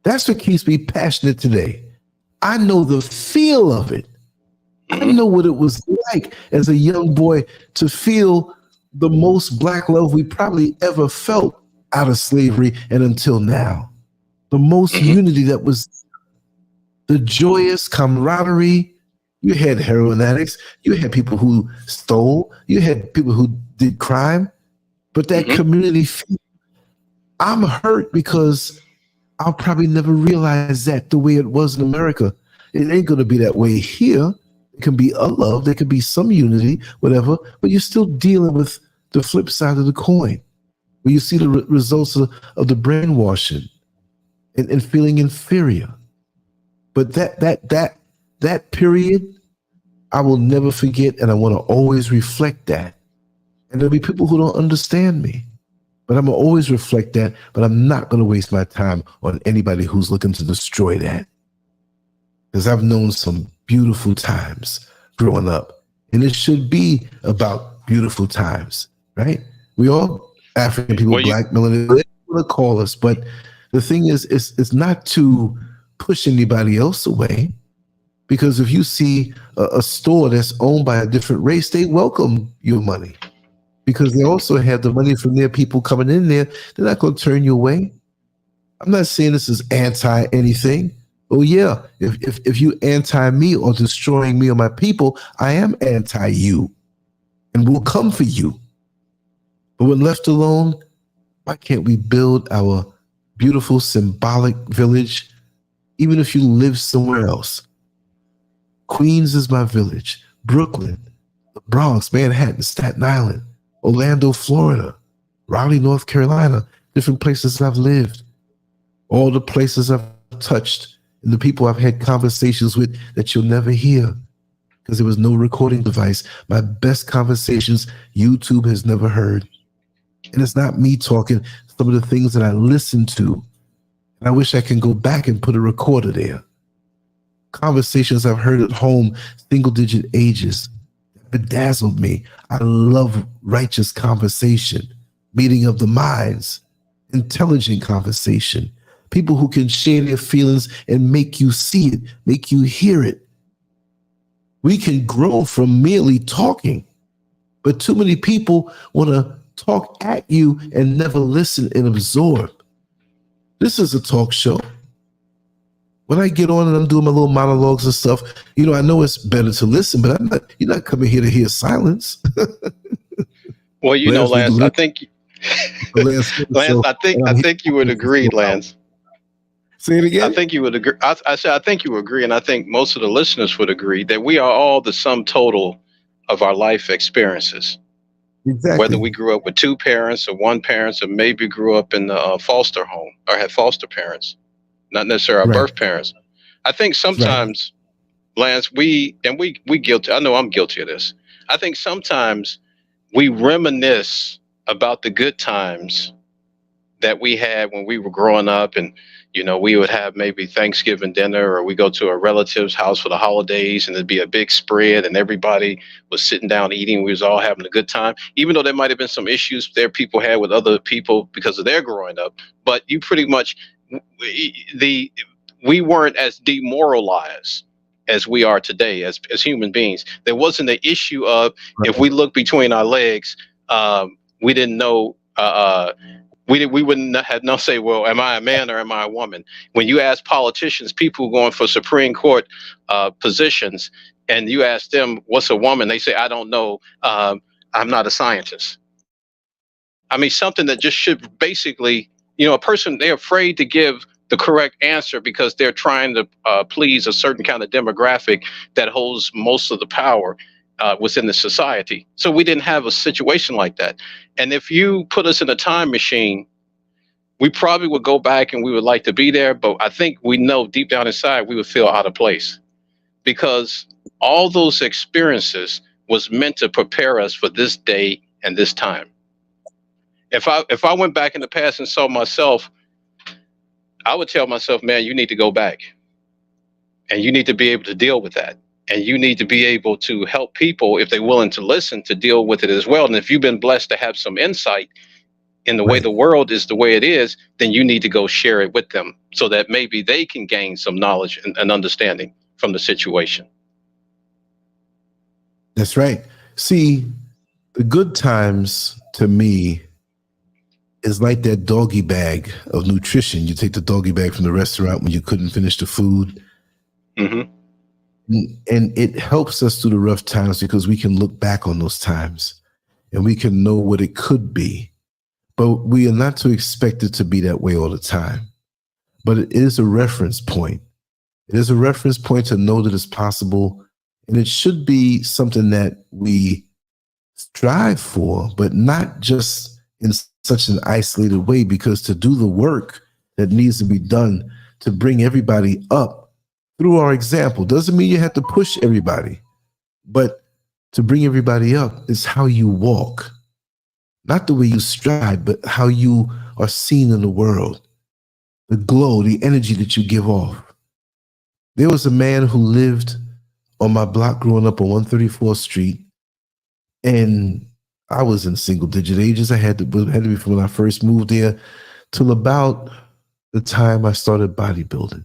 That's what keeps me passionate today. I know the feel of it. I know what it was like as a young boy to feel the most Black love we probably ever felt out of slavery and until now. The most unity that was the joyous camaraderie. You had heroin addicts. You had people who stole. You had people who did crime. But that community feel, I'm hurt because I'll probably never realize that the way it was in America. It ain't going to be that way here. It can be a love. There can be some unity, whatever. But you're still dealing with the flip side of the coin, where you see the results of the brainwashing and feeling inferior. But that period, I will never forget, and I want to always reflect that. And there'll be people who don't understand me, but I'm going to always reflect that, but I'm not going to waste my time on anybody who's looking to destroy that. Because I've known some beautiful times growing up, and it should be about beautiful times, right? We all African people, Black, millennials, they want to call us, but the thing is, it's not to push anybody else away, because if you see a store that's owned by a different race, they welcome your money because they also have the money from their people coming in there. They're not going to turn you away. I'm not saying this is anti anything. Oh yeah, if you anti me or destroying me or my people, I am anti you and will come for you. But when left alone, why can't we build our beautiful symbolic village, even if you live somewhere else? Queens is my village. Brooklyn, the Bronx, Manhattan, Staten Island, Orlando, Florida, Raleigh, North Carolina, different places I've lived, all the places I've touched, and the people I've had conversations with that you'll never hear because there was no recording device. My best conversations, YouTube has never heard. And it's not me talking, some of the things that I listened to. And I wish I can go back and put a recorder there. Conversations I've heard at home, single-digit ages, bedazzled me. I love righteous conversation, meeting of the minds, intelligent conversation, people who can share their feelings and make you see it, make you hear it. We can grow from merely talking, but too many people want to talk at you and never listen and absorb. This is a talk show. When I get on and I'm doing my little monologues and stuff, I know it's better to listen, but you're not coming here to hear silence. Well, you know, Lance, I think Lance, Lance, I think you would agree, Lance. Say it again. I think you would agree. I said I think you would agree, and I think most of the listeners would agree that we are all the sum total of our life experiences. Exactly. Whether we grew up with two parents or one parent, or maybe grew up in a foster home or had foster parents, not necessarily our birth parents. I think sometimes, Lance, we guilty. I know I'm guilty of this. I think sometimes we reminisce about the good times that we had when we were growing up, and we would have maybe Thanksgiving dinner, or we go to a relative's house for the holidays, and there'd be a big spread, and everybody was sitting down eating. We was all having a good time, even though there might have been some issues there people had with other people because of their growing up. But you pretty much we weren't as demoralized as we are today as human beings. There wasn't an issue of if we look between our legs, we didn't know. We wouldn't have no say, well, am I a man or am I a woman? When you ask politicians, people going for Supreme Court positions, and you ask them, what's a woman? They say, I don't know. I'm not a scientist. I mean, something that just should basically, a person, they're afraid to give the correct answer because they're trying to please a certain kind of demographic that holds most of the power within the society. So we didn't have a situation like that. And if you put us in a time machine, we probably would go back and we would like to be there. But I think we know deep down inside, we would feel out of place because all those experiences was meant to prepare us for this day and this time. If I went back in the past and saw myself, I would tell myself, man, you need to go back and you need to be able to deal with that. And you need to be able to help people, if they're willing to listen, to deal with it as well. And if you've been blessed to have some insight in the way the world is the way it is, then you need to go share it with them so that maybe they can gain some knowledge and understanding from the situation. That's right. See, the good times to me is like that doggy bag of nutrition. You take the doggy bag from the restaurant when you couldn't finish the food. Mm-hmm. And it helps us through the rough times because we can look back on those times and we can know what it could be. But we are not to expect it to be that way all the time. But it is a reference point. It is a reference point to know that it's possible. And it should be something that we strive for, but not just in such an isolated way, because to do the work that needs to be done to bring everybody up through our example doesn't mean you have to push everybody, but to bring everybody up is how you walk, not the way you stride, but how you are seen in the world, the glow, the energy that you give off. There was a man who lived on my block growing up on 134th Street, and I was in single digit ages. I had to be from when I first moved there till about the time I started bodybuilding.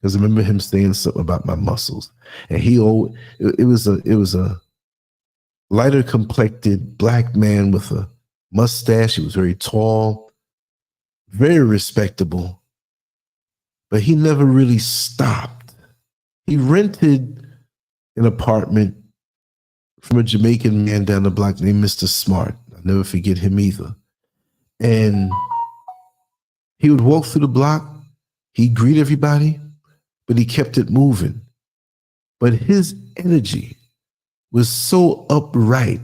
Because I remember him saying something about my muscles, and it was a lighter complected black man with a mustache. He was very tall, very respectable, but he never really stopped. He rented an apartment from a Jamaican man down the block named Mr. Smart. I'll never forget him either. And he would walk through the block. He'd greet everybody, but he kept it moving. But his energy was so upright.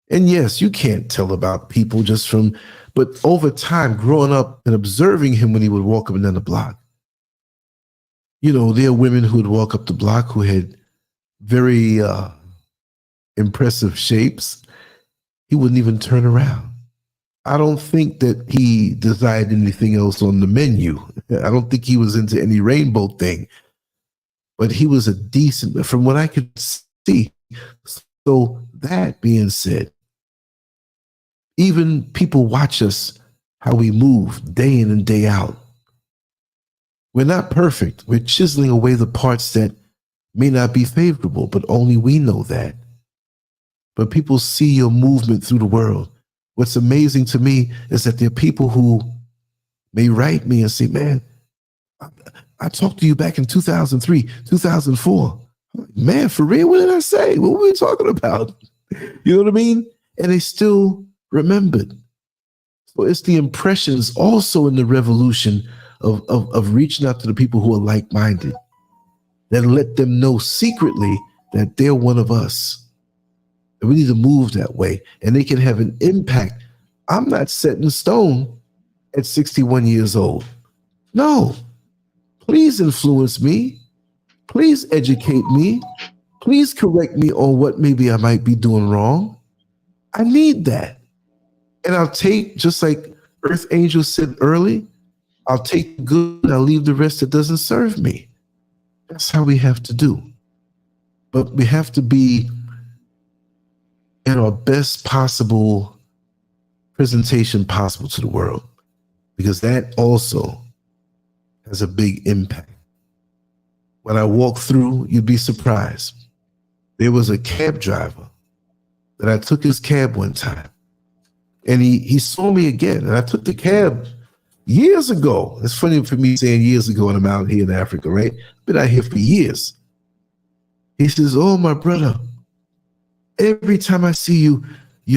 And yes, you can't tell about people just from, but over time, growing up and observing him when he would walk up and down the block. There are women who would walk up the block who had very impressive shapes. He wouldn't even turn around. I don't think that he desired anything else on the menu. I don't think he was into any rainbow thing, but he was a decent, from what I could see. So that being said, even people watch us, how we move day in and day out. We're not perfect. We're chiseling away the parts that may not be favorable, but only we know that. But people see your movement through the world. What's amazing to me is that there are people who may write me and say, man, I talked to you back in 2003, 2004. Man, for real, what did I say? What were we talking about? You know what I mean? and they still remembered. So it's the impressions also in the revolution of reaching out to the people who are like-minded, that let them know secretly that they're one of us. And we need to move that way, and they can have an impact. I'm not set in stone at 61 years old. No, please influence me. Please educate me. Please correct me on what maybe I might be doing wrong. I need that. And I'll take, just like Earth Angel said early, I'll take the good and I'll leave the rest that doesn't serve me. That's how we have to do. But we have to be in our best possible presentation possible to the world, because that also has a big impact. When I walk through, you'd be surprised. There was a cab driver that I took his cab one time, and he saw me again, and I took the cab years ago. It's funny for me saying years ago, and I'm out here in Africa, right? Been out here for years. He says, "Oh, my brother, every time I see you,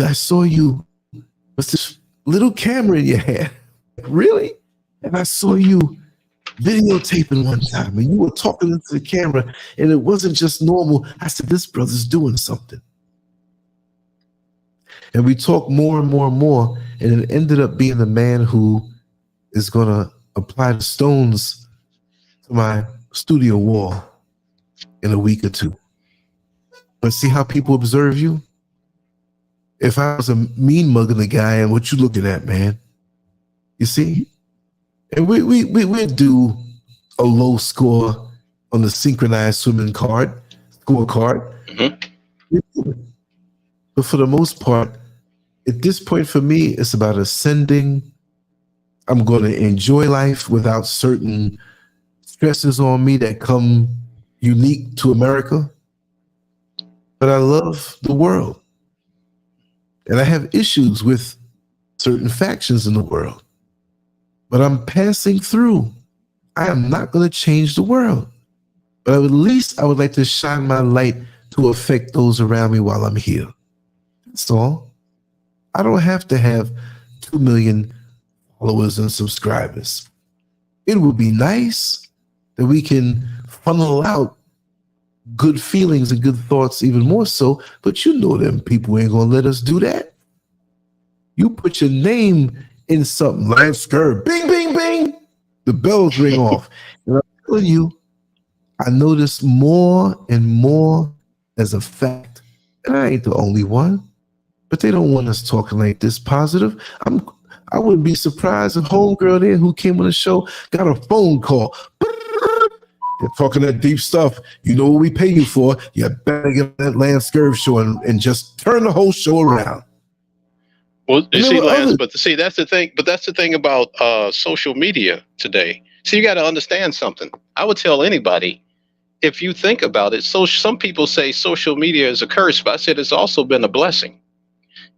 I saw you with this little camera in your hand." Really? And I saw you videotaping one time, and you were talking into the camera, and it wasn't just normal. I said, "This brother's doing something." And we talked more and more and more, and it ended up being the man who is going to apply the stones to my studio wall in a week or two. But see how people observe you? If I was a mean mugging the guy, and what you looking at, man? You see? And we do a low score on the synchronized swimming scorecard. Mm-hmm. But for the most part, at this point for me, it's about ascending. I'm going to enjoy life without certain stresses on me that come unique to America. But I love the world. And I have issues with certain factions in the world. But I'm passing through. I am not going to change the world. But at least I would like to shine my light to affect those around me while I'm here. That's all. I don't have to have 2 million followers and subscribers. It would be nice that we can funnel out good feelings and good thoughts even more so, but you know them people ain't gonna let us do that. You put your name in something, Lancescurv, bing, bing, bing, the bells ring off. And I'm telling you, I notice more and more as a fact, and I ain't the only one, but they don't want us talking like this positive. I wouldn't be surprised if homegirl there who came on the show got a phone call. They're talking that deep stuff. You know what we pay you for. You better get on that Lancescurv show and just turn the whole show around. Well, you see, Lance, but see, that's the thing. But that's the thing about social media today. So you got to understand something. I would tell anybody, if you think about it, so some people say social media is a curse, but I said it's also been a blessing.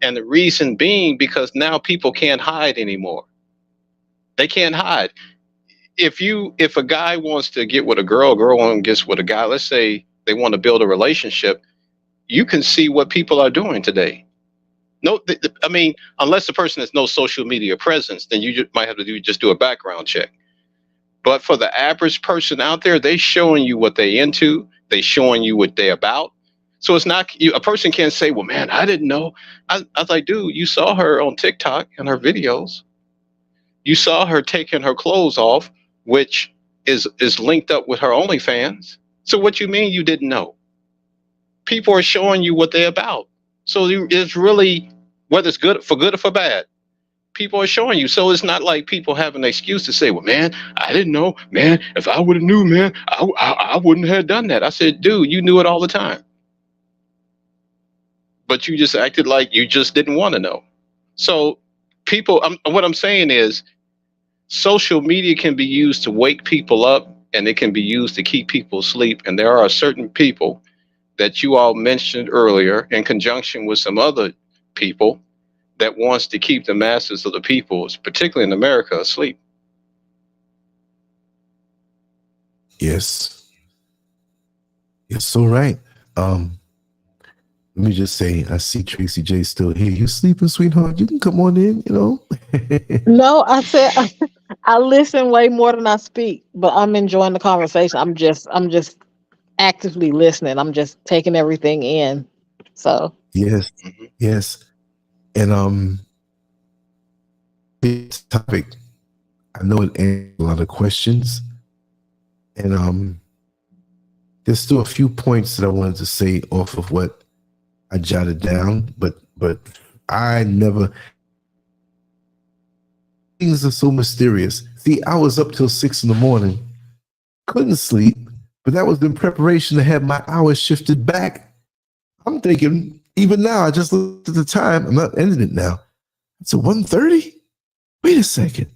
And the reason being because now people can't hide anymore. They can't hide. If a guy wants to get with a girl wants to get with a guy, let's say they want to build a relationship, you can see what people are doing today. No, I mean, unless the person has no social media presence, then you might have to do a background check. But for the average person out there, they showing you what they into, they showing you what they're about. So it's not a person can't say, "Well, man, I didn't know." I was like, dude, you saw her on TikTok and her videos. You saw her taking her clothes off, which is linked up with her OnlyFans. So what you mean you didn't know? People are showing you what they're about. So it's really, whether it's good or for bad, people are showing you. So it's not like people have an excuse to say, "Well, man, I didn't know, man. If I would have knew, man, I wouldn't have done that." I said, dude, you knew it all the time. But you just acted like you just didn't want to know. So people, what I'm saying is, social media can be used to wake people up, and it can be used to keep people asleep. And there are certain people that you all mentioned earlier in conjunction with some other people that wants to keep the masses of the people, particularly in America, asleep. Yes. You're so right. Let me just say, I see Tracy J still here. You sleeping, sweetheart? You can come on in, you know. No, I said I listen way more than I speak, but I'm enjoying the conversation. I'm just actively listening. I'm just taking everything in. So Yes, yes. And this topic, I know it answers a lot of questions. And there's still a few points that I wanted to say off of what I jotted down, but I never, things are so mysterious. See, I was up till 6 a.m, couldn't sleep, but that was in preparation to have my hours shifted back. I'm thinking, even now, I just looked at the time. I'm not ending it now. It's at 1:30. Wait a second.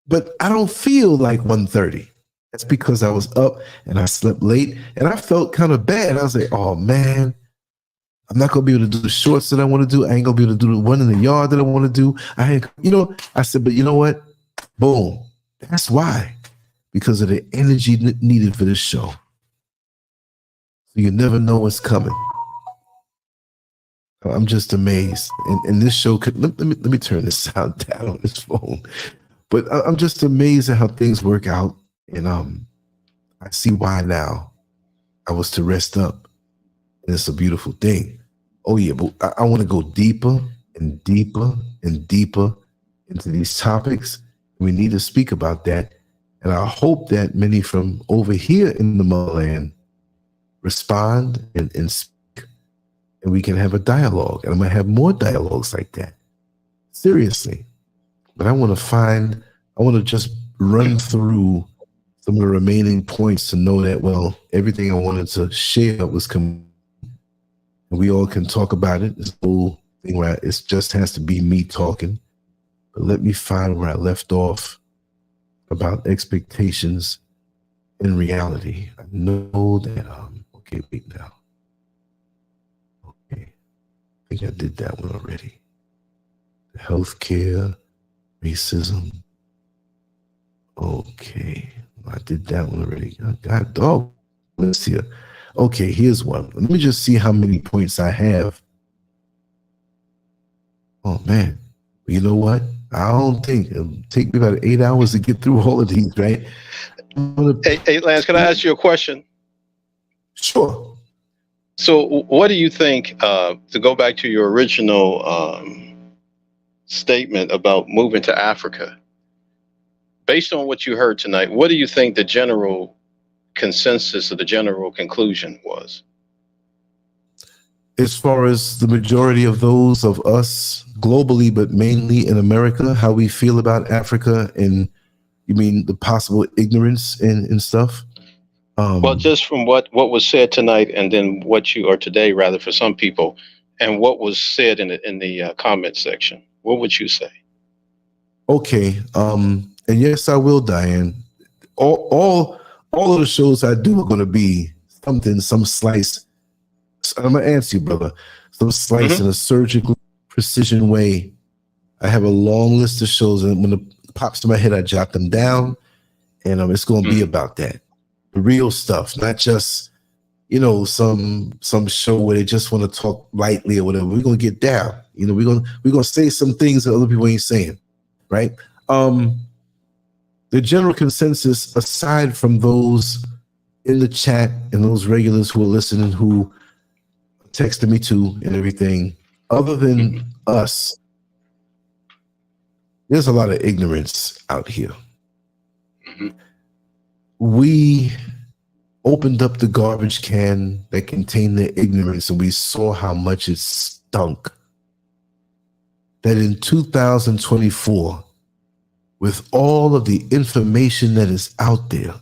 But I don't feel like 1:30. That's because I was up and I slept late and I felt kind of bad. I was like, oh man, I'm not gonna be able to do the shorts that I want to do. I ain't gonna be able to do the one in the yard that I want to do. I said, but you know what? Boom. That's why. Because of the energy needed for this show. So you never know what's coming. I'm just amazed. And this show could, let me turn this sound down on this phone. But I'm just amazed at how things work out. And I see why now. I was to rest up. And it's a beautiful thing. Oh yeah, but I want to go deeper and deeper and deeper into these topics. We need to speak about that. And I hope that many from over here in the motherland respond and speak. And we can have a dialogue. And I'm going to have more dialogues like that. Seriously. But I want to just run through some of the remaining points to know that, well, everything I wanted to share was coming. And we all can talk about it. This whole thing where it just has to be me talking. But let me find where I left off about expectations in reality. I know that, okay, wait now. Okay, I think I did that one already. The healthcare, racism. Okay, I did that one already. God, dog, let's see. Okay, here's one. Let me just see how many points I have. Oh man, you know what? I don't think it'll take me about 8 hours to get through all of these, right? Hey, Lance, can I ask you a question? Sure. So what do you think, to go back to your original statement about moving to Africa, based on what you heard tonight, what do you think the general consensus or the general conclusion was? As far as the majority of those of us globally, but mainly in America, how we feel about Africa, and you mean the possible ignorance and stuff? Well, just from what was said tonight, and then what you are today, rather, for some people, and what was said in the comment section, what would you say? Okay, and yes, I will, Diane. All of the shows I do are going to be something, some slice. I'm gonna answer you, brother. Some slice in a surgical precision way. I have a long list of shows, and when it pops to my head, I jot them down, and it's going to be about that, the real stuff, not just some show where they just want to talk lightly or whatever. We're gonna get down. We're gonna say some things that other people ain't saying, right? The general consensus, aside from those in the chat and those regulars who are listening, who texted me too and everything, other than us, there's a lot of ignorance out here. We opened up the garbage can that contained the ignorance, and we saw how much it stunk. That in 2024, with all of the information that is out there,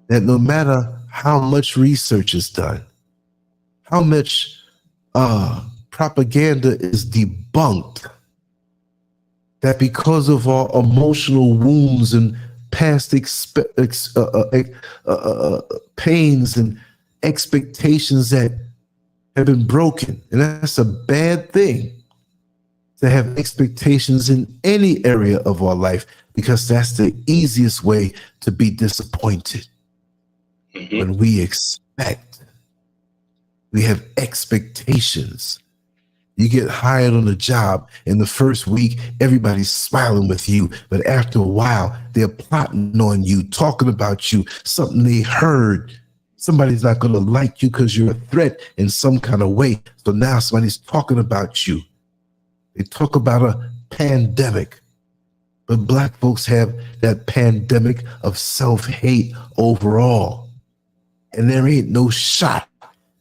that no matter how much research is done, how much propaganda is debunked, that because of our emotional wounds and past pains and expectations that have been broken, and that's a bad thing, to have expectations in any area of our life, because that's the easiest way to be disappointed. When we expect We have expectations. You get hired on a job, in the first week, everybody's smiling with you. But after a while, they're plotting on you, talking about you, something they heard. Somebody's not going to like you because you're a threat in some kind of way. So now somebody's talking about you. They talk about a pandemic. But Black folks have that pandemic of self-hate overall. And there ain't no shot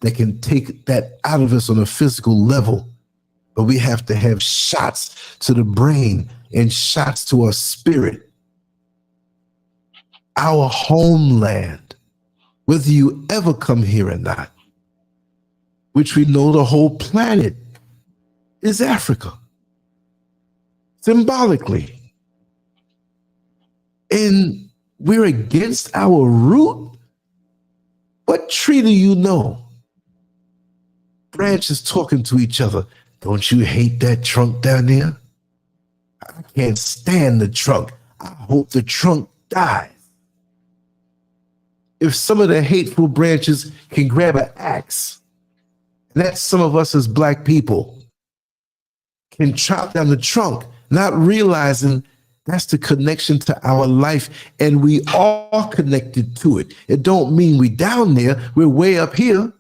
that can take that out of us on a physical level. But we have to have shots to the brain and shots to our spirit. Our homeland, whether you ever come here or not, which we know the whole planet is Africa, symbolically. And we're against our root. What tree do you know? Branches talking to each other. Don't you hate that trunk down there? I can't stand the trunk. I hope the trunk dies. If some of the hateful branches can grab an axe, and that's some of us as Black people, can chop down the trunk, not realizing that's the connection to our life, and we are connected to it. It don't mean we down there, we're way up here,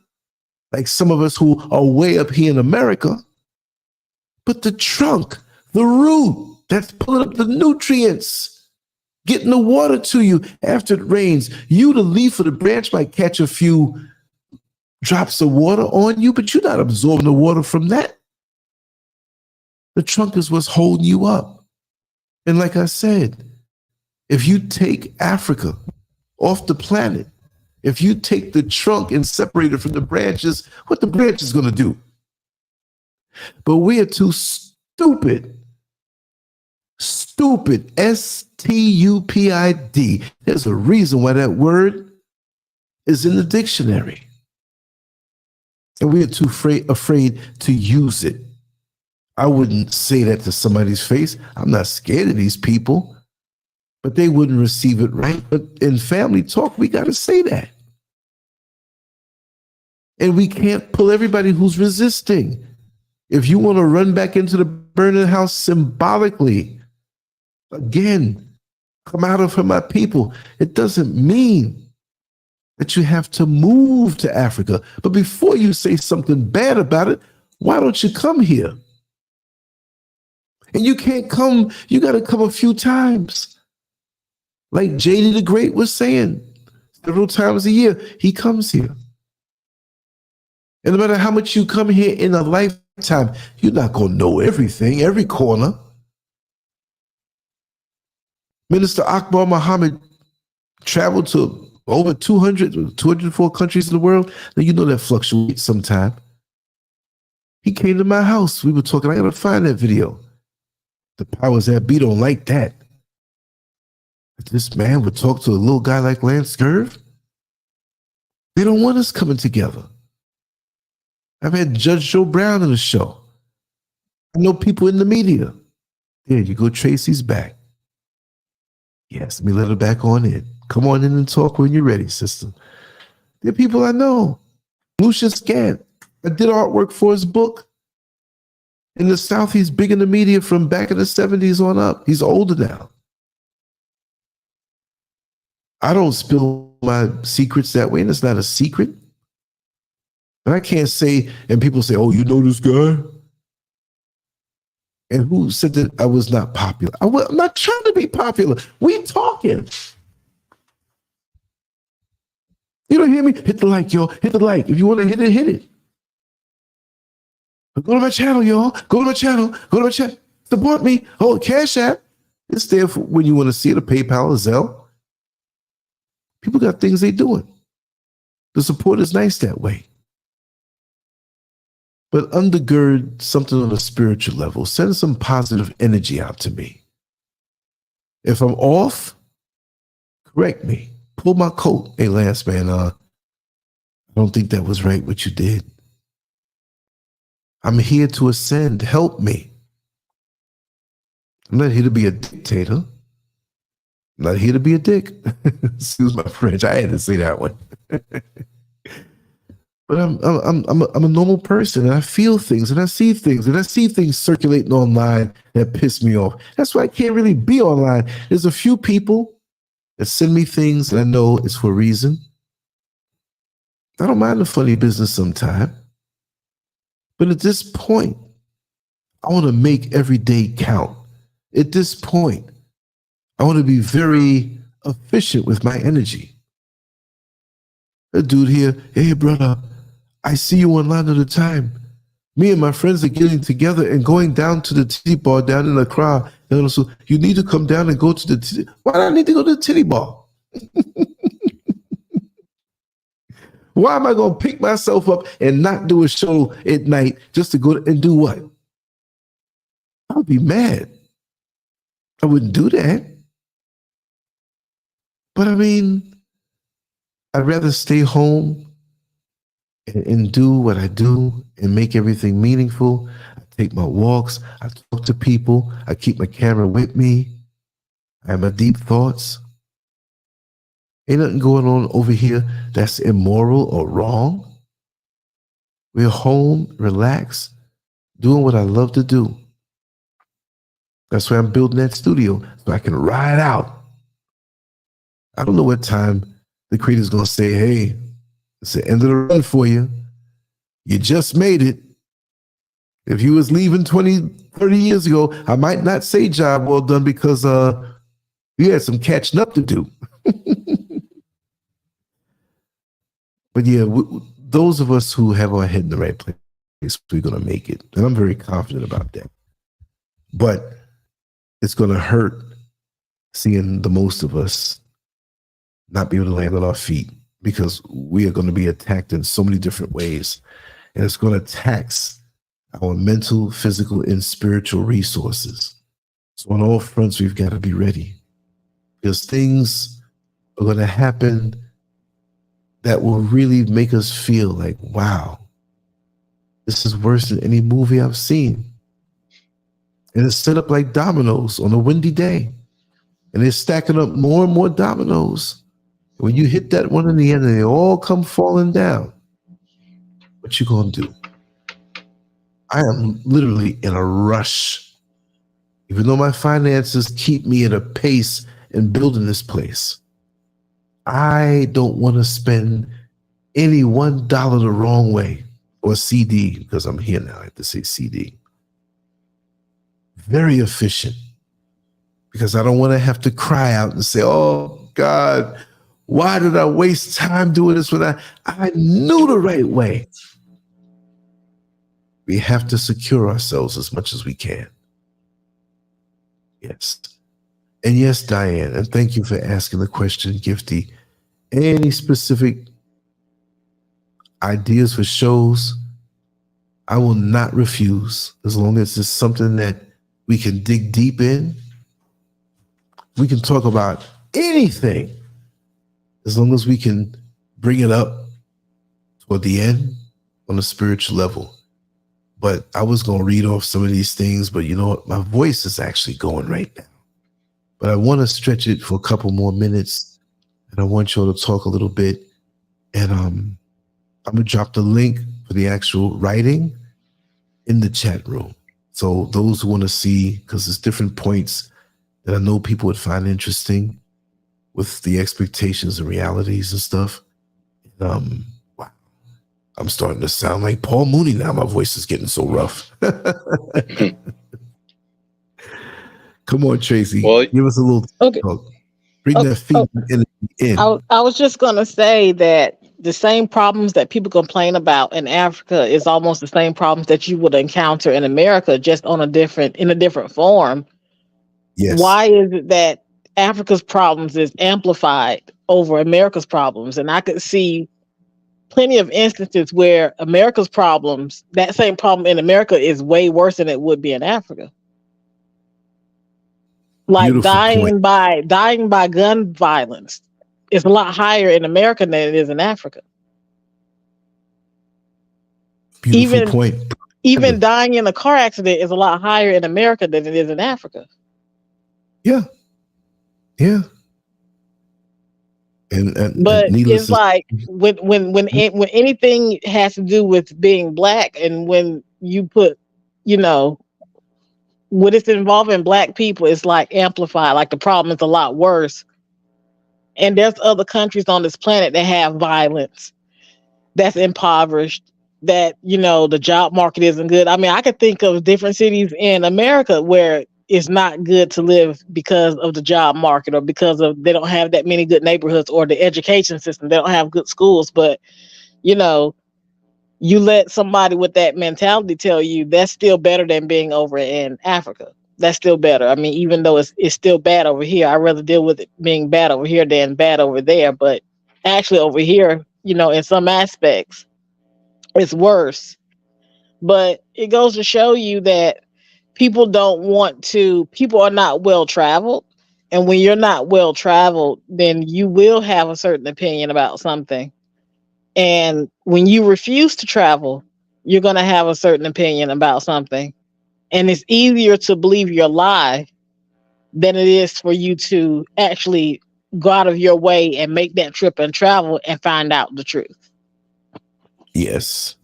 like some of us who are way up here in America. But the trunk, the root, that's pulling up the nutrients, getting the water to you after it rains. You, the leaf of the branch, might catch a few drops of water on you, but you're not absorbing the water from that. The trunk is what's holding you up. And like I said, if you take Africa off the planet, if you take the trunk and separate it from the branches, what the branch is going to do? But we are too stupid. Stupid. S-T-U-P-I-D. There's a reason why that word is in the dictionary. And we are too afraid to use it. I wouldn't say that to somebody's face. I'm not scared of these people, but they wouldn't receive it right. But in family talk, we got to say that. And we can't pull everybody who's resisting. If you want to run back into the burning house symbolically, again, come out of her, my people. It doesn't mean that you have to move to Africa. But before you say something bad about it, why don't you come here? And you can't come, you got to come a few times. Like JD the Great was saying, several times a year, he comes here. And no matter how much you come here in a lifetime, you're not going to know everything, every corner. Minister Akbar Muhammad traveled to over 204 countries in the world. Now, you know that fluctuates sometime. He came to my house. We were talking. I got to find that video. The powers that be don't like that. This man would talk to a little guy like Lancescurv. They don't want us coming together. I've had Judge Joe Brown on the show. I know people in the media. There you go, Tracy's back. Yes, let me let her back on in. Come on in and talk when you're ready, sister. There are people I know. Lucius Scant. I did artwork for his book. In the South, he's big in the media from back in the 70s on up. He's older now. I don't spill my secrets that way, and it's not a secret. But I can't say, and people say, oh, you know this guy? And who said that I was not popular? I'm not trying to be popular. We talking. You don't hear me? Hit the like, y'all. Hit the like. If you want to hit it, hit it. But go to my channel, y'all. Go to my channel. Go to my channel. Support me. Oh, Cash App. It's there for when you want to see it, a PayPal or Zelle. People got things they doing. The support is nice that way. But undergird something on a spiritual level. Send some positive energy out to me. If I'm off, correct me. Pull my coat. Hey, Lance, man, I don't think that was right what you did. I'm here to ascend. Help me. I'm not here to be a dictator. I'm not here to be a dick. Excuse my French. I had to say that one. But I'm a normal person, and I feel things, and I see things, and I see things circulating online that piss me off. That's why I can't really be online. There's a few people that send me things, and I know it's for a reason. I don't mind the funny business sometime. But at this point, I want to make every day count. At this point, I want to be very efficient with my energy. A dude here, hey brother, I see you online all the time. Me and my friends are getting together and going down to the titty bar down in Accra. And also, you need to come down and go to the titty. Why do I need to go to the titty bar? Why am I going to pick myself up and not do a show at night just to go and do what? I would be mad. I wouldn't do that. But I mean, I'd rather stay home and do what I do and make everything meaningful. I take my walks. I talk to people. I keep my camera with me. I have my deep thoughts. Ain't nothing going on over here that's immoral or wrong. We're home, relaxed, doing what I love to do. That's why I'm building that studio, so I can ride out. I don't know what time the creator's going to say, hey, it's the end of the run for you. You just made it. If you was leaving 20, 30 years ago, I might not say job well done because you had some catching up to do. But yeah, those of us who have our head in the right place, we're going to make it. And I'm very confident about that. But it's going to hurt seeing the most of us not be able to land on our feet, because we are going to be attacked in so many different ways. And it's going to tax our mental, physical, and spiritual resources. So on all fronts, we've got to be ready, because things are going to happen that will really make us feel like, wow, this is worse than any movie I've seen. And it's set up like dominoes on a windy day. And they're stacking up more and more dominoes. When you hit that one in the end and they all come falling down, what you gonna do? I am literally in a rush. Even though my finances keep me at a pace in building this place, I don't want to spend any $1 the wrong way, or CD, because I'm here now, I have to say CD. Very efficient, because I don't want to have to cry out and say, oh God, why did I waste time doing this when I knew the right way? We have to secure ourselves as much as we can. Yes. And yes, Diane, and thank you for asking the question, Gifty. Any specific ideas for shows, I will not refuse, as long as it's something that we can dig deep in. We can talk about anything, as long as we can bring it up toward the end on a spiritual level. But I was going to read off some of these things, but you know what? My voice is actually going right now. But I want to stretch it for a couple more minutes, and I want y'all to talk a little bit. And I'm going to drop the link for the actual writing in the chat room. So those who want to see, because there's different points that I know people would find interesting with the expectations and realities and stuff. Wow. I'm starting to sound like Paul Mooney now. My voice is getting so rough. Come on, Tracy. Well, give us a little talk. Bring that feedback in. I was just going to say that the same problems that people complain about in Africa is almost the same problems that you would encounter in America, just on in a different form. Yes. Why is it that Africa's problems is amplified over America's problems? And I could see plenty of instances where America's problems, that same problem in America, is way worse than it would be in Africa. Like dying by gun violence is a lot higher in America than it is in Africa. Beautiful point. Even dying in a car accident is a lot higher in America than it is in Africa. Yeah. Yeah. But needless it's to like when anything has to do with being black, and when you put, you know, when it's involving black people, it's like amplified. Like the problem is a lot worse. And there's other countries on this planet that have violence, that's impoverished, that, you know, the job market isn't good. I mean, I could think of different cities in America where it's not good to live because of the job market, or because of they don't have that many good neighborhoods, or the education system, they don't have good schools. But, you know, you let somebody with that mentality tell you that's still better than being over in Africa. That's still better. I mean, even though it's still bad over here, I'd rather deal with it being bad over here than bad over there. But actually over here, you know, in some aspects, it's worse. But it goes to show you that people are not well traveled. And when you're not well traveled, then you will have a certain opinion about something. And when you refuse to travel, you're going to have a certain opinion about something. And it's easier to believe your lie than it is for you to actually go out of your way and make that trip and travel and find out the truth. yes,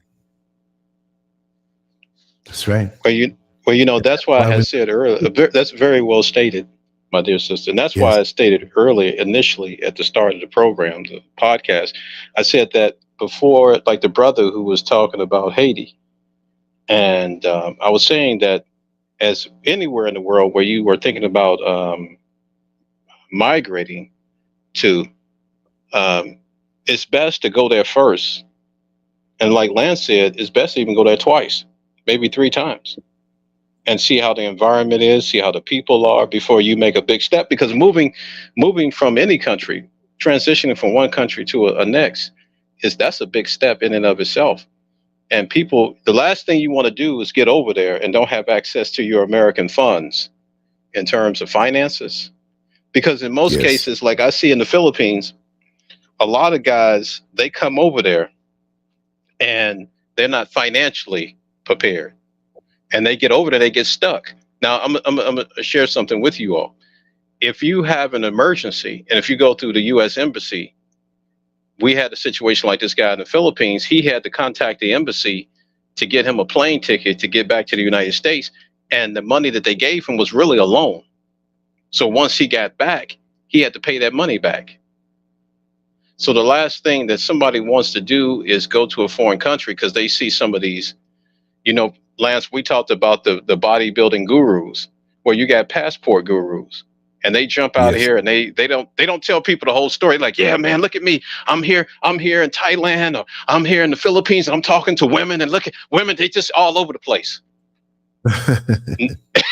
that's right. Well, you know, that's why I had said earlier. That's very well stated, my dear sister, and that's why I stated earlier, initially at the start of the program, the podcast. I said that before, like the brother who was talking about Haiti, and I was saying that as anywhere in the world where you were thinking about migrating to, it's best to go there first. And like Lance said, it's best to even go there twice, maybe 3 times, and see how the environment is, see how the people are before you make a big step. Because moving from any country, transitioning from one country to a next, that's a big step in and of itself. And people, the last thing you want to do is get over there and don't have access to your American funds in terms of finances. Because in most cases, like I see in the Philippines, a lot of guys, they come over there and they're not financially prepared. And they get over there, they get stuck. Now, I'm going to share something with you all. If you have an emergency, and if you go through the U.S. Embassy, we had a situation like this guy in the Philippines. He had to contact the embassy to get him a plane ticket to get back to the United States. And the money that they gave him was really a loan. So once he got back, he had to pay that money back. So the last thing that somebody wants to do is go to a foreign country because they see some of these, you know, Lance, we talked about the bodybuilding gurus, where you got passport gurus. And they jump out of here and they don't tell people the whole story. Like, yeah, man, look at me. I'm here in Thailand, or I'm here in the Philippines, and I'm talking to women, and look at women, they just all over the place.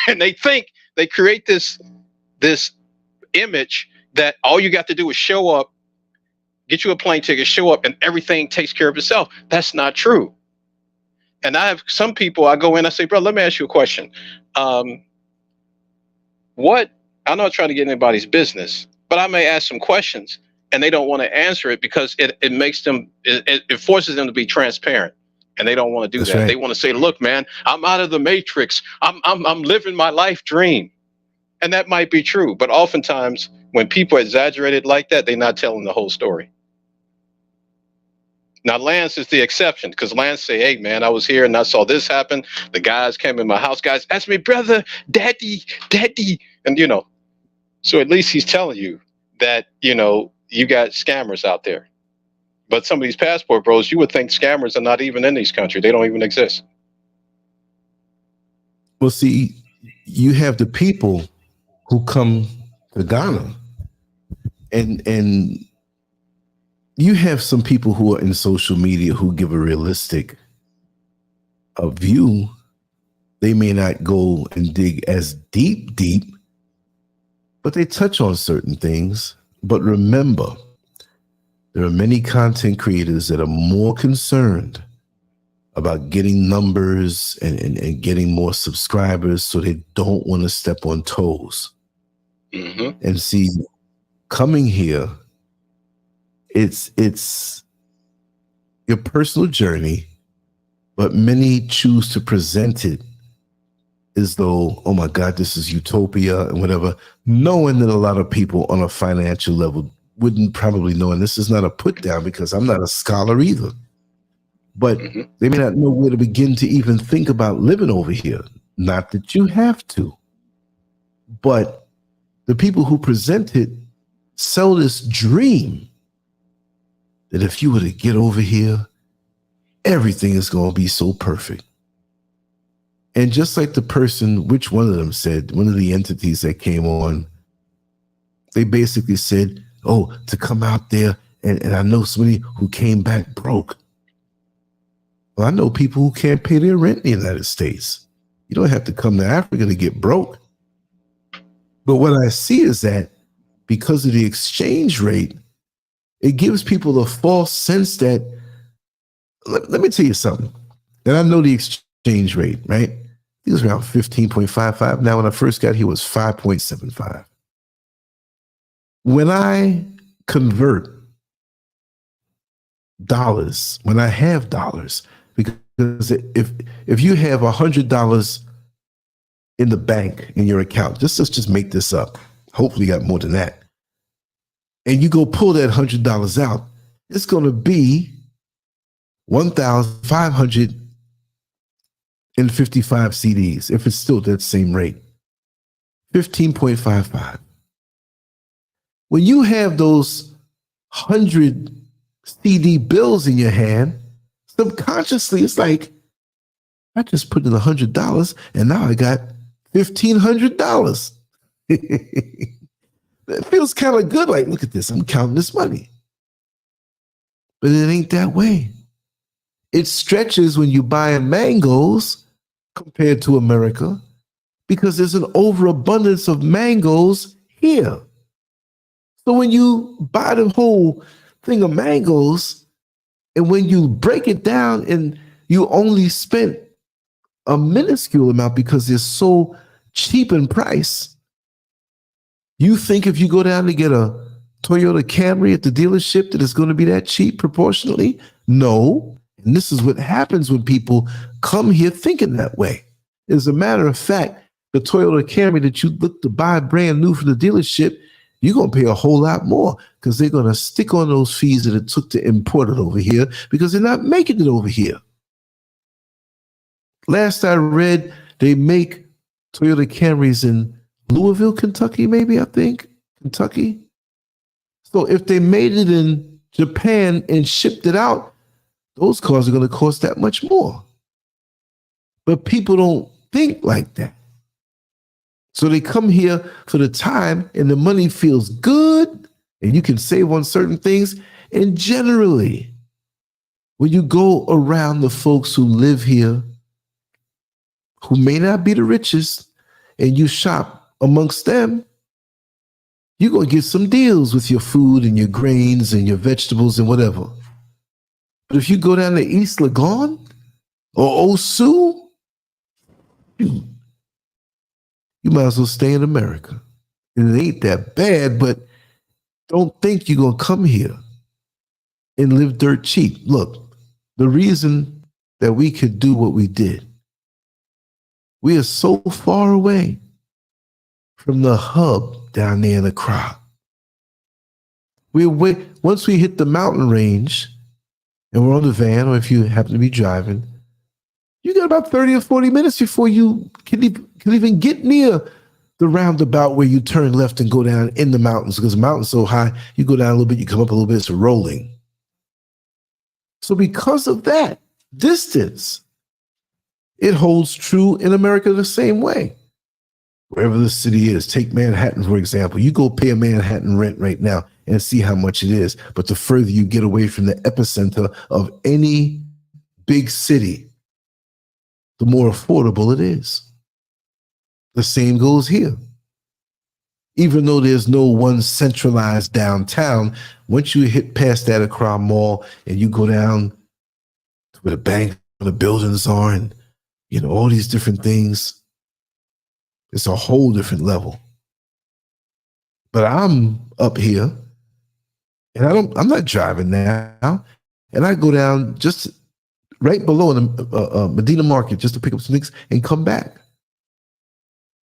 And they think they create this image that all you got to do is show up, get you a plane ticket, show up, and everything takes care of itself. That's not true. And I have some people, I go in, I say, bro, let me ask you a question. I'm not trying to get anybody's business, but I may ask some questions and they don't want to answer it because it makes them, it forces them to be transparent, and they don't want to do that. Right. They want to say, look, man, I'm out of the matrix. I'm living my life dream. And that might be true. But oftentimes when people exaggerate it like that, they're not telling the whole story. Now, Lance is the exception, because Lance say, hey, man, I was here and I saw this happen. The guys came in my house. Guys asked me, brother, daddy. And, you know, so at least he's telling you that, you know, you got scammers out there. But some of these passport bros, you would think scammers are not even in these countries. They don't even exist. Well, see, you have the people who come to Ghana, and you have some people who are in social media who give a realistic view. They may not go and dig as deep, but they touch on certain things. But remember, there are many content creators that are more concerned about getting numbers and getting more subscribers, so they don't want to step on toes. Mm-hmm. And see, coming here, it's your personal journey, but many choose to present it as though, oh my God, this is utopia and whatever, knowing that a lot of people on a financial level wouldn't probably know, and this is not a put down because I'm not a scholar either, but they may not know where to begin to even think about living over here. Not that you have to, but the people who present it sell this dream that if you were to get over here, everything is going to be so perfect. And just like the person, which one of them said, one of the entities that came on, they basically said, oh, to come out there, and I know somebody who came back broke. Well, I know people who can't pay their rent in the United States. You don't have to come to Africa to get broke. But what I see is that because of the exchange rate, it gives people a false sense that, let me tell you something, that I know the exchange rate, right? It was around 15.55. Now, when I first got here, it was 5.75. When I convert dollars, when I have dollars, because if you have $100 in the bank in your account, let's just make this up. Hopefully you got more than that. And you go pull that $100 out, it's going to be 1,555 CDs, if it's still that same rate, 15.55. When you have those 100 CD bills in your hand, subconsciously it's like, I just put in $100 and now I got $1,500. It feels kind of good. Like, look at this, I'm counting this money. But it ain't that way. It stretches when you buy mangoes compared to America because there's an overabundance of mangoes here. So when you buy the whole thing of mangoes, and when you break it down and you only spent a minuscule amount because they're so cheap in price, you think if you go down to get a Toyota Camry at the dealership that it's going to be that cheap proportionally? No. And this is what happens when people come here thinking that way. As a matter of fact, the Toyota Camry that you look to buy brand new from the dealership, you're going to pay a whole lot more because they're going to stick on those fees that it took to import it over here because they're not making it over here. Last I read, they make Toyota Camrys in Louisville, Kentucky, maybe, I think. Kentucky. So if they made it in Japan and shipped it out, those cars are going to cost that much more. But people don't think like that. So they come here for the time and the money feels good and you can save on certain things. And generally, when you go around the folks who live here, who may not be the richest, and you shop amongst them, you're going to get some deals with your food and your grains and your vegetables and whatever. But if you go down to East Legon or Osu, you might as well stay in America. And it ain't that bad, but don't think you're going to come here and live dirt cheap. Look, the reason that we could do what we did, we are so far away from the hub down there in Accra. Once we hit the mountain range and we're on the van, or if you happen to be driving, you got about 30 or 40 minutes before you can even get near the roundabout where you turn left and go down in the mountains, because the mountain's so high, you go down a little bit, you come up a little bit, it's rolling. So because of that distance, it holds true in America the same way. Wherever the city is, take Manhattan, for example. You go pay a Manhattan rent right now and see how much it is. But the further you get away from the epicenter of any big city, the more affordable it is. The same goes here. Even though there's no one centralized downtown, once you hit past that Accra Mall and you go down to where the bank, the buildings are, and all these different things, it's a whole different level. But I'm up here, and I'm not driving now, and I go down just right below the Medina Market just to pick up some things and come back.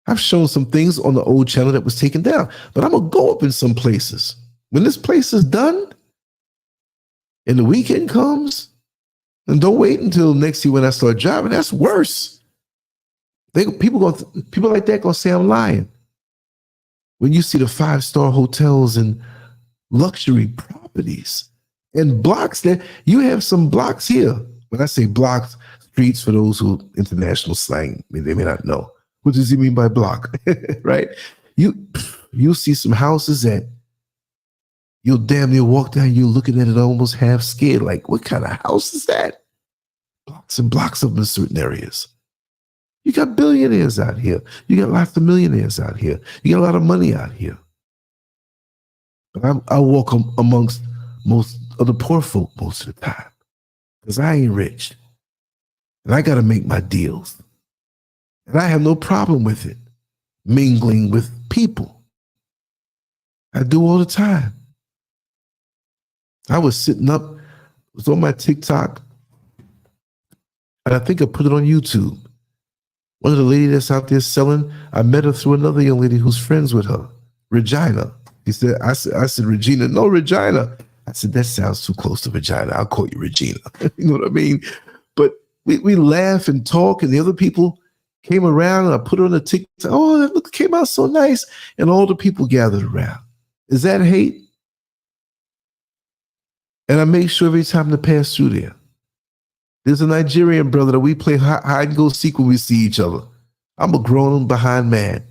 I've shown some things on the old channel that was taken down, but I'm gonna go up in some places When this place is done and the weekend comes, and don't wait until next year when I start driving, that's worse. People like that gonna say I'm lying. When you see the 5-star hotels and luxury properties and blocks, that you have some blocks here. When I say blocks, streets, for those who international slang, they may not know. What does he mean by block? Right? You'll see some houses that you'll damn near walk down, you're looking at it almost half scared. Like, what kind of house is that? Blocks and blocks of them in certain areas. You got billionaires out here. You got lots of millionaires out here. You got a lot of money out here. But I walk amongst most of the poor folk most of the time because I ain't rich. And I got to make my deals. And I have no problem with it, mingling with people. I do all the time. I was sitting up, it was on my TikTok, and I think I put it on YouTube. One of the ladies that's out there selling, I met her through another young lady who's friends with her, Regina. He said, I said, Regina, no, Regina. I said, that sounds too close to Regina. I'll call you Regina. You know what I mean? But we laugh and talk, and the other people came around, and I put her on the TikTok. Oh, that look came out so nice. And all the people gathered around. Is that hate? And I make sure every time to pass through there. There's a Nigerian brother that we play hide and go seek when we see each other. I'm a grown behind man.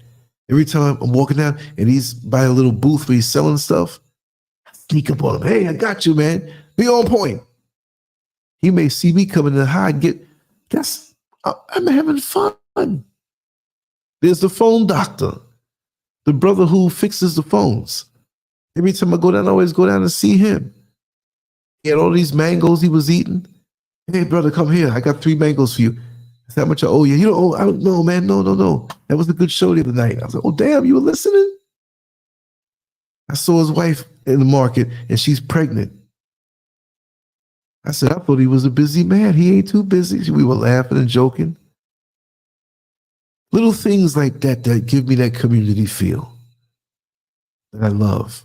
Every time I'm walking down and he's by a little booth where he's selling stuff, I sneak up on him. Hey, I got you, man. Be on point. He may see me coming in high and I'm having fun. There's the phone doctor, the brother who fixes the phones. Every time I go down, I always go down and see him. He had all these mangoes he was eating. Hey, brother, come here. I got 3 mangoes for you. That's how much I owe you. You don't owe, I don't know, man. No. That was a good show the other night. I was like, oh, damn, you were listening? I saw his wife in the market, and she's pregnant. I said, I thought he was a busy man. He ain't too busy. We were laughing and joking. Little things like that give me that community feel that I love.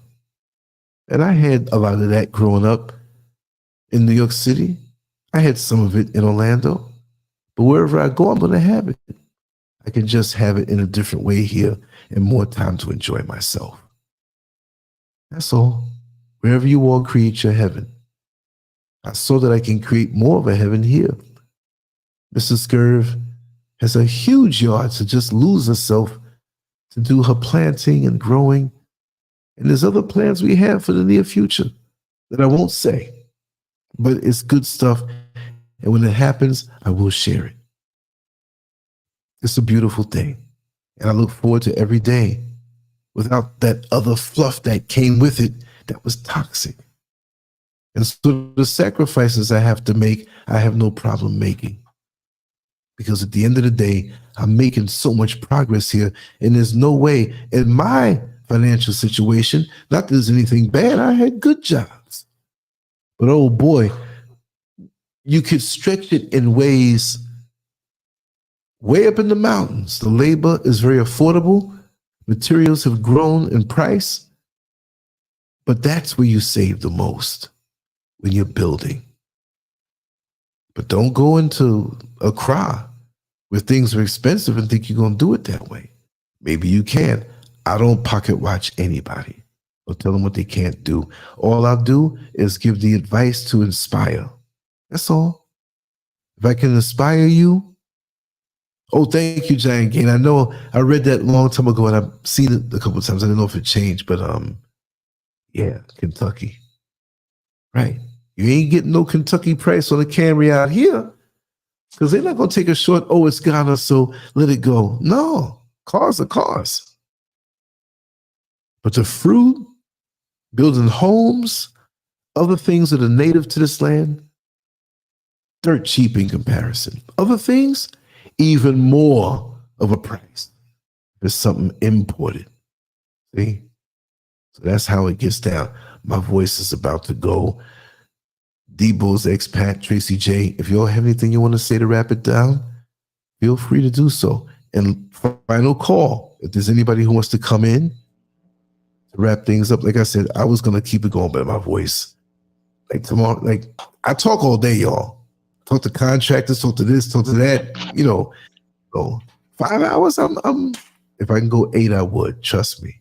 And I had a lot of that growing up in New York City. I had some of it in Orlando, but wherever I go, I'm going to have it. I can just have it in a different way here and more time to enjoy myself. That's all. Wherever you are, create your heaven. I saw that I can create more of a heaven here. Mrs. Scurv has a huge yard to just lose herself to do her planting and growing. And there's other plans we have for the near future that I won't say, but it's good stuff. And when it happens, I will share it. It's a beautiful thing. And I look forward to every day without that other fluff that came with it that was toxic. And so the sacrifices I have to make, I have no problem making. Because at the end of the day, I'm making so much progress here. And there's no way in my financial situation, not that there's anything bad, I had good jobs. But oh boy, you could stretch it in ways way up in the mountains. The labor is very affordable. Materials have grown in price. But that's where you save the most, when you're building. But don't go into Accra where things are expensive and think you're going to do it that way. Maybe you can. I don't pocket watch anybody or tell them what they can't do. All I'll do is give the advice to inspire. That's all. If I can inspire you, oh, thank you, Giant Gain. I know I read that a long time ago and I've seen it a couple of times. I don't know if it changed, but yeah, Kentucky. Right. You ain't getting no Kentucky price on the Camry out here because they're not going to take a short, oh, it's Ghana, so let it go. No, cars are cars. But the fruit, building homes, other things that are native to this land, dirt cheap in comparison. Other things, even more of a price. There's something imported. See? So that's how it gets down. My voice is about to go. Debo's expat, Tracy J. If you all have anything you want to say to wrap it down, feel free to do so. And final call, if there's anybody who wants to come in to wrap things up, like I said, I was gonna keep it going, but my voice, like tomorrow, like I talk all day, y'all. Talk to contractors, talk to this, talk to that. You know, so 5 hours. I'm if I can go 8, I would. Trust me.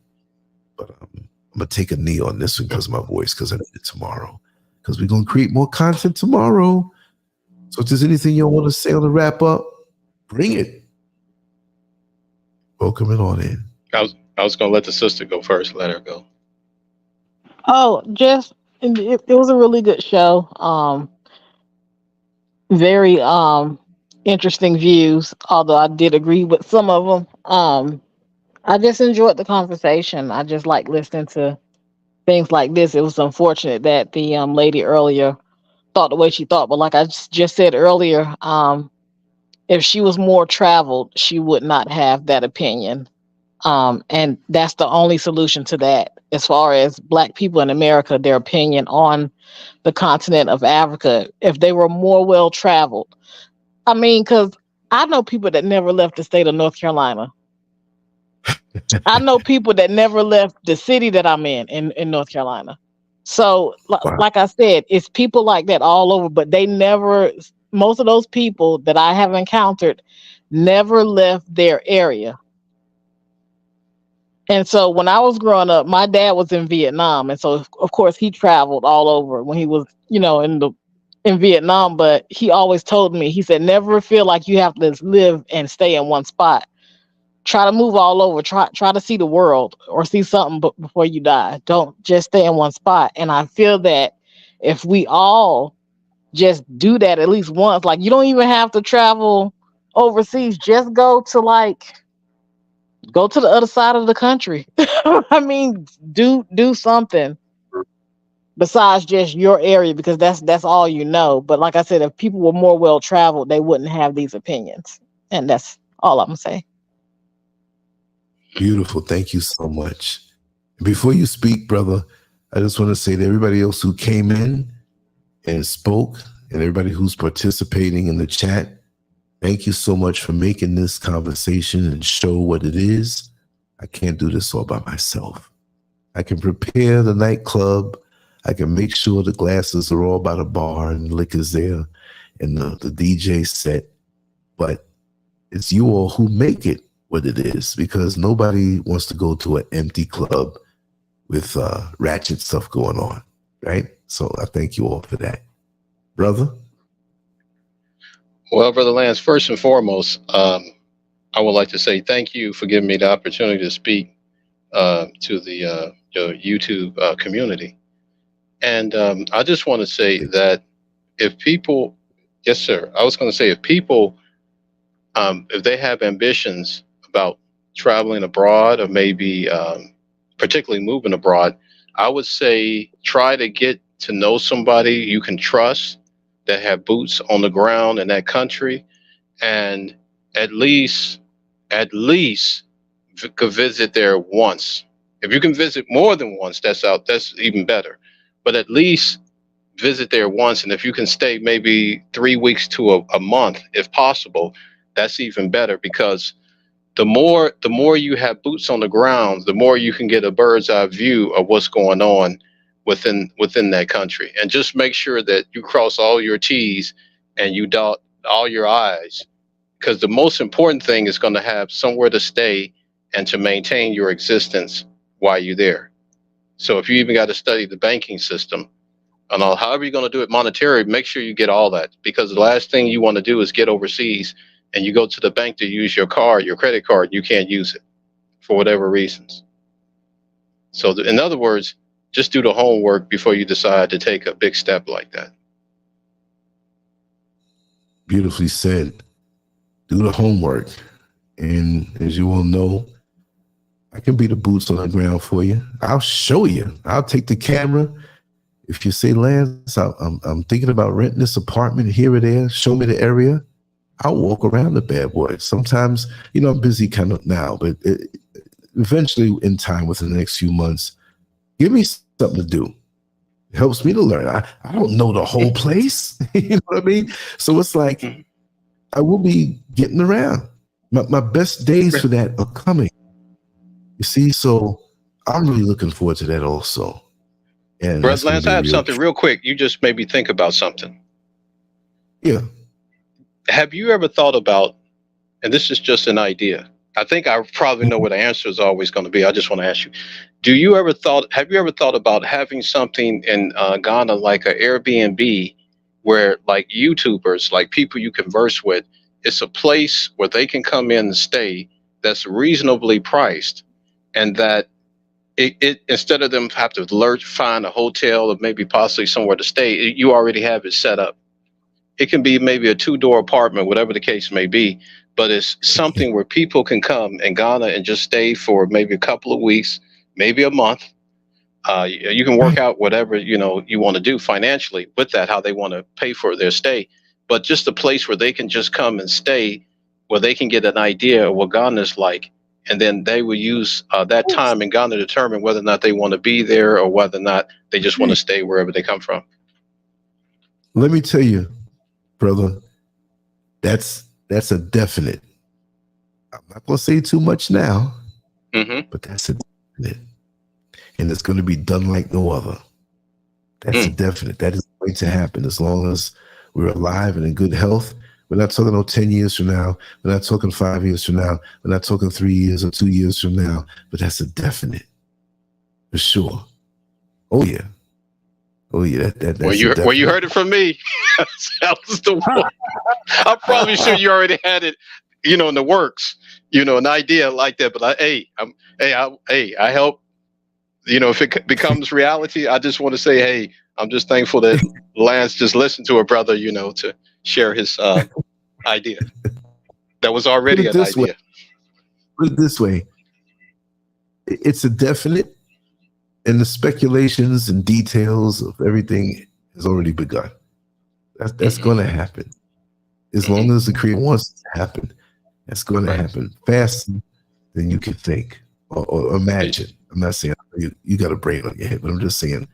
But I'm gonna take a knee on this one because of my voice, because I need it tomorrow. Because we're gonna create more content tomorrow. So if there's anything you want to say on the wrap up, bring it. Welcome it on in. I was gonna let the sister go first. Let her go. Oh, just it was a really good show. Very interesting views, although I did agree with some of them. I just enjoyed the conversation. I just like listening to things like this. It was unfortunate that the lady earlier thought the way she thought, but like I just said earlier, if she was more traveled, she would not have that opinion. And that's the only solution to that. As far as Black people in America, their opinion on the continent of Africa, if they were more well traveled. I mean, because I know people that never left the state of North Carolina. I know people that never left the city that I'm in North Carolina. So, like I said, it's people like that all over, but they never, most of those people that I have encountered never left their area. And so when I was growing up, my dad was in Vietnam. And so, of course, he traveled all over when he was, you know, in Vietnam. But he always told me, he said, never feel like you have to live and stay in one spot. Try to move all over. Try to see the world or see something before you die. Don't just stay in one spot. And I feel that if we all just do that at least once, like you don't even have to travel overseas. Just go to the other side of the country. I mean, do something besides just your area, because that's all you know. But like I said, if people were more well traveled, they wouldn't have these opinions. And that's all I'm gonna say. Beautiful. Thank you so much. Before you speak, brother, I just want to say to everybody else who came in and spoke, and everybody who's participating in the chat, thank you so much for making this conversation and show what it is. I can't do this all by myself. I can prepare the nightclub. I can make sure the glasses are all by the bar and liquor's there and the DJ set. But it's you all who make it what it is, because nobody wants to go to an empty club with ratchet stuff going on, right? So I thank you all for that. Brother? Well, Brother Lance, first and foremost, I would like to say thank you for giving me the opportunity to speak to the YouTube community. And I just want to say that if people, yes, sir, I was going to say if people, if they have ambitions about traveling abroad or maybe particularly moving abroad, I would say try to get to know somebody you can trust that have boots on the ground in that country, and at least could visit there once. If you can visit more than once, that's even better. But at least visit there once, and if you can stay maybe 3 weeks to a month, if possible, that's even better, because the more you have boots on the ground, the more you can get a bird's eye view of what's going on within that country. And just make sure that you cross all your T's and you dot all your I's, because the most important thing is going to have somewhere to stay and to maintain your existence while you're there. So if you even got to study the banking system and all, however you're going to do it monetary, make sure you get all that, because the last thing you want to do is get overseas and you go to the bank to use your card, your credit card, you can't use it for whatever reasons. So in other words, just do the homework before you decide to take a big step like that. Beautifully said. Do the homework. And as you all know, I can be the boots on the ground for you. I'll show you. I'll take the camera. If you say, Lance, I'm thinking about renting this apartment here or there, show me the area, I'll walk around the bad boy. Sometimes, I'm busy kind of now, but eventually in time, within the next few months, give me something to do. It helps me to learn. I don't know the whole place. You know what I mean? So it's like, I will be getting around. My best days for that are coming. You see, so I'm really looking forward to that also. And Brother Lance, I have something real quick. You just made me think about something. Yeah. Have you ever thought about, and this is just an idea, I think I probably know what the answer is always going to be. I just want to ask you, have you ever thought about having something in Ghana like an Airbnb where like YouTubers, like people you converse with, it's a place where they can come in and stay that's reasonably priced, and that it instead of them have to find a hotel or maybe possibly somewhere to stay, you already have it set up. It can be maybe a 2-door apartment, whatever the case may be, but it's something where people can come in Ghana and just stay for maybe a couple of weeks, maybe a month. You can work out whatever, you want to do financially with that, how they want to pay for their stay, but just a place where they can just come and stay, where they can get an idea of what Ghana is like. And then they will use that time in Ghana to determine whether or not they want to be there or whether or not they just want to stay wherever they come from. Let me tell you, brother, that's a definite. I'm not going to say too much now, but that's a definite. And it's going to be done like no other. That's a definite. That is going to happen as long as we're alive and in good health. We're not talking about 10 years from now. We're not talking 5 years from now. We're not talking 3 years or 2 years from now. But that's a definite, for sure. Oh yeah. Oh yeah. That's well, you heard it from me. That was the one. I'm probably sure you already had it, in the works. An idea like that. But I help. If it becomes reality, I just want to say, hey, I'm just thankful that Lance just listened to a brother, to share his idea. That was already an idea. Put it this way. It's a definite, and the speculations and details of everything has already begun. That's going to happen. As long as the Creator wants it to happen, that's going to happen faster than you can think or imagine. I'm not saying you got a brain on your head, but I'm just saying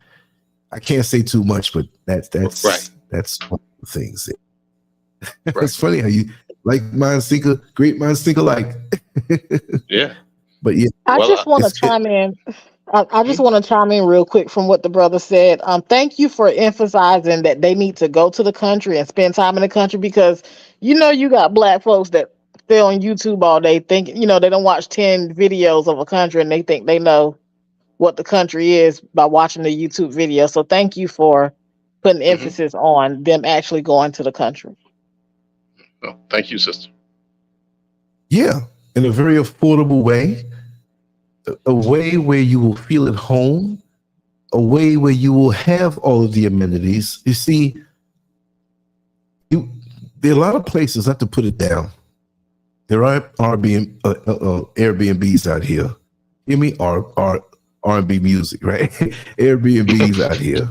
I can't say too much, but that's right. That's one of the things. It's funny how you like minds think, great minds think alike. Yeah. But yeah. I just want to chime in. I just want to chime in real quick from what the brother said. Thank you for emphasizing that they need to go to the country and spend time in the country, because you got Black folks that stay on YouTube all day thinking, they don't watch 10 videos of a country and they think they know what the country is by watching the YouTube video. So thank you for putting emphasis on them actually going to the country. Oh, thank you, sister. Yeah, in a very affordable way, a way where you will feel at home, a way where you will have all of the amenities. You see, there are a lot of places, not to put it down, there are Airbnbs out here. Hear me? R&B music, right? Airbnbs out here.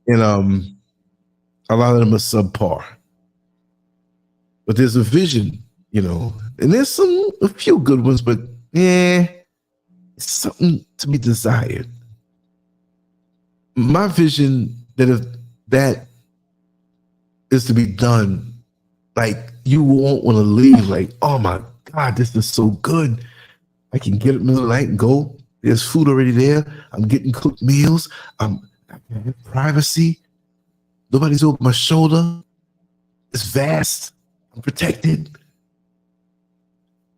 And a lot of them are subpar. But there's a vision, and there's a few good ones, but it's something to be desired. My vision that if that is to be done, like you won't want to leave, like, oh my God, this is so good. I can get up in the middle of the night and go. There's food already there. I'm getting cooked meals. I have privacy. Nobody's over my shoulder. It's vast. I'm protected.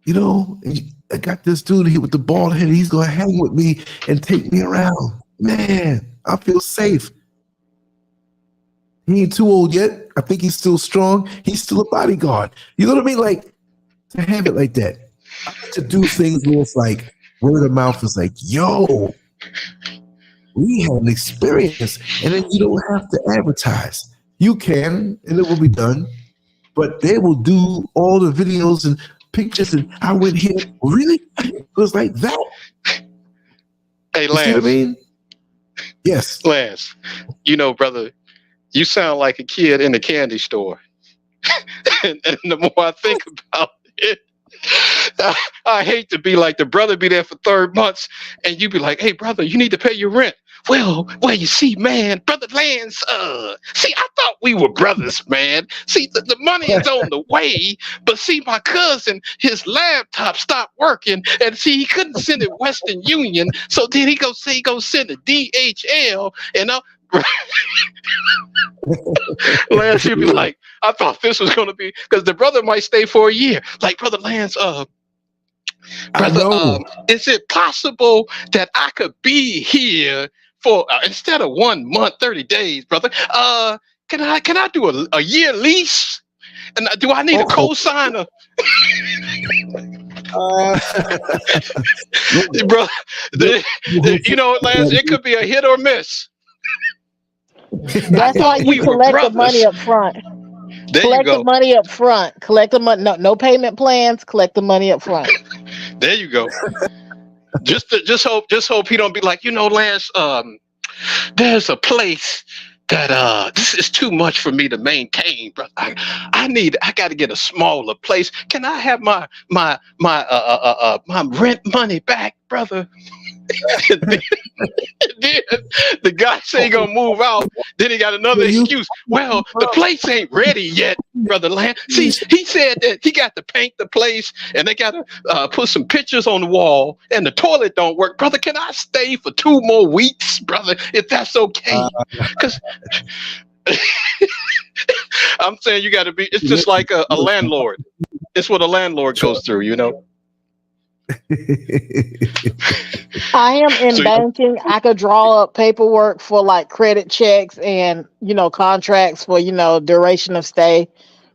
I got this dude here with the bald head. He's going to hang with me and take me around. Man, I feel safe. He ain't too old yet. I think he's still strong. He's still a bodyguard. You know what I mean? Like, to have it like that. I like to do things where it's like, word of mouth is like, yo, we had an experience. And then you don't have to advertise. You can, and it will be done. But they will do all the videos and pictures, and I went here. Really? It was like that. Hey, Lance. You see what I mean? Yes. Lance, brother, you sound like a kid in a candy store. and the more I think about it, I hate to be like the brother be there for 3 months and you be like, hey, brother, you need to pay your rent. well, you see, man, Brother Lance, see, I thought we were brothers, man. See, the money is on the way, but see, my cousin, his laptop stopped working, and see, he couldn't send it Western Union, so then he go send a DHL, and Lance, you'd be like, I thought this was going to be, because the brother might stay for a year. Like, Brother Lance, brother, is it possible that I could be here for instead of 1 month, 30 days, brother? Can I do a year lease? And do I need a co-signer? Bro, you know, Lance, it could be a hit or miss. That's why you collect the money up front. Collect the money up front. Collect the money. No payment plans. Collect the money up front. There you go. Just hope he don't be like, you know, Lance. There's a place that this is too much for me to maintain, brother. I got to get a smaller place. Can I have my rent money back, brother? And then the guy say he gonna move out. Then he got another excuse. Well, the place ain't ready yet, Brother Land. See, he said that he got to paint the place and they got to put some pictures on the wall and the toilet don't work. Brother, can I stay for 2 more weeks, brother, if that's okay? Because I'm saying you got to be. It's just like a landlord. It's what a landlord goes through, you know. I am in banking. I could draw up paperwork for like credit checks and, you know, contracts for, you know, duration of stay.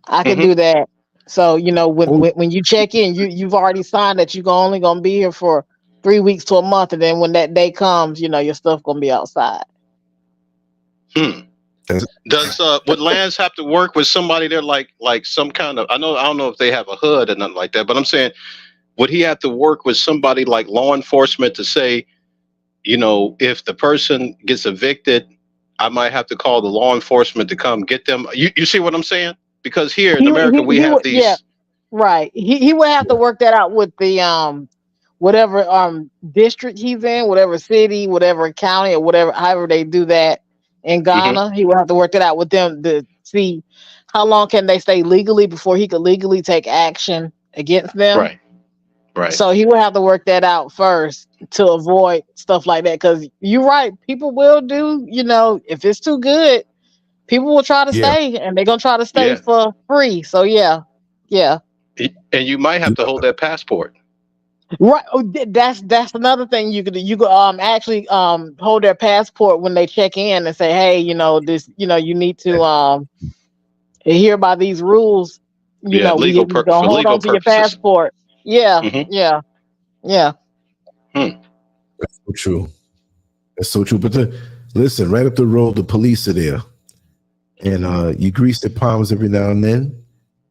I could do that. So, you know, when you check in, you've already signed that you're only going to be here for 3 weeks to a month. And then when that day comes, you know, your stuff going to be outside. Does would Lance have to work with somebody there like some kind of, I don't know if they have a hood or nothing like that, but I'm saying, would he have to work with somebody like law enforcement to say, you know, if the person gets evicted, I might have to call the law enforcement to come get them? You see what I'm saying? Because here in America, we have these. Yeah, right. He would have to work that out with the whatever district he's in, whatever city, whatever county, or whatever, however they do that in Ghana. He would have to work it out with them to see how long can they stay legally before he could legally take action against them. Right. Right. So he would have to work that out first to avoid stuff like that. Because you're right, people will do, you know, if it's too good, people will try to stay, and they're gonna try to stay for free. So yeah. And you might have to hold that passport. Right. That's another thing you could do. You could actually hold their passport when they check in and say, hey, you know, this, you know, you need to adhere by these rules. You know, legal we don't hold on to your passport. Yeah. That's so true. That's so true. But listen, right up the road, the police are there, and you grease their palms every now and then.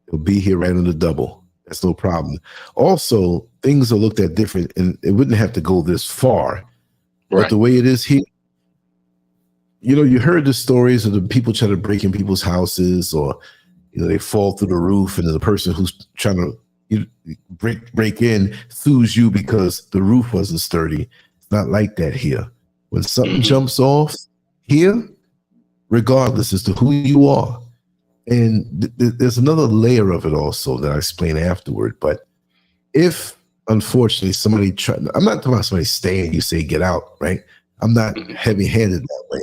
They'll be here right on the double. That's no problem. Also, things are looked at different, and it wouldn't have to go this far. Right. But the way it is here, you know, you heard the stories of the people trying to break in people's houses, or you know, they fall through the roof, and the person who's trying to break in sues you because the roof wasn't sturdy. It's not like that here. When something jumps off here, regardless as to who you are, and there's another layer of it also that I explain afterward. But if unfortunately somebody I'm not talking about somebody staying, you say get out, right? I'm not heavy-handed that way.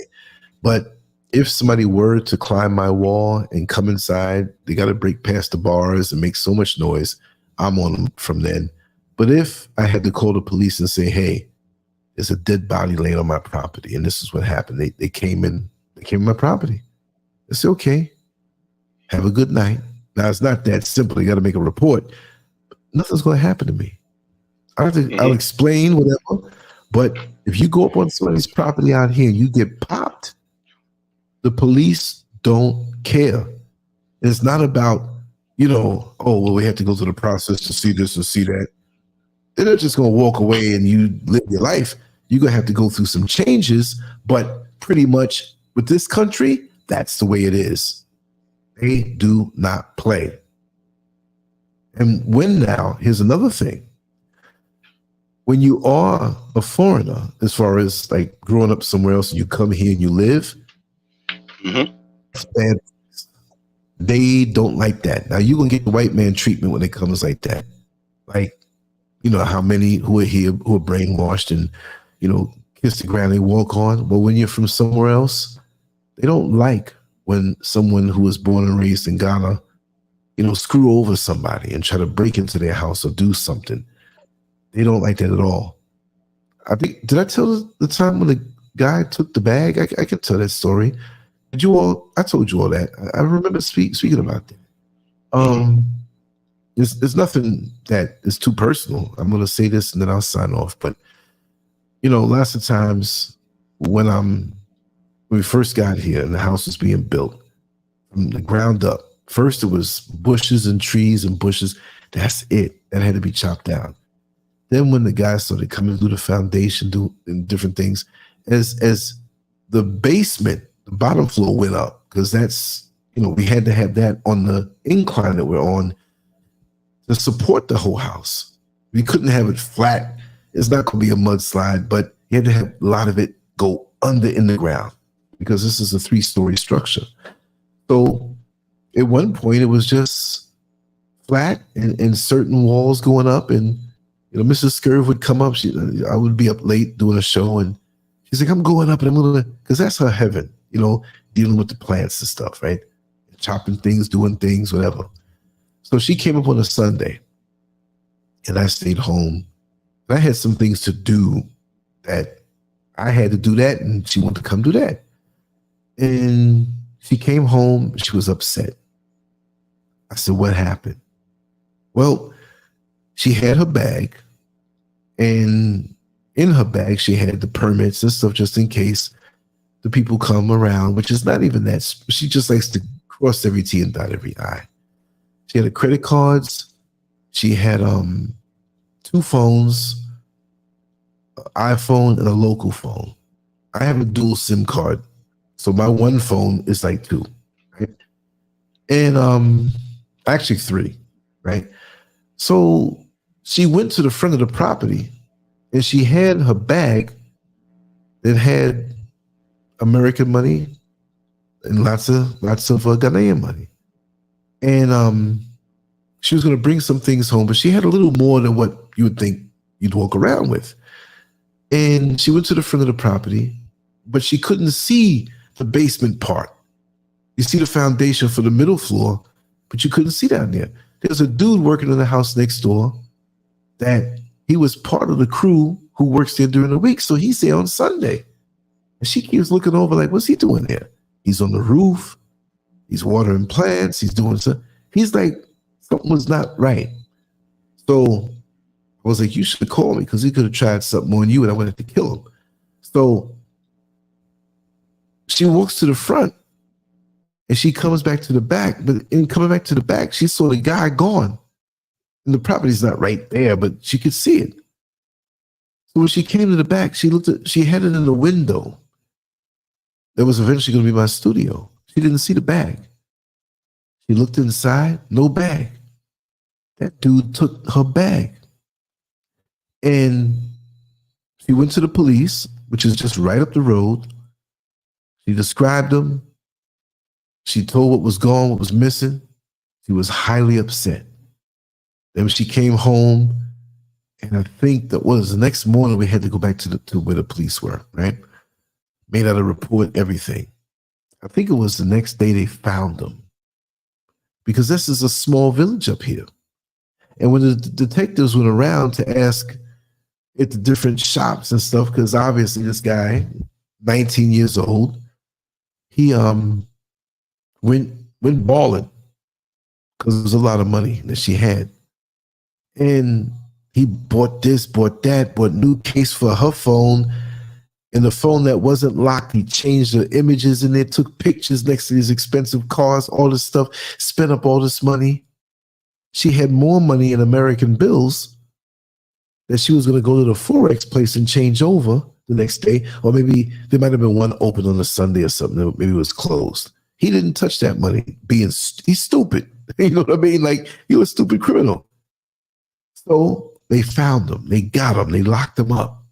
But if somebody were to climb my wall and come inside, they got to break past the bars and make so much noise. I'm on them from then. But if I had to call the police and say, hey, there's a dead body laying on my property, and this is what happened. They came in my property. I say, okay, have a good night. Now, it's not that simple. You got to make a report. Nothing's going to happen to me. I'll explain whatever. But if you go up on somebody's property out here and you get popped, the police don't care. It's not about, you know, oh, well, we have to go through the process to see this and see that. They're not just going to walk away and you live your life. You're going to have to go through some changes, but pretty much with this country, that's the way it is. They do not play. And when now, here's another thing. when you are a foreigner, as far as like growing up somewhere else and you come here and you live, that's bad. They don't like that. Now you're gonna get the white man treatment when it comes like that. Like, you know, how many who are here who are brainwashed and, you know, kiss the ground they walk on. But when you're from somewhere else, they don't like when someone who was born and raised in Ghana, you know, screw over somebody and try to break into their house or do something. They don't like that at all. I think, did I tell the time when the guy took the bag? I can tell that story. Did you all? I told you all that. I remember speaking about that. There's nothing that is too personal. I'm going to say this and then I'll sign off. But, you know, lots of times when we first got here and the house was being built from the ground up, first it was bushes and trees and bushes. That's it. That had to be chopped down. Then when the guys started coming through the foundation, doing different things, as the basement, the bottom floor went up, because that's, you know, we had to have that on the incline that we're on to support the whole house. We couldn't have it flat. It's not going to be a mudslide, but you had to have a lot of it go under in the ground, because this is a 3-story structure. So at one point it was just flat and certain walls going up, and you know, Mrs. Scurv would come up. I would be up late doing a show, and she's like, I'm going up and I'm going to, because that's her heaven, you know, dealing with the plants and stuff, right? Chopping things, doing things, whatever. So she came up on a Sunday, and I stayed home. And I had some things to do that I had to do that, and she wanted to come do that. And she came home. She was upset. I said, what happened? Well, she had her bag, and in her bag, she had the permits and stuff just in case the people come around, which is not even that. She just likes to cross every T and dot every I. She had the credit cards. She had 2 phones, an iPhone and a local phone. I have a dual SIM card, so my one phone is like 2, right? And actually 3, right? So she went to the front of the property, and she had her bag that had American money and lots of Ghanaian money. And she was going to bring some things home, but she had a little more than what you would think you'd walk around with. And she went to the front of the property, but she couldn't see the basement part. You see the foundation for the middle floor, but you couldn't see down there. There's a dude working in the house next door that he was part of the crew who works there during the week. So he's there on Sunday. And she keeps looking over like, what's he doing there? He's on the roof. He's watering plants. He's doing something. He's like, something was not right. So I was like, you should call me, because he could have tried something on you and I wanted to kill him. So she walks to the front and she comes back to the back. But in coming back to the back, she saw the guy gone. And the property's not right there, but she could see it. So when she came to the back, she had it in the window. That was eventually going to be my studio. She didn't see the bag. She looked inside, no bag. That dude took her bag. And she went to the police, which is just right up the road. She described them. She told what was gone, what was missing. She was highly upset. Then she came home, and I think that was the next morning we had to go back to where the police were, right? Made out a report, everything. I think it was the next day they found them, because this is a small village up here. And when the detectives went around to ask at the different shops and stuff, because obviously this guy, 19 years old, he went balling, because there was a lot of money that she had. And he bought this, bought that, bought a new case for her phone. And the phone that wasn't locked, he changed the images in there, took pictures next to these expensive cars, all this stuff, spent up all this money. She had more money in American bills that she was going to go to the Forex place and change over the next day. Or maybe there might have been one open on a Sunday or something. Maybe it was closed. He didn't touch that money. He's stupid. You know what I mean? Like, you're a stupid criminal. So they found him. They got him. They locked him up.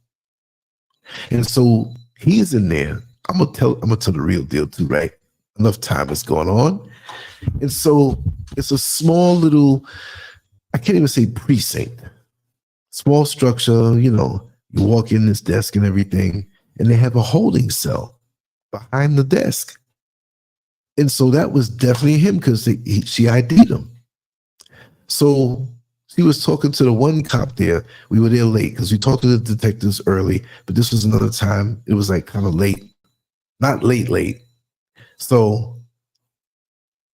And so he's in there. I'm gonna tell the real deal too, right? Enough time is going on. And so it's a small little, I can't even say precinct. Small structure, you know, you walk in this desk and everything, and they have a holding cell behind the desk. And so that was definitely him because she ID'd him. So she was talking to the one cop there. We were there late because we talked to the detectives early, but this was another time. It was like kind of late, not late. So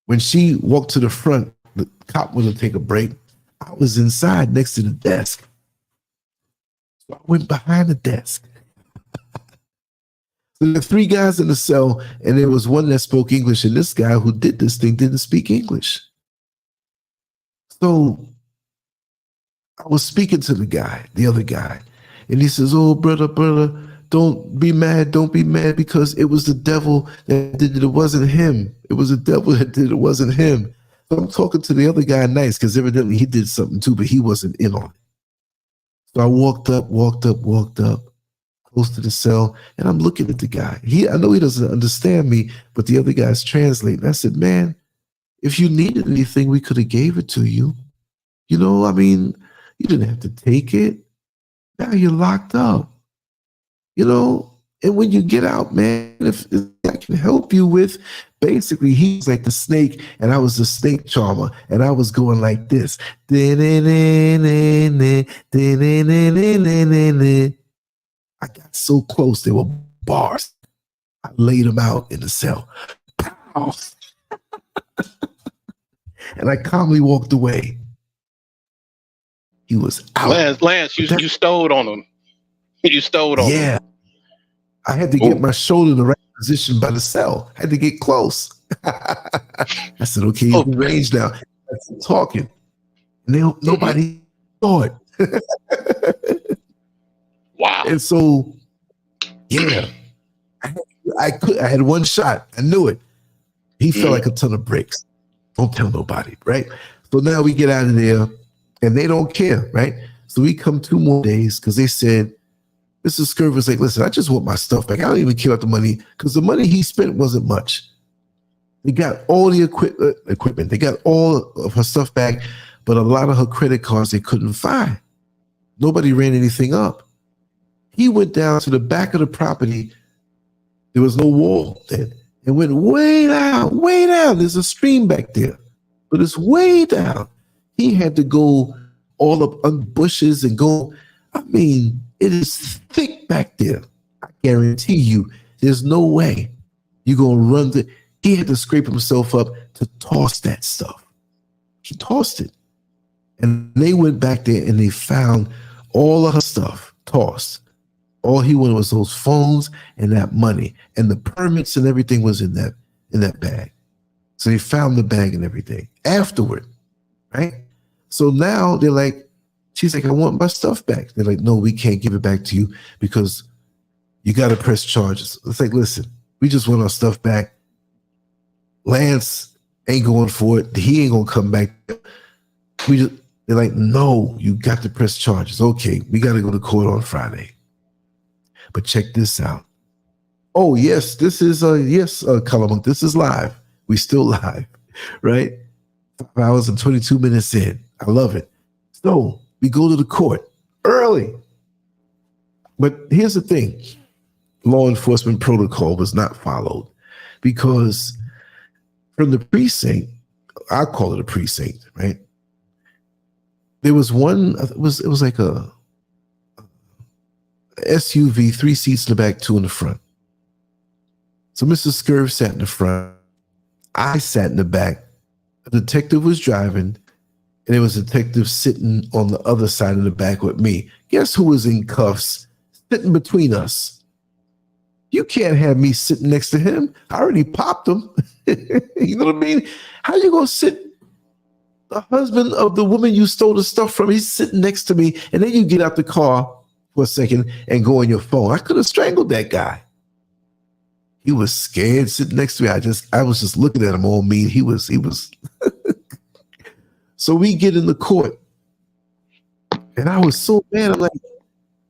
when she walked to the front, the cop wanted to take a break. I was inside next to the desk. So I went behind the desk. So there were 3 guys in the cell, and there was one that spoke English, and this guy who did this thing didn't speak English. So I was speaking to the other guy, and he says, "Oh, brother, don't be mad, because it was the devil that did it. It wasn't him. It was the devil that did it. It wasn't him." So I'm talking to the other guy nice, because evidently he did something too, but he wasn't in on it. So I walked up, close to the cell, and I'm looking at the guy. I know he doesn't understand me, but the other guy's translating. I said, "Man, if you needed anything, we could have gave it to you. You know, I mean, you didn't have to take it. Now you're locked up. You know, and when you get out, man, if I can help you with," basically, he was like the snake, and I was the snake charmer, and I was going like this. I got so close, there were bars. I laid him out in the cell. Pow! And I calmly walked away. He was out. Lance, you stole on him. You stole on him. Yeah. I had to get my shoulder in the right position by the cell. I had to get close. I said, "Okay, he's in range now." I started talking. And nobody saw it. Wow. And so, yeah, I had one shot. I knew it. He felt like a ton of bricks. Don't tell nobody, right? So now we get out of there, and they don't care, right? So we come 2 more days because they said, Mr. Scurv was like, "Listen, I just want my stuff back. I don't even care about the money, because the money he spent wasn't much." They got all the equipment. They got all of her stuff back, but a lot of her credit cards they couldn't find. Nobody ran anything up. He went down to the back of the property. There was no wall then. And went way down, way down. There's a stream back there, but it's way down. He had to go all up on bushes and go. I mean, it is thick back there. I guarantee you, there's no way you're going to run. He had to scrape himself up to toss that stuff. He tossed it. And they went back there and they found all of her stuff tossed. All he wanted was those phones and that money, and the permits and everything was in that bag. So they found the bag and everything afterward, right? So now they're like, she's like, "I want my stuff back." They're like, "No, we can't give it back to you because you got to press charges." It's like, "Listen, we just want our stuff back. Lance ain't going for it. He ain't gonna come back." They're like, "No, you got to press charges." "Okay, we got to go to court on Friday. But check this out." "Oh, yes, this is Color Monk. This is live. We still live, right? 5 hours and 22 minutes in. I love it." So we go to the court early. But here's the thing. Law enforcement protocol was not followed because from the precinct, I call it a precinct, right? There was one, it was like a SUV, 3 seats in the back, 2 in the front. So Mr. Scurv sat in the front. I sat in the back. A detective was driving, and there was a detective sitting on the other side of the back with me. Guess who was in cuffs sitting between us? You can't have me sitting next to him. I already popped him. You know what I mean? How you gonna sit? The husband of the woman you stole the stuff from, he's sitting next to me, and then you get out the car for a second and go on your phone. I could have strangled that guy. He was scared sitting next to me. I was just looking at him all mean. He was. So we get in the court, And I was so mad. I'm like,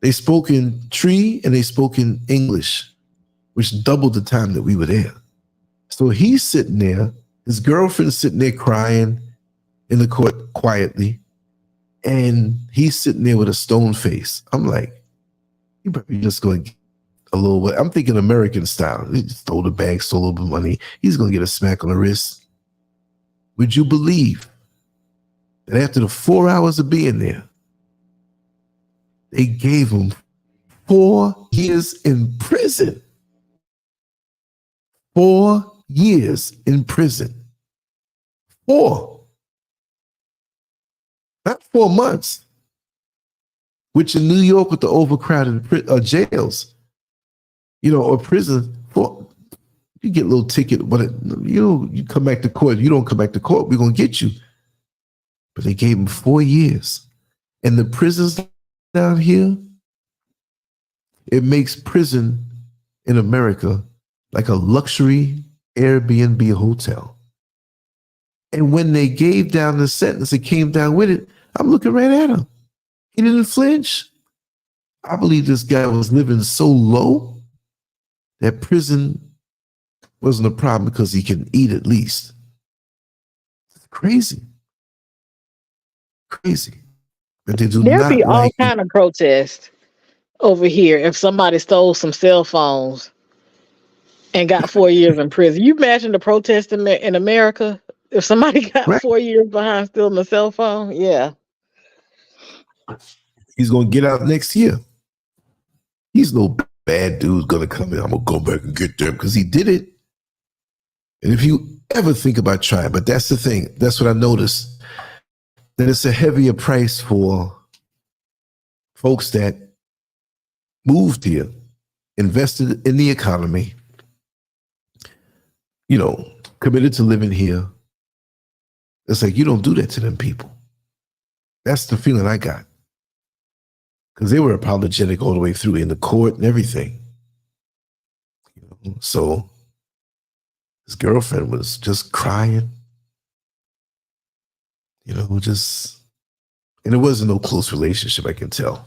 they spoke in Tree and they spoke in English, which doubled the time that we were there. So he's sitting there, his girlfriend's sitting there crying in the court quietly, and he's sitting there with a stone face. I'm like, you probably just going to get a little bit. I'm thinking American style. He just stole the bag, stole a little bit of money. He's going to get a smack on the wrist. Would you believe that after the 4 hours of being there, they gave him 4 years in prison? 4 years in prison. 4. Not 4 months. Which in New York with the overcrowded jails, or prison, you get a little ticket, but you come back to court. You don't come back to court, we're going to get you. But they gave him 4 years. And the prisons down here, it makes prison in America like a luxury Airbnb hotel. And when they gave down the sentence, it came down with it. I'm looking right at him. He didn't flinch. I believe this guy was living so low that prison wasn't a problem because he can eat at least. It's crazy. Crazy. But they do There'd not be all like kind of protests over here if somebody stole some cell phones and got 4 years in prison. You imagine the protest in America if somebody got Right. 4 years behind stealing a cell phone? Yeah. He's going to get out next year. He's no bad dude going to come in. I'm going to go back and get them because he did it. And if you ever think about trying, but that's the thing. That's what I noticed. That it's a heavier price for folks that moved here, invested in the economy, committed to living here. It's like you don't do that to them people. That's the feeling I got. Because they were apologetic all the way through in the court and everything. So his girlfriend was just crying. And it wasn't no close relationship, I can tell.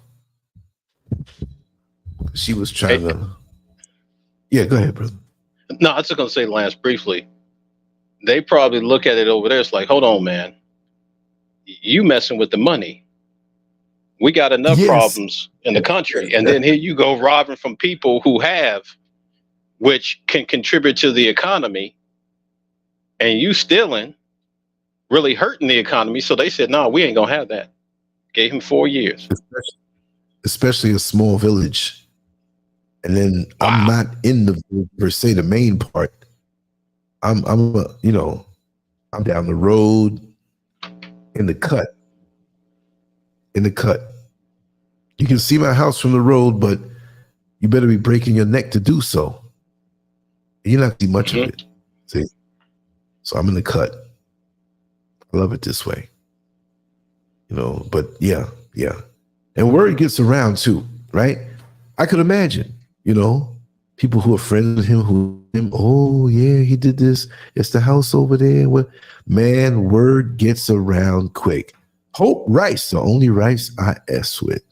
She was trying to. Yeah, go ahead, brother. No, I was just going to say, Lance, briefly, they probably look at it over there. It's like, hold on, man. You messing with the money. We got enough problems in the country. And then here you go robbing from people who have, which can contribute to the economy. And you stealing, really hurting the economy. So they said, no, we ain't going to have that. Gave him 4 years. Especially a small village. And then I'm not in the village per se, the main part. I'm down the road in the cut. You can see my house from the road, but you better be breaking your neck to do so. You're not see much of it. See? So I'm in the cut. I love it this way. But yeah. And word gets around too, right? I could imagine, people who are friends with him, oh yeah, he did this. It's the house over there. Man, word gets around quick. Hope Rice, the only Rice I S with.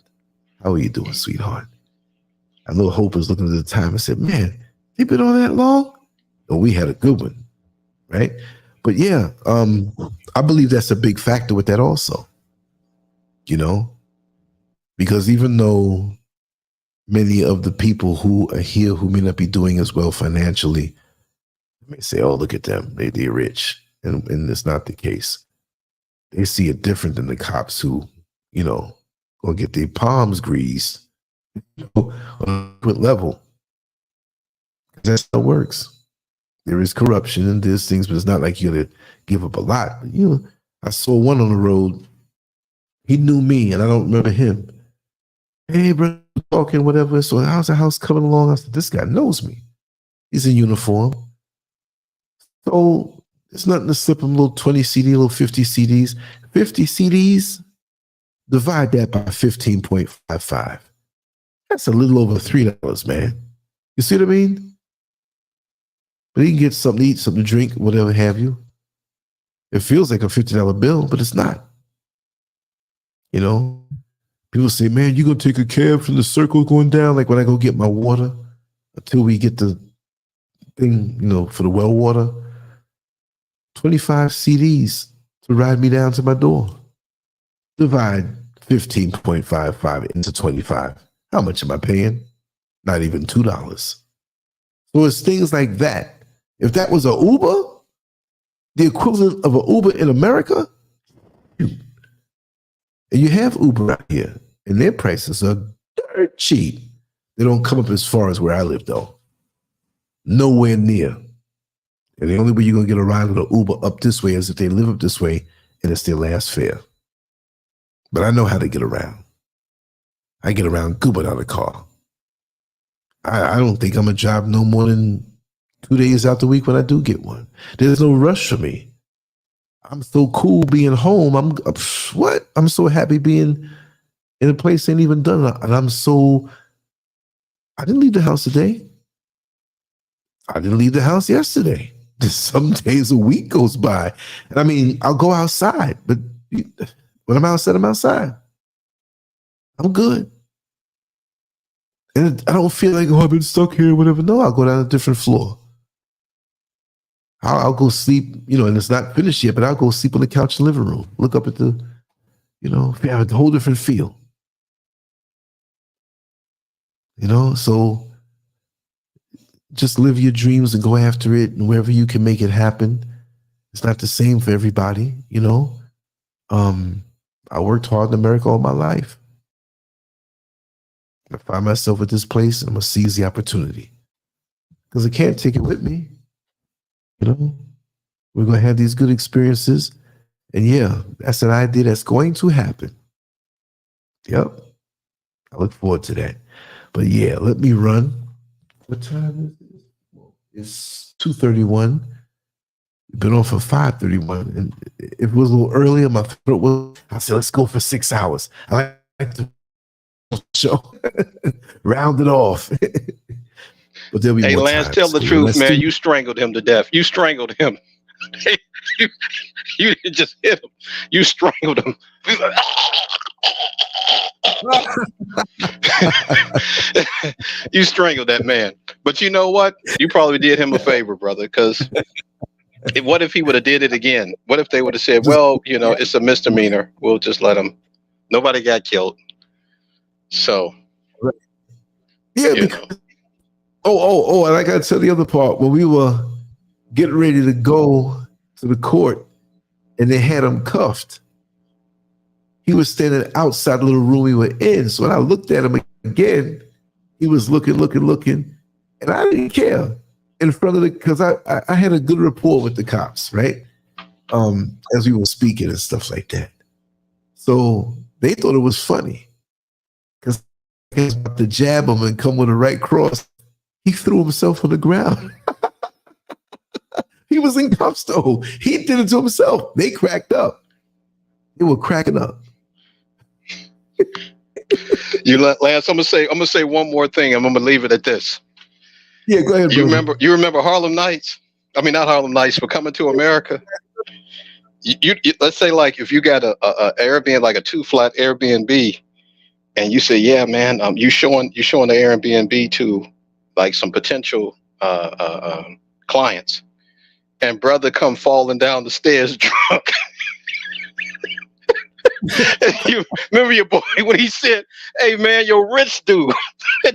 How are you doing, sweetheart? I know Hope is looking at the time and said, man, they been on that long? And we had a good one, right? But yeah, I believe that's a big factor with that also. Because even though many of the people who are here who may not be doing as well financially may say, oh, look at them, they're rich. And it's not the case. They see it different than the cops who, gonna get their palms greased on a good level. That's how it works. There is corruption and there's things, but it's not like you're gonna give up a lot. I saw one on the road. He knew me and I don't remember him. Hey, bro, talking, whatever. So how's the house coming along? I said, this guy knows me. He's in uniform. So it's nothing to slip him a little 20 CD, a little 50 CDs. 50 CDs, divide that by 15.55. That's a little over $3, man. You see what I mean? But he can get something to eat, something to drink, whatever have you. It feels like a $50 bill, but it's not. People say, man, you gonna take a cab from the circle going down? Like when I go get my water until we get the thing, for the well water. 25 CDs to ride me down to my door. Divide 15.55 into 25. How much am I paying? Not even $2. So it's things like that. If that was an Uber, the equivalent of an Uber in America, and you have Uber out here, and their prices are dirt cheap. They don't come up as far as where I live, though. Nowhere near. And the only way you're going to get a ride with an Uber up this way is if they live up this way and it's their last fare. But I know how to get around. I get around good without a car. I don't think I'm going to drive no more than 2 days out the week when I do get one. There's no rush for me. I'm so cool being home. I'm so happy being in a place I ain't even done. And I didn't leave the house today. I didn't leave the house yesterday. Some days a week goes by. And I mean, I'll go outside, but when I'm outside, I'm outside. I'm good. And I don't feel like, I've been stuck here or whatever. No, I'll go down a different floor. I'll go sleep, and it's not finished yet, but I'll go sleep on the couch in the living room. Look up at the, have a whole different feel. So just live your dreams and go after it, and wherever you can make it happen. It's not the same for everybody, I worked hard in America all my life. I find myself at this place and I'm going to seize the opportunity because I can't take it with me. We're going to have these good experiences. And yeah, that's an idea that's going to happen. Yep. I look forward to that. But yeah, let me run. What time is it? It's 2:31. We've been on for 5:31. And if it was a little earlier, my throat was, I said, let's go for 6 hours. I like to show, round it off. But there'll be hey, more Lance, times. tell the truth, man. You strangled him to death. You strangled him. you didn't just hit him. You strangled him. You strangled that man. But you know what? You probably did him a favor, brother, because what if he would have did it again? What if they would have said, well, it's a misdemeanor. We'll just let him. Nobody got killed. So. Yeah, because, and I got to tell the other part. When we were getting ready to go to the court and they had him cuffed, he was standing outside the little room we were in. So when I looked at him again, he was looking, and I didn't care in front of because I had a good rapport with the cops, right? As we were speaking and stuff like that. So they thought it was funny because he was about to jab him and come with a right cross. He threw himself on the ground. He was in cuffs though. He did it to himself. They cracked up. They were cracking up. Lance, I'm gonna say one more thing. I'm gonna leave it at this. Yeah, go ahead. You remember Harlem Nights? I mean, not Harlem Nights, but Coming to America. You let's say like if you got a Airbnb, like a 2-flat Airbnb, and you say, yeah, man, you showing the Airbnb to like some potential clients, and brother come falling down the stairs drunk. You remember your boy when he said, hey man, your rich dude,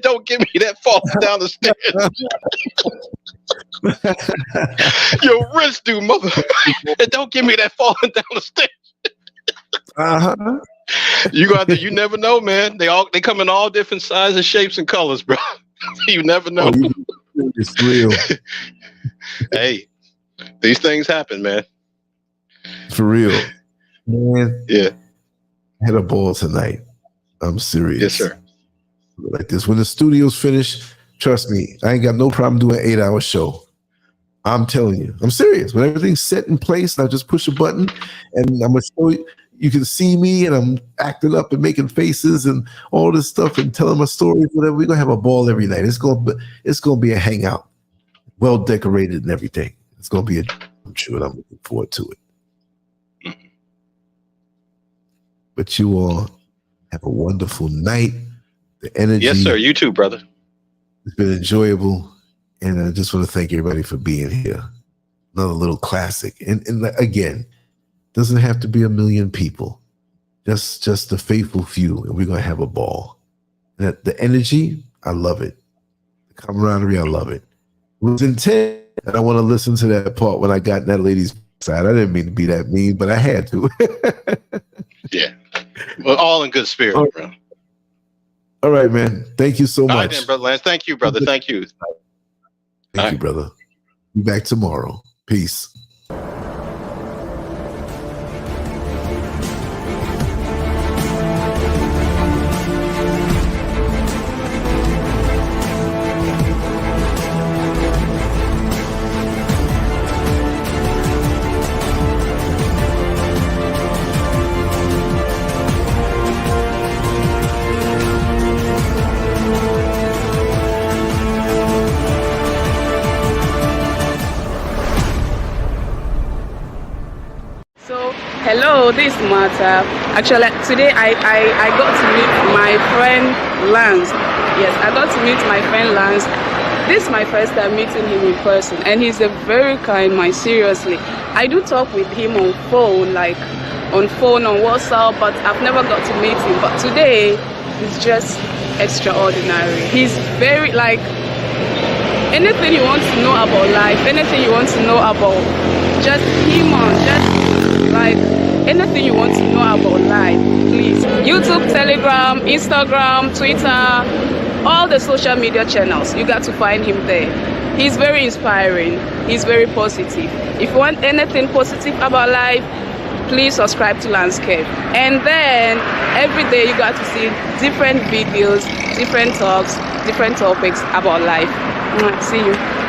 don't give me that falling down the stairs. Your rich dude, mother, don't give me that falling down the stairs. Uh-huh. You never know, man. They come in all different sizes, shapes, and colors, bro. You never know. It's real. Hey, these things happen, man. For real. Man. Yeah. I had a ball tonight. I'm serious. Yes, sir. Like this. When the studio's finished, trust me, I ain't got no problem doing an 8-hour show. I'm telling you. I'm serious. When everything's set in place, and I just push a button and I'm going to show you. You can see me and I'm acting up and making faces and all this stuff and telling my stories, whatever. We're going to have a ball every night. It's going to be a hangout, well decorated and everything. It's going to be true, and I'm looking forward to it. But you all Have a wonderful night. The energy. Yes, sir. You too, brother. It's been enjoyable. And I just want to thank everybody for being here. Another little classic. And again, doesn't have to be 1 million people. Just the faithful few, and we're going to have a ball. And the energy, I love it. The camaraderie, I love it. It was intense. And I want to listen to that part when I got in that lady's side. I didn't mean to be that mean, but I had to. Yeah. Well, all in good spirit, bro. All right, man. Thank you so much. All right, then, brother Lance. Thank you, brother. Thank you. Thank you, brother. Be back tomorrow. Peace. Hello, this is Martha. Actually, today I got to meet my friend Lance. Yes, I got to meet my friend Lance. This is my first time meeting him in person, and he's a very kind man, seriously. I do talk with him on phone, on WhatsApp, but I've never got to meet him. But today, it's just extraordinary. He's very, anything you want to know about life, anything you want to know about just human, anything you want to know about life, please. YouTube, Telegram, Instagram, Twitter, all the social media channels, you got to find him there. He's very inspiring. He's very positive. If you want anything positive about life, please subscribe to Lancescurv. And then every day you got to see different videos, different talks, different topics about life. See you.